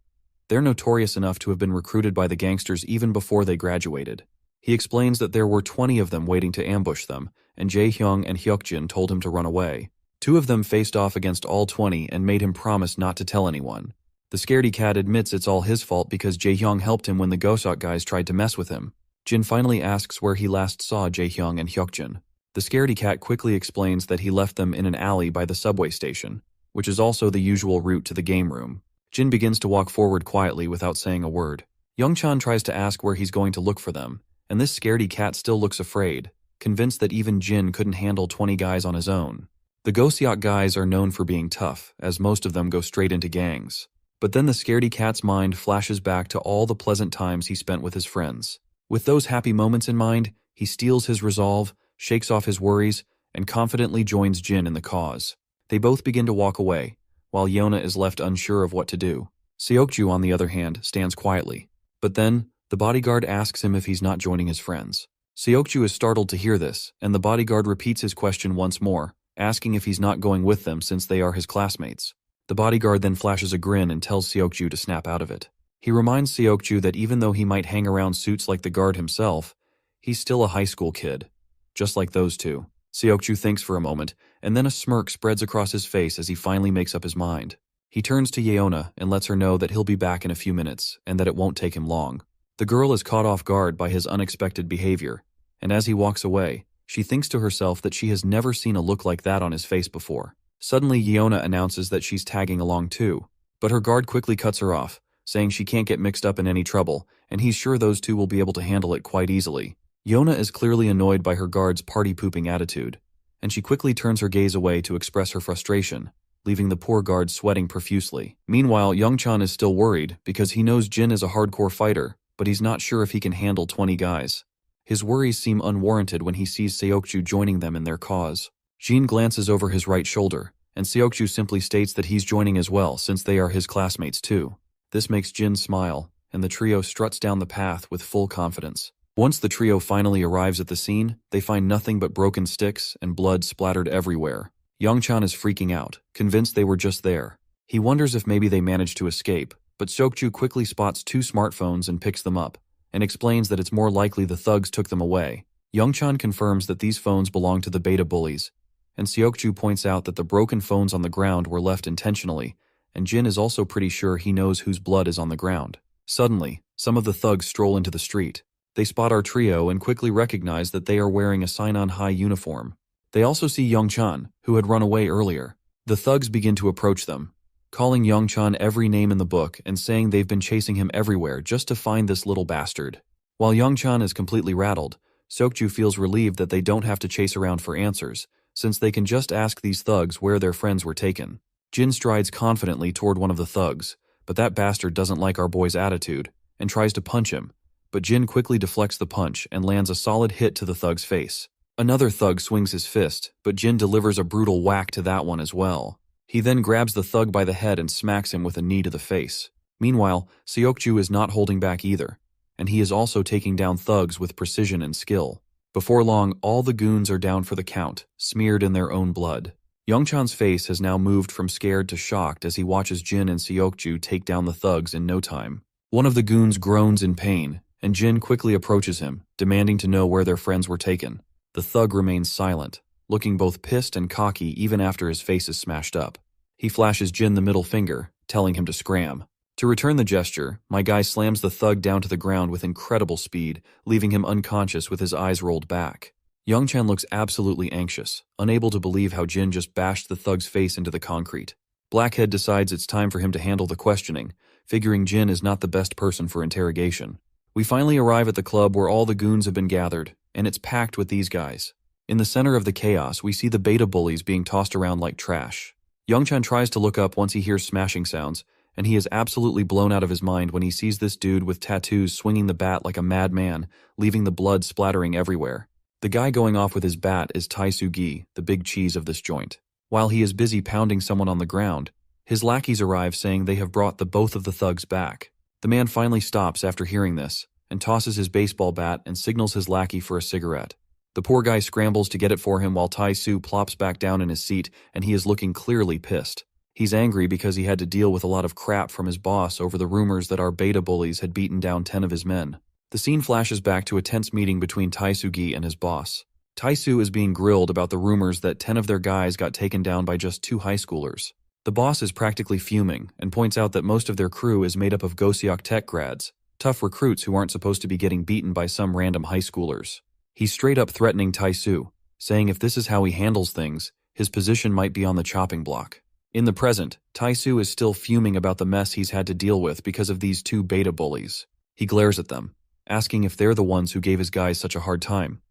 They're notorious enough to have been recruited by the gangsters even before they graduated. He explains that there were 20 of them waiting to ambush them, and Jae-hyung and Hyukjin told him to run away. 2 of them faced off against all 20 and made him promise not to tell anyone. The scaredy cat admits it's all his fault because Jae-hyung helped him when the Gosok guys tried to mess with him. Jin finally asks where he last saw Jae-hyung and Hyukjin. The scaredy cat quickly explains that he left them in an alley by the subway station, which is also the usual route to the game room. Jin begins to walk forward quietly without saying a word. Youngchan tries to ask where he's going to look for them, and this scaredy cat still looks afraid, convinced that even Jin couldn't handle 20 guys on his own. The Gosok guys are known for being tough, as most of them go straight into gangs. But then the scaredy cat's mind flashes back to all the pleasant times he spent with his friends. With those happy moments in mind, he steals his resolve, shakes off his worries, and confidently joins Jin in the cause. They both begin to walk away, while Yona is left unsure of what to do. Seokju, on the other hand, stands quietly. But then, the bodyguard asks him if he's not joining his friends. Seokju is startled to hear this, and the bodyguard repeats his question once more, asking if he's not going with them since they are his classmates. The bodyguard then flashes a grin and tells Seokju to snap out of it. He reminds Seokju that even though he might hang around suits like the guard himself, he's still a high school kid, just like those two. Seokju thinks for a moment, and then a smirk spreads across his face as he finally makes up his mind. He turns to Yeona and lets her know that he'll be back in a few minutes, and that it won't take him long. The girl is caught off guard by his unexpected behavior, and as he walks away, she thinks to herself that she has never seen a look like that on his face before. Suddenly, Yeona announces that she's tagging along too, but her guard quickly cuts her off, saying she can't get mixed up in any trouble, and he's sure those two will be able to handle it quite easily. Yeona is clearly annoyed by her guard's party-pooping attitude, and she quickly turns her gaze away to express her frustration, leaving the poor guard sweating profusely. Meanwhile, Youngchan is still worried because he knows Jin is a hardcore fighter, but he's not sure if he can handle 20 guys. His worries seem unwarranted when he sees Seokju joining them in their cause. Jin glances over his right shoulder, and Seokju simply states that he's joining as well since they are his classmates too. This makes Jin smile, and the trio struts down the path with full confidence. Once the trio finally arrives at the scene, they find nothing but broken sticks and blood splattered everywhere. Youngchan is freaking out, convinced they were just there. He wonders if maybe they managed to escape, but Seokju quickly spots 2 smartphones and picks them up, and explains that it's more likely the thugs took them away. Youngchan confirms that these phones belong to the beta bullies, and Seokju points out that the broken phones on the ground were left intentionally, and Jin is also pretty sure he knows whose blood is on the ground. Suddenly, some of the thugs stroll into the street. They spot our trio and quickly recognize that they are wearing a Sainon High uniform. They also see Youngchan, who had run away earlier. The thugs begin to approach them, calling Youngchan every name in the book and saying they've been chasing him everywhere just to find this little bastard. While Youngchan is completely rattled, Seokju feels relieved that they don't have to chase around for answers, since they can just ask these thugs where their friends were taken. Jin strides confidently toward one of the thugs, but that bastard doesn't like our boy's attitude and tries to punch him, but Jin quickly deflects the punch and lands a solid hit to the thug's face. Another thug swings his fist, but Jin delivers a brutal whack to that one as well. He then grabs the thug by the head and smacks him with a knee to the face. Meanwhile, Seokju is not holding back either, and he is also taking down thugs with precision and skill. Before long, all the goons are down for the count, smeared in their own blood. Youngchan's face has now moved from scared to shocked as he watches Jin and Seokju take down the thugs in no time. One of the goons groans in pain, and Jin quickly approaches him, demanding to know where their friends were taken. The thug remains silent, looking both pissed and cocky even after his face is smashed up. He flashes Jin the middle finger, telling him to scram. To return the gesture, my guy slams the thug down to the ground with incredible speed, leaving him unconscious with his eyes rolled back. Youngchan looks absolutely anxious, unable to believe how Jin just bashed the thug's face into the concrete. Blackhead decides it's time for him to handle the questioning, figuring Jin is not the best person for interrogation. We finally arrive at the club where all the goons have been gathered, and it's packed with these guys. In the center of the chaos, we see the beta bullies being tossed around like trash. Youngchan tries to look up once he hears smashing sounds, and he is absolutely blown out of his mind when he sees this dude with tattoos swinging the bat like a madman, leaving the blood splattering everywhere. The guy going off with his bat is Taisugi, the big cheese of this joint. While he is busy pounding someone on the ground, his lackeys arrive saying they have brought both of the thugs back. The man finally stops after hearing this, and tosses his baseball bat and signals his lackey for a cigarette. The poor guy scrambles to get it for him while Tai-Su plops back down in his seat, and he is looking clearly pissed. He's angry because he had to deal with a lot of crap from his boss over the rumors that our beta bullies had beaten down 10 of his men. The scene flashes back to a tense meeting between Taisugi and his boss. Tai-Su is being grilled about the rumors that 10 of their guys got taken down by just 2 high schoolers. The boss is practically fuming and points out that most of their crew is made up of Goseok Tech grads, tough recruits who aren't supposed to be getting beaten by some random high schoolers. He's straight up threatening Tai-Su, saying if this is how he handles things, his position might be on the chopping block. In the present, Tai-Su is still fuming about the mess he's had to deal with because of these 2 beta bullies. He glares at them, asking if they're the ones who gave his guys such a hard time.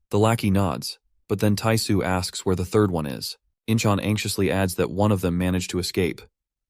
The lackey nods, but then Tai-Su asks where the third one is. Incheon anxiously adds that one of them managed to escape,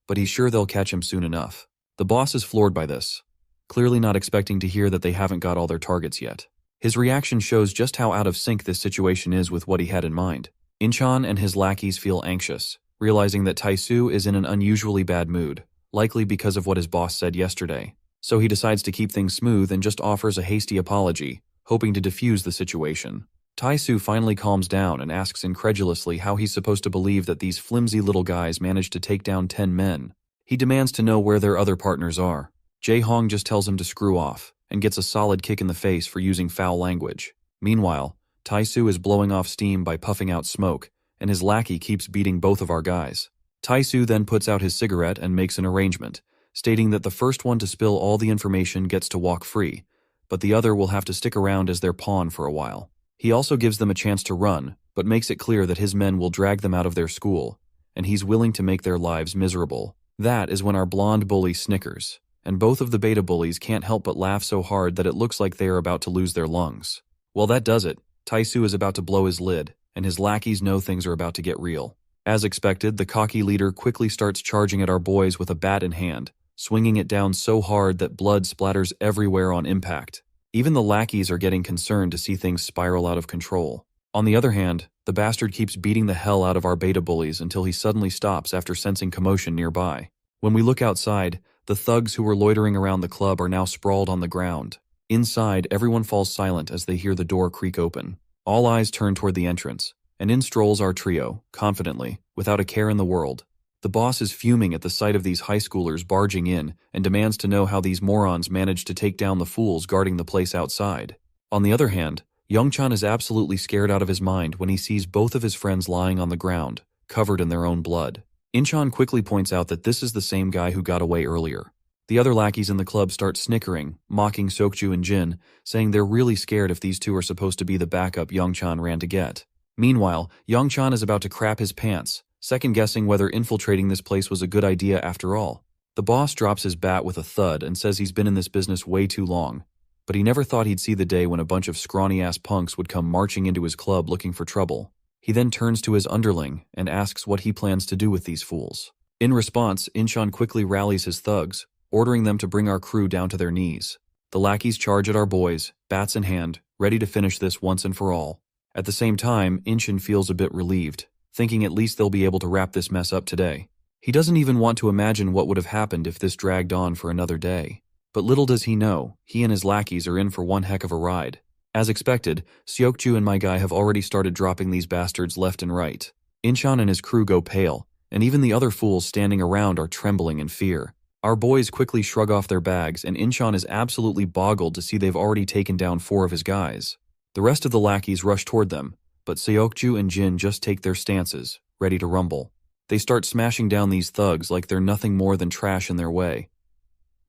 but he's sure they'll catch him soon enough. The boss is floored by this, clearly not expecting to hear that they haven't got all their targets yet. His reaction shows just how out of sync this situation is with what he had in mind. Incheon and his lackeys feel anxious, realizing that Tai-Su is in an unusually bad mood, likely because of what his boss said yesterday. So he decides to keep things smooth and just offers a hasty apology, hoping to defuse the situation. Tai-Su finally calms down and asks incredulously how he's supposed to believe that these flimsy little guys managed to take down 10 men. He demands to know where their other partners are. Jae-Hong just tells him to screw off, and gets a solid kick in the face for using foul language. Meanwhile, Tai-Su is blowing off steam by puffing out smoke, and his lackey keeps beating both of our guys. Tai-Su then puts out his cigarette and makes an arrangement, stating that the first one to spill all the information gets to walk free, but the other will have to stick around as their pawn for a while. He also gives them a chance to run, but makes it clear that his men will drag them out of their school, and he's willing to make their lives miserable. That is when our blonde bully snickers, and both of the beta bullies can't help but laugh so hard that it looks like they are about to lose their lungs. Well, that does it. Tai-Su is about to blow his lid, and his lackeys know things are about to get real. As expected, the cocky leader quickly starts charging at our boys with a bat in hand, swinging it down so hard that blood splatters everywhere on impact. Even the lackeys are getting concerned to see things spiral out of control. On the other hand, the bastard keeps beating the hell out of our beta bullies until he suddenly stops after sensing commotion nearby. When we look outside, the thugs who were loitering around the club are now sprawled on the ground. Inside, everyone falls silent as they hear the door creak open. All eyes turn toward the entrance, and in strolls our trio, confidently, without a care in the world. The boss is fuming at the sight of these high schoolers barging in and demands to know how these morons managed to take down the fools guarding the place outside. On the other hand, Youngchan is absolutely scared out of his mind when he sees both of his friends lying on the ground, covered in their own blood. Inchan quickly points out that this is the same guy who got away earlier. The other lackeys in the club start snickering, mocking Seokju and Jin, saying they're really scared if these two are supposed to be the backup Youngchan ran to get. Meanwhile, Youngchan is about to crap his pants, second-guessing whether infiltrating this place was a good idea after all. The boss drops his bat with a thud and says he's been in this business way too long, but he never thought he'd see the day when a bunch of scrawny-ass punks would come marching into his club looking for trouble. He then turns to his underling and asks what he plans to do with these fools. In response, Inchan quickly rallies his thugs, ordering them to bring our crew down to their knees. The lackeys charge at our boys, bats in hand, ready to finish this once and for all. At the same time, Inchan feels a bit relieved, thinking at least they'll be able to wrap this mess up today. He doesn't even want to imagine what would have happened if this dragged on for another day. But little does he know, he and his lackeys are in for one heck of a ride. As expected, Seokju and my guy have already started dropping these bastards left and right. Inchan and his crew go pale, and even the other fools standing around are trembling in fear. Our boys quickly shrug off their bags, and Inchan is absolutely boggled to see they've already taken down 4 of his guys. The rest of the lackeys rush toward them, but Seokju and Jin just take their stances, ready to rumble. They start smashing down these thugs like they're nothing more than trash in their way.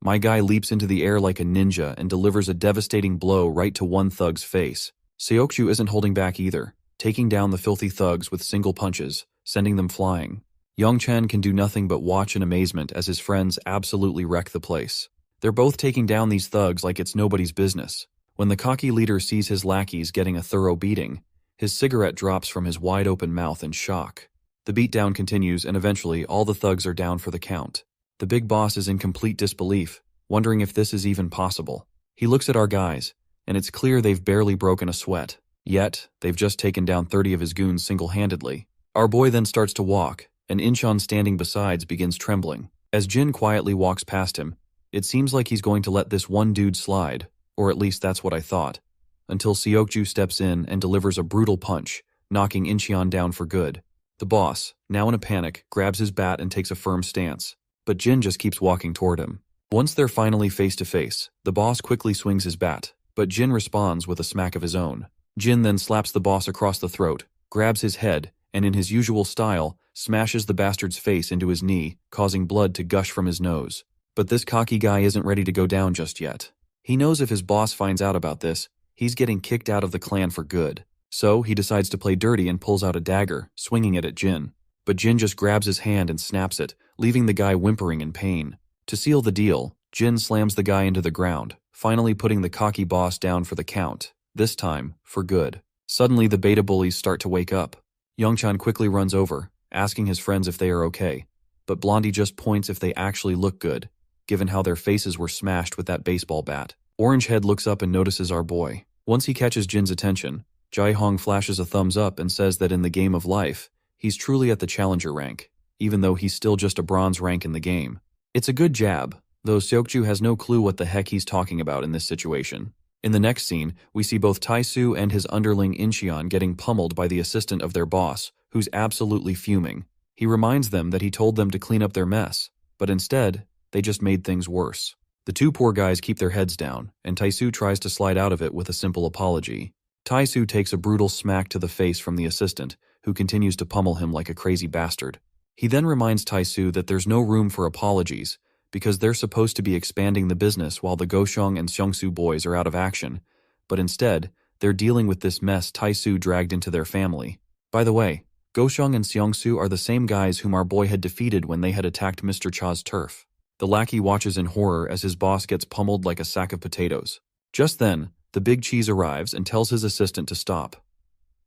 My guy leaps into the air like a ninja and delivers a devastating blow right to one thug's face. Seokju isn't holding back either, taking down the filthy thugs with single punches, sending them flying. Youngchan can do nothing but watch in amazement as his friends absolutely wreck the place. They're both taking down these thugs like it's nobody's business. When the cocky leader sees his lackeys getting a thorough beating, his cigarette drops from his wide-open mouth in shock. The beatdown continues, and eventually all the thugs are down for the count. The big boss is in complete disbelief, wondering if this is even possible. He looks at our guys, and it's clear they've barely broken a sweat. Yet, they've just taken down 30 of his goons single-handedly. Our boy then starts to walk, and Inchan standing besides begins trembling. As Jin quietly walks past him, it seems like he's going to let this one dude slide, or at least that's what I thought, until Seokju steps in and delivers a brutal punch, knocking Inchan down for good. The boss, now in a panic, grabs his bat and takes a firm stance, but Jin just keeps walking toward him. Once they're finally face to face, the boss quickly swings his bat, but Jin responds with a smack of his own. Jin then slaps the boss across the throat, grabs his head, and in his usual style, smashes the bastard's face into his knee, causing blood to gush from his nose. But this cocky guy isn't ready to go down just yet. He knows if his boss finds out about this, he's getting kicked out of the clan for good. So he decides to play dirty and pulls out a dagger, swinging it at Jin. But Jin just grabs his hand and snaps it, leaving the guy whimpering in pain. To seal the deal, Jin slams the guy into the ground, finally putting the cocky boss down for the count, this time for good. Suddenly the beta bullies start to wake up. Youngchan quickly runs over, asking his friends if they are okay, but Blondie just points if they actually look good, given how their faces were smashed with that baseball bat. Orangehead looks up and notices our boy. Once he catches Jin's attention, Jae-hong flashes a thumbs up and says that in the game of life, he's truly at the challenger rank, even though he's still just a bronze rank in the game. It's a good jab, though Seokju has no clue what the heck he's talking about in this situation. In the next scene, we see both Tae-soo and his underling Incheon getting pummeled by the assistant of their boss, who's absolutely fuming. He reminds them that he told them to clean up their mess, but instead, they just made things worse. The two poor guys keep their heads down, and Tae-soo tries to slide out of it with a simple apology. Tae-soo takes a brutal smack to the face from the assistant, who continues to pummel him like a crazy bastard. He then reminds Tae-soo that there's no room for apologies, because they're supposed to be expanding the business while the Goshong and Seongsu boys are out of action, but instead, they're dealing with this mess Tae-soo dragged into their family. By the way, Goshong and Seongsu are the same guys whom our boy had defeated when they had attacked Mr. Cha's turf. The lackey watches in horror as his boss gets pummeled like a sack of potatoes. Just then, the big cheese arrives and tells his assistant to stop.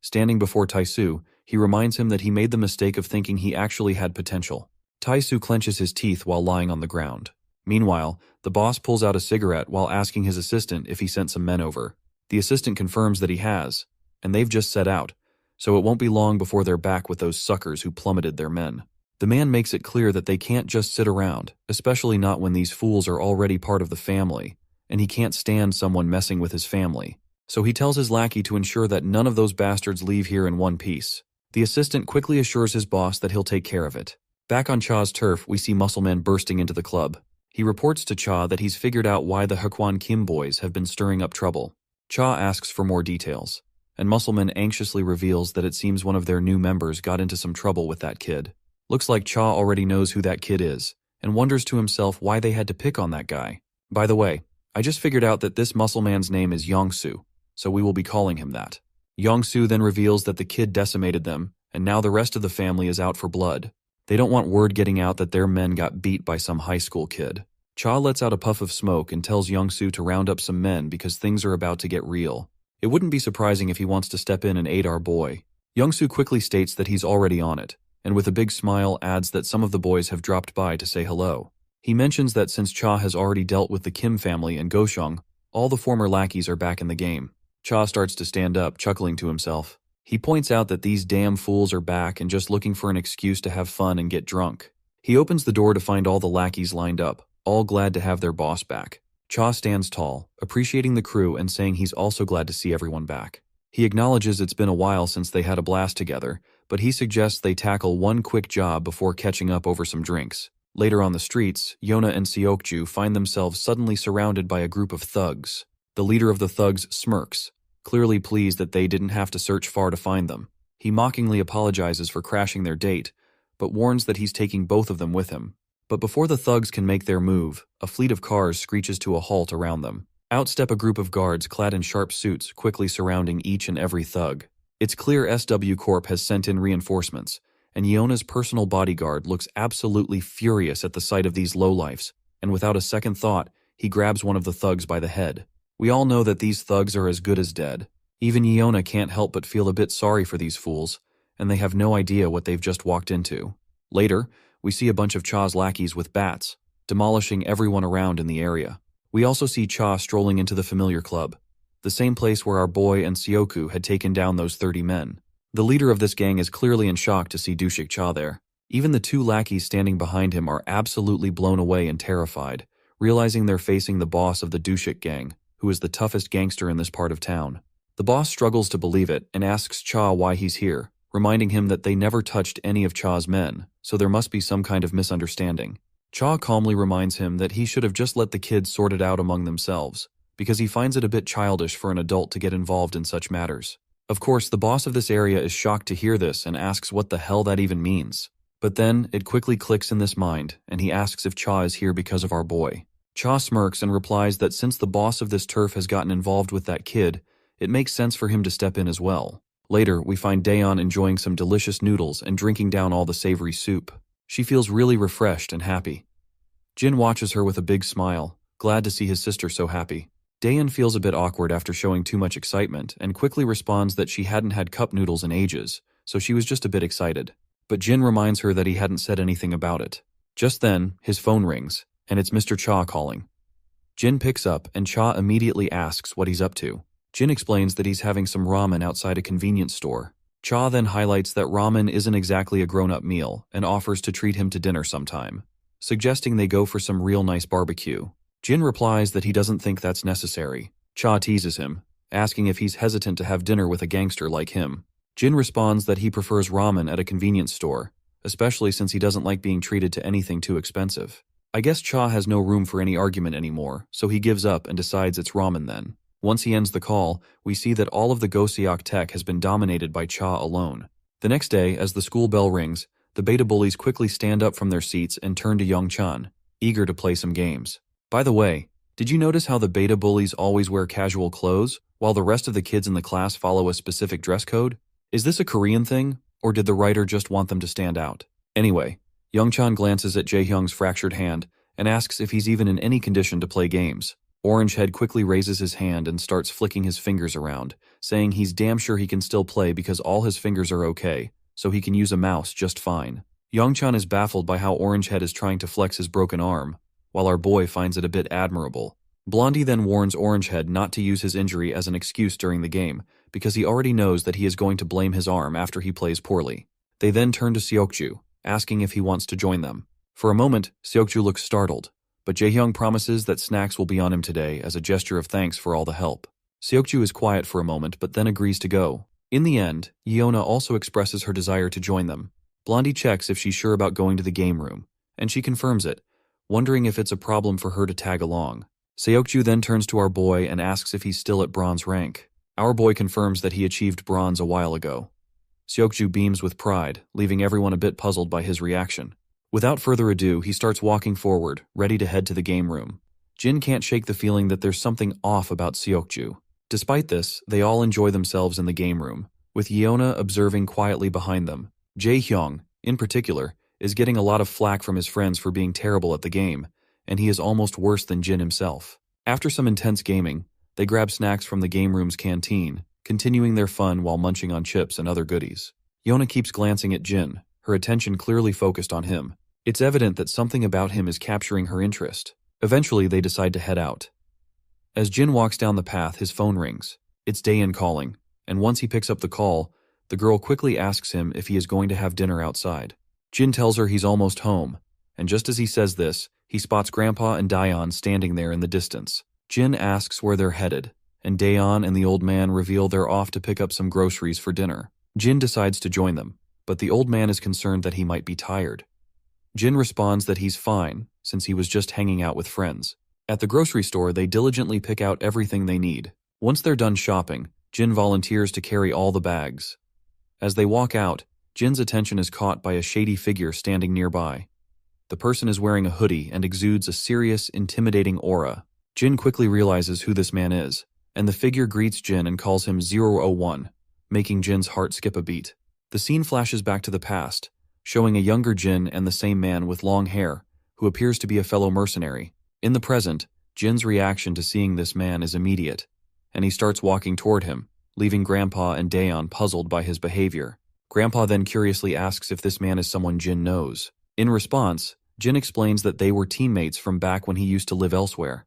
Standing before Tae-soo, he reminds him that he made the mistake of thinking he actually had potential. Tae-soo clenches his teeth while lying on the ground. Meanwhile, the boss pulls out a cigarette while asking his assistant if he sent some men over. The assistant confirms that he has, and they've just set out, so it won't be long before they're back with those suckers who plummeted their men. The man makes it clear that they can't just sit around, especially not when these fools are already part of the family, and he can't stand someone messing with his family. So he tells his lackey to ensure that none of those bastards leave here in one piece. The assistant quickly assures his boss that he'll take care of it. Back on Cha's turf, we see Muscleman bursting into the club. He reports to Cha that he's figured out why the Hkwon Kim boys have been stirring up trouble. Cha asks for more details, and Muscleman anxiously reveals that it seems one of their new members got into some trouble with that kid. Looks like Cha already knows who that kid is, and wonders to himself why they had to pick on that guy. By the way, I just figured out that this Muscleman's name is Yongsu, so we will be calling him that. Yongsu then reveals that the kid decimated them, and now the rest of the family is out for blood. They don't want word getting out that their men got beat by some high school kid. Cha lets out a puff of smoke and tells Yongsu to round up some men because things are about to get real. It wouldn't be surprising if he wants to step in and aid our boy. Yongsu quickly states that he's already on it, and with a big smile adds that some of the boys have dropped by to say hello. He mentions that since Cha has already dealt with the Kim family and Goshong, all the former lackeys are back in the game. Cha starts to stand up, chuckling to himself. He points out that these damn fools are back and just looking for an excuse to have fun and get drunk. He opens the door to find all the lackeys lined up, all glad to have their boss back. Cha stands tall, appreciating the crew and saying he's also glad to see everyone back. He acknowledges it's been a while since they had a blast together, but he suggests they tackle one quick job before catching up over some drinks. Later on the streets, Yona and Seokju find themselves suddenly surrounded by a group of thugs. The leader of the thugs smirks, clearly pleased that they didn't have to search far to find them. He mockingly apologizes for crashing their date, but warns that he's taking both of them with him. But before the thugs can make their move, a fleet of cars screeches to a halt around them. Out step a group of guards clad in sharp suits, quickly surrounding each and every thug. It's clear SW Corp has sent in reinforcements, and Yona's personal bodyguard looks absolutely furious at the sight of these lowlifes, and without a second thought, he grabs one of the thugs by the head. We all know that these thugs are as good as dead. Even Yona can't help but feel a bit sorry for these fools, and they have no idea what they've just walked into. Later, we see a bunch of Cha's lackeys with bats, demolishing everyone around in the area. We also see Cha strolling into the familiar club, the same place where our boy and Seoku had taken down those 30 men. The leader of this gang is clearly in shock to see Dushik Cha there. Even the two lackeys standing behind him are absolutely blown away and terrified, realizing they're facing the boss of the Dushik gang, who is the toughest gangster in this part of town. The boss struggles to believe it and asks Cha why he's here, reminding him that they never touched any of Cha's men, so there must be some kind of misunderstanding. Cha calmly reminds him that he should have just let the kids sort it out among themselves, because he finds it a bit childish for an adult to get involved in such matters. Of course, the boss of this area is shocked to hear this and asks what the hell that even means. But then, it quickly clicks in this mind, and he asks if Cha is here because of our boy. Cha smirks and replies that since the boss of this turf has gotten involved with that kid, it makes sense for him to step in as well. Later, we find Daeon enjoying some delicious noodles and drinking down all the savory soup. She feels really refreshed and happy. Jin watches her with a big smile, glad to see his sister so happy. Daeon feels a bit awkward after showing too much excitement and quickly responds that she hadn't had cup noodles in ages, so she was just a bit excited. But Jin reminds her that he hadn't said anything about it. Just then, his phone rings, and it's Mr. Cha calling. Jin picks up, and Cha immediately asks what he's up to. Jin explains that he's having some ramen outside a convenience store. Cha then highlights that ramen isn't exactly a grown-up meal and offers to treat him to dinner sometime, suggesting they go for some real nice barbecue. Jin replies that he doesn't think that's necessary. Cha teases him, asking if he's hesitant to have dinner with a gangster like him. Jin responds that he prefers ramen at a convenience store, especially since he doesn't like being treated to anything too expensive. I guess Cha has no room for any argument anymore, so he gives up and decides it's ramen then. Once he ends the call, we see that all of the Goseok tech has been dominated by Cha alone. The next day, as the school bell rings, the beta bullies quickly stand up from their seats and turn to Yongchan, eager to play some games. By the way, did you notice how the beta bullies always wear casual clothes, while the rest of the kids in the class follow a specific dress code? Is this a Korean thing, or did the writer just want them to stand out? Anyway, Yongchan glances at Jaehyung's fractured hand and asks if he's even in any condition to play games. Orangehead quickly raises his hand and starts flicking his fingers around, saying he's damn sure he can still play because all his fingers are okay, so he can use a mouse just fine. Yongchan is baffled by how Orangehead is trying to flex his broken arm, while our boy finds it a bit admirable. Blondie then warns Orangehead not to use his injury as an excuse during the game, because he already knows that he is going to blame his arm after he plays poorly. They then turn to Seokju, asking if he wants to join them. For a moment, Seokju looks startled, but Jaehyung promises that snacks will be on him today as a gesture of thanks for all the help. Seokju is quiet for a moment but then agrees to go. In the end, Yeona also expresses her desire to join them. Blondie checks if she's sure about going to the game room, and she confirms it, wondering if it's a problem for her to tag along. Seokju then turns to our boy and asks if he's still at bronze rank. Our boy confirms that he achieved bronze a while ago. Seokju beams with pride, leaving everyone a bit puzzled by his reaction. Without further ado, he starts walking forward, ready to head to the game room. Jin can't shake the feeling that there's something off about Seokju. Despite this, they all enjoy themselves in the game room, with Yeona observing quietly behind them. Jaehyung, in particular, is getting a lot of flack from his friends for being terrible at the game, and he is almost worse than Jin himself. After some intense gaming, they grab snacks from the game room's canteen, continuing their fun while munching on chips and other goodies. Yeona keeps glancing at Jin, her attention clearly focused on him. It's evident that something about him is capturing her interest. Eventually, they decide to head out. As Jin walks down the path, his phone rings. It's Daein calling, and once he picks up the call, the girl quickly asks him if he is going to have dinner outside. Jin tells her he's almost home, and just as he says this, he spots Grandpa and Daeon standing there in the distance. Jin asks where they're headed, and Daeon and the old man reveal they're off to pick up some groceries for dinner. Jin decides to join them, but the old man is concerned that he might be tired. Jin responds that he's fine, since he was just hanging out with friends. At the grocery store, they diligently pick out everything they need. Once they're done shopping, Jin volunteers to carry all the bags. As they walk out, Jin's attention is caught by a shady figure standing nearby. The person is wearing a hoodie and exudes a serious, intimidating aura. Jin quickly realizes who this man is, and the figure greets Jin and calls him 001, making Jin's heart skip a beat. The scene flashes back to the past, showing a younger Jin and the same man with long hair, who appears to be a fellow mercenary. In the present, Jin's reaction to seeing this man is immediate, and he starts walking toward him, leaving Grandpa and Daeon puzzled by his behavior. Grandpa then curiously asks if this man is someone Jin knows. In response, Jin explains that they were teammates from back when he used to live elsewhere.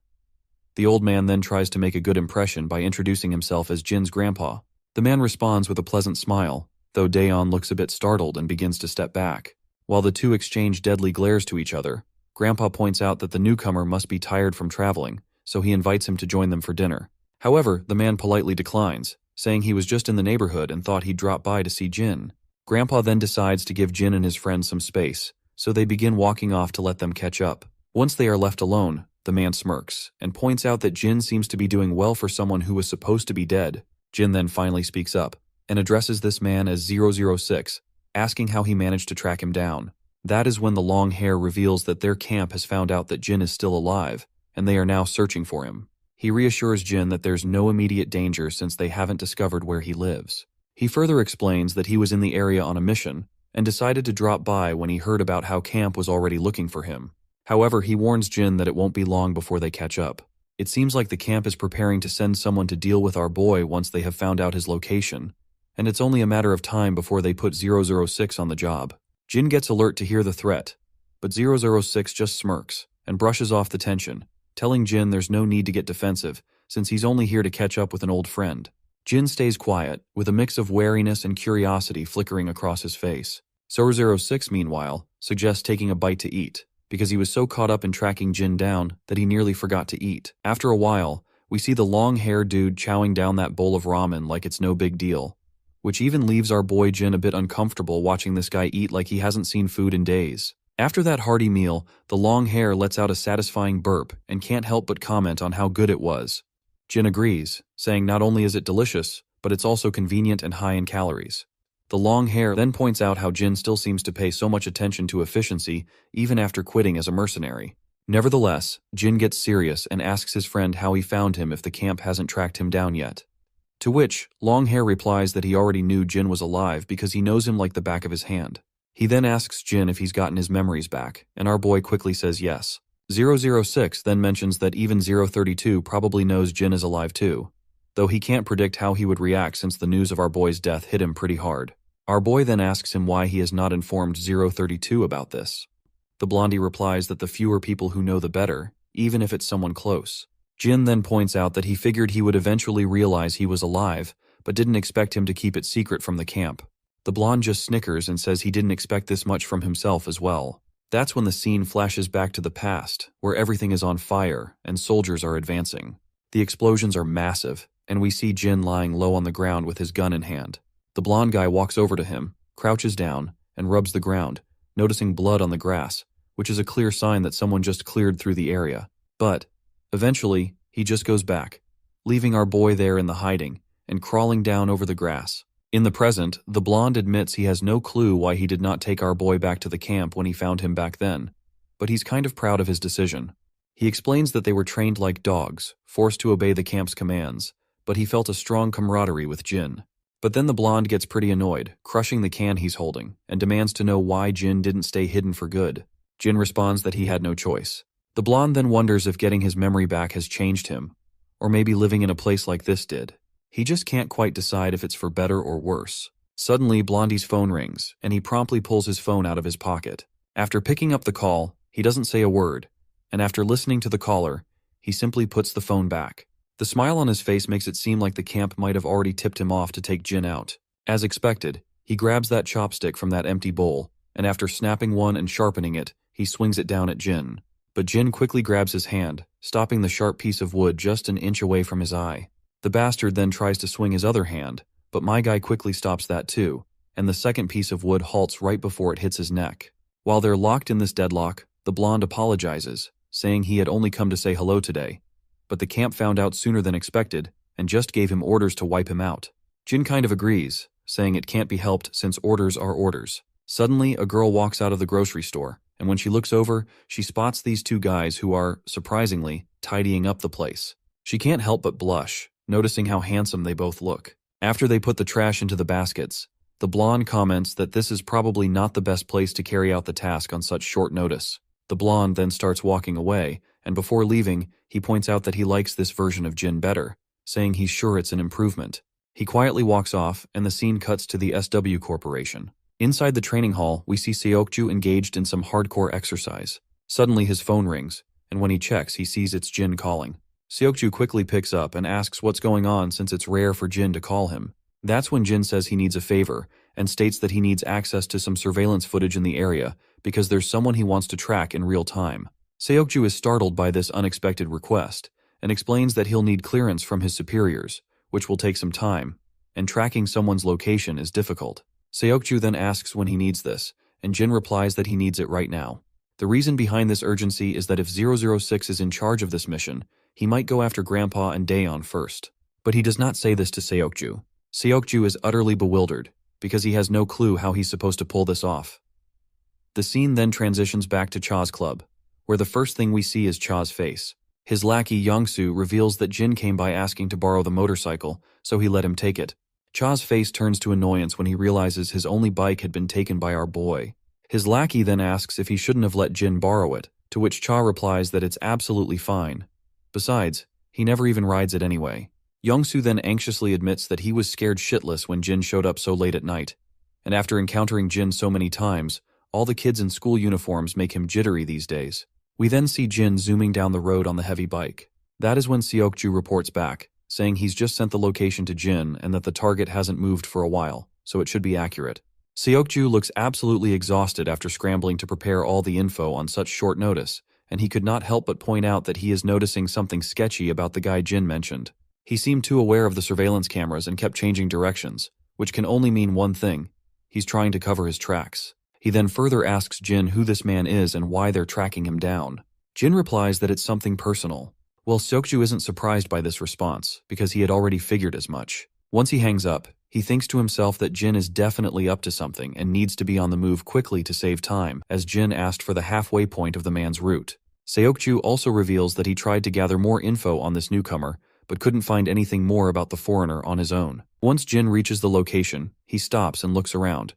The old man then tries to make a good impression by introducing himself as Jin's grandpa. The man responds with a pleasant smile, though Daeon looks a bit startled and begins to step back. While the two exchange deadly glares to each other, Grandpa points out that the newcomer must be tired from traveling, so he invites him to join them for dinner. However, the man politely declines, saying he was just in the neighborhood and thought he'd drop by to see Jin. Grandpa then decides to give Jin and his friends some space, so they begin walking off to let them catch up. Once they are left alone, the man smirks and points out that Jin seems to be doing well for someone who was supposed to be dead. Jin then finally speaks up and addresses this man as 006, asking how he managed to track him down. That is when the long hair reveals that their camp has found out that Jin is still alive, and they are now searching for him. He reassures Jin that there's no immediate danger since they haven't discovered where he lives. He further explains that he was in the area on a mission and decided to drop by when he heard about how camp was already looking for him. However, he warns Jin that it won't be long before they catch up. It seems like the camp is preparing to send someone to deal with our boy once they have found out his location, and it's only a matter of time before they put 006 on the job. Jin gets alert to hear the threat, but 006 just smirks and brushes off the tension, telling Jin there's no need to get defensive since he's only here to catch up with an old friend. Jin stays quiet, with a mix of wariness and curiosity flickering across his face. 006, meanwhile, suggests taking a bite to eat, because he was so caught up in tracking Jin down that he nearly forgot to eat. After a while, we see the long-haired dude chowing down that bowl of ramen like it's no big deal, which even leaves our boy Jin a bit uncomfortable watching this guy eat like he hasn't seen food in days. After that hearty meal, the long hair lets out a satisfying burp and can't help but comment on how good it was. Jin agrees, saying not only is it delicious, but it's also convenient and high in calories. The long hair then points out how Jin still seems to pay so much attention to efficiency even after quitting as a mercenary. Nevertheless, Jin gets serious and asks his friend how he found him if the camp hasn't tracked him down yet. To which, Longhair replies that he already knew Jin was alive because he knows him like the back of his hand. He then asks Jin if he's gotten his memories back, and our boy quickly says yes. 006 then mentions that even 032 probably knows Jin is alive too, though he can't predict how he would react since the news of our boy's death hit him pretty hard. Our boy then asks him why he has not informed 032 about this. The blondie replies that the fewer people who know the better, even if it's someone close. Jin then points out that he figured he would eventually realize he was alive, but didn't expect him to keep it secret from the camp. The blonde just snickers and says he didn't expect this much from himself as well. That's when the scene flashes back to the past, where everything is on fire and soldiers are advancing. The explosions are massive, and we see Jin lying low on the ground with his gun in hand. The blonde guy walks over to him, crouches down, and rubs the ground, noticing blood on the grass, which is a clear sign that someone just cleared through the area. But, eventually, he just goes back, leaving our boy there in the hiding, and crawling down over the grass. In the present, the blonde admits he has no clue why he did not take our boy back to the camp when he found him back then, but he's kind of proud of his decision. He explains that they were trained like dogs, forced to obey the camp's commands, but he felt a strong camaraderie with Jin. But then the blonde gets pretty annoyed, crushing the can he's holding, and demands to know why Jin didn't stay hidden for good. Jin responds that he had no choice. The blonde then wonders if getting his memory back has changed him, or maybe living in a place like this did. He just can't quite decide if it's for better or worse. Suddenly, Blondie's phone rings, and he promptly pulls his phone out of his pocket. After picking up the call, he doesn't say a word, and after listening to the caller, he simply puts the phone back. The smile on his face makes it seem like the camp might have already tipped him off to take Jin out. As expected, he grabs that chopstick from that empty bowl, and after snapping one and sharpening it, he swings it down at Jin. But Jin quickly grabs his hand, stopping the sharp piece of wood just an inch away from his eye. The bastard then tries to swing his other hand, but my guy quickly stops that too, and the second piece of wood halts right before it hits his neck. While they're locked in this deadlock, the blonde apologizes, saying he had only come to say hello today, but the camp found out sooner than expected and just gave him orders to wipe him out. Jin kind of agrees, saying it can't be helped since orders are orders. Suddenly, a girl walks out of the grocery store, and when she looks over, she spots these two guys who are, surprisingly, tidying up the place. She can't help but blush, noticing how handsome they both look. After they put the trash into the baskets, the blonde comments that this is probably not the best place to carry out the task on such short notice. The blonde then starts walking away, and before leaving, he points out that he likes this version of Jin better, saying he's sure it's an improvement. He quietly walks off, and the scene cuts to the SW Corporation. Inside the training hall, we see Seokju engaged in some hardcore exercise. Suddenly his phone rings, and when he checks, he sees it's Jin calling. Seokju quickly picks up and asks what's going on since it's rare for Jin to call him. That's when Jin says he needs a favor, and states that he needs access to some surveillance footage in the area because there's someone he wants to track in real time. Seokju is startled by this unexpected request, and explains that he'll need clearance from his superiors, which will take some time, and tracking someone's location is difficult. Seokju then asks when he needs this, and Jin replies that he needs it right now. The reason behind this urgency is that if 006 is in charge of this mission, he might go after Grandpa and Daeon first. But he does not say this to Seokju. Seokju is utterly bewildered, because he has no clue how he's supposed to pull this off. The scene then transitions back to Cha's club, where the first thing we see is Cha's face. His lackey Yongsoo reveals that Jin came by asking to borrow the motorcycle, so he let him take it. Cha's face turns to annoyance when he realizes his only bike had been taken by our boy. His lackey then asks if he shouldn't have let Jin borrow it, to which Cha replies that it's absolutely fine. Besides, he never even rides it anyway. Yongsoo then anxiously admits that he was scared shitless when Jin showed up so late at night, and after encountering Jin so many times, all the kids in school uniforms make him jittery these days. We then see Jin zooming down the road on the heavy bike. That is when Seokju reports back, saying he's just sent the location to Jin and that the target hasn't moved for a while, so it should be accurate. Seokju looks absolutely exhausted after scrambling to prepare all the info on such short notice, and he could not help but point out that he is noticing something sketchy about the guy Jin mentioned. He seemed too aware of the surveillance cameras and kept changing directions, which can only mean one thing: he's trying to cover his tracks. He then further asks Jin who this man is and why they're tracking him down. Jin replies that it's something personal. Well, Seokju isn't surprised by this response, because he had already figured as much. Once he hangs up, he thinks to himself that Jin is definitely up to something and needs to be on the move quickly to save time, as Jin asked for the halfway point of the man's route. Seokju also reveals that he tried to gather more info on this newcomer, but couldn't find anything more about the foreigner on his own. Once Jin reaches the location, he stops and looks around,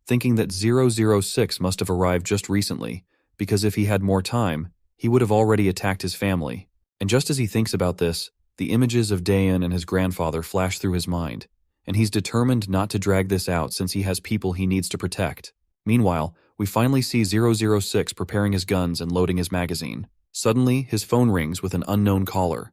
thinking that 006 must have arrived just recently, because if he had more time, he would have already attacked his family. And just as he thinks about this, the images of Daeon and his grandfather flash through his mind, and he's determined not to drag this out since he has people he needs to protect. Meanwhile, We finally see 006 preparing his guns and loading his magazine. Suddenly, his phone rings with an unknown caller.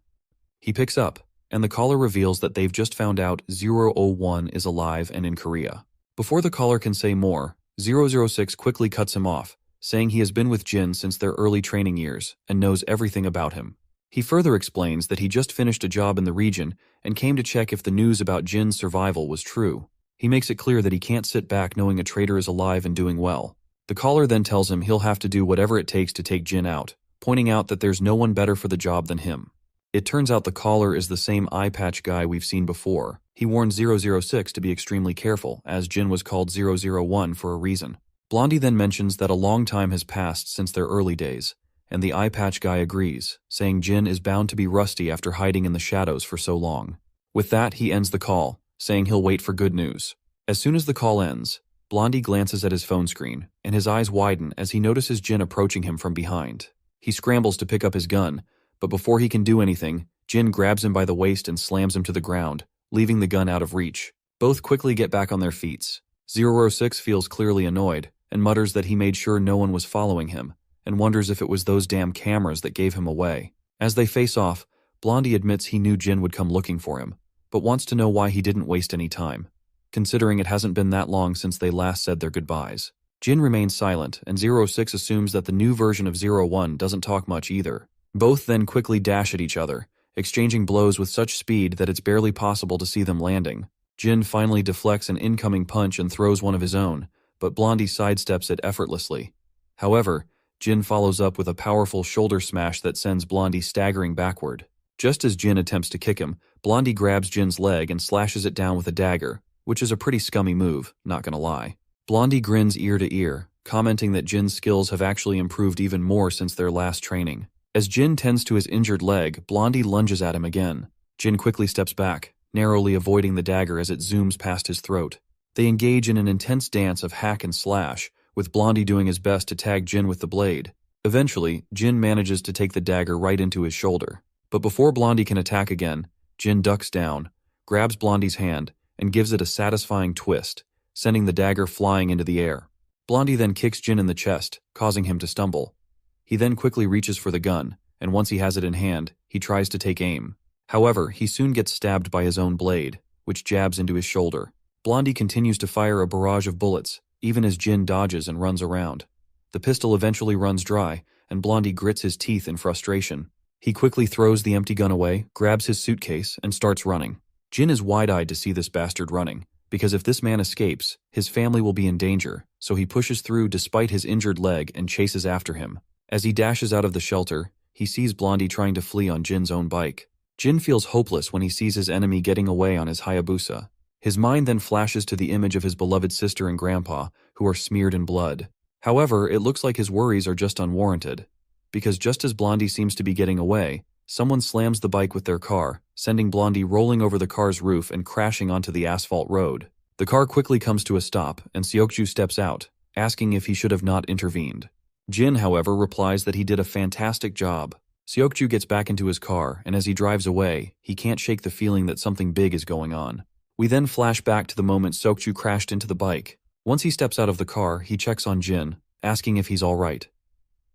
He picks up, and the caller reveals that they've just found out 001 is alive and in Korea. Before the caller can say more, 006 quickly cuts him off, saying he has been with Jin since their early training years and knows everything about him. He further explains that he just finished a job in the region and came to check if the news about Jin's survival was true. He makes it clear that he can't sit back knowing a traitor is alive and doing well. The caller then tells him he'll have to do whatever it takes to take Jin out, pointing out that there's no one better for the job than him. It turns out the caller is the same eye patch guy we've seen before. He warned 006 to be extremely careful, as Jin was called 001 for a reason. Blondie then mentions that a long time has passed since their early days, and the eye patch guy agrees, saying Jin is bound to be rusty after hiding in the shadows for so long. With that, he ends the call, saying he'll wait for good news. As soon as the call ends, Blondie glances at his phone screen, and his eyes widen as he notices Jin approaching him from behind. He scrambles to pick up his gun, but before he can do anything, Jin grabs him by the waist and slams him to the ground, leaving the gun out of reach. Both quickly get back on their feet. 006 feels clearly annoyed, and mutters that he made sure no one was following him, and wonders if it was those damn cameras that gave him away. As they face off, Blondie admits he knew Jin would come looking for him, but wants to know why he didn't waste any time, considering it hasn't been that long since they last said their goodbyes. Jin remains silent, and 06 assumes that the new version of 01 doesn't talk much either. Both then quickly dash at each other, exchanging blows with such speed that it's barely possible to see them landing. Jin finally deflects an incoming punch and throws one of his own, but Blondie sidesteps it effortlessly. However, Jin follows up with a powerful shoulder smash that sends Blondie staggering backward. Just as Jin attempts to kick him, Blondie grabs Jin's leg and slashes it down with a dagger, which is a pretty scummy move, not gonna lie. Blondie grins ear to ear, commenting that Jin's skills have actually improved even more since their last training. As Jin tends to his injured leg, Blondie lunges at him again. Jin quickly steps back, narrowly avoiding the dagger as it zooms past his throat. They engage in an intense dance of hack and slash, with Blondie doing his best to tag Jin with the blade. Eventually, Jin manages to take the dagger right into his shoulder. But before Blondie can attack again, Jin ducks down, grabs Blondie's hand, and gives it a satisfying twist, sending the dagger flying into the air. Blondie then kicks Jin in the chest, causing him to stumble. He then quickly reaches for the gun, and once he has it in hand, he tries to take aim. However, he soon gets stabbed by his own blade, which jabs into his shoulder. Blondie continues to fire a barrage of bullets, even as Jin dodges and runs around. The pistol eventually runs dry, and Blondie grits his teeth in frustration. He quickly throws the empty gun away, grabs his suitcase, and starts running. Jin is wide-eyed to see this bastard running, because if this man escapes, his family will be in danger, so he pushes through despite his injured leg and chases after him. As he dashes out of the shelter, he sees Blondie trying to flee on Jin's own bike. Jin feels hopeless when he sees his enemy getting away on his Hayabusa. His mind then flashes to the image of his beloved sister and grandpa, who are smeared in blood. However, it looks like his worries are just unwarranted, because just as Blondie seems to be getting away, someone slams the bike with their car, sending Blondie rolling over the car's roof and crashing onto the asphalt road. The car quickly comes to a stop, and Seokju steps out, asking if he should have not intervened. Jin, however, replies that he did a fantastic job. Seokju gets back into his car, and as he drives away, he can't shake the feeling that something big is going on. We then flash back to the moment Seokju crashed into the bike. Once he steps out of the car, he checks on Jin, asking if he's alright.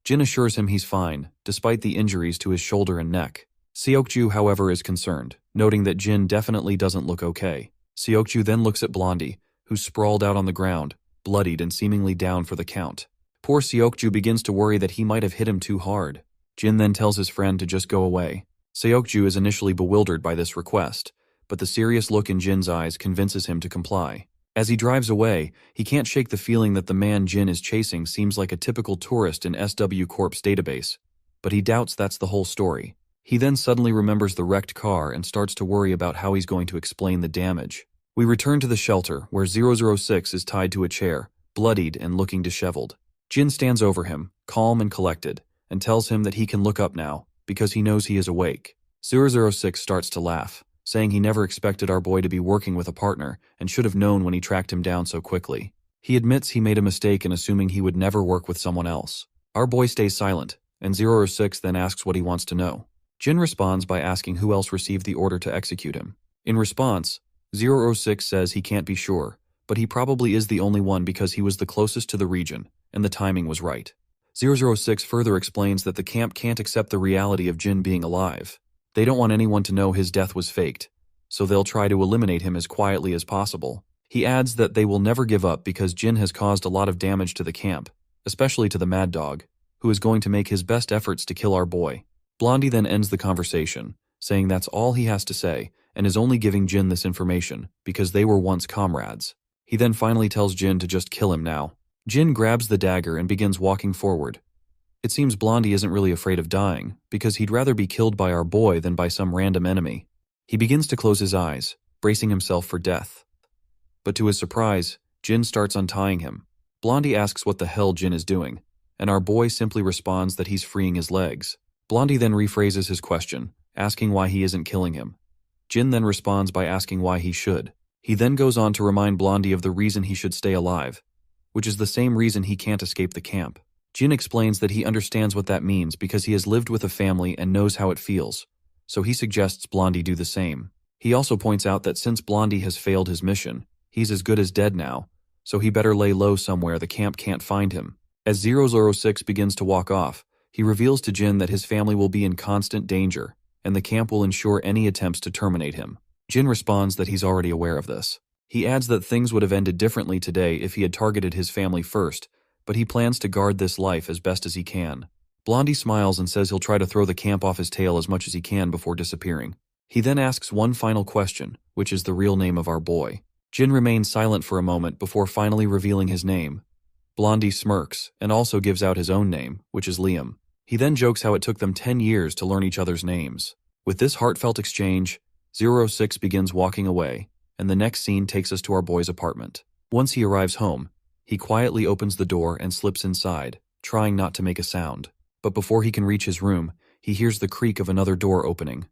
Jin assures him he's fine, despite the injuries to his shoulder and neck. Seokju, however, is concerned, noting that Jin definitely doesn't look okay. Seokju then looks at Blondie, who's sprawled out on the ground, bloodied and seemingly down for the count. Poor Seokju begins to worry that he might have hit him too hard. Jin then tells his friend to just go away. Seokju is initially bewildered by this request, but the serious look in Jin's eyes convinces him to comply. As he drives away, he can't shake the feeling that the man Jin is chasing seems like a typical tourist in SW Corp's database, but he doubts that's the whole story. He then suddenly remembers the wrecked car and starts to worry about how he's going to explain the damage. We return to the shelter, where 006 is tied to a chair, bloodied and looking disheveled. Jin stands over him, calm and collected, and tells him that he can look up now, because he knows he is awake. 006 starts to laugh, saying he never expected our boy to be working with a partner and should have known when he tracked him down so quickly. He admits he made a mistake in assuming he would never work with someone else. Our boy stays silent, and 006 then asks what he wants to know. Jin responds by asking who else received the order to execute him. In response, 006 says he can't be sure, but he probably is the only one because he was the closest to the region, and the timing was right. 006 further explains that the camp can't accept the reality of Jin being alive. They don't want anyone to know his death was faked, so they'll try to eliminate him as quietly as possible. He adds that they will never give up because Jin has caused a lot of damage to the camp, especially to the Mad Dog, who is going to make his best efforts to kill our boy. Blondie then ends the conversation, saying that's all he has to say, and is only giving Jin this information because they were once comrades. He then finally tells Jin to just kill him now. Jin grabs the dagger and begins walking forward. It seems Blondie isn't really afraid of dying, because he'd rather be killed by our boy than by some random enemy. He begins to close his eyes, bracing himself for death. But to his surprise, Jin starts untying him. Blondie asks what the hell Jin is doing, and our boy simply responds that he's freeing his legs. Blondie then rephrases his question, asking why he isn't killing him. Jin then responds by asking why he should. He then goes on to remind Blondie of the reason he should stay alive, which is the same reason he can't escape the camp. Jin explains that he understands what that means because he has lived with a family and knows how it feels, so he suggests Blondie do the same. He also points out that since Blondie has failed his mission, he's as good as dead now, so he better lay low somewhere the camp can't find him. As 006 begins to walk off, he reveals to Jin that his family will be in constant danger, and the camp will ensure any attempts to terminate him. Jin responds that he's already aware of this. He adds that things would have ended differently today if he had targeted his family first, but he plans to guard this life as best as he can. Blondie smiles and says he'll try to throw the camp off his tail as much as he can before disappearing. He then asks one final question, which is the real name of our boy. Jin remains silent for a moment before finally revealing his name. Blondie smirks and also gives out his own name, which is Liam. He then jokes how it took them 10 years to learn each other's names. With this heartfelt exchange, 06 begins walking away, and the next scene takes us to our boy's apartment. Once he arrives home, he quietly opens the door and slips inside, trying not to make a sound. But before he can reach his room, he hears the creak of another door opening.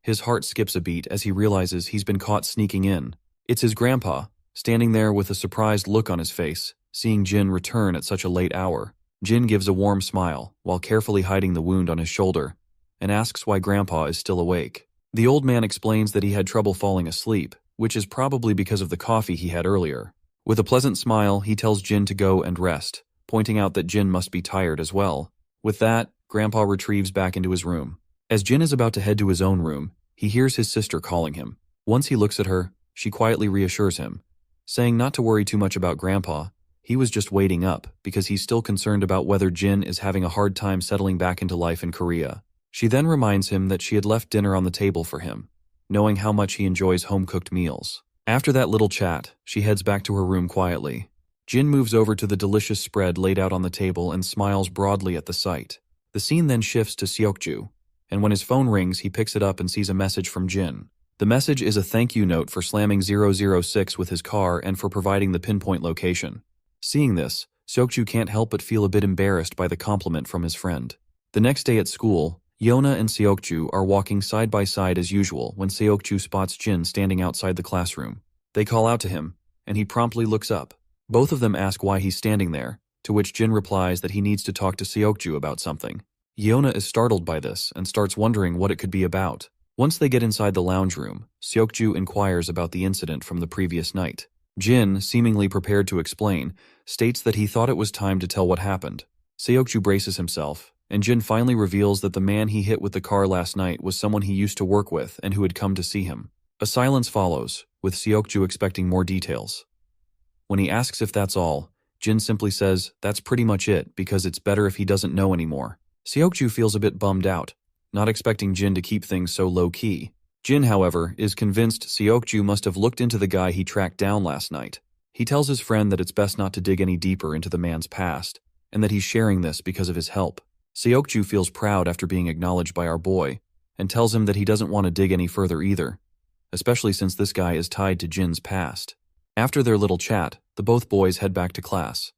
His heart skips a beat as he realizes he's been caught sneaking in. It's his grandpa, standing there with a surprised look on his face, seeing Jin return at such a late hour. Jin gives a warm smile, while carefully hiding the wound on his shoulder, and asks why Grandpa is still awake. The old man explains that he had trouble falling asleep, which is probably because of the coffee he had earlier. With a pleasant smile, he tells Jin to go and rest, pointing out that Jin must be tired as well. With that, Grandpa retrieves back into his room. As Jin is about to head to his own room, he hears his sister calling him. Once he looks at her, she quietly reassures him, saying not to worry too much about Grandpa. He was just waiting up because he's still concerned about whether Jin is having a hard time settling back into life in Korea. She then reminds him that she had left dinner on the table for him, knowing how much he enjoys home-cooked meals. After that little chat, she heads back to her room quietly. Jin moves over to the delicious spread laid out on the table and smiles broadly at the sight. The scene then shifts to Seokju, and when his phone rings, he picks it up and sees a message from Jin. The message is a thank you note for slamming 006 with his car and for providing the pinpoint location. Seeing this, Seokju can't help but feel a bit embarrassed by the compliment from his friend. The next day at school, Yona and Seokju are walking side by side as usual when Seokju spots Jin standing outside the classroom. They call out to him, and he promptly looks up. Both of them ask why he's standing there, to which Jin replies that he needs to talk to Seokju about something. Yona is startled by this and starts wondering what it could be about. Once they get inside the lounge room, Seokju inquires about the incident from the previous night. Jin, seemingly prepared to explain, states that he thought it was time to tell what happened. Seokju braces himself, and Jin finally reveals that the man he hit with the car last night was someone he used to work with and who had come to see him. A silence follows, with Seokju expecting more details. When he asks if that's all, Jin simply says that's pretty much it because it's better if he doesn't know anymore. Seokju feels a bit bummed out, not expecting Jin to keep things so low-key. Jin, however, is convinced Seokju must have looked into the guy he tracked down last night. He tells his friend that it's best not to dig any deeper into the man's past, and that he's sharing this because of his help. Seokju feels proud after being acknowledged by our boy, and tells him that he doesn't want to dig any further either, especially since this guy is tied to Jin's past. After their little chat, the both boys head back to class.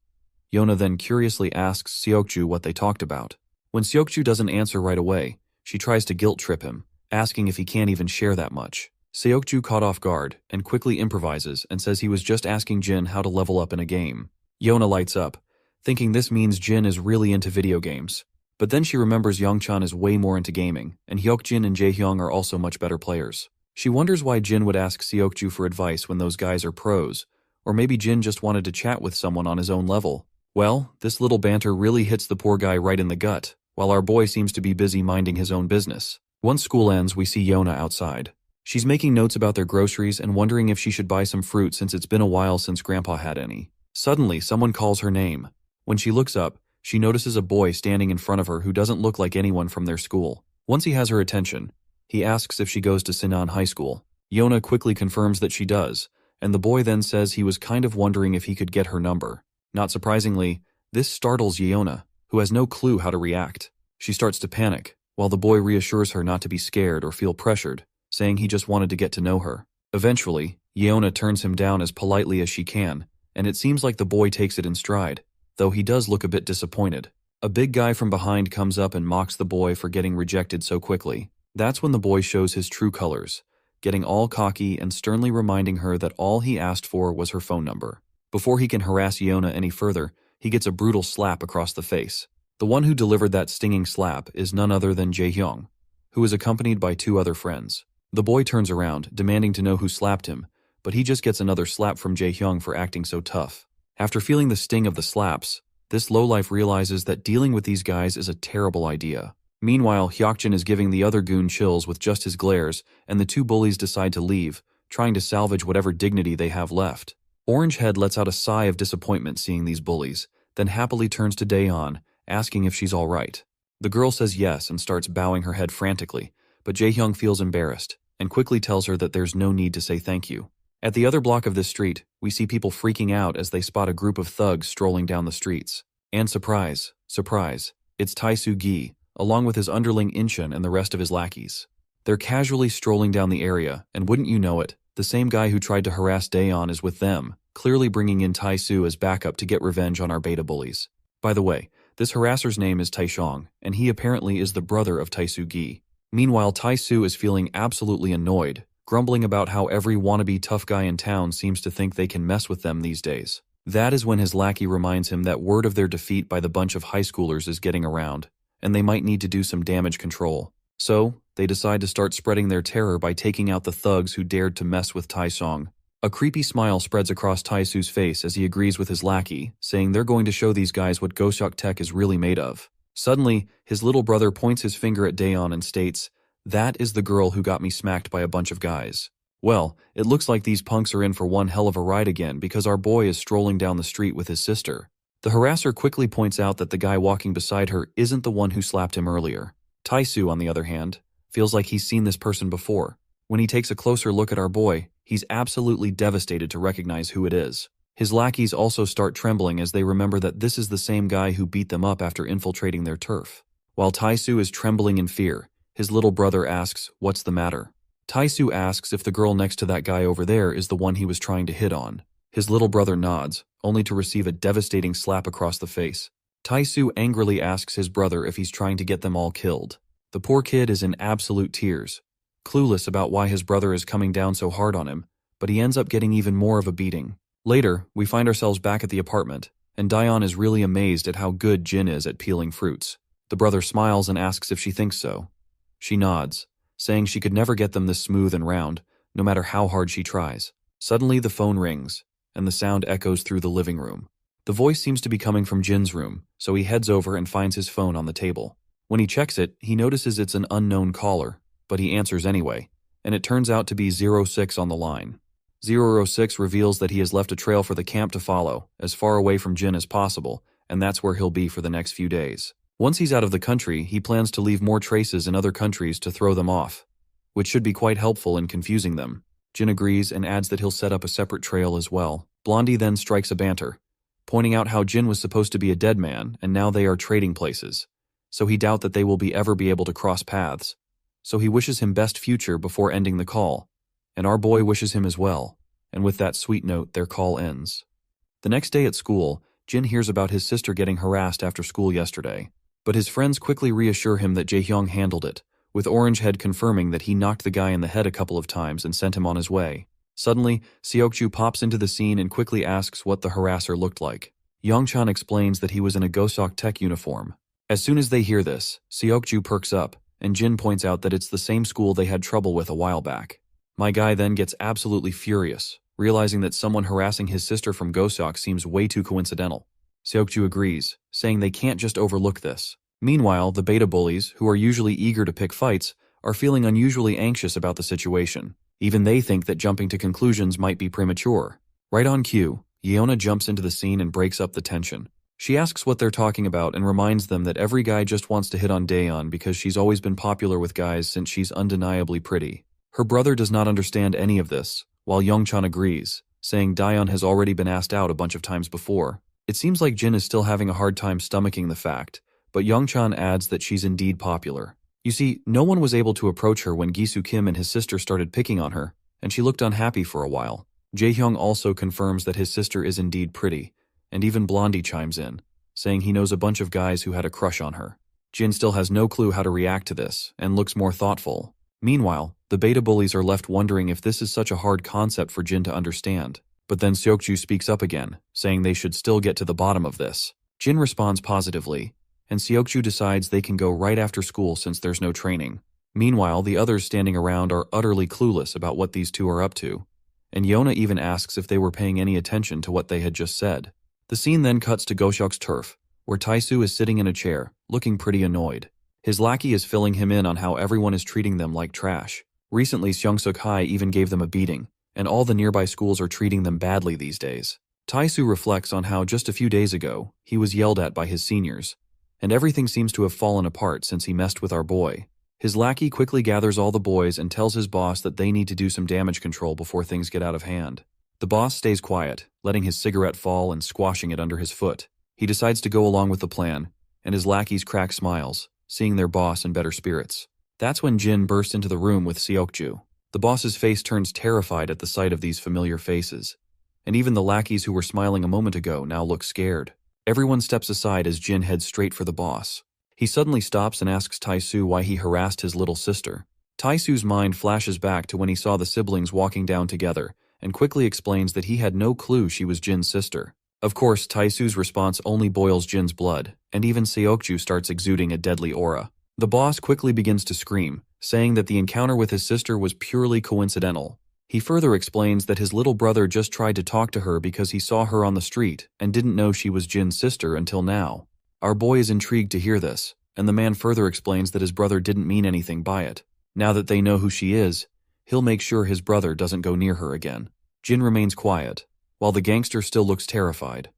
Yona then curiously asks Seokju what they talked about. When Seokju doesn't answer right away, she tries to guilt-trip him, asking if he can't even share that much. Seokju caught off guard and quickly improvises and says he was just asking Jin how to level up in a game. Yona lights up, thinking this means Jin is really into video games. But then she remembers Youngchan is way more into gaming, and Hyokjin and Jaehyung are also much better players. She wonders why Jin would ask Seokju for advice when those guys are pros, or maybe Jin just wanted to chat with someone on his own level. Well, this little banter really hits the poor guy right in the gut, while our boy seems to be busy minding his own business. Once school ends, we see Yona outside. She's making notes about their groceries and wondering if she should buy some fruit since it's been a while since Grandpa had any. Suddenly, someone calls her name. When she looks up, she notices a boy standing in front of her who doesn't look like anyone from their school. Once he has her attention, he asks if she goes to Sinan High School. Yona quickly confirms that she does, and the boy then says he was kind of wondering if he could get her number. Not surprisingly, this startles Yona, who has no clue how to react. She starts to panic, while the boy reassures her not to be scared or feel pressured, saying he just wanted to get to know her. Eventually, Yona turns him down as politely as she can, and it seems like the boy takes it in stride, though he does look a bit disappointed. A big guy from behind comes up and mocks the boy for getting rejected so quickly. That's when the boy shows his true colors, getting all cocky and sternly reminding her that all he asked for was her phone number. Before he can harass Yona any further, he gets a brutal slap across the face. The one who delivered that stinging slap is none other than Jae-hyung, who is accompanied by two other friends. The boy turns around, demanding to know who slapped him, but he just gets another slap from Jae-hyung for acting so tough. After feeling the sting of the slaps, this lowlife realizes that dealing with these guys is a terrible idea. Meanwhile, Hyokjin is giving the other goon chills with just his glares, and the two bullies decide to leave, trying to salvage whatever dignity they have left. Orangehead lets out a sigh of disappointment seeing these bullies, then happily turns to Daeon, asking if she's all right. The girl says yes and starts bowing her head frantically, but Jae-hyung feels embarrassed and quickly tells her that there's no need to say thank you. At the other block of this street, we see people freaking out as they spot a group of thugs strolling down the streets. And surprise, it's Tae-soo-gi, along with his underling Incheon and the rest of his lackeys. They're casually strolling down the area, and wouldn't you know it, the same guy who tried to harass Daeon is with them, clearly bringing in Tae-soo as backup to get revenge on our beta bullies. By the way, this harasser's name is Tae-shong, and he apparently is the brother of Tae-soo-gi. Meanwhile, Tae-soo is feeling absolutely annoyed, grumbling about how every wannabe tough guy in town seems to think they can mess with them these days. That is when his lackey reminds him that word of their defeat by the bunch of high schoolers is getting around, and they might need to do some damage control. So, they decide to start spreading their terror by taking out the thugs who dared to mess with Tae-song. A creepy smile spreads across Tae-soo's face as he agrees with his lackey, saying they're going to show these guys what Gosok Tech is really made of. Suddenly, his little brother points his finger at Daeon and states, "That is the girl who got me smacked by a bunch of guys." Well, it looks like these punks are in for one hell of a ride again because our boy is strolling down the street with his sister. The harasser quickly points out that the guy walking beside her isn't the one who slapped him earlier. Tae-soo, on the other hand, feels like he's seen this person before. When he takes a closer look at our boy, he's absolutely devastated to recognize who it is. His lackeys also start trembling as they remember that this is the same guy who beat them up after infiltrating their turf. While Tae-soo is trembling in fear, his little brother asks, "What's the matter?" Tae-soo asks if the girl next to that guy over there is the one he was trying to hit on. His little brother nods, only to receive a devastating slap across the face. Tae-soo angrily asks his brother if he's trying to get them all killed. The poor kid is in absolute tears, clueless about why his brother is coming down so hard on him, but he ends up getting even more of a beating. Later, we find ourselves back at the apartment, and Daeon is really amazed at how good Jin is at peeling fruits. The brother smiles and asks if she thinks so. She nods, saying she could never get them this smooth and round, no matter how hard she tries. Suddenly the phone rings, and the sound echoes through the living room. The voice seems to be coming from Jin's room, so he heads over and finds his phone on the table. When he checks it, he notices it's an unknown caller, but he answers anyway, and it turns out to be 06 on the line. 006 reveals that he has left a trail for the camp to follow, as far away from Jin as possible, and that's where he'll be for the next few days. Once he's out of the country, he plans to leave more traces in other countries to throw them off, which should be quite helpful in confusing them. Jin agrees and adds that he'll set up a separate trail as well. Blondie then strikes a banter, pointing out how Jin was supposed to be a dead man, and now they are trading places, so he doubts that they will ever be able to cross paths. So he wishes him best future before ending the call, and our boy wishes him as well, and with that sweet note, their call ends. The next day at school, Jin hears about his sister getting harassed after school yesterday, but his friends quickly reassure him that Jae-hyung handled it, with Orangehead confirming that he knocked the guy in the head a couple of times and sent him on his way. Suddenly, Seokju pops into the scene and quickly asks what the harasser looked like. Yongchan explains that he was in a Gosok Tech uniform. As soon as they hear this, Seokju perks up, and Jin points out that it's the same school they had trouble with a while back. My guy then gets absolutely furious, realizing that someone harassing his sister from Gosok seems way too coincidental. Seokju agrees, saying they can't just overlook this. Meanwhile, the beta bullies, who are usually eager to pick fights, are feeling unusually anxious about the situation. Even they think that jumping to conclusions might be premature. Right on cue, Yeona jumps into the scene and breaks up the tension. She asks what they're talking about and reminds them that every guy just wants to hit on Daeyeon because she's always been popular with guys since she's undeniably pretty. Her brother does not understand any of this, while Youngchan agrees, saying Daeyeon has already been asked out a bunch of times before. It seems like Jin is still having a hard time stomaching the fact, but Youngchan adds that she's indeed popular. You see, no one was able to approach her when Gisu Kim and his sister started picking on her, and she looked unhappy for a while. Jaehyung also confirms that his sister is indeed pretty, and even Blondie chimes in, saying he knows a bunch of guys who had a crush on her. Jin still has no clue how to react to this, and looks more thoughtful. Meanwhile, the beta bullies are left wondering if this is such a hard concept for Jin to understand. But then Seokju speaks up again, saying they should still get to the bottom of this. Jin responds positively, and Seokju decides they can go right after school since there's no training. Meanwhile, the others standing around are utterly clueless about what these two are up to, and Yeona even asks if they were paying any attention to what they had just said. The scene then cuts to Goshok's turf, where Taesu is sitting in a chair, looking pretty annoyed. His lackey is filling him in on how everyone is treating them like trash. Recently, Seongsuk High even gave them a beating, and all the nearby schools are treating them badly these days. Taesu reflects on how just a few days ago, he was yelled at by his seniors, and everything seems to have fallen apart since he messed with our boy. His lackey quickly gathers all the boys and tells his boss that they need to do some damage control before things get out of hand. The boss stays quiet, letting his cigarette fall and squashing it under his foot. He decides to go along with the plan, and his lackeys crack smiles, seeing their boss in better spirits. That's when Jin bursts into the room with Seokju. The boss's face turns terrified at the sight of these familiar faces, and even the lackeys who were smiling a moment ago now look scared. Everyone steps aside as Jin heads straight for the boss. He suddenly stops and asks Taesu why he harassed his little sister. Taesu's mind flashes back to when he saw the siblings walking down together, and quickly explains that he had no clue she was Jin's sister. Of course, Taesu's response only boils Jin's blood, and even Seokju starts exuding a deadly aura. The boss quickly begins to scream, saying that the encounter with his sister was purely coincidental. He further explains that his little brother just tried to talk to her because he saw her on the street and didn't know she was Jin's sister until now. Our boy is intrigued to hear this, and the man further explains that his brother didn't mean anything by it. Now that they know who she is, he'll make sure his brother doesn't go near her again. Jin remains quiet, while the gangster still looks terrified.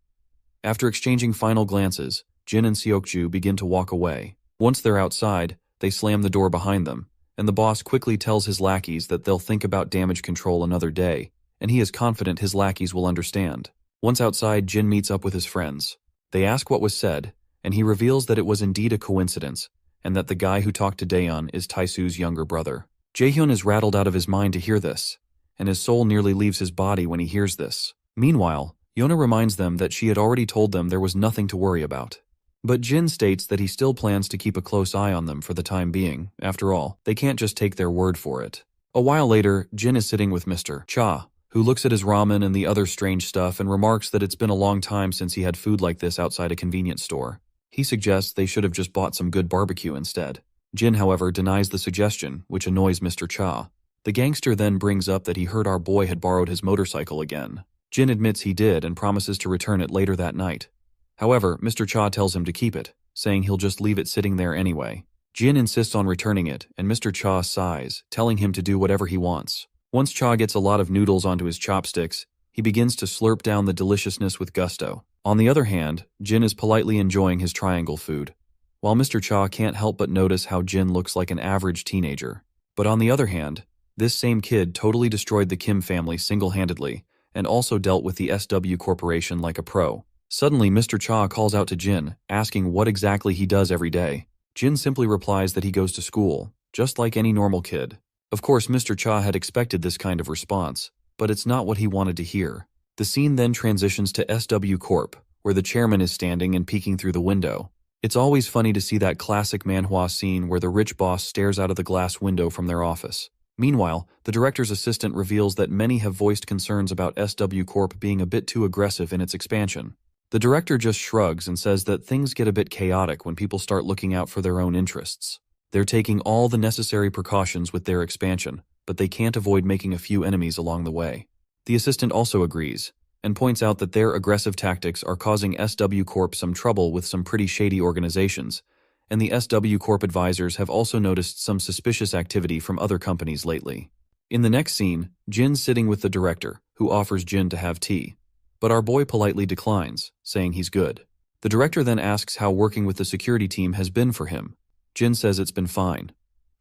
After exchanging final glances, Jin and Seokju begin to walk away. Once they're outside, they slam the door behind them, and the boss quickly tells his lackeys that they'll think about damage control another day, and he is confident his lackeys will understand. Once outside, Jin meets up with his friends. They ask what was said, and he reveals that it was indeed a coincidence, and that the guy who talked to Daeyeon is Taesu's younger brother. Jaehyun is rattled out of his mind to hear this, and his soul nearly leaves his body when he hears this. Meanwhile, Yeona reminds them that she had already told them there was nothing to worry about. But Jin states that he still plans to keep a close eye on them for the time being. After all, they can't just take their word for it. A while later, Jin is sitting with Mr. Cha, who looks at his ramen and the other strange stuff and remarks that it's been a long time since he had food like this outside a convenience store. He suggests they should have just bought some good barbecue instead. Jin, however, denies the suggestion, which annoys Mr. Cha. The gangster then brings up that he heard our boy had borrowed his motorcycle again. Jin admits he did and promises to return it later that night. However, Mr. Cha tells him to keep it, saying he'll just leave it sitting there anyway. Jin insists on returning it, and Mr. Cha sighs, telling him to do whatever he wants. Once Cha gets a lot of noodles onto his chopsticks, he begins to slurp down the deliciousness with gusto. On the other hand, Jin is politely enjoying his triangle food, while Mr. Cha can't help but notice how Jin looks like an average teenager. But on the other hand, this same kid totally destroyed the Kim family single-handedly, and also dealt with the SW Corporation like a pro. Suddenly, Mr. Cha calls out to Jin, asking what exactly he does every day. Jin simply replies that he goes to school, just like any normal kid. Of course, Mr. Cha had expected this kind of response, but it's not what he wanted to hear. The scene then transitions to SW Corp, where the chairman is standing and peeking through the window. It's always funny to see that classic manhwa scene where the rich boss stares out of the glass window from their office. Meanwhile, the director's assistant reveals that many have voiced concerns about SW Corp being a bit too aggressive in its expansion. The director just shrugs and says that things get a bit chaotic when people start looking out for their own interests. They're taking all the necessary precautions with their expansion, but they can't avoid making a few enemies along the way. The assistant also agrees, and points out that their aggressive tactics are causing SW Corp some trouble with some pretty shady organizations, and the SW Corp advisors have also noticed some suspicious activity from other companies lately. In the next scene, Jin's sitting with the director, who offers Jin to have tea. But our boy politely declines, saying he's good. The director then asks how working with the security team has been for him. Jin says it's been fine.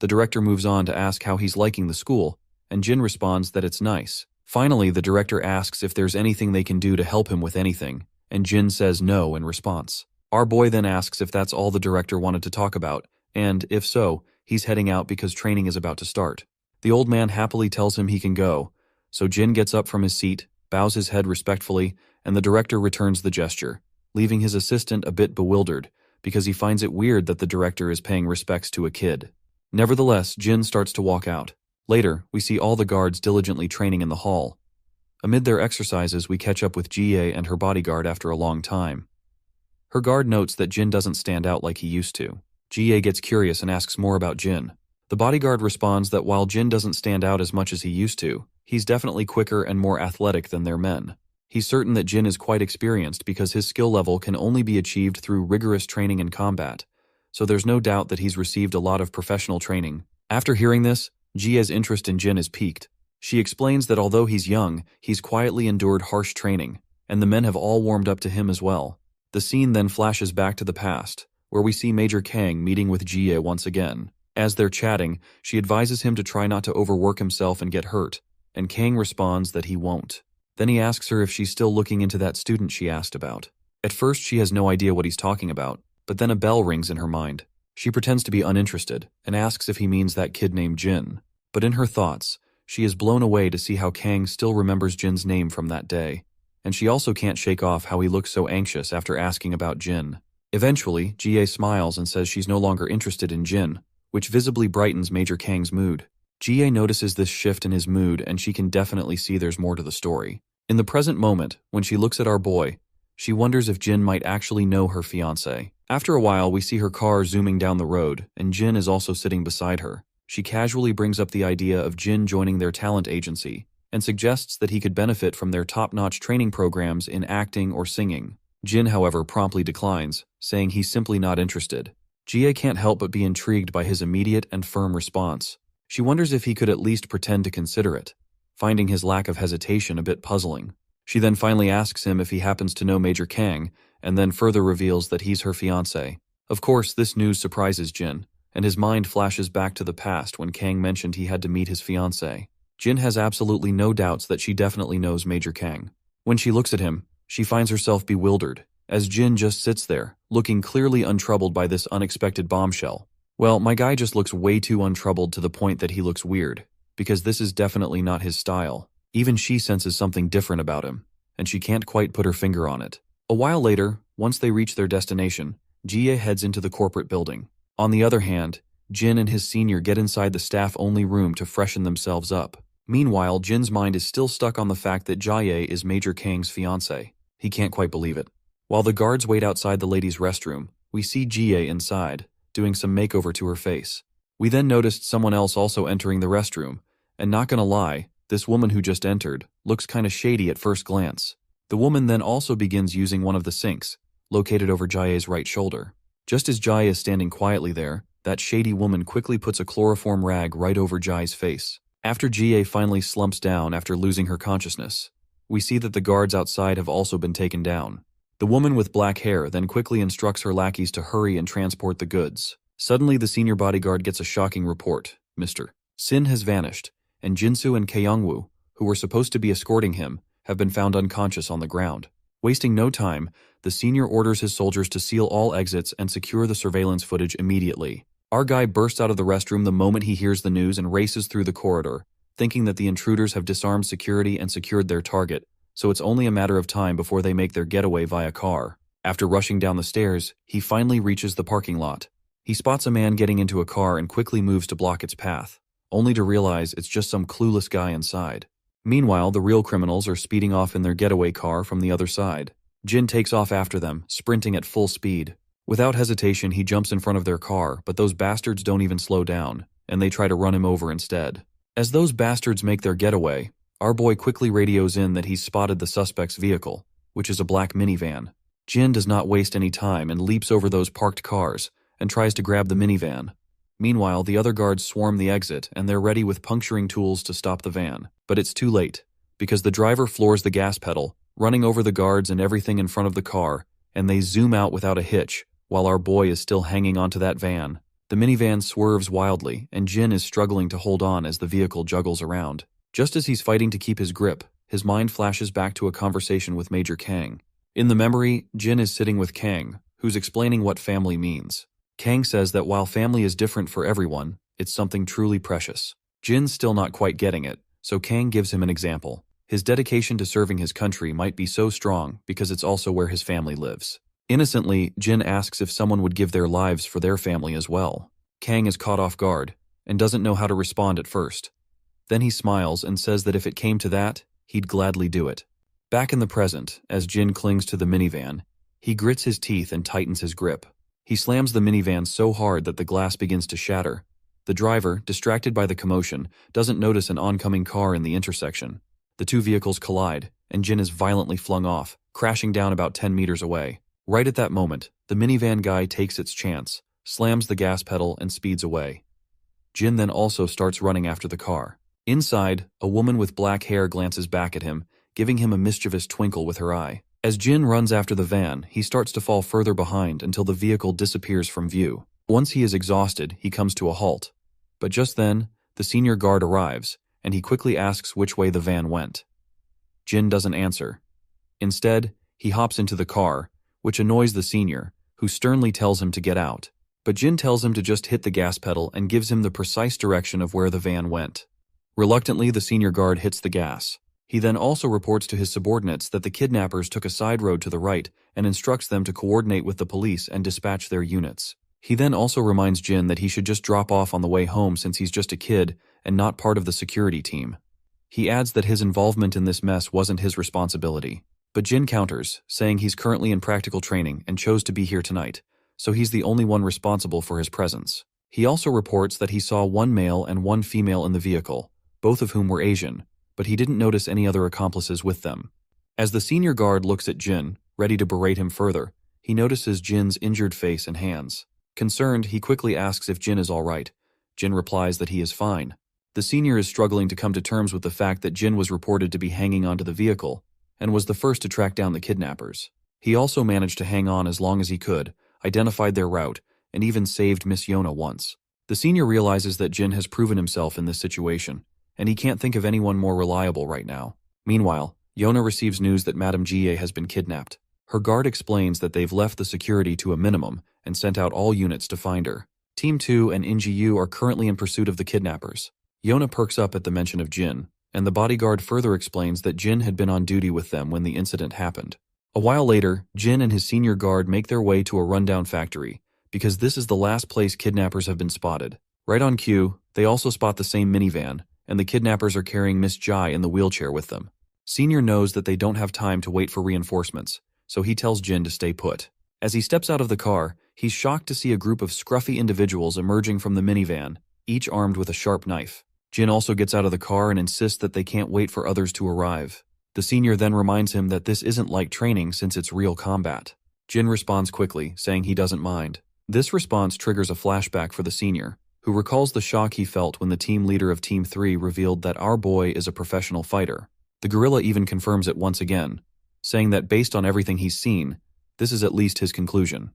The director moves on to ask how he's liking the school, and Jin responds that it's nice. Finally, the director asks if there's anything they can do to help him with anything, and Jin says no in response. Our boy then asks if that's all the director wanted to talk about, and, if so, he's heading out because training is about to start. The old man happily tells him he can go, so Jin gets up from his seat, bows his head respectfully, and the director returns the gesture, leaving his assistant a bit bewildered because he finds it weird that the director is paying respects to a kid. Nevertheless, Jin starts to walk out. Later, we see all the guards diligently training in the hall. Amid their exercises, we catch up with Jie and her bodyguard after a long time. Her guard notes that Jin doesn't stand out like he used to. Jie gets curious and asks more about Jin. The bodyguard responds that while Jin doesn't stand out as much as he used to, he's definitely quicker and more athletic than their men. He's certain that Jin is quite experienced because his skill level can only be achieved through rigorous training in combat, so there's no doubt that he's received a lot of professional training. After hearing this, Jie's interest in Jin is piqued. She explains that although he's young, he's quietly endured harsh training, and the men have all warmed up to him as well. The scene then flashes back to the past, where we see Major Kang meeting with Jie once again. As they're chatting, she advises him to try not to overwork himself and get hurt, and Kang responds that he won't. Then he asks her if she's still looking into that student she asked about. At first, she has no idea what he's talking about, but then a bell rings in her mind. She pretends to be uninterested and asks if he means that kid named Jin. But in her thoughts, she is blown away to see how Kang still remembers Jin's name from that day, and she also can't shake off how he looks so anxious after asking about Jin. Eventually, Jie smiles and says she's no longer interested in Jin, which visibly brightens Major Kang's mood. Jie notices this shift in his mood, and she can definitely see there's more to the story. In the present moment, when she looks at our boy, she wonders if Jin might actually know her fiancé. After a while, we see her car zooming down the road, and Jin is also sitting beside her. She casually brings up the idea of Jin joining their talent agency, and suggests that he could benefit from their top-notch training programs in acting or singing. Jin, however, promptly declines, saying he's simply not interested. Jie can't help but be intrigued by his immediate and firm response. She wonders if he could at least pretend to consider it, finding his lack of hesitation a bit puzzling. She then finally asks him if he happens to know Major Kang, and then further reveals that he's her fiancé. Of course, this news surprises Jin, and his mind flashes back to the past when Kang mentioned he had to meet his fiancé. Jin has absolutely no doubts that she definitely knows Major Kang. When she looks at him, she finds herself bewildered, as Jin just sits there, looking clearly untroubled by this unexpected bombshell. Well, my guy just looks way too untroubled to the point that he looks weird, because this is definitely not his style. Even she senses something different about him, and she can't quite put her finger on it. A while later, once they reach their destination, Jie heads into the corporate building. On the other hand, Jin and his senior get inside the staff-only room to freshen themselves up. Meanwhile, Jin's mind is still stuck on the fact that Jie is Major Kang's fiancé. He can't quite believe it. While the guards wait outside the ladies' restroom, we see Jie inside, doing some makeover to her face. We then noticed someone else also entering the restroom, and not gonna lie, this woman who just entered looks kinda shady at first glance. The woman then also begins using one of the sinks, located over Jie's right shoulder. Just as Jie is standing quietly there, that shady woman quickly puts a chloroform rag right over Jie's face. After Jie finally slumps down after losing her consciousness, we see that the guards outside have also been taken down. The woman with black hair then quickly instructs her lackeys to hurry and transport the goods. Suddenly, the senior bodyguard gets a shocking report. Mr. Sin has vanished, and Jinsu and Kaeyoungwoo, who were supposed to be escorting him, have been found unconscious on the ground. Wasting no time, the senior orders his soldiers to seal all exits and secure the surveillance footage immediately. Our guy bursts out of the restroom the moment he hears the news and races through the corridor, thinking that the intruders have disarmed security and secured their target, so it's only a matter of time before they make their getaway via car. After rushing down the stairs, he finally reaches the parking lot. He spots a man getting into a car and quickly moves to block its path, only to realize it's just some clueless guy inside. Meanwhile, the real criminals are speeding off in their getaway car from the other side. Jin takes off after them, sprinting at full speed. Without hesitation, he jumps in front of their car, but those bastards don't even slow down, and they try to run him over instead. As those bastards make their getaway, Our boy quickly radios in that he's spotted the suspect's vehicle, which is a black minivan. Jin does not waste any time and leaps over those parked cars and tries to grab the minivan. Meanwhile, the other guards swarm the exit and they're ready with puncturing tools to stop the van. But it's too late, because the driver floors the gas pedal, running over the guards and everything in front of the car, and they zoom out without a hitch, while our boy is still hanging onto that van. The minivan swerves wildly, and Jin is struggling to hold on as the vehicle juggles around. Just as he's fighting to keep his grip, his mind flashes back to a conversation with Major Kang. In the memory, Jin is sitting with Kang, who's explaining what family means. Kang says that while family is different for everyone, it's something truly precious. Jin's still not quite getting it, so Kang gives him an example. His dedication to serving his country might be so strong because it's also where his family lives. Innocently, Jin asks if someone would give their lives for their family as well. Kang is caught off guard and doesn't know how to respond at first. Then he smiles and says that if it came to that, he'd gladly do it. Back in the present, as Jin clings to the minivan, he grits his teeth and tightens his grip. He slams the minivan so hard that the glass begins to shatter. The driver, distracted by the commotion, doesn't notice an oncoming car in the intersection. The two vehicles collide, and Jin is violently flung off, crashing down about 10 meters away. Right at that moment, the minivan guy takes its chance, slams the gas pedal, and speeds away. Jin then also starts running after the car. Inside, a woman with black hair glances back at him, giving him a mischievous twinkle with her eye. As Jin runs after the van, he starts to fall further behind until the vehicle disappears from view. Once he is exhausted, he comes to a halt. But just then, the senior guard arrives, and he quickly asks which way the van went. Jin doesn't answer. Instead, he hops into the car, which annoys the senior, who sternly tells him to get out. But Jin tells him to just hit the gas pedal and gives him the precise direction of where the van went. Reluctantly, the senior guard hits the gas. He then also reports to his subordinates that the kidnappers took a side road to the right and instructs them to coordinate with the police and dispatch their units. He then also reminds Jin that he should just drop off on the way home since he's just a kid and not part of the security team. He adds that his involvement in this mess wasn't his responsibility. But Jin counters, saying he's currently in practical training and chose to be here tonight, so he's the only one responsible for his presence. He also reports that he saw one male and one female in the vehicle, both of whom were Asian, but he didn't notice any other accomplices with them. As the senior guard looks at Jin, ready to berate him further, he notices Jin's injured face and hands. Concerned, he quickly asks if Jin is all right. Jin replies that he is fine. The senior is struggling to come to terms with the fact that Jin was reported to be hanging onto the vehicle and was the first to track down the kidnappers. He also managed to hang on as long as he could, identified their route, and even saved Miss Yona once. The senior realizes that Jin has proven himself in this situation, and he can't think of anyone more reliable right now. Meanwhile, Yona receives news that Madame Jie has been kidnapped. Her guard explains that they've left the security to a minimum and sent out all units to find her. Team 2 and NGU are currently in pursuit of the kidnappers. Yona perks up at the mention of Jin, and the bodyguard further explains that Jin had been on duty with them when the incident happened. A while later, Jin and his senior guard make their way to a rundown factory, because this is the last place kidnappers have been spotted. Right on cue, they also spot the same minivan, and the kidnappers are carrying Miss Jai in the wheelchair with them. Senior knows that they don't have time to wait for reinforcements, so he tells Jin to stay put. As he steps out of the car, he's shocked to see a group of scruffy individuals emerging from the minivan, each armed with a sharp knife. Jin also gets out of the car and insists that they can't wait for others to arrive. The senior then reminds him that this isn't like training since it's real combat. Jin responds quickly, saying he doesn't mind. This response triggers a flashback for the senior, who recalls the shock he felt when the team leader of Team 3 revealed that our boy is a professional fighter. The gorilla even confirms it once again, saying that based on everything he's seen, this is at least his conclusion.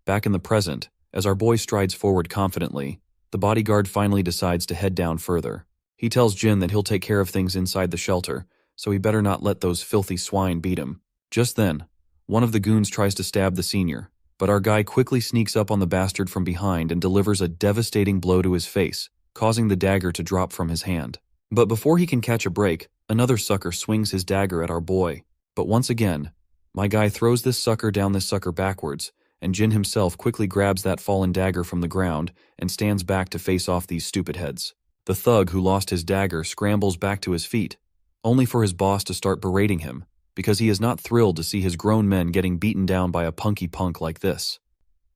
Back in the present, as our boy strides forward confidently, the bodyguard finally decides to head down further. He tells Jin that he'll take care of things inside the shelter, so he better not let those filthy swine beat him. Just then, one of the goons tries to stab the senior, but our guy quickly sneaks up on the bastard from behind and delivers a devastating blow to his face, causing the dagger to drop from his hand. But before he can catch a break, another sucker swings his dagger at our boy. But once again, my guy throws this sucker down this sucker backwards, and Jin himself quickly grabs that fallen dagger from the ground and stands back to face off these stupid heads. The thug who lost his dagger scrambles back to his feet, only for his boss to start berating him, because he is not thrilled to see his grown men getting beaten down by a punky punk like this.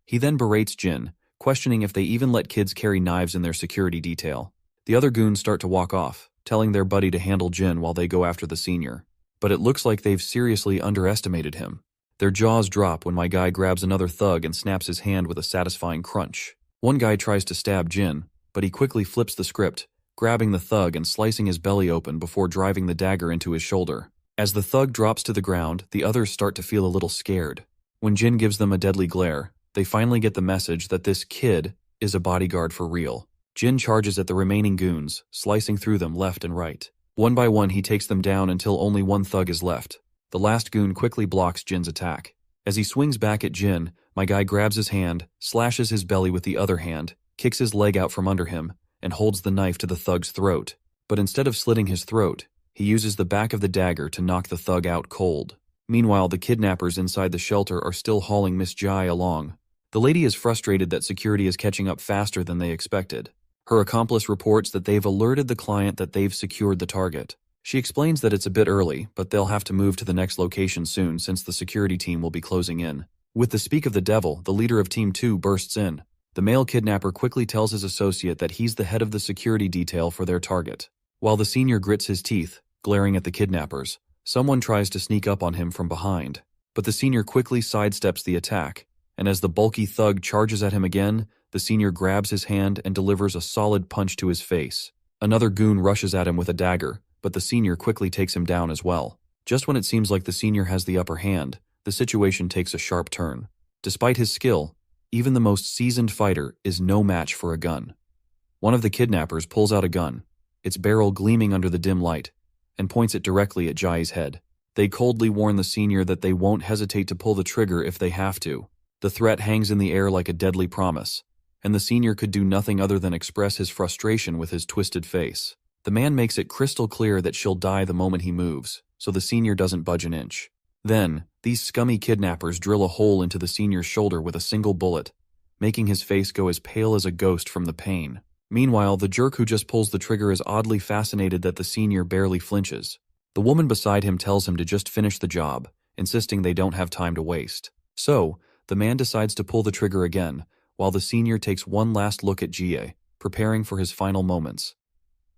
He then berates Jin, questioning if they even let kids carry knives in their security detail. The other goons start to walk off, telling their buddy to handle Jin while they go after the senior. But it looks like they've seriously underestimated him. Their jaws drop when my guy grabs another thug and snaps his hand with a satisfying crunch. One guy tries to stab Jin, but he quickly flips the script, grabbing the thug and slicing his belly open before driving the dagger into his shoulder. As the thug drops to the ground, the others start to feel a little scared. When Jin gives them a deadly glare, they finally get the message that this kid is a bodyguard for real. Jin charges at the remaining goons, slicing through them left and right. One by one he takes them down until only one thug is left. The last goon quickly blocks Jin's attack. As he swings back at Jin, my guy grabs his hand, slashes his belly with the other hand, kicks his leg out from under him, and holds the knife to the thug's throat. But instead of slitting his throat, he uses the back of the dagger to knock the thug out cold. Meanwhile, the kidnappers inside the shelter are still hauling Miss Jai along. The lady is frustrated that security is catching up faster than they expected. Her accomplice reports that they've alerted the client that they've secured the target. She explains that it's a bit early, but they'll have to move to the next location soon since the security team will be closing in. With the speak of the devil, the leader of Team 2 bursts in. The male kidnapper quickly tells his associate that he's the head of the security detail for their target. While the senior grits his teeth, glaring at the kidnappers, someone tries to sneak up on him from behind. But the senior quickly sidesteps the attack, and as the bulky thug charges at him again, the senior grabs his hand and delivers a solid punch to his face. Another goon rushes at him with a dagger, but the senior quickly takes him down as well. Just when it seems like the senior has the upper hand, the situation takes a sharp turn. Despite his skill, even the most seasoned fighter is no match for a gun. One of the kidnappers pulls out a gun, its barrel gleaming under the dim light, and points it directly at Jai's head. They coldly warn the senior that they won't hesitate to pull the trigger if they have to. The threat hangs in the air like a deadly promise, and the senior could do nothing other than express his frustration with his twisted face. The man makes it crystal clear that she'll die the moment he moves, so the senior doesn't budge an inch. Then, these scummy kidnappers drill a hole into the senior's shoulder with a single bullet, making his face go as pale as a ghost from the pain. Meanwhile, the jerk who just pulls the trigger is oddly fascinated that the senior barely flinches. The woman beside him tells him to just finish the job, insisting they don't have time to waste. So, the man decides to pull the trigger again, while the senior takes one last look at Jie, preparing for his final moments.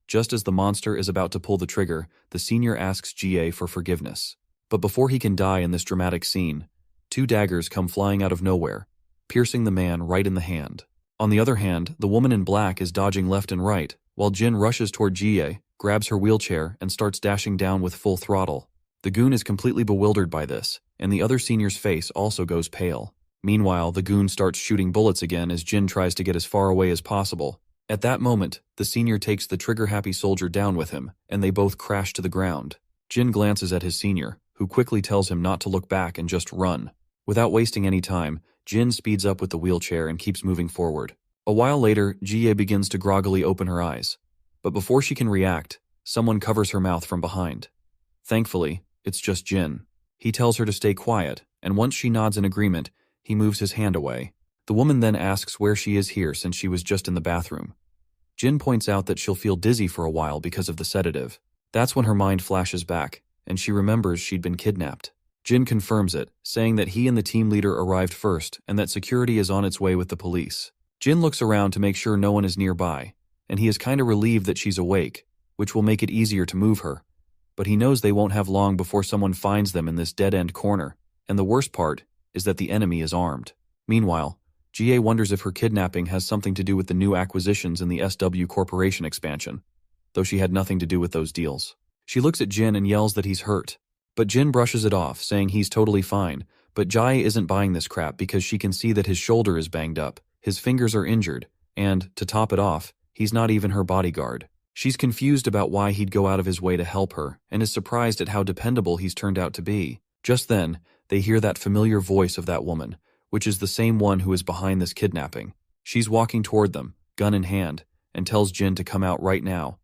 Just as the monster is about to pull the trigger, the senior asks Jie for forgiveness. But before he can die in this dramatic scene, two daggers come flying out of nowhere, piercing the man right in the hand. On the other hand, the woman in black is dodging left and right, while Jin rushes toward Jie, grabs her wheelchair, and starts dashing down with full throttle. The goon is completely bewildered by this, and the other senior's face also goes pale. Meanwhile, the goon starts shooting bullets again as Jin tries to get as far away as possible. At that moment, the senior takes the trigger-happy soldier down with him, and they both crash to the ground. Jin glances at his senior, who quickly tells him not to look back and just run. Without wasting any time, Jin speeds up with the wheelchair and keeps moving forward. A while later, Jie begins to groggily open her eyes. But before she can react, someone covers her mouth from behind. Thankfully, it's just Jin. He tells her to stay quiet, and once she nods in agreement, he moves his hand away. The woman then asks where she is here since she was just in the bathroom. Jin points out that she'll feel dizzy for a while because of the sedative. That's when her mind flashes back, and she remembers she'd been kidnapped. Jin confirms it, saying that he and the team leader arrived first and that security is on its way with the police. Jin looks around to make sure no one is nearby, and he is kinda relieved that she's awake, which will make it easier to move her. But he knows they won't have long before someone finds them in this dead-end corner, and the worst part is that the enemy is armed. Meanwhile, Jie wonders if her kidnapping has something to do with the new acquisitions in the SW Corporation expansion, though she had nothing to do with those deals. She looks at Jin and yells that he's hurt, but Jin brushes it off, saying he's totally fine, but Jie isn't buying this crap because she can see that his shoulder is banged up, his fingers are injured, and, to top it off, he's not even her bodyguard. She's confused about why he'd go out of his way to help her, and is surprised at how dependable he's turned out to be. Just then, they hear that familiar voice of that woman, which is the same one who is behind this kidnapping. She's walking toward them, gun in hand, and tells Jin to come out right now.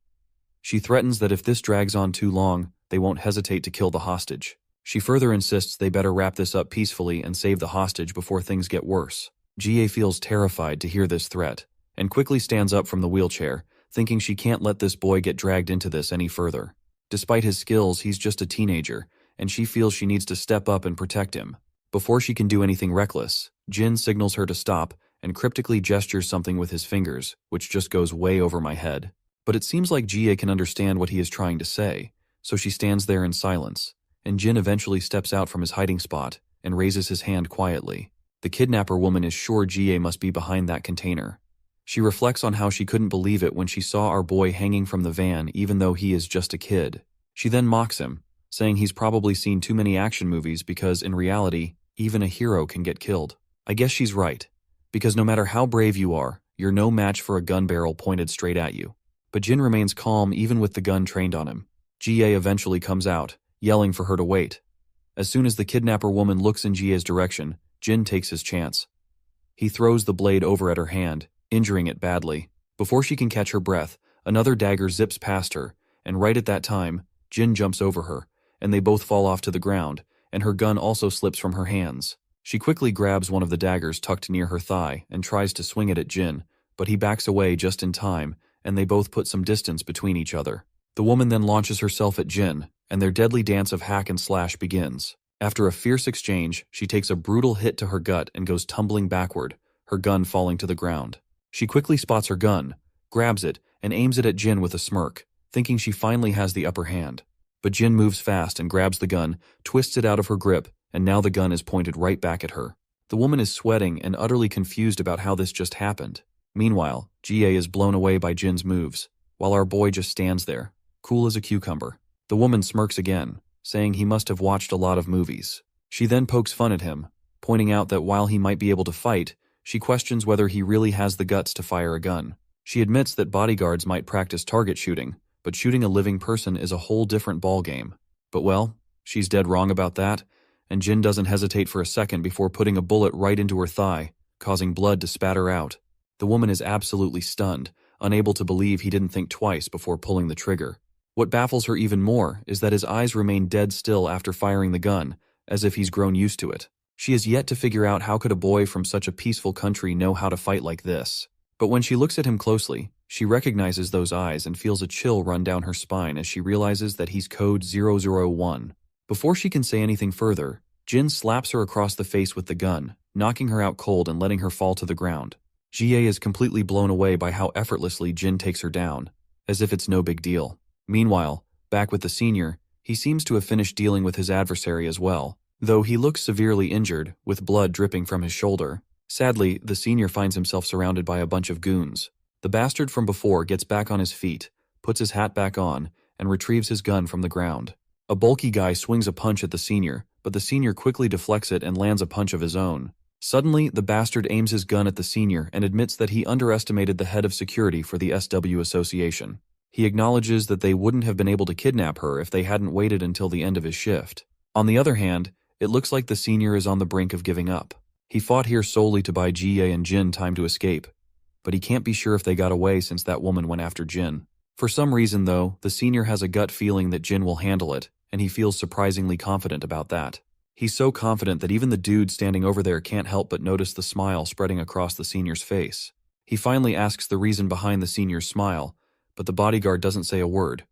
She threatens that if this drags on too long, they won't hesitate to kill the hostage. She further insists they better wrap this up peacefully and save the hostage before things get worse. Jie feels terrified to hear this threat, and quickly stands up from the wheelchair, thinking she can't let this boy get dragged into this any further. Despite his skills, he's just a teenager, and she feels she needs to step up and protect him. Before she can do anything reckless, Jin signals her to stop and cryptically gestures something with his fingers, which just goes way over my head. But it seems like Jie can understand what he is trying to say, so she stands there in silence, and Jin eventually steps out from his hiding spot and raises his hand quietly. The kidnapper woman is sure Jie must be behind that container. She reflects on how she couldn't believe it when she saw our boy hanging from the van even though he is just a kid. She then mocks him, saying he's probably seen too many action movies because in reality, even a hero can get killed. I guess she's right, because no matter how brave you are, you're no match for a gun barrel pointed straight at you. But Jin remains calm even with the gun trained on him. Jie eventually comes out, yelling for her to wait. As soon as the kidnapper woman looks in Jie's direction, Jin takes his chance. He throws the blade over at her hand, injuring it badly. Before she can catch her breath, another dagger zips past her, and right at that time, Jin jumps over her, and they both fall off to the ground, and her gun also slips from her hands. She quickly grabs one of the daggers tucked near her thigh and tries to swing it at Jin, but he backs away just in time, and they both put some distance between each other. The woman then launches herself at Jin, and their deadly dance of hack and slash begins. After a fierce exchange, she takes a brutal hit to her gut and goes tumbling backward, her gun falling to the ground. She quickly spots her gun, grabs it, and aims it at Jin with a smirk, thinking she finally has the upper hand. But Jin moves fast and grabs the gun, twists it out of her grip, and now the gun is pointed right back at her. The woman is sweating and utterly confused about how this just happened. Meanwhile, Jie is blown away by Jin's moves, while our boy just stands there, cool as a cucumber. The woman smirks again, saying he must have watched a lot of movies. She then pokes fun at him, pointing out that while he might be able to fight, she questions whether he really has the guts to fire a gun. She admits that bodyguards might practice target shooting, but shooting a living person is a whole different ballgame. But well, she's dead wrong about that, and Jin doesn't hesitate for a second before putting a bullet right into her thigh, causing blood to spatter out. The woman is absolutely stunned, unable to believe he didn't think twice before pulling the trigger. What baffles her even more is that his eyes remain dead still after firing the gun, as if he's grown used to it. She has yet to figure out how could a boy from such a peaceful country know how to fight like this. But when she looks at him closely, she recognizes those eyes and feels a chill run down her spine as she realizes that he's code 001. Before she can say anything further, Jin slaps her across the face with the gun, knocking her out cold and letting her fall to the ground. Jie is completely blown away by how effortlessly Jin takes her down, as if it's no big deal. Meanwhile, back with the senior, he seems to have finished dealing with his adversary as well, though he looks severely injured, with blood dripping from his shoulder. Sadly, the senior finds himself surrounded by a bunch of goons. The bastard from before gets back on his feet, puts his hat back on, and retrieves his gun from the ground. A bulky guy swings a punch at the senior, but the senior quickly deflects it and lands a punch of his own. Suddenly, the bastard aims his gun at the senior and admits that he underestimated the head of security for the SW Association. He acknowledges that they wouldn't have been able to kidnap her if they hadn't waited until the end of his shift. On the other hand, it looks like the senior is on the brink of giving up. He fought here solely to buy Jie and Jin time to escape, but he can't be sure if they got away since that woman went after Jin. For some reason, though, the senior has a gut feeling that Jin will handle it, and he feels surprisingly confident about that. He's so confident that even the dude standing over there can't help but notice the smile spreading across the senior's face. He finally asks the reason behind the senior's smile, but the bodyguard doesn't say a word,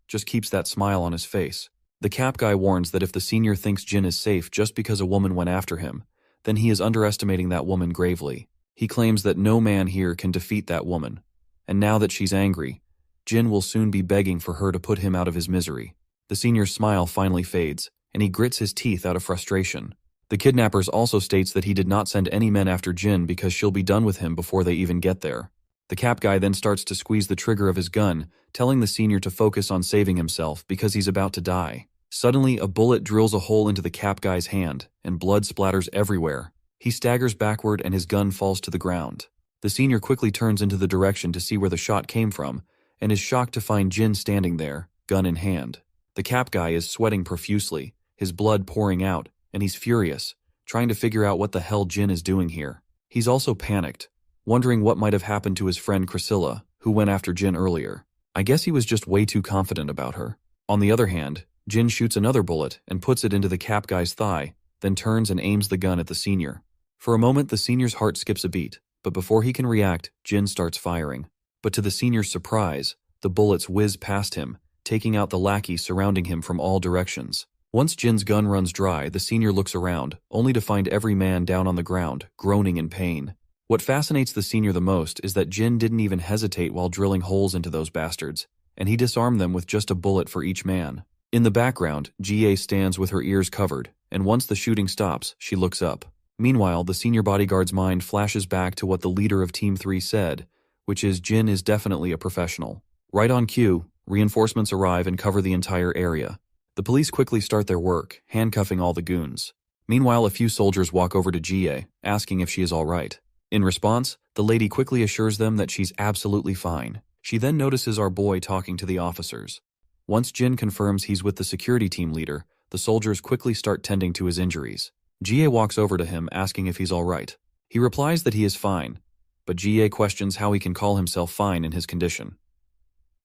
just keeps that smile on his face. The cap guy warns that if the senior thinks Jin is safe just because a woman went after him, then he is underestimating that woman gravely. He claims that no man here can defeat that woman, and now that she's angry, Jin will soon be begging for her to put him out of his misery. The senior's smile finally fades, and he grits his teeth out of frustration. The kidnappers also states that he did not send any men after Jin because she'll be done with him before they even get there. The cap guy then starts to squeeze the trigger of his gun, telling the senior to focus on saving himself because he's about to die. Suddenly, a bullet drills a hole into the cap guy's hand, and blood splatters everywhere. He staggers backward and his gun falls to the ground. The senior quickly turns into the direction to see where the shot came from, and is shocked to find Jin standing there, gun in hand. The cap guy is sweating profusely, his blood pouring out, and he's furious, trying to figure out what the hell Jin is doing here. He's also panicked, wondering what might have happened to his friend Priscilla, who went after Jin earlier. I guess he was just way too confident about her. On the other hand, Jin shoots another bullet and puts it into the cap guy's thigh, then turns and aims the gun at the senior. For a moment, the senior's heart skips a beat, but before he can react, Jin starts firing. But to the senior's surprise, the bullets whiz past him, taking out the lackey surrounding him from all directions. Once Jin's gun runs dry, the senior looks around, only to find every man down on the ground, groaning in pain. What fascinates the senior the most is that Jin didn't even hesitate while drilling holes into those bastards, and he disarmed them with just a bullet for each man. In the background, GA stands with her ears covered, and once the shooting stops, she looks up. Meanwhile, the senior bodyguard's mind flashes back to what the leader of Team 3 said, which is Jin is definitely a professional. Right on cue, reinforcements arrive and cover the entire area. The police quickly start their work, handcuffing all the goons. Meanwhile, a few soldiers walk over to GA, asking if she is all right. In response, the lady quickly assures them that she's absolutely fine. She then notices our boy talking to the officers. Once Jin confirms he's with the security team leader, the soldiers quickly start tending to his injuries. GA walks over to him asking if he's all right. He replies that he is fine, but GA questions how he can call himself fine in his condition.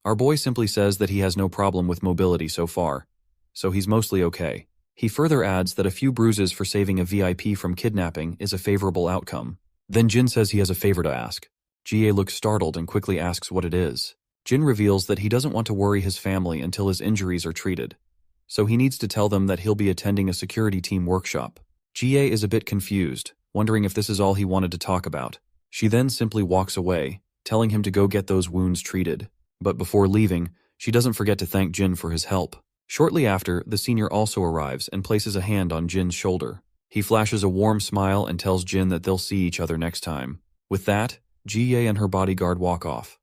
Our boy simply says that he has no problem with mobility so far, so he's mostly okay. He further adds that a few bruises for saving a VIP from kidnapping is a favorable outcome. Then Jin says he has a favor to ask. GA looks startled and quickly asks what it is. Jin reveals that he doesn't want to worry his family until his injuries are treated, so he needs to tell them that he'll be attending a security team workshop. GA is a bit confused, wondering if this is all he wanted to talk about. She then simply walks away, telling him to go get those wounds treated. But before leaving, she doesn't forget to thank Jin for his help. Shortly after, the senior also arrives and places a hand on Jin's shoulder. He flashes a warm smile and tells Jin that they'll see each other next time. With that, GA and her bodyguard walk off.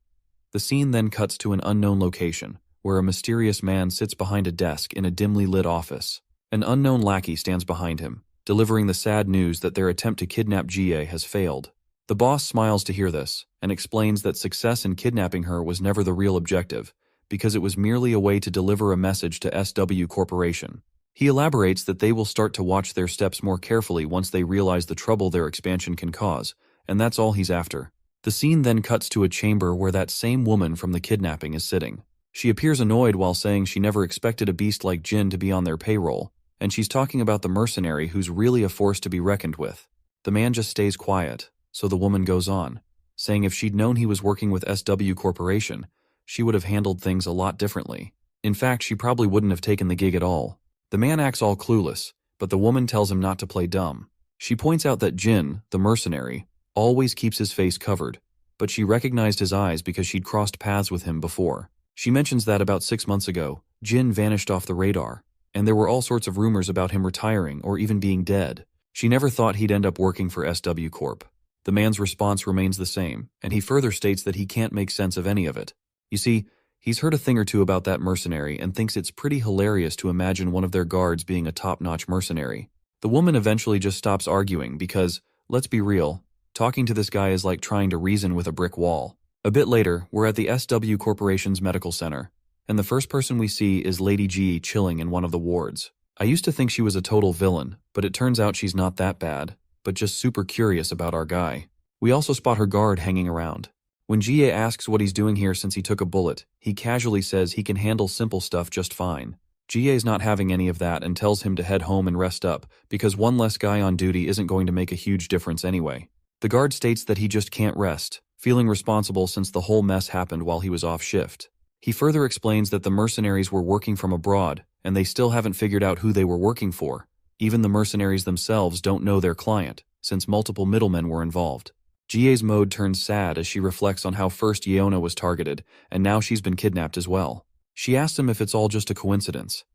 The scene then cuts to an unknown location, where a mysterious man sits behind a desk in a dimly lit office. An unknown lackey stands behind him, delivering the sad news that their attempt to kidnap GA has failed. The boss smiles to hear this, and explains that success in kidnapping her was never the real objective, because it was merely a way to deliver a message to SW Corporation. He elaborates that they will start to watch their steps more carefully once they realize the trouble their expansion can cause, and that's all he's after. The scene then cuts to a chamber where that same woman from the kidnapping is sitting. She appears annoyed while saying she never expected a beast like Jin to be on their payroll, and she's talking about the mercenary who's really a force to be reckoned with. The man just stays quiet, so the woman goes on, saying if she'd known he was working with SW Corporation, she would have handled things a lot differently. In fact, she probably wouldn't have taken the gig at all. The man acts all clueless, but the woman tells him not to play dumb. She points out that Jin, the mercenary, always keeps his face covered, but she recognized his eyes because she'd crossed paths with him before. She mentions that about 6 months ago, Jin vanished off the radar, and there were all sorts of rumors about him retiring or even being dead. She never thought he'd end up working for SW Corp. The man's response remains the same, and he further states that he can't make sense of any of it. You see, he's heard a thing or two about that mercenary and thinks it's pretty hilarious to imagine one of their guards being a top-notch mercenary. The woman eventually just stops arguing because, let's be real, talking to this guy is like trying to reason with a brick wall. A bit later, we're at the SW Corporation's medical center, and the first person we see is Lady G chilling in one of the wards. I used to think she was a total villain, but it turns out she's not that bad, but just super curious about our guy. We also spot her guard hanging around. When GA asks what he's doing here since he took a bullet, he casually says he can handle simple stuff just fine. GA's not having any of that and tells him to head home and rest up, because one less guy on duty isn't going to make a huge difference anyway. The guard states that he just can't rest, feeling responsible since the whole mess happened while he was off shift. He further explains that the mercenaries were working from abroad, and they still haven't figured out who they were working for. Even the mercenaries themselves don't know their client, since multiple middlemen were involved. GA's mode turns sad as she reflects on how first Yeona was targeted, and now she's been kidnapped as well. She asks him if it's all just a coincidence.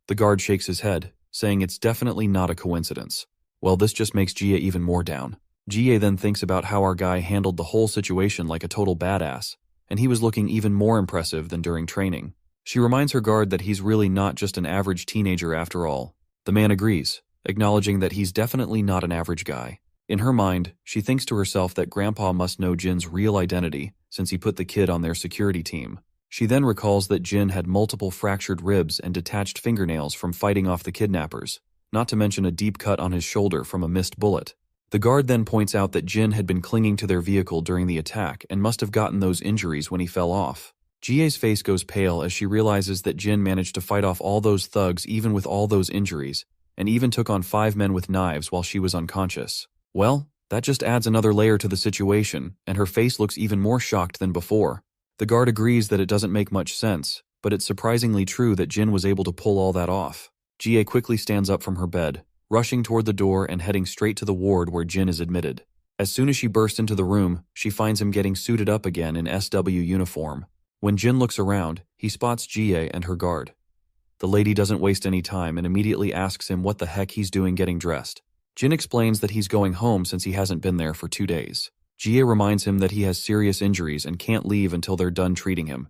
The guard shakes his head, saying it's definitely not a coincidence. Well, this just makes GA even more down. GA then thinks about how our guy handled the whole situation like a total badass, and he was looking even more impressive than during training. She reminds her guard that he's really not just an average teenager after all. The man agrees, acknowledging that he's definitely not an average guy. In her mind, she thinks to herself that Grandpa must know Jin's real identity since he put the kid on their security team. She then recalls that Jin had multiple fractured ribs and detached fingernails from fighting off the kidnappers, not to mention a deep cut on his shoulder from a missed bullet. The guard then points out that Jin had been clinging to their vehicle during the attack and must have gotten those injuries when he fell off. GA's face goes pale as she realizes that Jin managed to fight off all those thugs even with all those injuries, and even took on 5 men with knives while she was unconscious. Well, that just adds another layer to the situation, and her face looks even more shocked than before. The guard agrees that it doesn't make much sense, but it's surprisingly true that Jin was able to pull all that off. GA quickly stands up from her bed, rushing toward the door and heading straight to the ward where Jin is admitted. As soon as she bursts into the room, she finds him getting suited up again in SW uniform. When Jin looks around, he spots Jie and her guard. The lady doesn't waste any time and immediately asks him what the heck he's doing getting dressed. Jin explains that he's going home since he hasn't been there for 2 days. Jie reminds him that he has serious injuries and can't leave until they're done treating him.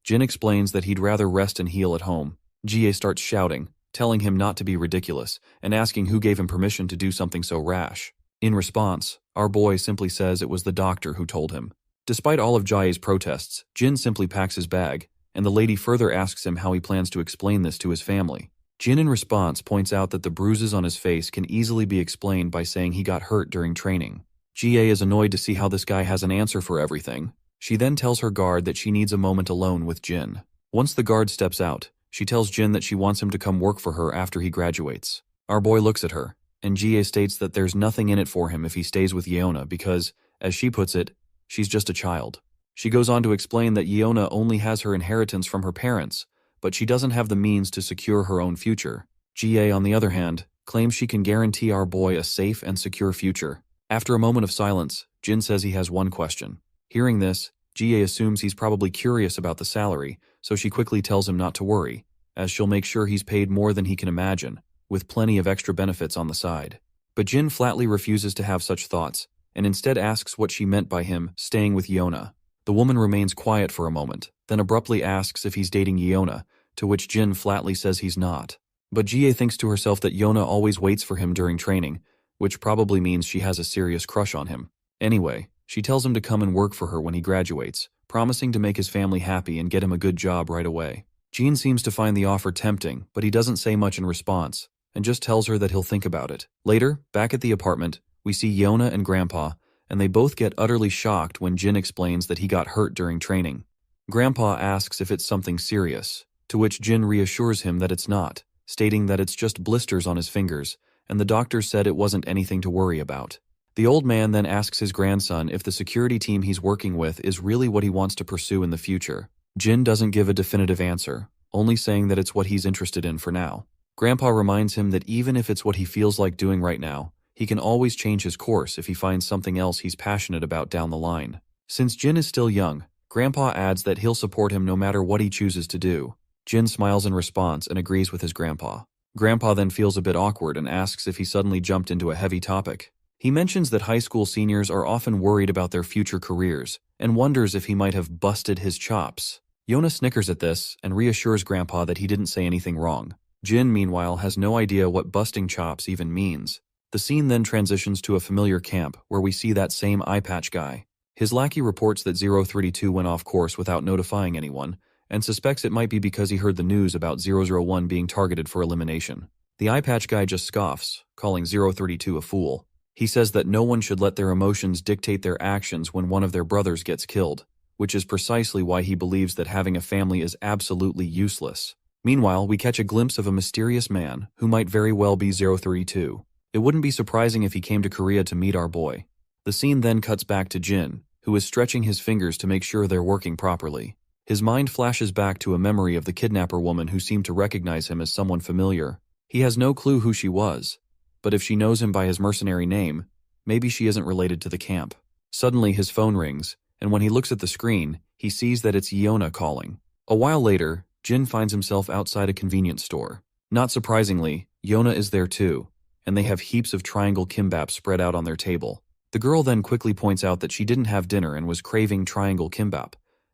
Jin explains that he'd rather rest and heal at home. Jie starts shouting, telling him not to be ridiculous, and asking who gave him permission to do something so rash. In response, our boy simply says it was the doctor who told him. Despite all of Jie's protests, Jin simply packs his bag, and the lady further asks him how he plans to explain this to his family. Jin in response points out that the bruises on his face can easily be explained by saying he got hurt during training. Jie is annoyed to see how this guy has an answer for everything. She then tells her guard that she needs a moment alone with Jin. Once the guard steps out, she tells Jin that she wants him to come work for her after he graduates. Our boy looks at her, and Jie states that there's nothing in it for him if he stays with Yeona because, as she puts it, she's just a child. She goes on to explain that Yeona only has her inheritance from her parents, but she doesn't have the means to secure her own future. Jie, on the other hand, claims she can guarantee our boy a safe and secure future. After a moment of silence, Jin says he has one question. Hearing this, Jie assumes he's probably curious about the salary, so she quickly tells him not to worry, as she'll make sure he's paid more than he can imagine, with plenty of extra benefits on the side. But Jin flatly refuses to have such thoughts, and instead asks what she meant by him staying with Yeona. The woman remains quiet for a moment, then abruptly asks if he's dating Yeona, to which Jin flatly says he's not. But Jie thinks to herself that Yeona always waits for him during training, which probably means she has a serious crush on him. Anyway, she tells him to come and work for her when he graduates, promising to make his family happy and get him a good job right away. Jin seems to find the offer tempting, but he doesn't say much in response, and just tells her that he'll think about it. Later, back at the apartment, we see Yeona and Grandpa, and they both get utterly shocked when Jin explains that he got hurt during training. Grandpa asks if it's something serious, to which Jin reassures him that it's not, stating that it's just blisters on his fingers, and the doctor said it wasn't anything to worry about. The old man then asks his grandson if the security team he's working with is really what he wants to pursue in the future. Jin doesn't give a definitive answer, only saying that it's what he's interested in for now. Grandpa reminds him that even if it's what he feels like doing right now, he can always change his course if he finds something else he's passionate about down the line. Since Jin is still young, Grandpa adds that he'll support him no matter what he chooses to do. Jin smiles in response and agrees with his grandpa. Grandpa then feels a bit awkward and asks if he suddenly jumped into a heavy topic. He mentions that high school seniors are often worried about their future careers and wonders if he might have busted his chops. Yeona snickers at this and reassures Grandpa that he didn't say anything wrong. Jin, meanwhile, has no idea what busting chops even means. The scene then transitions to a familiar camp where we see that same eye patch guy. His lackey reports that 032 went off course without notifying anyone, and suspects it might be because he heard the news about 001 being targeted for elimination. The eye patch guy just scoffs, calling 032 a fool. He says that no one should let their emotions dictate their actions when one of their brothers gets killed, which is precisely why he believes that having a family is absolutely useless. Meanwhile, we catch a glimpse of a mysterious man who might very well be 032. It wouldn't be surprising if he came to Korea to meet our boy. The scene then cuts back to Jin, who is stretching his fingers to make sure they're working properly. His mind flashes back to a memory of the kidnapper woman who seemed to recognize him as someone familiar. He has no clue who she was, but if she knows him by his mercenary name, maybe she isn't related to the camp. Suddenly his phone rings, and when he looks at the screen, he sees that it's Yeona calling. A while later, Jin finds himself outside a convenience store. Not surprisingly, Yeona is there too, and they have heaps of triangle kimbap spread out on their table. The girl then quickly points out that she didn't have dinner and was craving triangle kimbap,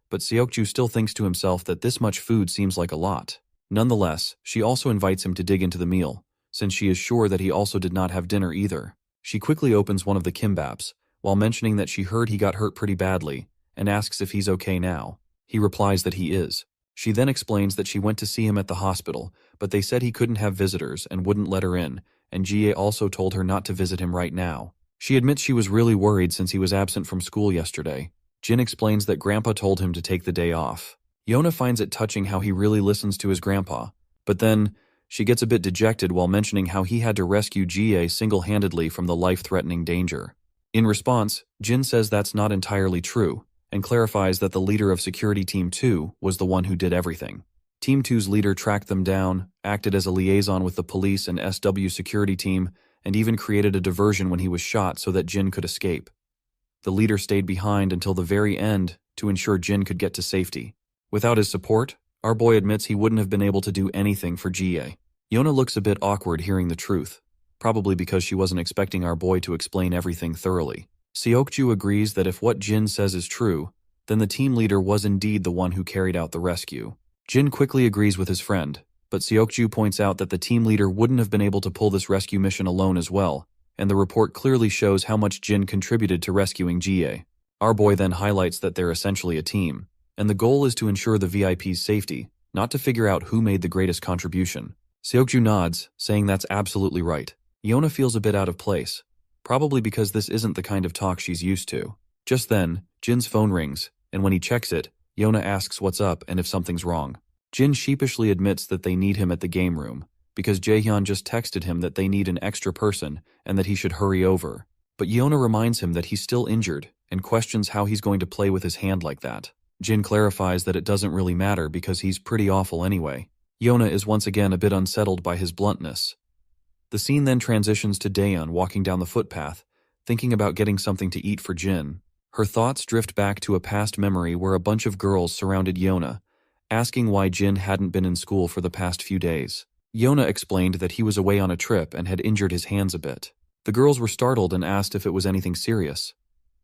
but Seokju still thinks to himself that this much food seems like a lot. Nonetheless, she also invites him to dig into the meal, since she is sure that he also did not have dinner either. She quickly opens one of the kimbaps, while mentioning that she heard he got hurt pretty badly, and asks if he's okay now. He replies that he is. She then explains that she went to see him at the hospital, but they said he couldn't have visitors and wouldn't let her in, and Jie also told her not to visit him right now. She admits she was really worried since he was absent from school yesterday. Jin explains that Grandpa told him to take the day off. Yeona finds it touching how he really listens to his grandpa, but then she gets a bit dejected while mentioning how he had to rescue Jie single-handedly from the life-threatening danger. In response, Jin says that's not entirely true, and clarifies that the leader of Security Team 2 was the one who did everything. Team 2's leader tracked them down, acted as a liaison with the police and SW security team, and even created a diversion when he was shot so that Jin could escape. The leader stayed behind until the very end to ensure Jin could get to safety. Without his support, our boy admits he wouldn't have been able to do anything for Jie. Yona looks a bit awkward hearing the truth, probably because she wasn't expecting our boy to explain everything thoroughly. Seokju agrees that if what Jin says is true, then the team leader was indeed the one who carried out the rescue. Jin quickly agrees with his friend, but Seokju points out that the team leader wouldn't have been able to pull this rescue mission alone as well, and the report clearly shows how much Jin contributed to rescuing Jie. Our boy then highlights that they're essentially a team, and the goal is to ensure the VIP's safety, not to figure out who made the greatest contribution. Seokju nods, saying that's absolutely right. Yona feels a bit out of place, probably because this isn't the kind of talk she's used to. Just then, Jin's phone rings, and when he checks it, Yona asks what's up and if something's wrong. Jin sheepishly admits that they need him at the game room, because Jaehyun just texted him that they need an extra person and that he should hurry over. But Yona reminds him that he's still injured and questions how he's going to play with his hand like that. Jin clarifies that it doesn't really matter because he's pretty awful anyway. Yona is once again a bit unsettled by his bluntness. The scene then transitions to Daeyeon walking down the footpath, thinking about getting something to eat for Jin. Her thoughts drift back to a past memory where a bunch of girls surrounded Yona, asking why Jin hadn't been in school for the past few days. Yona explained that he was away on a trip and had injured his hands a bit. The girls were startled and asked if it was anything serious.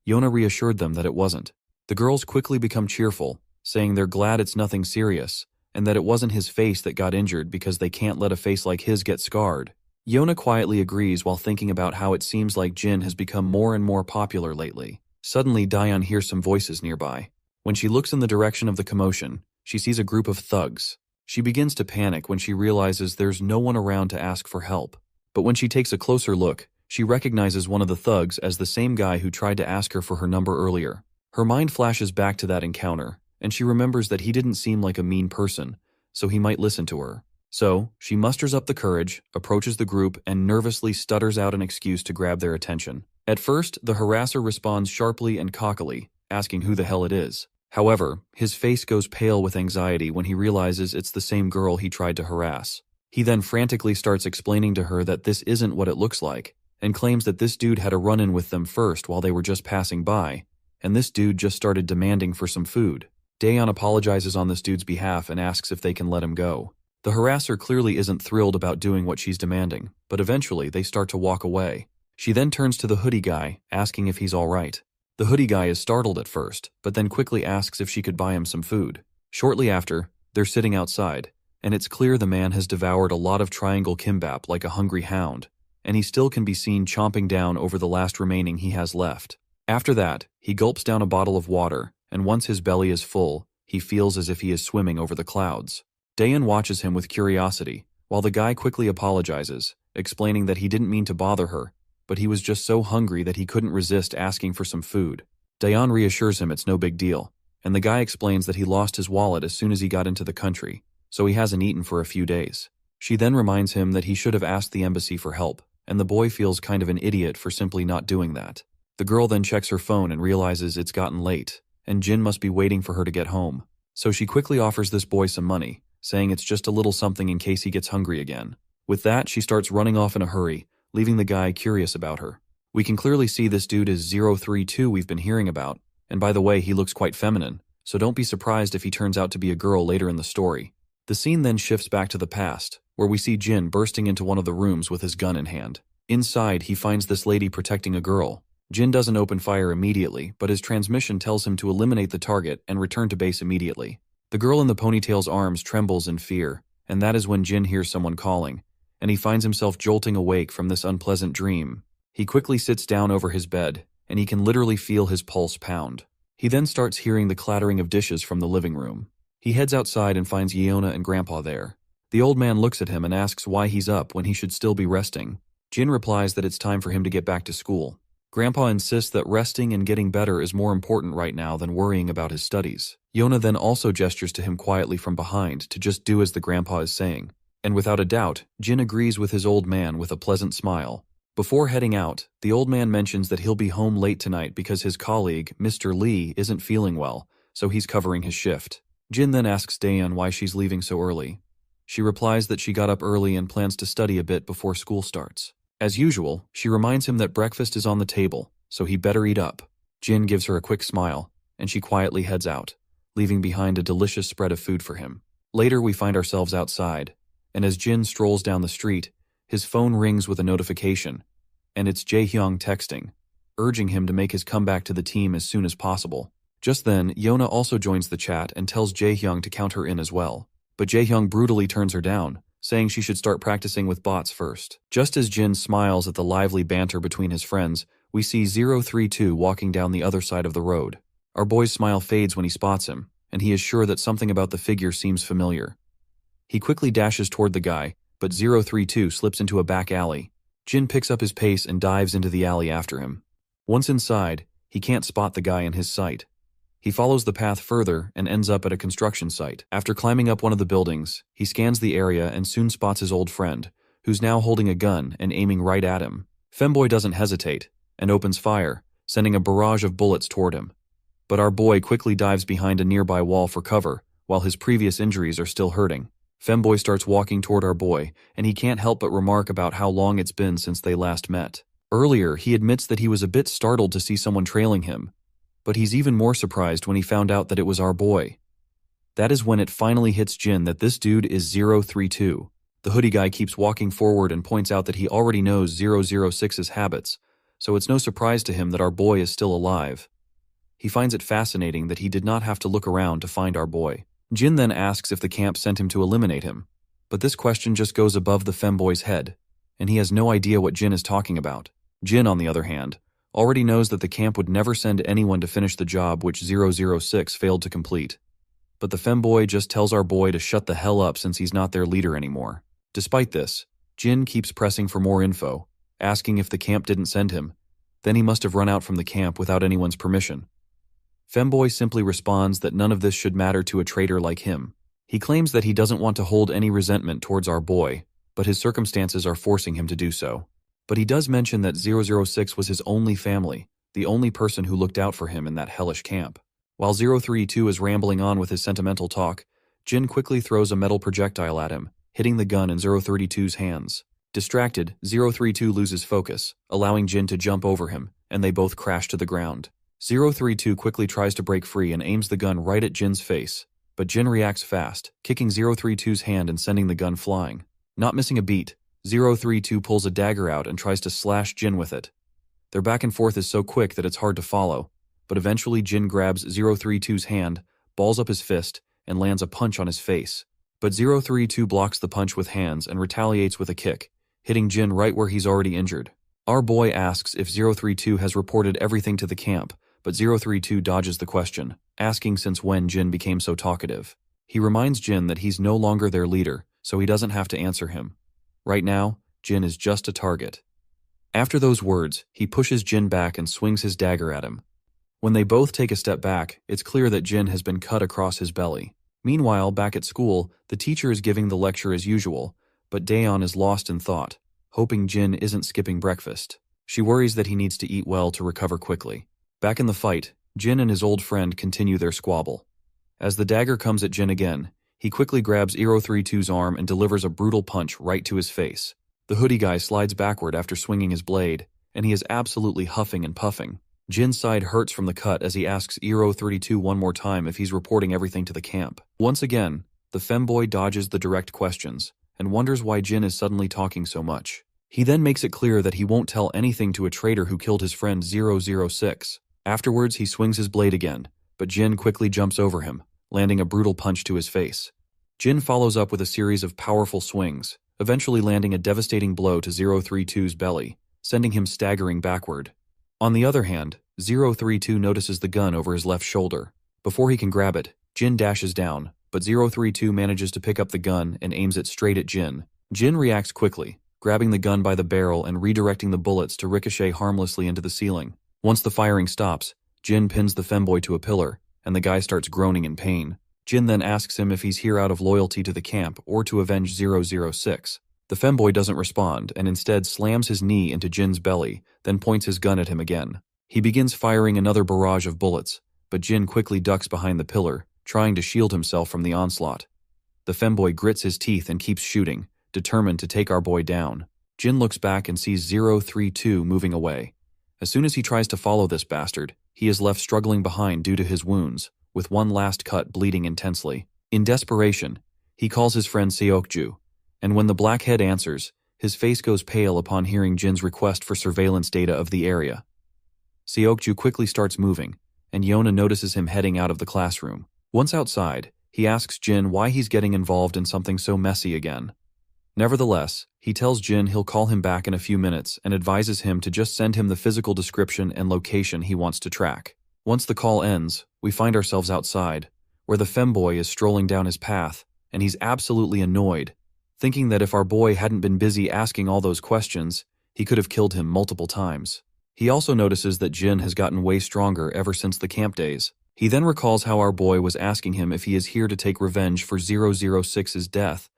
Yona reassured them that it wasn't. The girls quickly become cheerful, saying they're glad it's nothing serious, and that it wasn't his face that got injured because they can't let a face like his get scarred. Yona quietly agrees while thinking about how it seems like Jin has become more and more popular lately. Suddenly, Daeyeon hears some voices nearby. When she looks in the direction of the commotion, she sees a group of thugs. She begins to panic when she realizes there's no one around to ask for help. But when she takes a closer look, she recognizes one of the thugs as the same guy who tried to ask her for her number earlier. Her mind flashes back to that encounter, and she remembers that he didn't seem like a mean person, so he might listen to her. So, she musters up the courage, approaches the group, and nervously stutters out an excuse to grab their attention. At first, the harasser responds sharply and cockily, asking who the hell it is. However, his face goes pale with anxiety when he realizes it's the same girl he tried to harass. He then frantically starts explaining to her that this isn't what it looks like, and claims that this dude had a run-in with them first while they were just passing by, and this dude just started demanding for some food. Daeyeon apologizes on this dude's behalf and asks if they can let him go. The harasser clearly isn't thrilled about doing what she's demanding, but eventually they start to walk away. She then turns to the hoodie guy, asking if he's alright. The hoodie guy is startled at first, but then quickly asks if she could buy him some food. Shortly after, they're sitting outside, and it's clear the man has devoured a lot of triangle kimbap like a hungry hound, and he still can be seen chomping down over the last remaining he has left. After that, he gulps down a bottle of water, and once his belly is full, he feels as if he is swimming over the clouds. Daeyeon watches him with curiosity, while the guy quickly apologizes, explaining that he didn't mean to bother her, but he was just so hungry that he couldn't resist asking for some food. Daeyeon reassures him it's no big deal, and the guy explains that he lost his wallet as soon as he got into the country, so he hasn't eaten for a few days. She then reminds him that he should have asked the embassy for help, and the boy feels kind of an idiot for simply not doing that. The girl then checks her phone and realizes it's gotten late, and Jin must be waiting for her to get home. So she quickly offers this boy some money, saying it's just a little something in case he gets hungry again. With that, she starts running off in a hurry, leaving the guy curious about her. We can clearly see this dude is 032 we've been hearing about, and by the way, he looks quite feminine, so don't be surprised if he turns out to be a girl later in the story. The scene then shifts back to the past, where we see Jin bursting into one of the rooms with his gun in hand. Inside, he finds this lady protecting a girl. Jin doesn't open fire immediately, but his transmission tells him to eliminate the target and return to base immediately. The girl in the ponytail's arms trembles in fear, and that is when Jin hears someone calling, and he finds himself jolting awake from this unpleasant dream. He quickly sits down over his bed, and he can literally feel his pulse pound. He then starts hearing the clattering of dishes from the living room. He heads outside and finds Yeona and Grandpa there. The old man looks at him and asks why he's up when he should still be resting. Jin replies that it's time for him to get back to school. Grandpa insists that resting and getting better is more important right now than worrying about his studies. Yeona then also gestures to him quietly from behind to just do as the grandpa is saying. And without a doubt, Jin agrees with his old man with a pleasant smile. Before heading out, the old man mentions that he'll be home late tonight because his colleague, Mr. Lee, isn't feeling well, so he's covering his shift. Jin then asks Daeyeon why she's leaving so early. She replies that she got up early and plans to study a bit before school starts. As usual, she reminds him that breakfast is on the table, so he better eat up. Jin gives her a quick smile, and she quietly heads out, leaving behind a delicious spread of food for him. Later, we find ourselves outside, and as Jin strolls down the street, his phone rings with a notification, and it's Jae-hyung texting, urging him to make his comeback to the team as soon as possible. Just then, Yona also joins the chat and tells Jae-hyung to count her in as well. But Jae-hyung brutally turns her down, saying she should start practicing with bots first. Just as Jin smiles at the lively banter between his friends, we see 032 walking down the other side of the road. Our boy's smile fades when he spots him, and he is sure that something about the figure seems familiar. He quickly dashes toward the guy, but 032 slips into a back alley. Jin picks up his pace and dives into the alley after him. Once inside, he can't spot the guy in his sight. He follows the path further and ends up at a construction site. After climbing up one of the buildings, he scans the area and soon spots his old friend, who's now holding a gun and aiming right at him. Femboy doesn't hesitate and opens fire, sending a barrage of bullets toward him. But our boy quickly dives behind a nearby wall for cover, while his previous injuries are still hurting. Femboy starts walking toward our boy, and he can't help but remark about how long it's been since they last met. Earlier, he admits that he was a bit startled to see someone trailing him, but he's even more surprised when he found out that it was our boy. That is when it finally hits Jin that this dude is 032. The hoodie guy keeps walking forward and points out that he already knows 006's habits, so it's no surprise to him that our boy is still alive. He finds it fascinating that he did not have to look around to find our boy. Jin then asks if the camp sent him to eliminate him, but this question just goes above the femboy's head, and he has no idea what Jin is talking about. Jin, on the other hand, already knows that the camp would never send anyone to finish the job which 006 failed to complete. But the femboy just tells our boy to shut the hell up since he's not their leader anymore. Despite this, Jin keeps pressing for more info, asking if the camp didn't send him. Then he must have run out from the camp without anyone's permission. Femboy simply responds that none of this should matter to a traitor like him. He claims that he doesn't want to hold any resentment towards our boy, but his circumstances are forcing him to do so. But he does mention that 006 was his only family, the only person who looked out for him in that hellish camp. While 032 is rambling on with his sentimental talk, Jin quickly throws a metal projectile at him, hitting the gun in 032's hands. Distracted, 032 loses focus, allowing Jin to jump over him, and they both crash to the ground. 032 quickly tries to break free and aims the gun right at Jin's face, but Jin reacts fast, kicking 032's hand and sending the gun flying. Not missing a beat, 032 pulls a dagger out and tries to slash Jin with it. Their back and forth is so quick that it's hard to follow, but eventually Jin grabs 032's hand, balls up his fist, and lands a punch on his face. But 032 blocks the punch with hands and retaliates with a kick, hitting Jin right where he's already injured. Our boy asks if 032 has reported everything to the camp, but 032 dodges the question, asking since when Jin became so talkative. He reminds Jin that he's no longer their leader, so he doesn't have to answer him. Right now, Jin is just a target. After those words, he pushes Jin back and swings his dagger at him. When they both take a step back, it's clear that Jin has been cut across his belly. Meanwhile, back at school, the teacher is giving the lecture as usual, but Daeon is lost in thought, hoping Jin isn't skipping breakfast. She worries that he needs to eat well to recover quickly. Back in the fight, Jin and his old friend continue their squabble. As the dagger comes at Jin again, he quickly grabs 032's arm and delivers a brutal punch right to his face. The hoodie guy slides backward after swinging his blade, and he is absolutely huffing and puffing. Jin's side hurts from the cut as he asks 032 one more time if he's reporting everything to the camp. Once again, the femboy dodges the direct questions and wonders why Jin is suddenly talking so much. He then makes it clear that he won't tell anything to a traitor who killed his friend 006. Afterwards, he swings his blade again, but Jin quickly jumps over him, landing a brutal punch to his face. Jin follows up with a series of powerful swings, eventually landing a devastating blow to 032's belly, sending him staggering backward. On the other hand, 032 notices the gun over his left shoulder. Before he can grab it, Jin dashes down, but 032 manages to pick up the gun and aims it straight at Jin. Jin reacts quickly, grabbing the gun by the barrel and redirecting the bullets to ricochet harmlessly into the ceiling. Once the firing stops, Jin pins the femboy to a pillar, and the guy starts groaning in pain. Jin then asks him if he's here out of loyalty to the camp or to avenge 006. The femboy doesn't respond and instead slams his knee into Jin's belly, then points his gun at him again. He begins firing another barrage of bullets, but Jin quickly ducks behind the pillar, trying to shield himself from the onslaught. The femboy grits his teeth and keeps shooting, determined to take our boy down. Jin looks back and sees 032 moving away. As soon as he tries to follow this bastard, he is left struggling behind due to his wounds, with one last cut bleeding intensely. In desperation, he calls his friend Seokju, and when the blackhead answers, his face goes pale upon hearing Jin's request for surveillance data of the area. Seokju quickly starts moving, and Yona notices him heading out of the classroom. Once outside, he asks Jin why he's getting involved in something so messy again. Nevertheless, he tells Jin he'll call him back in a few minutes and advises him to just send him the physical description and location he wants to track. Once the call ends, we find ourselves outside, where the femboy is strolling down his path, and he's absolutely annoyed, thinking that if our boy hadn't been busy asking all those questions, he could have killed him multiple times. He also notices that Jin has gotten way stronger ever since the camp days. He then recalls how our boy was asking him if he is here to take revenge for 006's death,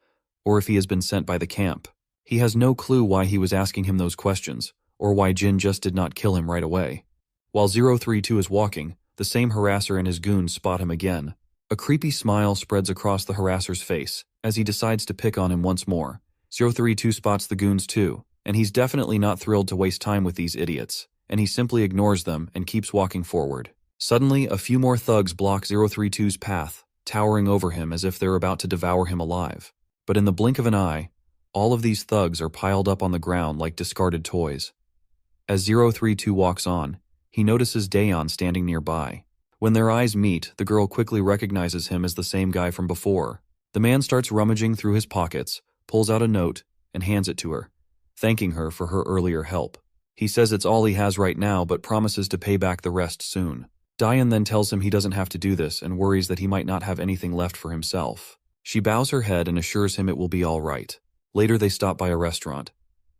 or if he has been sent by the camp. He has no clue why he was asking him those questions, or why Jin just did not kill him right away. While 032 is walking, the same harasser and his goons spot him again. A creepy smile spreads across the harasser's face as he decides to pick on him once more. 032 spots the goons too, and he's definitely not thrilled to waste time with these idiots, and he simply ignores them and keeps walking forward. Suddenly, a few more thugs block 032's path, towering over him as if they're about to devour him alive. But in the blink of an eye, all of these thugs are piled up on the ground like discarded toys. As 032 walks on, he notices Daeon standing nearby. When their eyes meet, the girl quickly recognizes him as the same guy from before. The man starts rummaging through his pockets, pulls out a note, and hands it to her, thanking her for her earlier help. He says it's all he has right now but promises to pay back the rest soon. Daeon then tells him he doesn't have to do this and worries that he might not have anything left for himself. She bows her head and assures him it will be all right. Later they stop by a restaurant.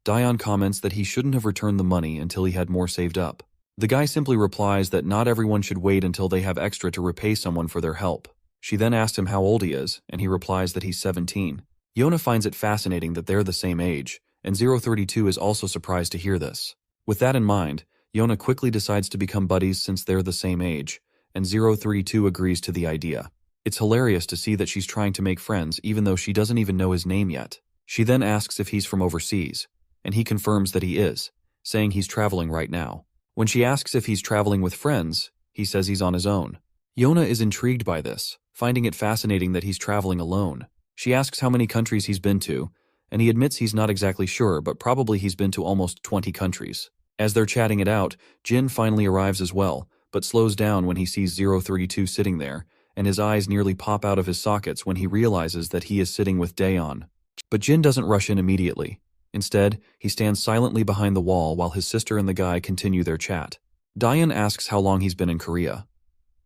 Daeon comments that he shouldn't have returned the money until he had more saved up. The guy simply replies that not everyone should wait until they have extra to repay someone for their help. She then asks him how old he is, and he replies that he's 17. Yona finds it fascinating that they're the same age, and 032 is also surprised to hear this. With that in mind, Yona quickly decides to become buddies since they're the same age, and 032 agrees to the idea. It's hilarious to see that she's trying to make friends even though she doesn't even know his name yet. She then asks if he's from overseas, and he confirms that he is, saying he's traveling right now. When she asks if he's traveling with friends, he says he's on his own. Yona is intrigued by this, finding it fascinating that he's traveling alone. She asks how many countries he's been to, and he admits he's not exactly sure, but probably he's been to almost 20 countries. As they're chatting it out, Jin finally arrives as well, but slows down when he sees 032 sitting there, and his eyes nearly pop out of his sockets when he realizes that he is sitting with Daeon. But Jin doesn't rush in immediately. Instead, he stands silently behind the wall while his sister and the guy continue their chat. Daeon asks how long he's been in Korea.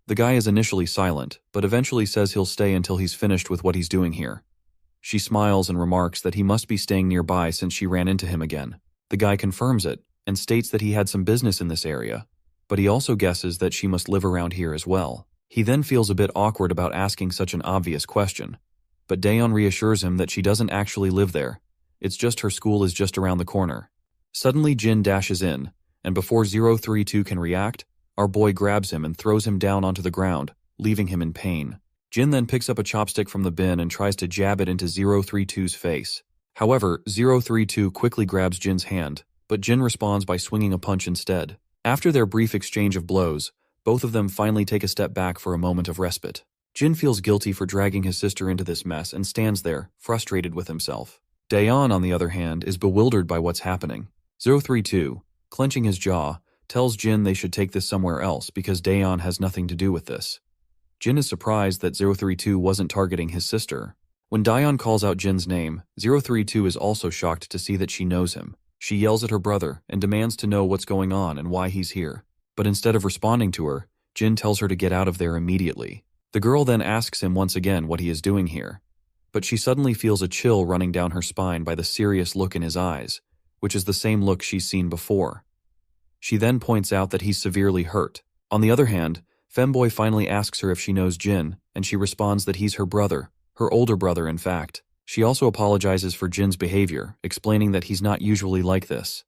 The guy is initially silent, but eventually says he'll stay until he's finished with what he's doing here. She smiles and remarks that he must be staying nearby since she ran into him again. The guy confirms it, and states that he had some business in this area, but he also guesses that she must live around here as well. He then feels a bit awkward about asking such an obvious question, but Daeon reassures him that she doesn't actually live there. It's just her school is just around the corner. Suddenly Jin dashes in, and before 032 can react, our boy grabs him and throws him down onto the ground, leaving him in pain. Jin then picks up a chopstick from the bin and tries to jab it into 032's face. However, 032 quickly grabs Jin's hand, but Jin responds by swinging a punch instead. After their brief exchange of blows, both of them finally take a step back for a moment of respite. Jin feels guilty for dragging his sister into this mess and stands there, frustrated with himself. Daeon, on the other hand, is bewildered by what's happening. 032, clenching his jaw, tells Jin they should take this somewhere else because Daeon has nothing to do with this. Jin is surprised that 032 wasn't targeting his sister. When Daeon calls out Jin's name, 032 is also shocked to see that she knows him. She yells at her brother and demands to know what's going on and why he's here. But instead of responding to her, Jin tells her to get out of there immediately. The girl then asks him once again what he is doing here, but she suddenly feels a chill running down her spine by the serious look in his eyes, which is the same look she's seen before. She then points out that he's severely hurt. On the other hand, Femboy finally asks her if she knows Jin, and she responds that he's her brother, her older brother in fact. She also apologizes for Jin's behavior, explaining that he's not usually like this.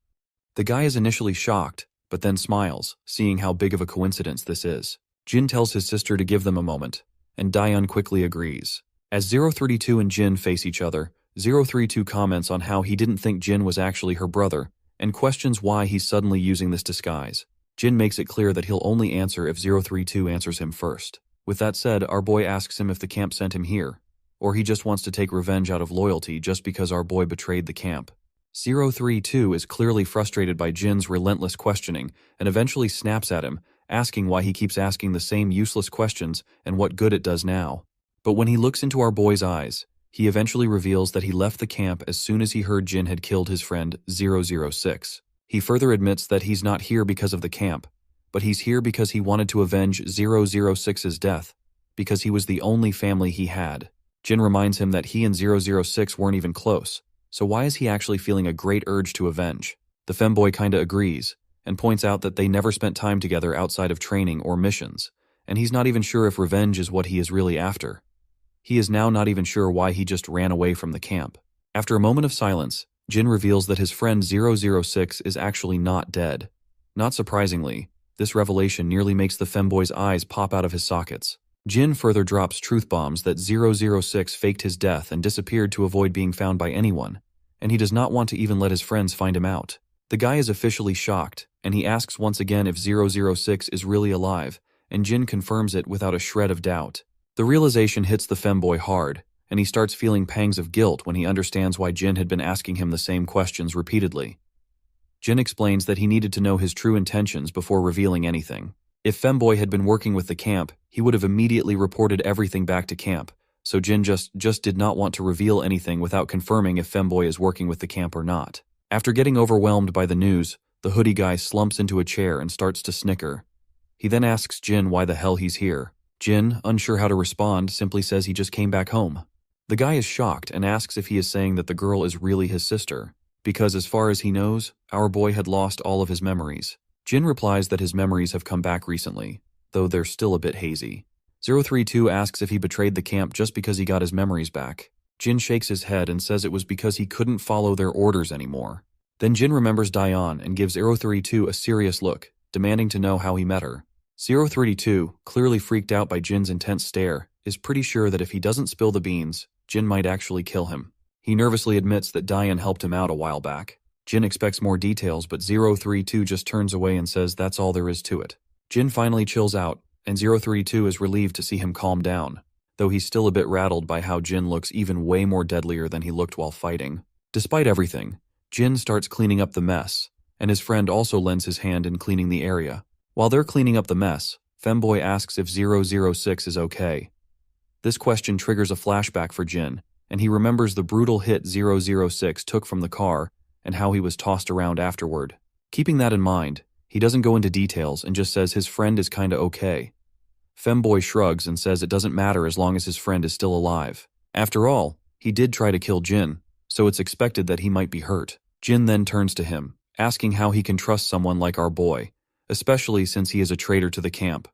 The guy is initially shocked, but then smiles, seeing how big of a coincidence this is. Jin tells his sister to give them a moment, and Daeon quickly agrees. As 032 and Jin face each other, 032 comments on how he didn't think Jin was actually her brother, and questions why he's suddenly using this disguise. Jin makes it clear that he'll only answer if 032 answers him first. With that said, our boy asks him if the camp sent him here, or he just wants to take revenge out of loyalty just because our boy betrayed the camp. 032 is clearly frustrated by Jin's relentless questioning and eventually snaps at him, asking why he keeps asking the same useless questions and what good it does now. But when he looks into our boy's eyes, he eventually reveals that he left the camp as soon as he heard Jin had killed his friend 006. He further admits that he's not here because of the camp, but he's here because he wanted to avenge 006's death, because he was the only family he had. Jin reminds him that he and 006 weren't even close, so why is he actually feeling a great urge to avenge? The femboy kinda agrees, and points out that they never spent time together outside of training or missions, and he's not even sure if revenge is what he is really after. He is now not even sure why he just ran away from the camp. After a moment of silence, Jin reveals that his friend 006 is actually not dead. Not surprisingly, this revelation nearly makes the femboy's eyes pop out of his sockets. Jin further drops truth bombs that 006 faked his death and disappeared to avoid being found by anyone, and he does not want to even let his friends find him out. The guy is officially shocked, and he asks once again if 006 is really alive, and Jin confirms it without a shred of doubt. The realization hits the femboy hard, and he starts feeling pangs of guilt when he understands why Jin had been asking him the same questions repeatedly. Jin explains that he needed to know his true intentions before revealing anything. If femboy had been working with the camp, he would have immediately reported everything back to camp, so Jin just did not want to reveal anything without confirming if femboy is working with the camp or not. After getting overwhelmed by the news, the hoodie guy slumps into a chair and starts to snicker. He then asks Jin why the hell he's here. Jin, unsure how to respond, simply says he just came back home. The guy is shocked and asks if he is saying that the girl is really his sister, because as far as he knows, our boy had lost all of his memories. Jin replies that his memories have come back recently, though they're still a bit hazy. 032 asks if he betrayed the camp just because he got his memories back. Jin shakes his head and says it was because he couldn't follow their orders anymore. Then Jin remembers Diane and gives 032 a serious look, demanding to know how he met her. 032, clearly freaked out by Jin's intense stare, is pretty sure that if he doesn't spill the beans, Jin might actually kill him. He nervously admits that Diane helped him out a while back. Jin expects more details, but 032 just turns away and says that's all there is to it. Jin finally chills out, and 032 is relieved to see him calm down, though he's still a bit rattled by how Jin looks even way more deadlier than he looked while fighting. Despite everything, Jin starts cleaning up the mess, and his friend also lends his hand in cleaning the area. While they're cleaning up the mess, femboy asks if 006 is okay. This question triggers a flashback for Jin, and he remembers the brutal hit 006 took from the car and how he was tossed around afterward. Keeping that in mind, he doesn't go into details and just says his friend is kinda okay. Femboy shrugs and says it doesn't matter as long as his friend is still alive. After all, he did try to kill Jin, so it's expected that he might be hurt. Jin then turns to him, asking how he can trust someone like our boy, especially since he is a traitor to the camp.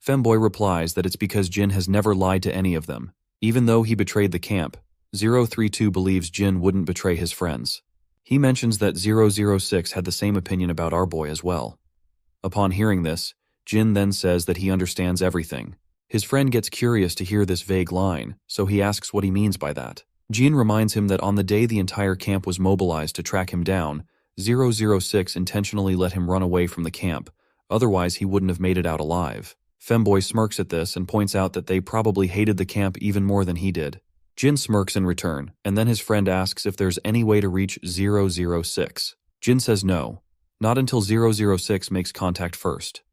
Femboy replies that it's because Jin has never lied to any of them. Even though he betrayed the camp, 032 believes Jin wouldn't betray his friends. He mentions that 006 had the same opinion about our boy as well. Upon hearing this, Jin then says that he understands everything. His friend gets curious to hear this vague line, so he asks what he means by that. Jin reminds him that on the day the entire camp was mobilized to track him down, 006 intentionally let him run away from the camp, otherwise he wouldn't have made it out alive. Femboy smirks at this and points out that they probably hated the camp even more than he did. Jin smirks in return, and then his friend asks if there's any way to reach 006. Jin says no, not until 006 makes contact first.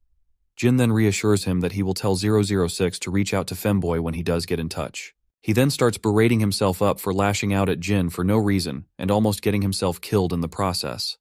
Jin then reassures him that he will tell 006 to reach out to Femboy when he does get in touch. He then starts berating himself up for lashing out at Jin for no reason and almost getting himself killed in the process.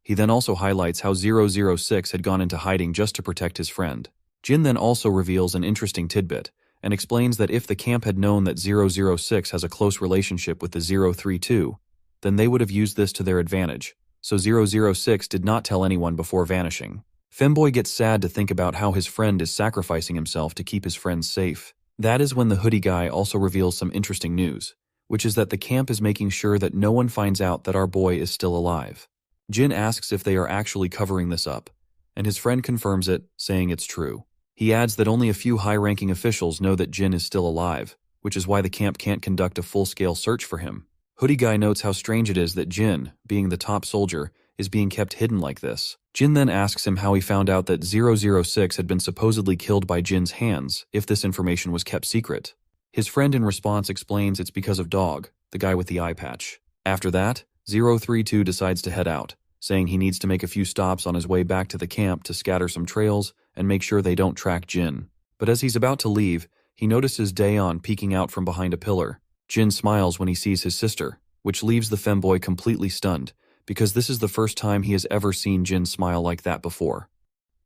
He then also highlights how 006 had gone into hiding just to protect his friend. Jin then also reveals an interesting tidbit and explains that if the camp had known that 006 has a close relationship with the 032, then they would have used this to their advantage, so 006 did not tell anyone before vanishing. Femboy gets sad to think about how his friend is sacrificing himself to keep his friends safe. That is when the hoodie guy also reveals some interesting news, which is that the camp is making sure that no one finds out that our boy is still alive. Jin asks if they are actually covering this up, and his friend confirms it, saying it's true. He adds that only a few high-ranking officials know that Jin is still alive, which is why the camp can't conduct a full-scale search for him. Hoodie guy notes how strange it is that Jin, being the top soldier, is being kept hidden like this. Jin then asks him how he found out that 006 had been supposedly killed by Jin's hands if this information was kept secret. His friend in response explains it's because of Dog, the guy with the eye patch. After that, 032 decides to head out, saying he needs to make a few stops on his way back to the camp to scatter some trails and make sure they don't track Jin. But as he's about to leave, he notices Daeon peeking out from behind a pillar. Jin smiles when he sees his sister, which leaves the femboy completely stunned, because this is the first time he has ever seen Jin smile like that before.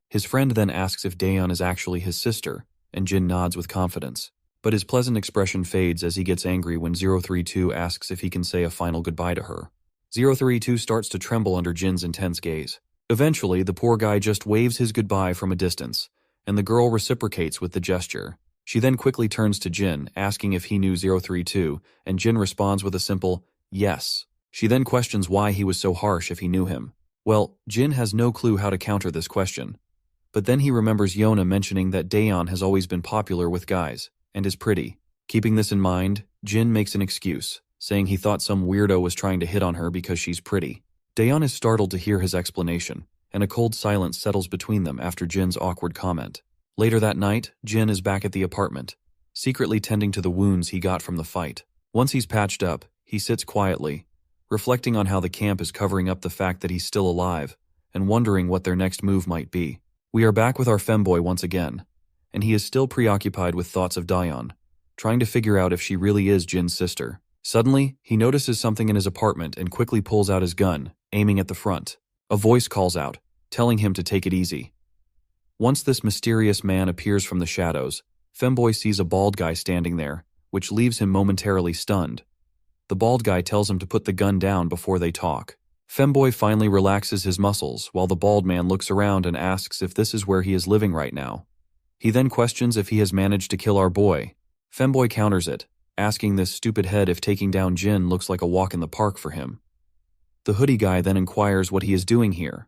His friend then asks if Daeon is actually his sister, and Jin nods with confidence. But his pleasant expression fades as he gets angry when 032 asks if he can say a final goodbye to her. 032 starts to tremble under Jin's intense gaze. Eventually, the poor guy just waves his goodbye from a distance, and the girl reciprocates with the gesture. She then quickly turns to Jin, asking if he knew 032, and Jin responds with a simple, yes. She then questions why he was so harsh if he knew him. Well, Jin has no clue how to counter this question. But then he remembers Yona mentioning that Daeon has always been popular with guys, and is pretty. Keeping this in mind, Jin makes an excuse, saying he thought some weirdo was trying to hit on her because she's pretty. Daeon is startled to hear his explanation, and a cold silence settles between them after Jin's awkward comment. Later that night, Jin is back at the apartment, secretly tending to the wounds he got from the fight. Once he's patched up, he sits quietly, reflecting on how the camp is covering up the fact that he's still alive, and wondering what their next move might be. We are back with our femboy once again, and he is still preoccupied with thoughts of Daeon, trying to figure out if she really is Jin's sister. Suddenly, he notices something in his apartment and quickly pulls out his gun, aiming at the front. A voice calls out, telling him to take it easy. Once this mysterious man appears from the shadows, femboy sees a bald guy standing there, which leaves him momentarily stunned. The bald guy tells him to put the gun down before they talk. Femboy finally relaxes his muscles while the bald man looks around and asks if this is where he is living right now. He then questions if he has managed to kill our boy. Femboy counters it, asking this stupid head if taking down Jin looks like a walk in the park for him. The hoodie guy then inquires what he is doing here.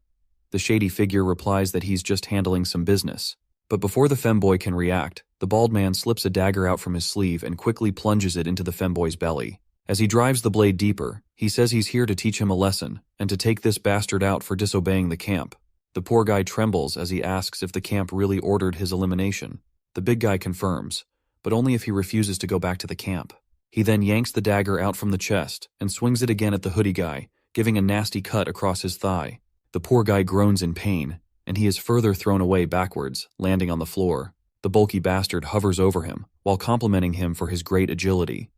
The shady figure replies that he's just handling some business. But before the femboy can react, the bald man slips a dagger out from his sleeve and quickly plunges it into the femboy's belly. As he drives the blade deeper, he says he's here to teach him a lesson, and to take this bastard out for disobeying the camp. The poor guy trembles as he asks if the camp really ordered his elimination. The big guy confirms, but only if he refuses to go back to the camp. He then yanks the dagger out from the chest and swings it again at the hoodie guy, giving a nasty cut across his thigh. The poor guy groans in pain, and he is further thrown away backwards, landing on the floor. The bulky bastard hovers over him, while complimenting him for his great agility.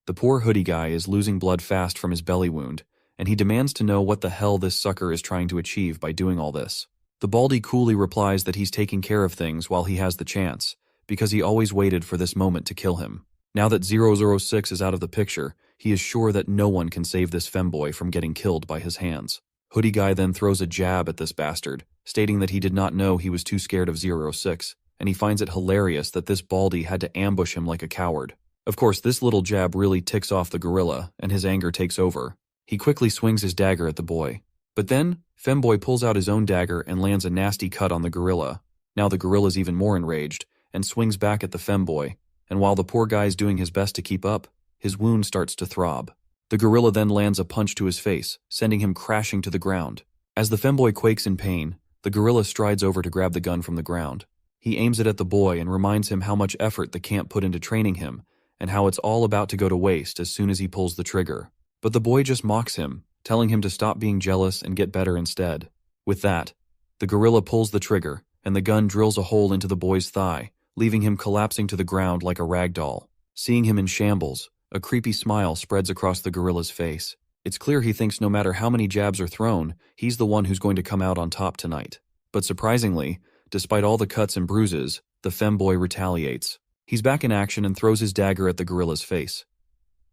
The poor hoodie guy is losing blood fast from his belly wound, and he demands to know what the hell this sucker is trying to achieve by doing all this. The baldy coolly replies that he's taking care of things while he has the chance, because he always waited for this moment to kill him. Now that 006 is out of the picture, he is sure that no one can save this femboy from getting killed by his hands. Hoodie guy then throws a jab at this bastard, stating that he did not know he was too scared of 06, and he finds it hilarious that this baldy had to ambush him like a coward. Of course, this little jab really ticks off the gorilla, and his anger takes over. He quickly swings his dagger at the boy. But then, femboy pulls out his own dagger and lands a nasty cut on the gorilla. Now the gorilla's even more enraged, and swings back at the femboy, and while the poor guy's doing his best to keep up, his wound starts to throb. The gorilla then lands a punch to his face, sending him crashing to the ground. As the femboy quakes in pain, the gorilla strides over to grab the gun from the ground. He aims it at the boy and reminds him how much effort the camp put into training him, and how it's all about to go to waste as soon as he pulls the trigger. But the boy just mocks him, telling him to stop being jealous and get better instead. With that, the gorilla pulls the trigger, and the gun drills a hole into the boy's thigh, leaving him collapsing to the ground like a rag doll. Seeing him in shambles, a creepy smile spreads across the gorilla's face. It's clear he thinks no matter how many jabs are thrown, he's the one who's going to come out on top tonight. But surprisingly, despite all the cuts and bruises, the femboy retaliates. He's back in action and throws his dagger at the gorilla's face.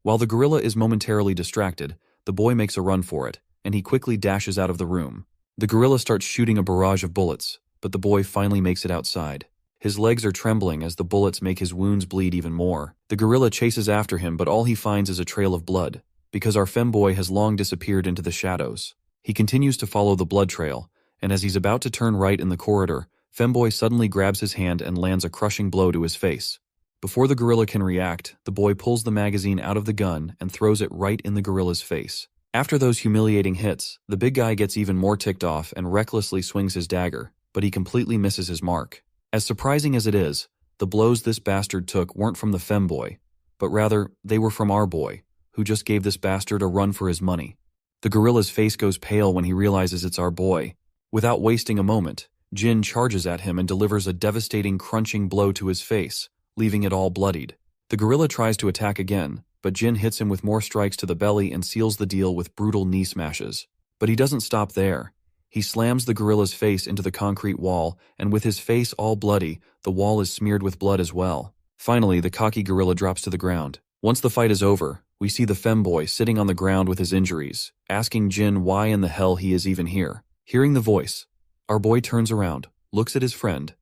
While the gorilla is momentarily distracted, the boy makes a run for it, and he quickly dashes out of the room. The gorilla starts shooting a barrage of bullets, but the boy finally makes it outside. His legs are trembling as the bullets make his wounds bleed even more. The gorilla chases after him, but all he finds is a trail of blood, because our femboy has long disappeared into the shadows. He continues to follow the blood trail, and as he's about to turn right in the corridor, femboy suddenly grabs his hand and lands a crushing blow to his face. Before the gorilla can react, the boy pulls the magazine out of the gun and throws it right in the gorilla's face. After those humiliating hits, the big guy gets even more ticked off and recklessly swings his dagger, but he completely misses his mark. As surprising as it is, the blows this bastard took weren't from the femboy, but rather, they were from our boy, who just gave this bastard a run for his money. The gorilla's face goes pale when he realizes it's our boy. Without wasting a moment, Jin charges at him and delivers a devastating crunching blow to his face, leaving it all bloodied. The gorilla tries to attack again, but Jin hits him with more strikes to the belly and seals the deal with brutal knee smashes. But he doesn't stop there. He slams the gorilla's face into the concrete wall, and with his face all bloody, the wall is smeared with blood as well. Finally, the cocky gorilla drops to the ground. Once the fight is over, we see the femboy sitting on the ground with his injuries, asking Jin why in the hell he is even here. Hearing the voice, our boy turns around, looks at his friend,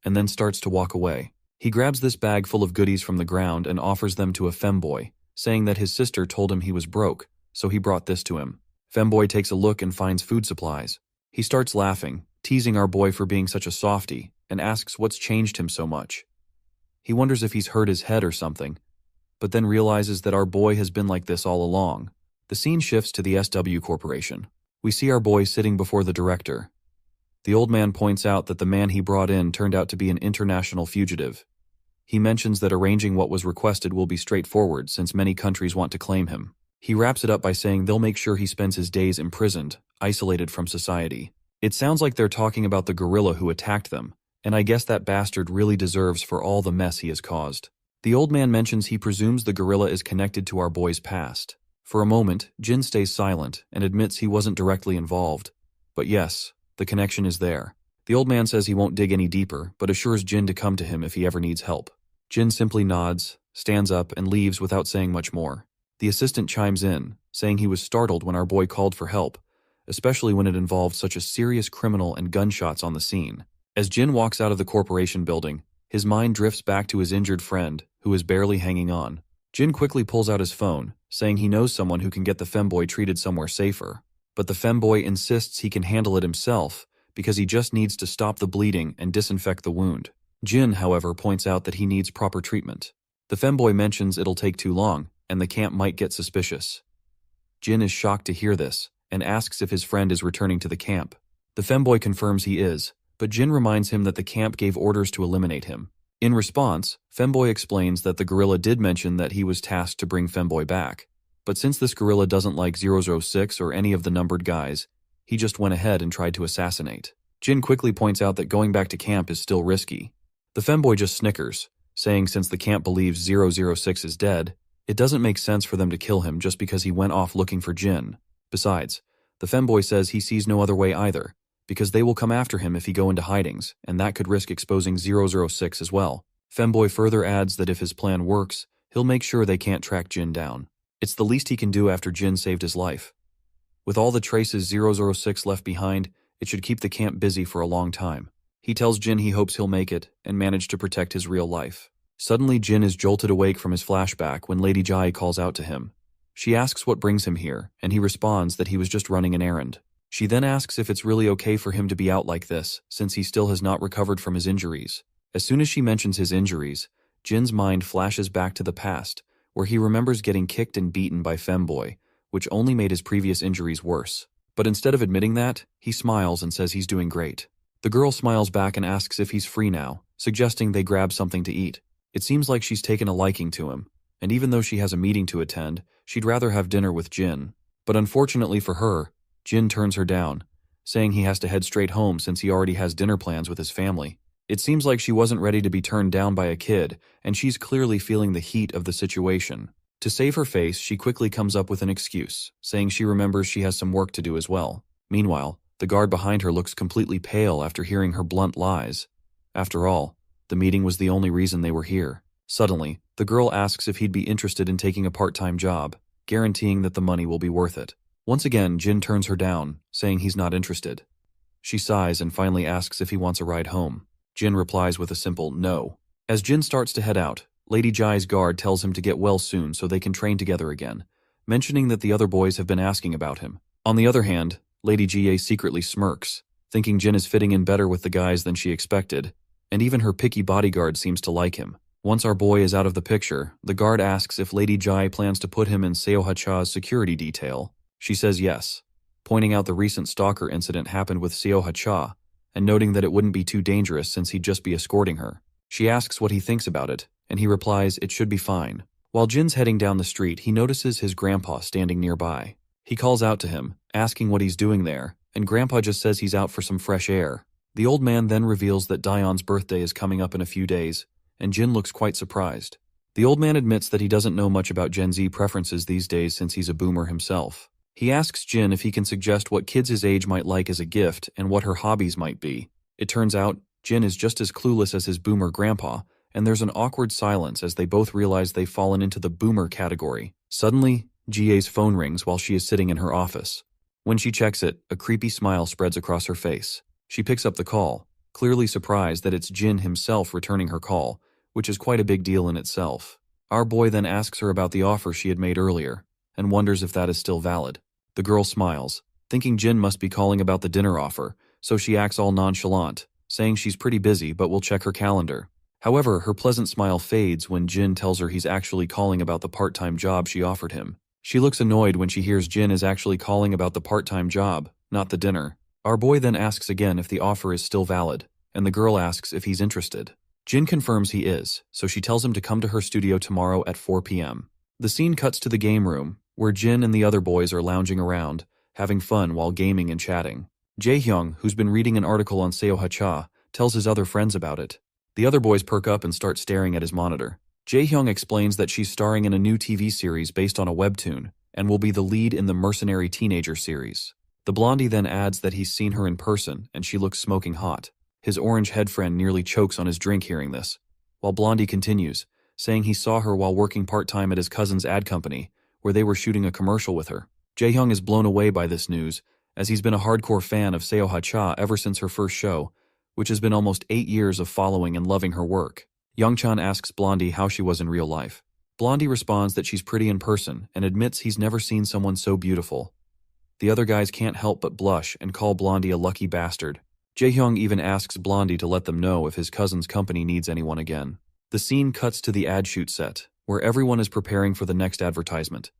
and then starts to walk away. He grabs this bag full of goodies from the ground and offers them to a femboy, saying that his sister told him he was broke, so he brought this to him. Femboy takes a look and finds food supplies. He starts laughing, teasing our boy for being such a softie, and asks what's changed him so much. He wonders if he's hurt his head or something, but then realizes that our boy has been like this all along. The scene shifts to the SW Corporation. We see our boy sitting before the director. The old man points out that the man he brought in turned out to be an international fugitive. He mentions that arranging what was requested will be straightforward since many countries want to claim him. He wraps it up by saying they'll make sure he spends his days imprisoned, isolated from society. It sounds like they're talking about the gorilla who attacked them, and I guess that bastard really deserves for all the mess he has caused. The old man mentions he presumes the gorilla is connected to our boy's past. For a moment, Jin stays silent and admits he wasn't directly involved. But yes, the connection is there. The old man says he won't dig any deeper, but assures Jin to come to him if he ever needs help. Jin simply nods, stands up, and leaves without saying much more. The assistant chimes in, saying he was startled when our boy called for help, especially when it involved such a serious criminal and gunshots on the scene. As Jin walks out of the corporation building, his mind drifts back to his injured friend, who is barely hanging on. Jin quickly pulls out his phone, saying he knows someone who can get the femboy treated somewhere safer. But the femboy insists he can handle it himself, because he just needs to stop the bleeding and disinfect the wound. Jin, however, points out that he needs proper treatment. The femboy mentions it'll take too long, and the camp might get suspicious. Jin is shocked to hear this, and asks if his friend is returning to the camp. The femboy confirms he is, but Jin reminds him that the camp gave orders to eliminate him. In response, femboy explains that the gorilla did mention that he was tasked to bring femboy back, but since this gorilla doesn't like 006 or any of the numbered guys, he just went ahead and tried to assassinate. Jin quickly points out that going back to camp is still risky. The femboy just snickers, saying since the camp believes 006 is dead, it doesn't make sense for them to kill him just because he went off looking for Jin. Besides, the femboy says he sees no other way either, because they will come after him if he go into hidings, and that could risk exposing 006 as well. Femboy further adds that if his plan works, he'll make sure they can't track Jin down. It's the least he can do after Jin saved his life. With all the traces 006 left behind, it should keep the camp busy for a long time. He tells Jin he hopes he'll make it and manage to protect his real life. Suddenly, Jin is jolted awake from his flashback when Lady Jai calls out to him. She asks what brings him here, and he responds that he was just running an errand. She then asks if it's really okay for him to be out like this, since he still has not recovered from his injuries. As soon as she mentions his injuries, Jin's mind flashes back to the past, where he remembers getting kicked and beaten by femboy, which only made his previous injuries worse. But instead of admitting that, he smiles and says he's doing great. The girl smiles back and asks if he's free now, suggesting they grab something to eat. It seems like she's taken a liking to him, and even though she has a meeting to attend, she'd rather have dinner with Jin. But unfortunately for her, Jin turns her down, saying he has to head straight home since he already has dinner plans with his family. It seems like she wasn't ready to be turned down by a kid, and she's clearly feeling the heat of the situation. To save her face, she quickly comes up with an excuse, saying she remembers she has some work to do as well. Meanwhile, the guard behind her looks completely pale after hearing her blunt lies. After all, the meeting was the only reason they were here. Suddenly, the girl asks if he'd be interested in taking a part-time job, guaranteeing that the money will be worth it. Once again, Jin turns her down, saying he's not interested. She sighs and finally asks if he wants a ride home. Jin replies with a simple no. As Jin starts to head out, Lady Jai's guard tells him to get well soon so they can train together again, mentioning that the other boys have been asking about him. On the other hand, Lady Jie secretly smirks, thinking Jin is fitting in better with the guys than she expected, and even her picky bodyguard seems to like him. Once our boy is out of the picture, the guard asks if Lady Jai plans to put him in Seoha-cha's security detail. She says yes, pointing out the recent stalker incident happened with Seoha-cha, and noting that it wouldn't be too dangerous since he'd just be escorting her. She asks what he thinks about it, and he replies it should be fine. While Jin's heading down the street, he notices his grandpa standing nearby. He calls out to him, asking what he's doing there, and Grandpa just says he's out for some fresh air. The old man then reveals that Dion's birthday is coming up in a few days, and Jin looks quite surprised. The old man admits that he doesn't know much about Gen Z preferences these days since he's a boomer himself. He asks Jin if he can suggest what kids his age might like as a gift and what her hobbies might be. It turns out, Jin is just as clueless as his boomer grandpa, and there's an awkward silence as they both realize they've fallen into the boomer category. Suddenly, Jie's phone rings while she is sitting in her office. When she checks it, a creepy smile spreads across her face. She picks up the call, clearly surprised that it's Jin himself returning her call, which is quite a big deal in itself. Our boy then asks her about the offer she had made earlier, and wonders if that is still valid. The girl smiles, thinking Jin must be calling about the dinner offer, so she acts all nonchalant, saying she's pretty busy but will check her calendar. However, her pleasant smile fades when Jin tells her he's actually calling about the part-time job she offered him. She looks annoyed when she hears Jin is actually calling about the part-time job, not the dinner. Our boy then asks again if the offer is still valid, and the girl asks if he's interested. Jin confirms he is, so she tells him to come to her studio tomorrow at 4 p.m. The scene cuts to the game room, where Jin and the other boys are lounging around, having fun while gaming and chatting. Jae-hyung, who's been reading an article on Seoha-cha, tells his other friends about it. The other boys perk up and start staring at his monitor. Jae-hyung explains that she's starring in a new TV series based on a webtoon, and will be the lead in the Mercenary teenager series. The blondie then adds that he's seen her in person, and she looks smoking hot. His orange head friend nearly chokes on his drink hearing this, while Blondie continues, saying he saw her while working part-time at his cousin's ad company, where they were shooting a commercial with her. Jae-hyung is blown away by this news, as he's been a hardcore fan of Seoha-cha ever since her first show, which has been almost 8 years of following and loving her work. Youngchan asks Blondie how she was in real life. Blondie responds that she's pretty in person and admits he's never seen someone so beautiful. The other guys can't help but blush and call Blondie a lucky bastard. Jae-hyung even asks Blondie to let them know if his cousin's company needs anyone again. The scene cuts to the ad shoot set, where everyone is preparing for the next advertisement.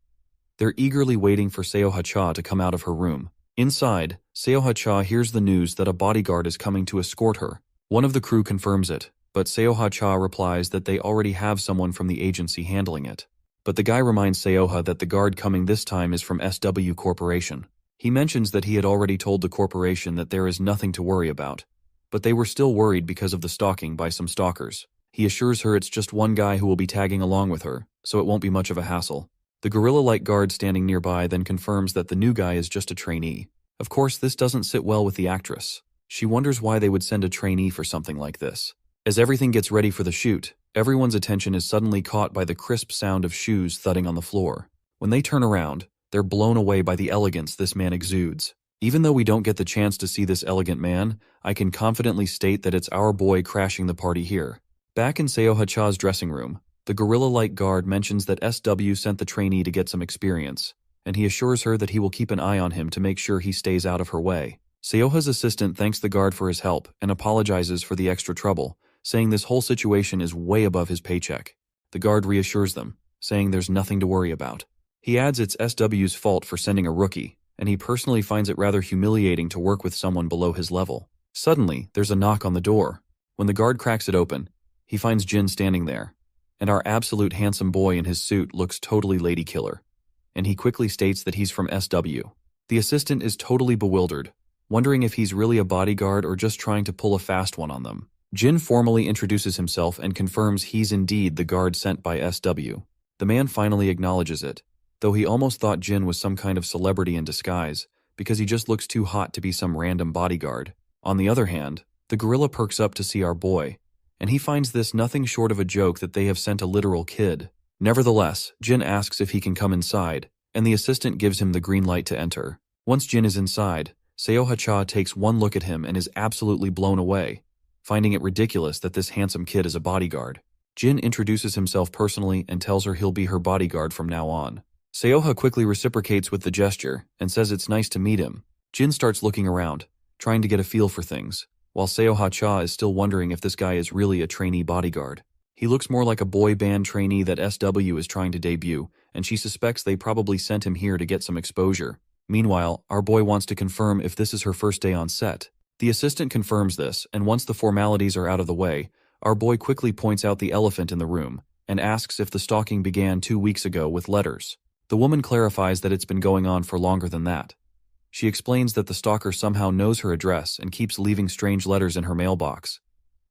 They're eagerly waiting for Seoha-cha to come out of her room. Inside, Seoha-cha hears the news that a bodyguard is coming to escort her. One of the crew confirms it, but Seoha-cha replies that they already have someone from the agency handling it. But the guy reminds Seoha that the guard coming this time is from SW Corporation. He mentions that he had already told the corporation that there is nothing to worry about, but they were still worried because of the stalking by some stalkers. He assures her it's just one guy who will be tagging along with her, so it won't be much of a hassle. The gorilla-like guard standing nearby then confirms that the new guy is just a trainee. Of course, this doesn't sit well with the actress. She wonders why they would send a trainee for something like this. As everything gets ready for the shoot, everyone's attention is suddenly caught by the crisp sound of shoes thudding on the floor. When they turn around, they're blown away by the elegance this man exudes. Even though we don't get the chance to see this elegant man, I can confidently state that it's our boy crashing the party here. Back in Seoha-cha's dressing room, the gorilla-like guard mentions that SW sent the trainee to get some experience, and he assures her that he will keep an eye on him to make sure he stays out of her way. Seoha's assistant thanks the guard for his help and apologizes for the extra trouble, saying this whole situation is way above his paycheck. The guard reassures them, saying there's nothing to worry about. He adds it's SW's fault for sending a rookie, and he personally finds it rather humiliating to work with someone below his level. Suddenly, there's a knock on the door. When the guard cracks it open, he finds Jin standing there, and our absolute handsome boy in his suit looks totally lady killer, and he quickly states that he's from SW. The assistant is totally bewildered, wondering if he's really a bodyguard or just trying to pull a fast one on them. Jin formally introduces himself and confirms he's indeed the guard sent by SW. The man finally acknowledges it, though he almost thought Jin was some kind of celebrity in disguise, because he just looks too hot to be some random bodyguard. On the other hand, the gorilla perks up to see our boy, and he finds this nothing short of a joke that they have sent a literal kid. Nevertheless, Jin asks if he can come inside, and the assistant gives him the green light to enter. Once Jin is inside, Seoha-cha takes one look at him and is absolutely blown away, finding it ridiculous that this handsome kid is a bodyguard. Jin introduces himself personally and tells her he'll be her bodyguard from now on. Seoha quickly reciprocates with the gesture and says it's nice to meet him. Jin starts looking around, trying to get a feel for things, while Seoha-cha is still wondering if this guy is really a trainee bodyguard. He looks more like a boy band trainee that SW is trying to debut, and she suspects they probably sent him here to get some exposure. Meanwhile, our boy wants to confirm if this is her first day on set. The assistant confirms this, and once the formalities are out of the way, our boy quickly points out the elephant in the room and asks if the stalking began 2 weeks ago with letters. The woman clarifies that it's been going on for longer than that. She explains that the stalker somehow knows her address and keeps leaving strange letters in her mailbox.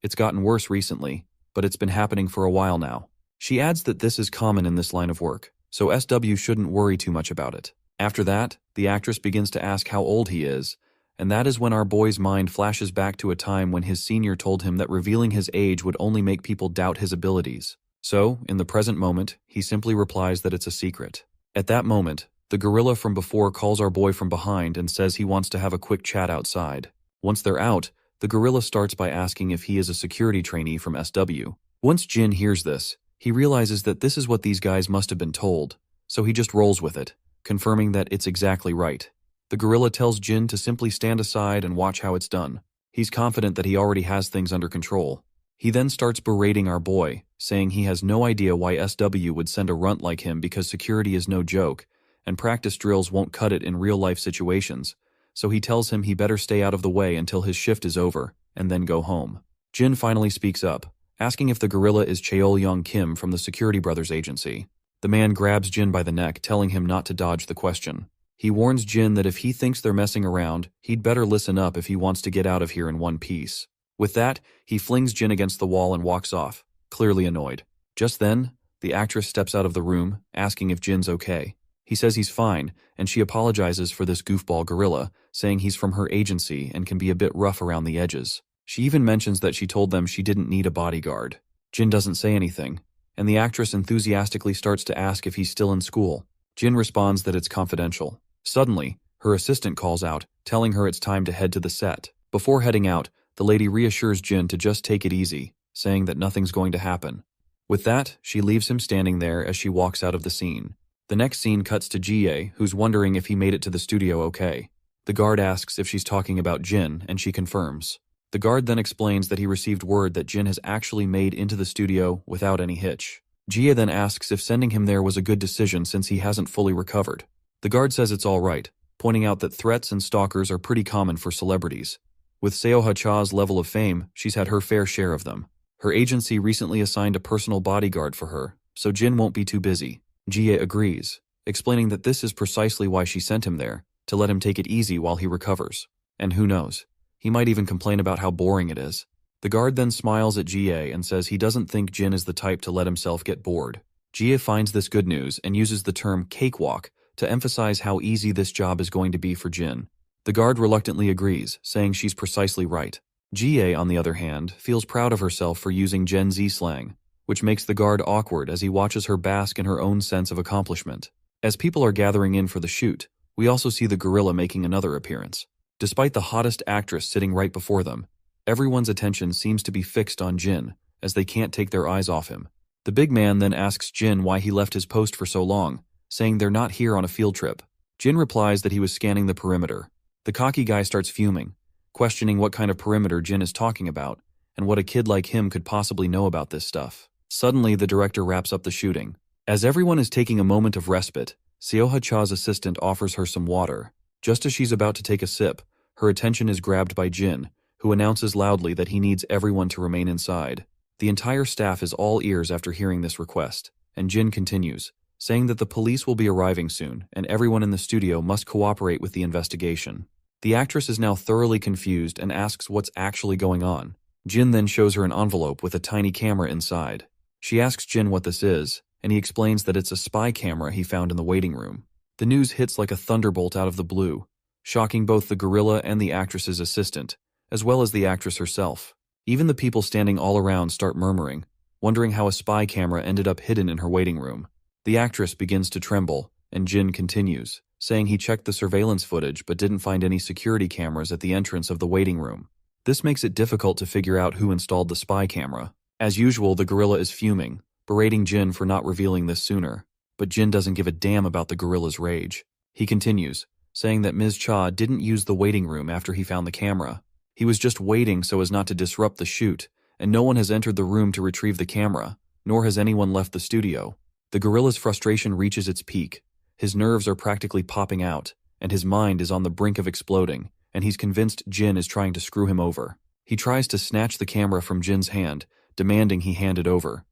It's gotten worse recently, but it's been happening for a while now. She adds that this is common in this line of work, so SW shouldn't worry too much about it. After that, the actress begins to ask how old he is, and that is when our boy's mind flashes back to a time when his senior told him that revealing his age would only make people doubt his abilities. So, in the present moment, he simply replies that it's a secret. At that moment, the gorilla from before calls our boy from behind and says he wants to have a quick chat outside. Once they're out, the gorilla starts by asking if he is a security trainee from SW. Once Jin hears this, he realizes that this is what these guys must have been told, so he just rolls with it, confirming that it's exactly right. The gorilla tells Jin to simply stand aside and watch how it's done. He's confident that he already has things under control. He then starts berating our boy, saying he has no idea why SW would send a runt like him because security is no joke, and practice drills won't cut it in real-life situations, so he tells him he better stay out of the way until his shift is over, and then go home. Jin finally speaks up, asking if the gorilla is Cheol-young Kim from the Security Brothers agency. The man grabs Jin by the neck, telling him not to dodge the question. He warns Jin that if he thinks they're messing around, he'd better listen up if he wants to get out of here in one piece. With that, he flings Jin against the wall and walks off, clearly annoyed. Just then, the actress steps out of the room, asking if Jin's okay. He says he's fine, and she apologizes for this goofball gorilla, saying he's from her agency and can be a bit rough around the edges. She even mentions that she told them she didn't need a bodyguard. Jin doesn't say anything, and the actress enthusiastically starts to ask if he's still in school. Jin responds that it's confidential. Suddenly, her assistant calls out, telling her it's time to head to the set. Before heading out, the lady reassures Jin to just take it easy, saying that nothing's going to happen. With that, she leaves him standing there as she walks out of the scene. The next scene cuts to Jie, who's wondering if he made it to the studio okay. The guard asks if she's talking about Jin, and she confirms. The guard then explains that he received word that Jin has actually made into the studio without any hitch. Jie then asks if sending him there was a good decision since he hasn't fully recovered. The guard says it's all right, pointing out that threats and stalkers are pretty common for celebrities. With Seoha Cha's level of fame, she's had her fair share of them. Her agency recently assigned a personal bodyguard for her, so Jin won't be too busy. Jie agrees, explaining that this is precisely why she sent him there, to let him take it easy while he recovers. And who knows, he might even complain about how boring it is. The guard then smiles at Jie and says he doesn't think Jin is the type to let himself get bored. Jie finds this good news and uses the term cakewalk to emphasize how easy this job is going to be for Jin. The guard reluctantly agrees, saying she's precisely right. Jie, on the other hand, feels proud of herself for using Gen Z slang, which makes the guard awkward as he watches her bask in her own sense of accomplishment. As people are gathering in for the shoot, we also see the gorilla making another appearance. Despite the hottest actress sitting right before them, everyone's attention seems to be fixed on Jin, as they can't take their eyes off him. The big man then asks Jin why he left his post for so long, saying they're not here on a field trip. Jin replies that he was scanning the perimeter. The cocky guy starts fuming, questioning what kind of perimeter Jin is talking about, and what a kid like him could possibly know about this stuff. Suddenly, the director wraps up the shooting. As everyone is taking a moment of respite, Seoha Cha's assistant offers her some water. Just as she's about to take a sip, her attention is grabbed by Jin, who announces loudly that he needs everyone to remain inside. The entire staff is all ears after hearing this request, and Jin continues, saying that the police will be arriving soon, and everyone in the studio must cooperate with the investigation. The actress is now thoroughly confused and asks what's actually going on. Jin then shows her an envelope with a tiny camera inside. She asks Jin what this is, and he explains that it's a spy camera he found in the waiting room. The news hits like a thunderbolt out of the blue, shocking both the gorilla and the actress's assistant, as well as the actress herself. Even the people standing all around start murmuring, wondering how a spy camera ended up hidden in her waiting room. The actress begins to tremble, and Jin continues, saying he checked the surveillance footage but didn't find any security cameras at the entrance of the waiting room. This makes it difficult to figure out who installed the spy camera. As usual, the gorilla is fuming, berating Jin for not revealing this sooner. But Jin doesn't give a damn about the gorilla's rage. He continues, saying that Ms. Cha didn't use the waiting room after he found the camera. He was just waiting so as not to disrupt the shoot, and no one has entered the room to retrieve the camera, nor has anyone left the studio. The gorilla's frustration reaches its peak. His nerves are practically popping out, and his mind is on the brink of exploding, and he's convinced Jin is trying to screw him over. He tries to snatch the camera from Jin's hand, demanding he hand it over.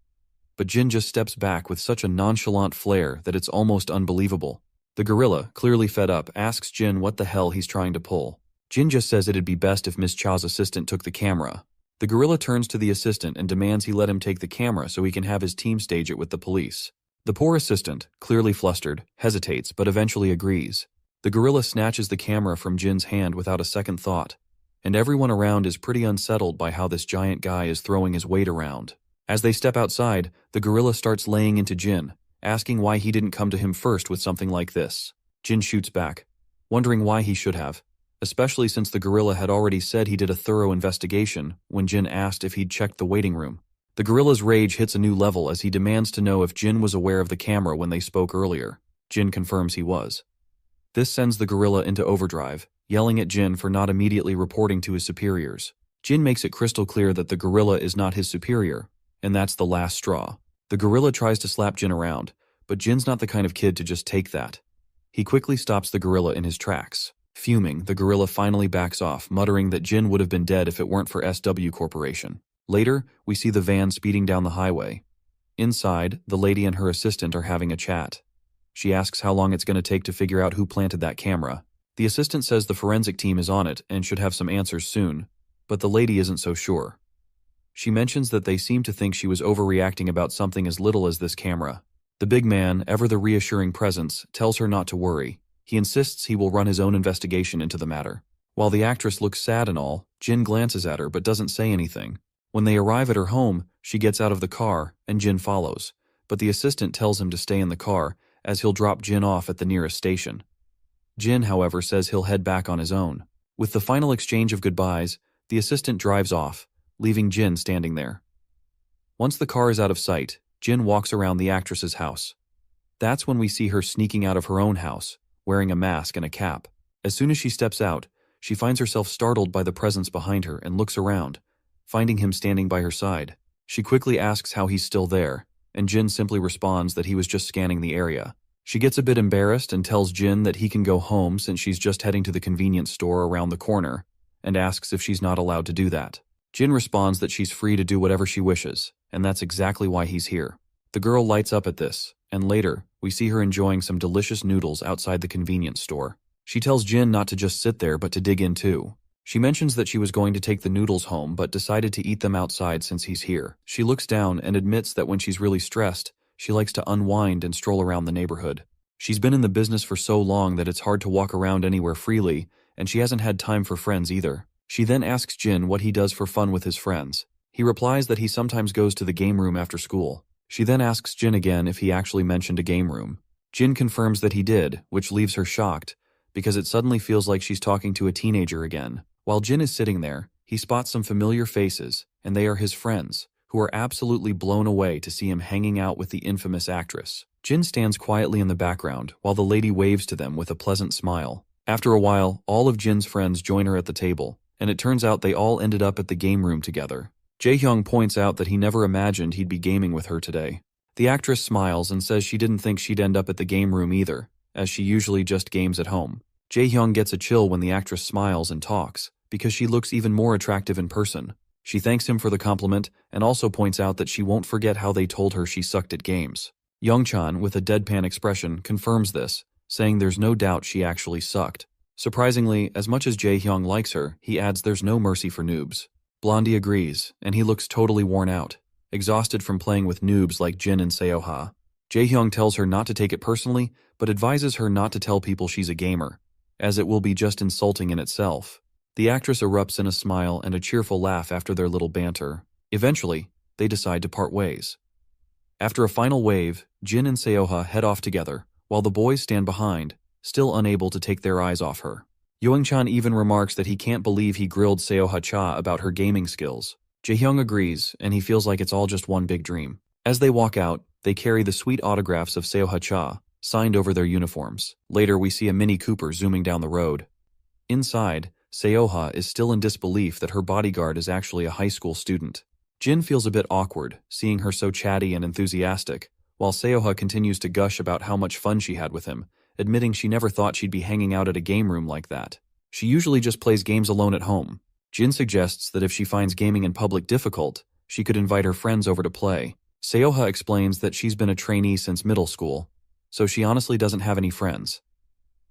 But Jin just steps back with such a nonchalant flair that it's almost unbelievable. The gorilla, clearly fed up, asks Jin what the hell he's trying to pull. Jin just says it'd be best if Miss Cha's assistant took the camera. The gorilla turns to the assistant and demands he let him take the camera so he can have his team stage it with the police. The poor assistant, clearly flustered, hesitates but eventually agrees. The gorilla snatches the camera from Jin's hand without a second thought, and everyone around is pretty unsettled by how this giant guy is throwing his weight around. As they step outside, the gorilla starts laying into Jin, asking why he didn't come to him first with something like this. Jin shoots back, wondering why he should have, especially since the gorilla had already said he did a thorough investigation when Jin asked if he'd checked the waiting room. The gorilla's rage hits a new level as he demands to know if Jin was aware of the camera when they spoke earlier. Jin confirms he was. This sends the gorilla into overdrive, yelling at Jin for not immediately reporting to his superiors. Jin makes it crystal clear that the gorilla is not his superior, and that's the last straw. The gorilla tries to slap Jin around, but Jin's not the kind of kid to just take that. He quickly stops the gorilla in his tracks. Fuming, the gorilla finally backs off, muttering that Jin would have been dead if it weren't for SW Corporation. Later, we see the van speeding down the highway. Inside, the lady and her assistant are having a chat. She asks how long it's going to take to figure out who planted that camera. The assistant says the forensic team is on it and should have some answers soon, but the lady isn't so sure. She mentions that they seem to think she was overreacting about something as little as this camera. The big man, ever the reassuring presence, tells her not to worry. He insists he will run his own investigation into the matter. While the actress looks sad and all, Jin glances at her but doesn't say anything. When they arrive at her home, she gets out of the car and Jin follows, but the assistant tells him to stay in the car as he'll drop Jin off at the nearest station. Jin, however, says he'll head back on his own. With the final exchange of goodbyes, the assistant drives off, leaving Jin standing there. Once the car is out of sight, Jin walks around the actress's house. That's when we see her sneaking out of her own house, wearing a mask and a cap. As soon as she steps out, she finds herself startled by the presence behind her and looks around, finding him standing by her side. She quickly asks how he's still there, and Jin simply responds that he was just scanning the area. She gets a bit embarrassed and tells Jin that he can go home since she's just heading to the convenience store around the corner, and asks if she's not allowed to do that. Jin responds that she's free to do whatever she wishes, and that's exactly why he's here. The girl lights up at this, and later, we see her enjoying some delicious noodles outside the convenience store. She tells Jin not to just sit there but to dig in too. She mentions that she was going to take the noodles home but decided to eat them outside since he's here. She looks down and admits that when she's really stressed, she likes to unwind and stroll around the neighborhood. She's been in the business for so long that it's hard to walk around anywhere freely, and she hasn't had time for friends either. She then asks Jin what he does for fun with his friends. He replies that he sometimes goes to the game room after school. She then asks Jin again if he actually mentioned a game room. Jin confirms that he did, which leaves her shocked, because it suddenly feels like she's talking to a teenager again. While Jin is sitting there, he spots some familiar faces, and they are his friends, who are absolutely blown away to see him hanging out with the infamous actress. Jin stands quietly in the background while the lady waves to them with a pleasant smile. After a while, all of Jin's friends join her at the table, and it turns out they all ended up at the game room together. Jae-hyung points out that he never imagined he'd be gaming with her today. The actress smiles and says she didn't think she'd end up at the game room either, as she usually just games at home. Jae-hyung gets a chill when the actress smiles and talks, because she looks even more attractive in person. She thanks him for the compliment and also points out that she won't forget how they told her she sucked at games. Youngchan, with a deadpan expression, confirms this, saying there's no doubt she actually sucked. Surprisingly, as much as Jae-hyung likes her, he adds there's no mercy for noobs. Blondie agrees, and he looks totally worn out, exhausted from playing with noobs like Jin and Seo-ha. Jae-hyung tells her not to take it personally, but advises her not to tell people she's a gamer, as it will be just insulting in itself. The actress erupts in a smile and a cheerful laugh after their little banter. Eventually, they decide to part ways. After a final wave, Jin and Seo-ha head off together, while the boys stand behind, still unable to take their eyes off her. Youngchan even remarks that he can't believe he grilled Seo-ha Cha about her gaming skills. Jae-hyung agrees, and he feels like it's all just one big dream. As they walk out, they carry the sweet autographs of Seo-ha Cha, signed over their uniforms. Later, we see a Mini Cooper zooming down the road. Inside, Seo-ha is still in disbelief that her bodyguard is actually a high school student. Jin feels a bit awkward, seeing her so chatty and enthusiastic, while Seoha continues to gush about how much fun she had with him, admitting she never thought she'd be hanging out at a game room like that. She usually just plays games alone at home. Jin suggests that if she finds gaming in public difficult, she could invite her friends over to play. Seoha explains that she's been a trainee since middle school, so she honestly doesn't have any friends.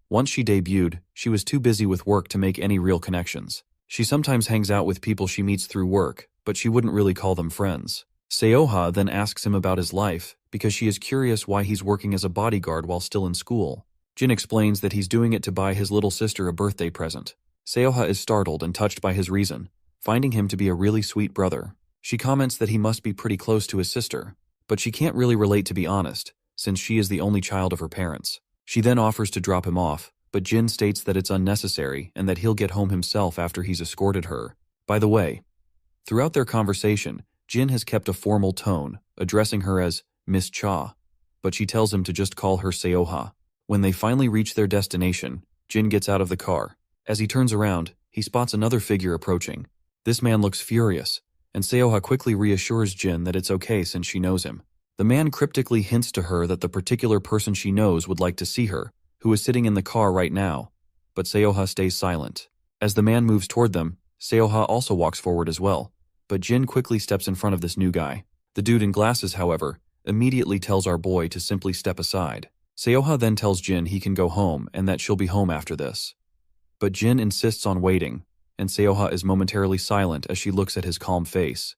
Once she debuted, she was too busy with work to make any real connections. She sometimes hangs out with people she meets through work, but she wouldn't really call them friends. Seoha then asks him about his life, because she is curious why he's working as a bodyguard while still in school. Jin explains that he's doing it to buy his little sister a birthday present. Seoha is startled and touched by his reason, finding him to be a really sweet brother. She comments that he must be pretty close to his sister, but she can't really relate, to be honest, since she is the only child of her parents. She then offers to drop him off, but Jin states that it's unnecessary and that he'll get home himself after he's escorted her. By the way, throughout their conversation, Jin has kept a formal tone, addressing her as Miss Cha, but she tells him to just call her Seoha. When they finally reach their destination, Jin gets out of the car. As he turns around, he spots another figure approaching. This man looks furious, and Seoha quickly reassures Jin that it's okay since she knows him. The man cryptically hints to her that the particular person she knows would like to see her, who is sitting in the car right now, but Seoha stays silent. As the man moves toward them, Seoha also walks forward as well, but Jin quickly steps in front of this new guy. The dude in glasses, however, immediately tells our boy to simply step aside. Seoha then tells Jin he can go home and that she'll be home after this. But Jin insists on waiting, and Seoha is momentarily silent as she looks at his calm face.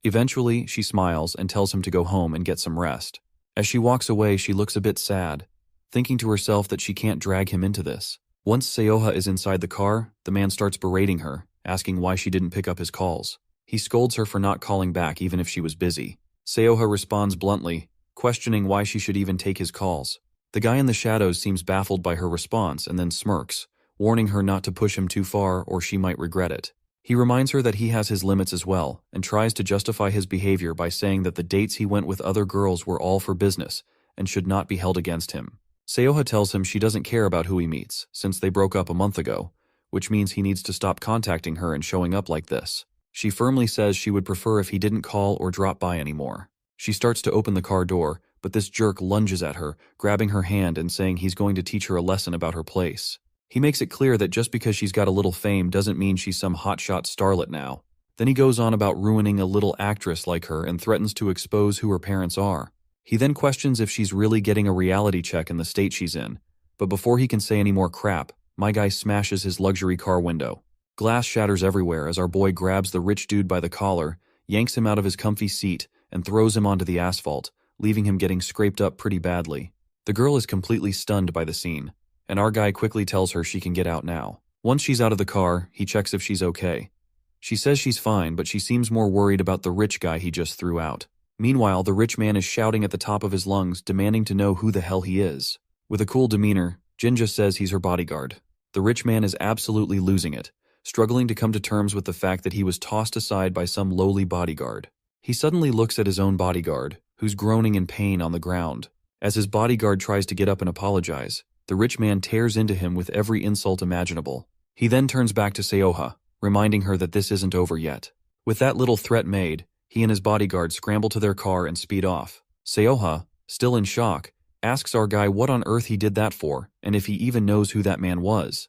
Eventually, she smiles and tells him to go home and get some rest. As she walks away, she looks a bit sad, thinking to herself that she can't drag him into this. Once Seoha is inside the car, the man starts berating her, asking why she didn't pick up his calls. He scolds her for not calling back even if she was busy. Seoha responds bluntly, questioning why she should even take his calls. The guy in the shadows seems baffled by her response and then smirks, warning her not to push him too far or she might regret it. He reminds her that he has his limits as well, and tries to justify his behavior by saying that the dates he went with other girls were all for business and should not be held against him. Seoha tells him she doesn't care about who he meets, since they broke up a month ago, which means he needs to stop contacting her and showing up like this. She firmly says she would prefer if he didn't call or drop by anymore. She starts to open the car door, but this jerk lunges at her, grabbing her hand and saying he's going to teach her a lesson about her place. He makes it clear that just because she's got a little fame doesn't mean she's some hotshot starlet now. Then he goes on about ruining a little actress like her and threatens to expose who her parents are. He then questions if she's really getting a reality check in the state she's in, but before he can say any more crap, my guy smashes his luxury car window. Glass shatters everywhere as our boy grabs the rich dude by the collar, yanks him out of his comfy seat, and throws him onto the asphalt, leaving him getting scraped up pretty badly. The girl is completely stunned by the scene, and our guy quickly tells her she can get out now. Once she's out of the car, he checks if she's okay. She says she's fine, but she seems more worried about the rich guy he just threw out. Meanwhile, the rich man is shouting at the top of his lungs, demanding to know who the hell he is. With a cool demeanor, Jin just says he's her bodyguard. The rich man is absolutely losing it, struggling to come to terms with the fact that he was tossed aside by some lowly bodyguard. He suddenly looks at his own bodyguard, who's groaning in pain on the ground. As his bodyguard tries to get up and apologize, the rich man tears into him with every insult imaginable. He then turns back to Seoha, reminding her that this isn't over yet. With that little threat made, he and his bodyguard scramble to their car and speed off. Seoha, still in shock, asks our guy what on earth he did that for, and if he even knows who that man was.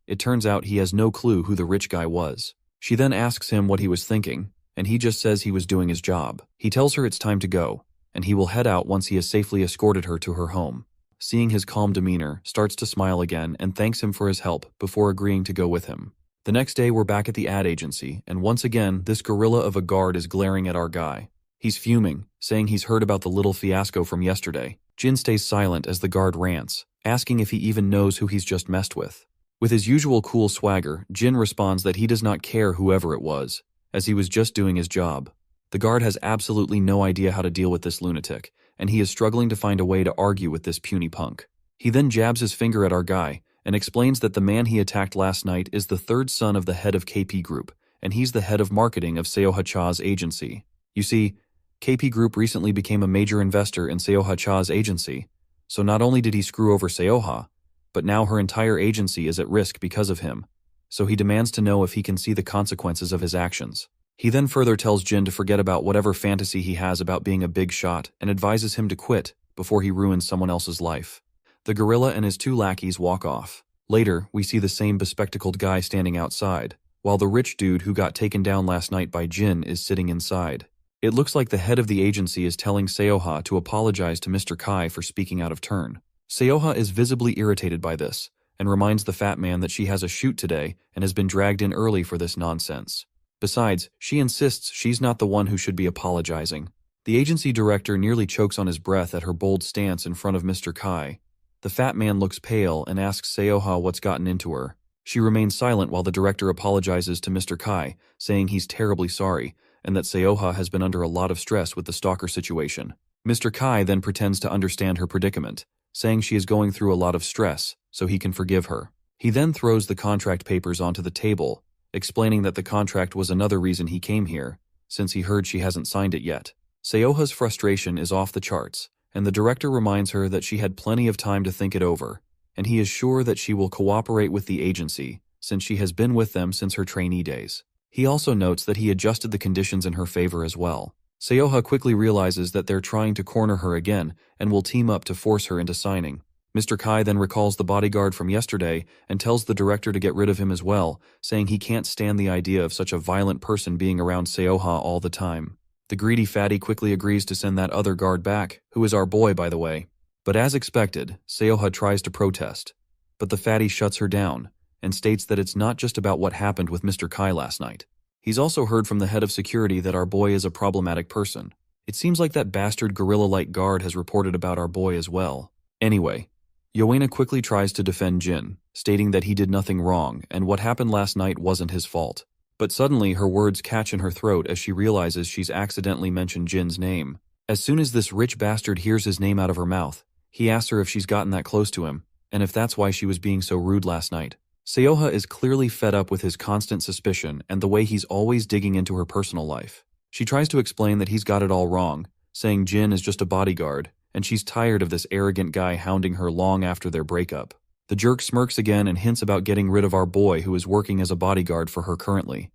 It turns out he has no clue who the rich guy was. She then asks him what he was thinking, and he just says he was doing his job. He tells her it's time to go, and he will head out once he has safely escorted her to her home. Seeing his calm demeanor, starts to smile again and thanks him for his help before agreeing to go with him. The next day we're back at the ad agency, and once again this gorilla of a guard is glaring at our guy. He's fuming, saying he's heard about the little fiasco from yesterday. Jin stays silent as the guard rants, asking if he even knows who he's just messed with. With his usual cool swagger, Jin responds that he does not care whoever it was, as he was just doing his job. The guard has absolutely no idea how to deal with this lunatic, and he is struggling to find a way to argue with this puny punk. He then jabs his finger at our guy, and explains that the man he attacked last night is the third son of the head of KP Group, and he's the head of marketing of Seoha Cha's agency. You see, KP Group recently became a major investor in Seoha Cha's agency, so not only did he screw over Seoha, but now her entire agency is at risk because of him, so he demands to know if he can see the consequences of his actions. He then further tells Jin to forget about whatever fantasy he has about being a big shot and advises him to quit before he ruins someone else's life. The gorilla and his 2 lackeys walk off. Later, we see the same bespectacled guy standing outside, while the rich dude who got taken down last night by Jin is sitting inside. It looks like the head of the agency is telling Seoha to apologize to Mr. Kai for speaking out of turn. Seoha is visibly irritated by this, and reminds the fat man that she has a shoot today and has been dragged in early for this nonsense. Besides, she insists she's not the one who should be apologizing. The agency director nearly chokes on his breath at her bold stance in front of Mr. Kai. The fat man looks pale and asks Seoha what's gotten into her. She remains silent while the director apologizes to Mr. Kai, saying he's terribly sorry, and that Seoha has been under a lot of stress with the stalker situation. Mr. Kai then pretends to understand her predicament, saying she is going through a lot of stress, so he can forgive her. He then throws the contract papers onto the table, explaining that the contract was another reason he came here, since he heard she hasn't signed it yet. Seoha's frustration is off the charts, and the director reminds her that she had plenty of time to think it over, and he is sure that she will cooperate with the agency, since she has been with them since her trainee days. He also notes that he adjusted the conditions in her favor as well. Seoha quickly realizes that they're trying to corner her again and will team up to force her into signing. Mr. Kai then recalls the bodyguard from yesterday and tells the director to get rid of him as well, saying he can't stand the idea of such a violent person being around Seoha all the time. The greedy fatty quickly agrees to send that other guard back, who is our boy by the way. But as expected, Seoha tries to protest. But the fatty shuts her down, and states that it's not just about what happened with Mr. Kai last night. He's also heard from the head of security that our boy is a problematic person. It seems like that bastard gorilla-like guard has reported about our boy as well. Anyway, Yoena quickly tries to defend Jin, stating that he did nothing wrong and what happened last night wasn't his fault. But suddenly her words catch in her throat as she realizes she's accidentally mentioned Jin's name. As soon as this rich bastard hears his name out of her mouth, he asks her if she's gotten that close to him, and if that's why she was being so rude last night. Seoha is clearly fed up with his constant suspicion and the way he's always digging into her personal life. She tries to explain that he's got it all wrong, saying Jin is just a bodyguard, and she's tired of this arrogant guy hounding her long after their breakup. The jerk smirks again and hints about getting rid of our boy who is working as a bodyguard for her currently.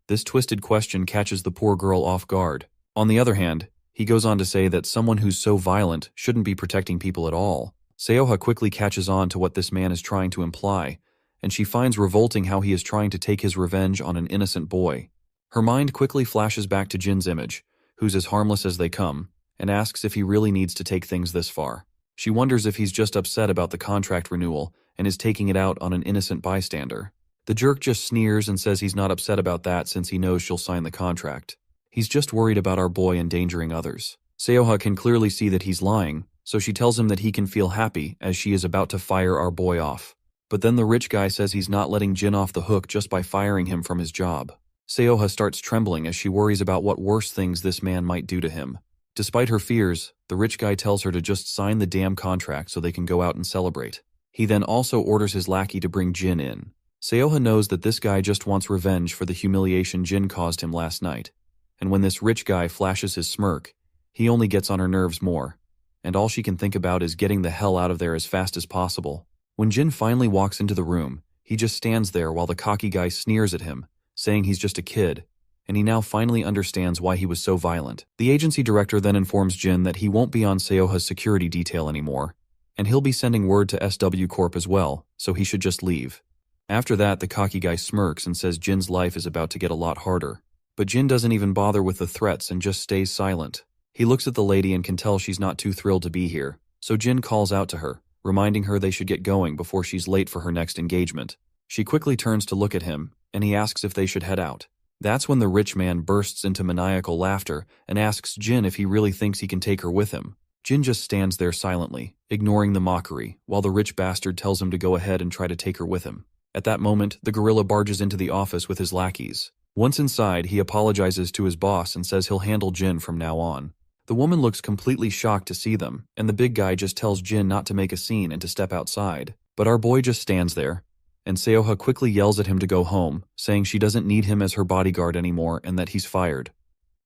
This twisted question catches the poor girl off guard. On the other hand, he goes on to say that someone who's so violent shouldn't be protecting people at all. Seoha quickly catches on to what this man is trying to imply, and she finds revolting how he is trying to take his revenge on an innocent boy. Her mind quickly flashes back to Jin's image, who's as harmless as they come, and asks if he really needs to take things this far. She wonders if he's just upset about the contract renewal and is taking it out on an innocent bystander. The jerk just sneers and says he's not upset about that since he knows she'll sign the contract. He's just worried about our boy endangering others. Seoha can clearly see that he's lying, so she tells him that he can feel happy as she is about to fire our boy off. But then the rich guy says he's not letting Jin off the hook just by firing him from his job. Seoha starts trembling as she worries about what worse things this man might do to him. Despite her fears, the rich guy tells her to just sign the damn contract so they can go out and celebrate. He then also orders his lackey to bring Jin in. Seoha knows that this guy just wants revenge for the humiliation Jin caused him last night, and when this rich guy flashes his smirk, he only gets on her nerves more, and all she can think about is getting the hell out of there as fast as possible. When Jin finally walks into the room, he just stands there while the cocky guy sneers at him, saying he's just a kid, and he now finally understands why he was so violent. The agency director then informs Jin that he won't be on Seoha's security detail anymore, and he'll be sending word to SW Corp as well, so he should just leave. After that, the cocky guy smirks and says Jin's life is about to get a lot harder. But Jin doesn't even bother with the threats and just stays silent. He looks at the lady and can tell she's not too thrilled to be here, so Jin calls out to her, reminding her they should get going before she's late for her next engagement. She quickly turns to look at him, and he asks if they should head out. That's when the rich man bursts into maniacal laughter and asks Jin if he really thinks he can take her with him. Jin just stands there silently, ignoring the mockery, while the rich bastard tells him to go ahead and try to take her with him. At that moment, the gorilla barges into the office with his lackeys. Once inside, he apologizes to his boss and says he'll handle Jin from now on. The woman looks completely shocked to see them, and the big guy just tells Jin not to make a scene and to step outside. But our boy just stands there, and Seoha quickly yells at him to go home, saying she doesn't need him as her bodyguard anymore and that he's fired.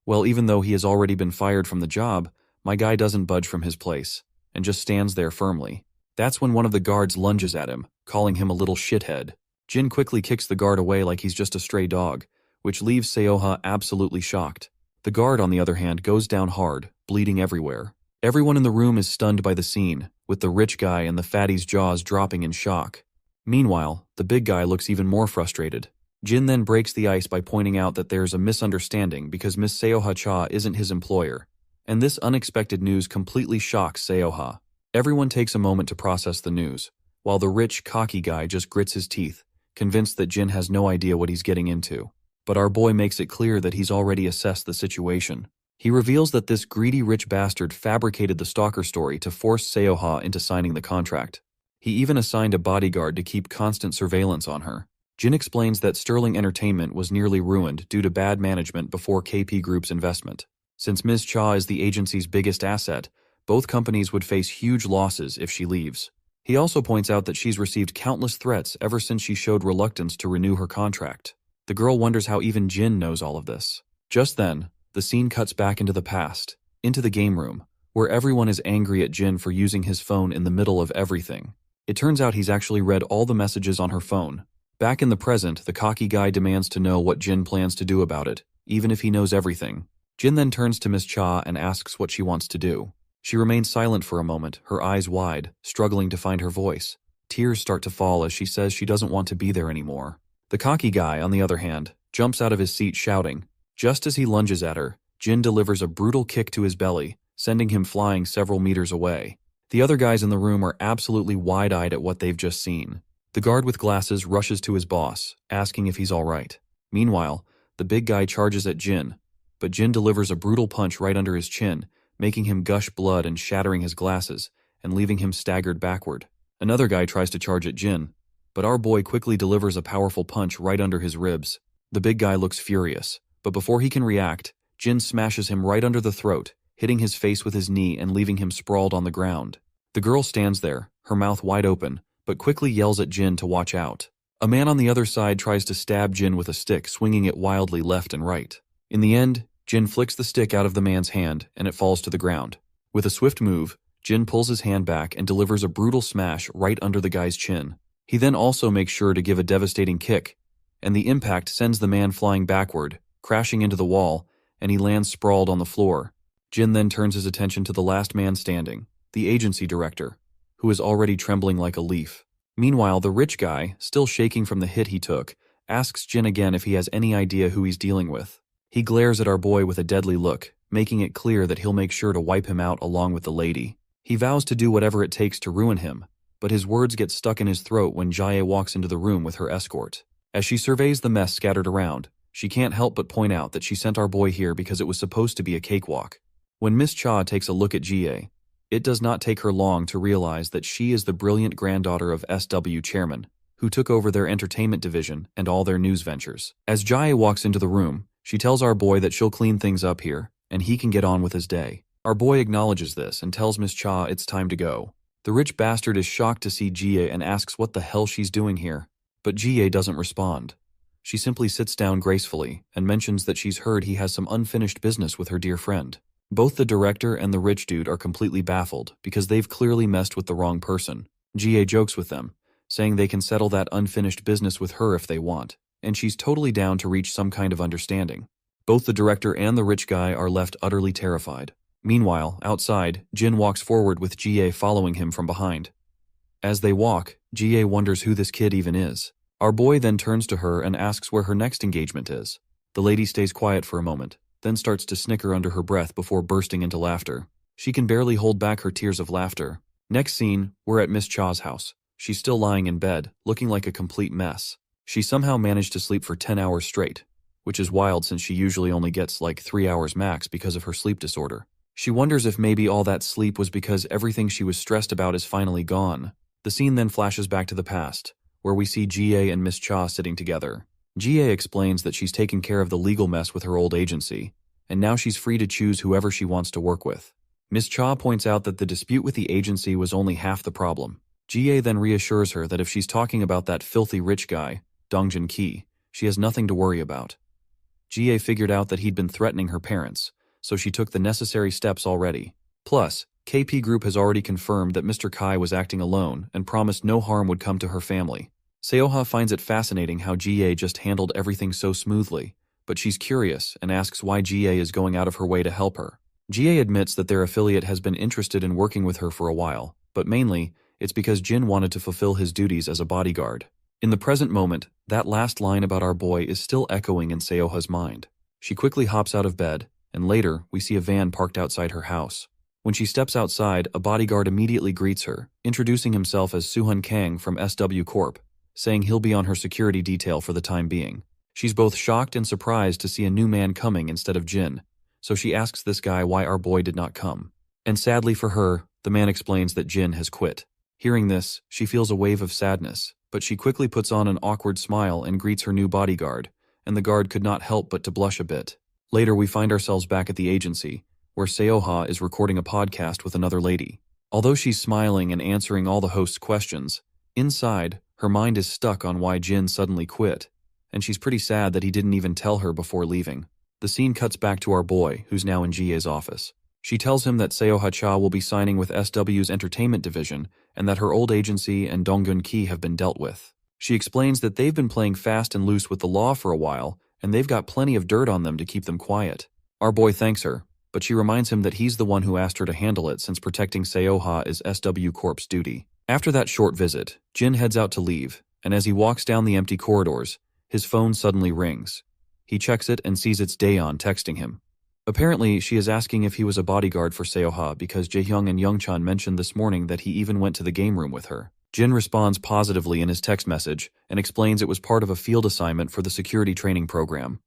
Well, even though he has already been fired from the job, my guy doesn't budge from his place, and just stands there firmly. That's when one of the guards lunges at him, calling him a little shithead. Jin quickly kicks the guard away like he's just a stray dog, which leaves Seoha absolutely shocked. The guard, on the other hand, goes down hard, bleeding everywhere. Everyone in the room is stunned by the scene, with the rich guy and the fatty's jaws dropping in shock. Meanwhile, the big guy looks even more frustrated. Jin then breaks the ice by pointing out that there's a misunderstanding because Miss Seoha Cha isn't his employer, and this unexpected news completely shocks Seoha. Everyone takes a moment to process the news, while the rich, cocky guy just grits his teeth, convinced that Jin has no idea what he's getting into. But our boy makes it clear that he's already assessed the situation. He reveals that this greedy rich bastard fabricated the stalker story to force Seoha into signing the contract. He even assigned a bodyguard to keep constant surveillance on her. Jin explains that Sterling Entertainment was nearly ruined due to bad management before KP Group's investment. Since Ms. Cha is the agency's biggest asset, both companies would face huge losses if she leaves. He also points out that she's received countless threats ever since she showed reluctance to renew her contract. The girl wonders how even Jin knows all of this. Just then, the scene cuts back into the past, into the game room, where everyone is angry at Jin for using his phone in the middle of everything. It turns out he's actually read all the messages on her phone. Back in the present, the cocky guy demands to know what Jin plans to do about it, even if he knows everything. Jin then turns to Miss Cha and asks what she wants to do. She remains silent for a moment, her eyes wide, struggling to find her voice. Tears start to fall as she says she doesn't want to be there anymore. The cocky guy, on the other hand, jumps out of his seat shouting. Just as he lunges at her, Jin delivers a brutal kick to his belly, sending him flying several meters away. The other guys in the room are absolutely wide-eyed at what they've just seen. The guard with glasses rushes to his boss, asking if he's all right. Meanwhile, the big guy charges at Jin, but Jin delivers a brutal punch right under his chin, making him gush blood and shattering his glasses, and leaving him staggered backward. Another guy tries to charge at Jin, but our boy quickly delivers a powerful punch right under his ribs. The big guy looks furious, but before he can react, Jin smashes him right under the throat, hitting his face with his knee and leaving him sprawled on the ground. The girl stands there, her mouth wide open, but quickly yells at Jin to watch out. A man on the other side tries to stab Jin with a stick, swinging it wildly left and right. In the end, Jin flicks the stick out of the man's hand, and it falls to the ground. With a swift move, Jin pulls his hand back and delivers a brutal smash right under the guy's chin. He then also makes sure to give a devastating kick, and the impact sends the man flying backward, crashing into the wall, and he lands sprawled on the floor. Jin then turns his attention to the last man standing, the agency director, who is already trembling like a leaf. Meanwhile, the rich guy, still shaking from the hit he took, asks Jin again if he has any idea who he's dealing with. He glares at our boy with a deadly look, making it clear that he'll make sure to wipe him out along with the lady. He vows to do whatever it takes to ruin him, but his words get stuck in his throat when Jae walks into the room with her escort. As she surveys the mess scattered around, she can't help but point out that she sent our boy here because it was supposed to be a cakewalk. When Miss Cha takes a look at Jae, it does not take her long to realize that she is the brilliant granddaughter of SW chairman, who took over their entertainment division and all their news ventures. As Jae walks into the room, she tells our boy that she'll clean things up here, and he can get on with his day. Our boy acknowledges this and tells Miss Cha it's time to go. The rich bastard is shocked to see Jae and asks what the hell she's doing here, but Jae doesn't respond. She simply sits down gracefully and mentions that she's heard he has some unfinished business with her dear friend. Both the director and the rich dude are completely baffled because they've clearly messed with the wrong person. Jae jokes with them, saying they can settle that unfinished business with her if they want, and she's totally down to reach some kind of understanding. Both the director and the rich guy are left utterly terrified. Meanwhile, outside, Jin walks forward with Jae following him from behind. As they walk, Jae wonders who this kid even is. Our boy then turns to her and asks where her next engagement is. The lady stays quiet for a moment, then starts to snicker under her breath before bursting into laughter. She can barely hold back her tears of laughter. Next scene, we're at Miss Cha's house. She's still lying in bed, looking like a complete mess. She somehow managed to sleep for 10 hours straight, which is wild since she usually only gets like 3 hours max because of her sleep disorder. She wonders if maybe all that sleep was because everything she was stressed about is finally gone. The scene then flashes back to the past, where we see Jae and Miss Cha sitting together. Jae explains that she's taken care of the legal mess with her old agency, and now she's free to choose whoever she wants to work with. Miss Cha points out that the dispute with the agency was only half the problem. Jae then reassures her that if she's talking about that filthy rich guy, Dongjin Ki, she has nothing to worry about. Jae figured out that he'd been threatening her parents, so she took the necessary steps already. Plus, KP Group has already confirmed that Mr. Kai was acting alone and promised no harm would come to her family. Seoha finds it fascinating how Jae just handled everything so smoothly, but she's curious and asks why GA is going out of her way to help her. GA admits that their affiliate has been interested in working with her for a while, but mainly, it's because Jin wanted to fulfill his duties as a bodyguard. In the present moment, that last line about our boy is still echoing in Seoha's mind. She quickly hops out of bed, and later, we see a van parked outside her house. When she steps outside, a bodyguard immediately greets her, introducing himself as Suhun Kang from SW Corp, saying he'll be on her security detail for the time being. She's both shocked and surprised to see a new man coming instead of Jin, so she asks this guy why our boy did not come. And sadly for her, the man explains that Jin has quit. Hearing this, she feels a wave of sadness, but she quickly puts on an awkward smile and greets her new bodyguard, and the guard could not help but to blush a bit. Later we find ourselves back at the agency, where Seoha is recording a podcast with another lady. Although she's smiling and answering all the host's questions, inside, her mind is stuck on why Jin suddenly quit, and she's pretty sad that he didn't even tell her before leaving. The scene cuts back to our boy, who's now in GA's office. She tells him that Seoha Cha will be signing with SW's entertainment division and that her old agency and Donggun Ki have been dealt with. She explains that they've been playing fast and loose with the law for a while, and they've got plenty of dirt on them to keep them quiet. Our boy thanks her, but she reminds him that he's the one who asked her to handle it since protecting Seoha is SW Corp's duty. After that short visit, Jin heads out to leave, and as he walks down the empty corridors, his phone suddenly rings. He checks it and sees it's Daeon texting him. Apparently, she is asking if he was a bodyguard for Seoha because Jaehyung and Youngchan mentioned this morning that he even went to the game room with her. Jin responds positively in his text message and explains it was part of a field assignment for the security training program.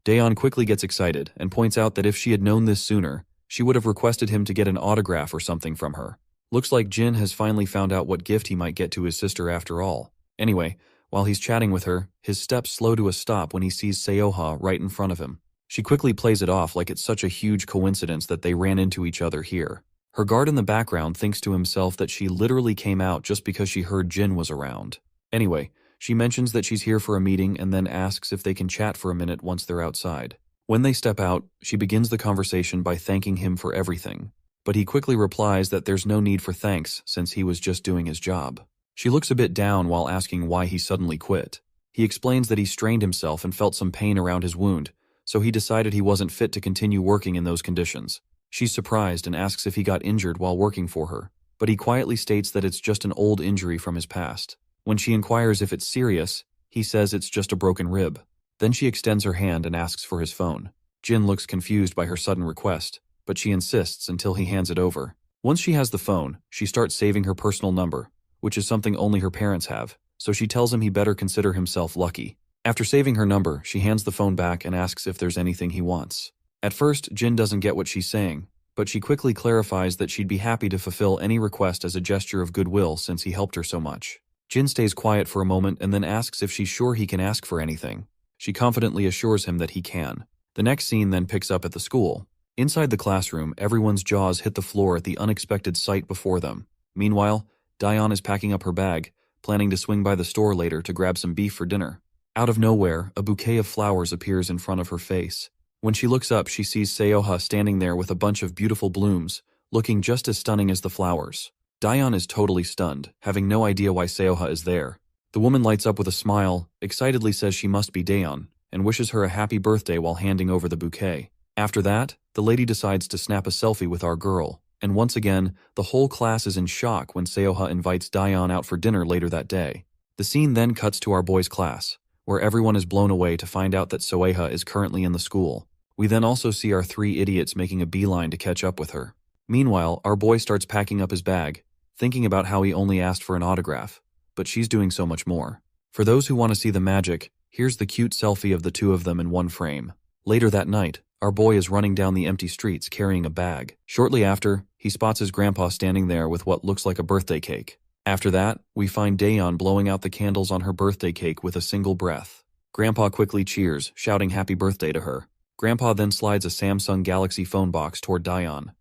Daeon quickly gets excited and points out that if she had known this sooner, she would have requested him to get an autograph or something from her. Looks like Jin has finally found out what gift he might get to his sister after all. Anyway, while he's chatting with her, his steps slow to a stop when he sees Seoha right in front of him. She quickly plays it off like it's such a huge coincidence that they ran into each other here. Her guard in the background thinks to himself that she literally came out just because she heard Jin was around. Anyway, she mentions that she's here for a meeting and then asks if they can chat for a minute once they're outside. When they step out, she begins the conversation by thanking him for everything. But he quickly replies that there's no need for thanks since he was just doing his job. She looks a bit down while asking why he suddenly quit. He explains that he strained himself and felt some pain around his wound, so he decided he wasn't fit to continue working in those conditions. She's surprised and asks if he got injured while working for her, but he quietly states that it's just an old injury from his past. When she inquires if it's serious, he says it's just a broken rib. Then she extends her hand and asks for his phone. Jin looks confused by her sudden request, but she insists until he hands it over. Once she has the phone, she starts saving her personal number, which is something only her parents have, so she tells him he better consider himself lucky. After saving her number, she hands the phone back and asks if there's anything he wants. At first, Jin doesn't get what she's saying, but she quickly clarifies that she'd be happy to fulfill any request as a gesture of goodwill since he helped her so much. Jin stays quiet for a moment and then asks if she's sure he can ask for anything. She confidently assures him that he can. The next scene then picks up at the school. Inside the classroom, everyone's jaws hit the floor at the unexpected sight before them. Meanwhile, Daeon is packing up her bag, planning to swing by the store later to grab some beef for dinner. Out of nowhere, a bouquet of flowers appears in front of her face. When she looks up, she sees Seoha standing there with a bunch of beautiful blooms, looking just as stunning as the flowers. Daeon is totally stunned, having no idea why Seoha is there. The woman lights up with a smile, excitedly says she must be Daeon, and wishes her a happy birthday while handing over the bouquet. After that, the lady decides to snap a selfie with our girl, and once again, the whole class is in shock when Seoha invites Daeon out for dinner later that day. The scene then cuts to our boys' class, where everyone is blown away to find out that Soeha is currently in the school. We then also see our three idiots making a beeline to catch up with her. Meanwhile, our boy starts packing up his bag, thinking about how he only asked for an autograph, but she's doing so much more. For those who want to see the magic, here's the cute selfie of the two of them in one frame. Later that night, our boy is running down the empty streets carrying a bag. Shortly after, he spots his grandpa standing there with what looks like a birthday cake. After that, we find Daeon blowing out the candles on her birthday cake with a single breath. Grandpa quickly cheers, shouting happy birthday to her. Grandpa then slides a Samsung Galaxy phone box toward Daeon.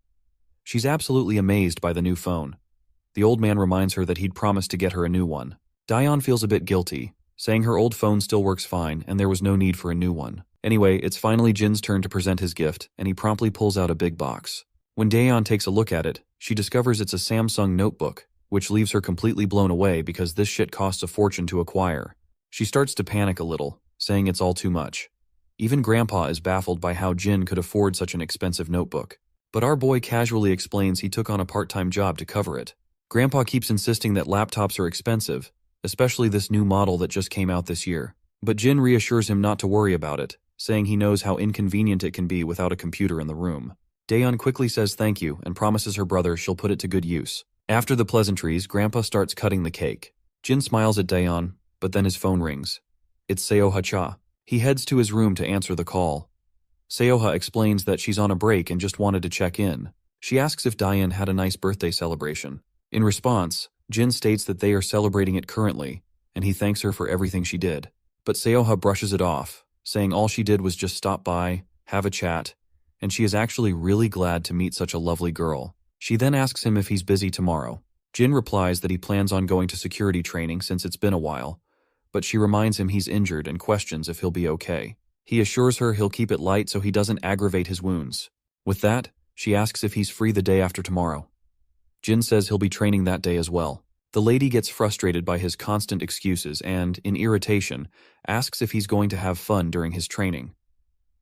She's absolutely amazed by the new phone. The old man reminds her that he'd promised to get her a new one. Daeon feels a bit guilty, saying her old phone still works fine and there was no need for a new one. Anyway, it's finally Jin's turn to present his gift, and he promptly pulls out a big box. When Daeon takes a look at it, she discovers it's a Samsung notebook, which leaves her completely blown away because this shit costs a fortune to acquire. She starts to panic a little, saying it's all too much. Even Grandpa is baffled by how Jin could afford such an expensive notebook. But our boy casually explains he took on a part-time job to cover it. Grandpa keeps insisting that laptops are expensive, especially this new model that just came out this year. But Jin reassures him not to worry about it, saying he knows how inconvenient it can be without a computer in the room. Daeyeon quickly says thank you and promises her brother she'll put it to good use. After the pleasantries, Grandpa starts cutting the cake. Jin smiles at Daeyeon, but then his phone rings. It's Seo-ha-cha. He heads to his room to answer the call. Seo-ha explains that she's on a break and just wanted to check in. She asks if Daeyeon had a nice birthday celebration. In response, Jin states that they are celebrating it currently, and he thanks her for everything she did. But Seo-ha brushes it off, saying all she did was just stop by, have a chat, and she is actually really glad to meet such a lovely girl. She then asks him if he's busy tomorrow. Jin replies that he plans on going to security training since it's been a while, but she reminds him he's injured and questions if he'll be okay. He assures her he'll keep it light so he doesn't aggravate his wounds. With that, she asks if he's free the day after tomorrow. Jin says he'll be training that day as well. The lady gets frustrated by his constant excuses and, in irritation, asks if he's going to have fun during his training.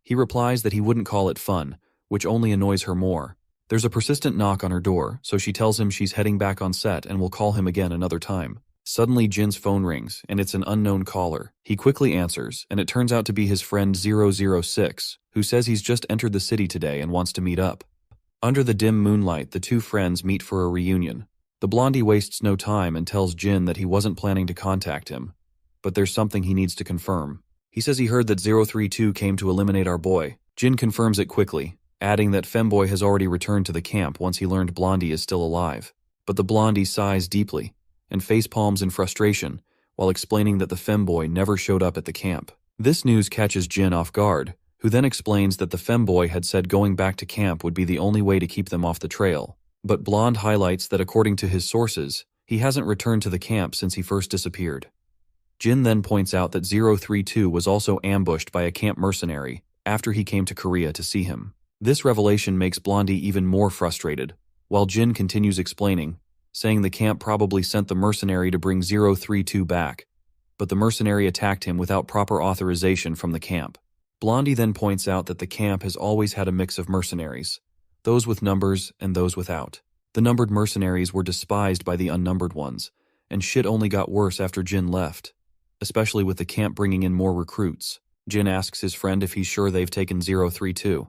He replies that he wouldn't call it fun, which only annoys her more. There's a persistent knock on her door, so she tells him she's heading back on set and will call him again another time. Suddenly, Jin's phone rings, and it's an unknown caller. He quickly answers, and it turns out to be his friend 006, who says he's just entered the city today and wants to meet up. Under the dim moonlight, the two friends meet for a reunion. The blondie wastes no time and tells Jin that he wasn't planning to contact him, but there's something he needs to confirm. He says he heard that 032 came to eliminate our boy. Jin confirms it quickly, adding that Femboy has already returned to the camp once he learned Blondie is still alive. But the blondie sighs deeply and facepalms in frustration while explaining that the Femboy never showed up at the camp. This news catches Jin off guard, who then explains that the Femboy had said going back to camp would be the only way to keep them off the trail. But Blonde highlights that according to his sources, he hasn't returned to the camp since he first disappeared. Jin then points out that 032 was also ambushed by a camp mercenary after he came to Korea to see him. This revelation makes Blondie even more frustrated, while Jin continues explaining, saying the camp probably sent the mercenary to bring 032 back, but the mercenary attacked him without proper authorization from the camp. Blondie then points out that the camp has always had a mix of mercenaries, those with numbers and those without. The numbered mercenaries were despised by the unnumbered ones, and shit only got worse after Jin left, especially with the camp bringing in more recruits. Jin asks his friend if he's sure they've taken 032.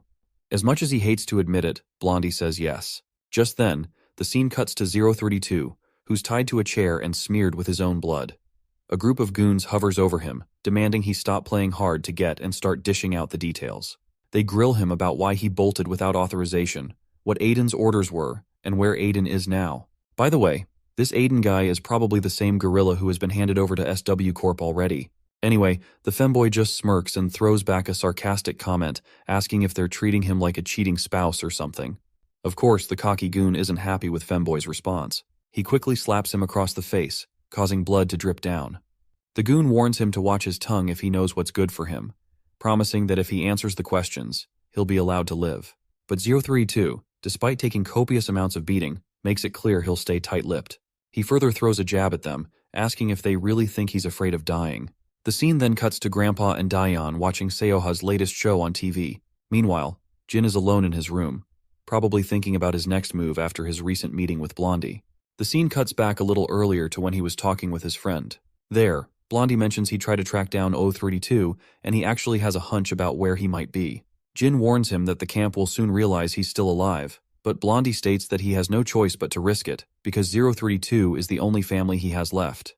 As much as he hates to admit it, Blondie says yes. Just then, the scene cuts to 032, who's tied to a chair and smeared with his own blood. A group of goons hovers over him, demanding he stop playing hard to get and start dishing out the details. They grill him about why he bolted without authorization, what Aiden's orders were, and where Aiden is now. By the way, this Aiden guy is probably the same gorilla who has been handed over to SW Corp already. Anyway, the femboy just smirks and throws back a sarcastic comment, asking if they're treating him like a cheating spouse or something. Of course, the cocky goon isn't happy with femboy's response. He quickly slaps him across the face, causing blood to drip down. The goon warns him to watch his tongue if he knows what's good for him, promising that if he answers the questions, he'll be allowed to live. But 032, despite taking copious amounts of beating, makes it clear he'll stay tight-lipped. He further throws a jab at them, asking if they really think he's afraid of dying. The scene then cuts to Grandpa and Daeyeon watching Seoha's latest show on TV. Meanwhile, Jin is alone in his room, probably thinking about his next move after his recent meeting with Blondie. The scene cuts back a little earlier to when he was talking with his friend. There, Blondie mentions he'd try to track down 032, and he actually has a hunch about where he might be. Jin warns him that the camp will soon realize he's still alive, but Blondie states that he has no choice but to risk it, because 032 is the only family he has left.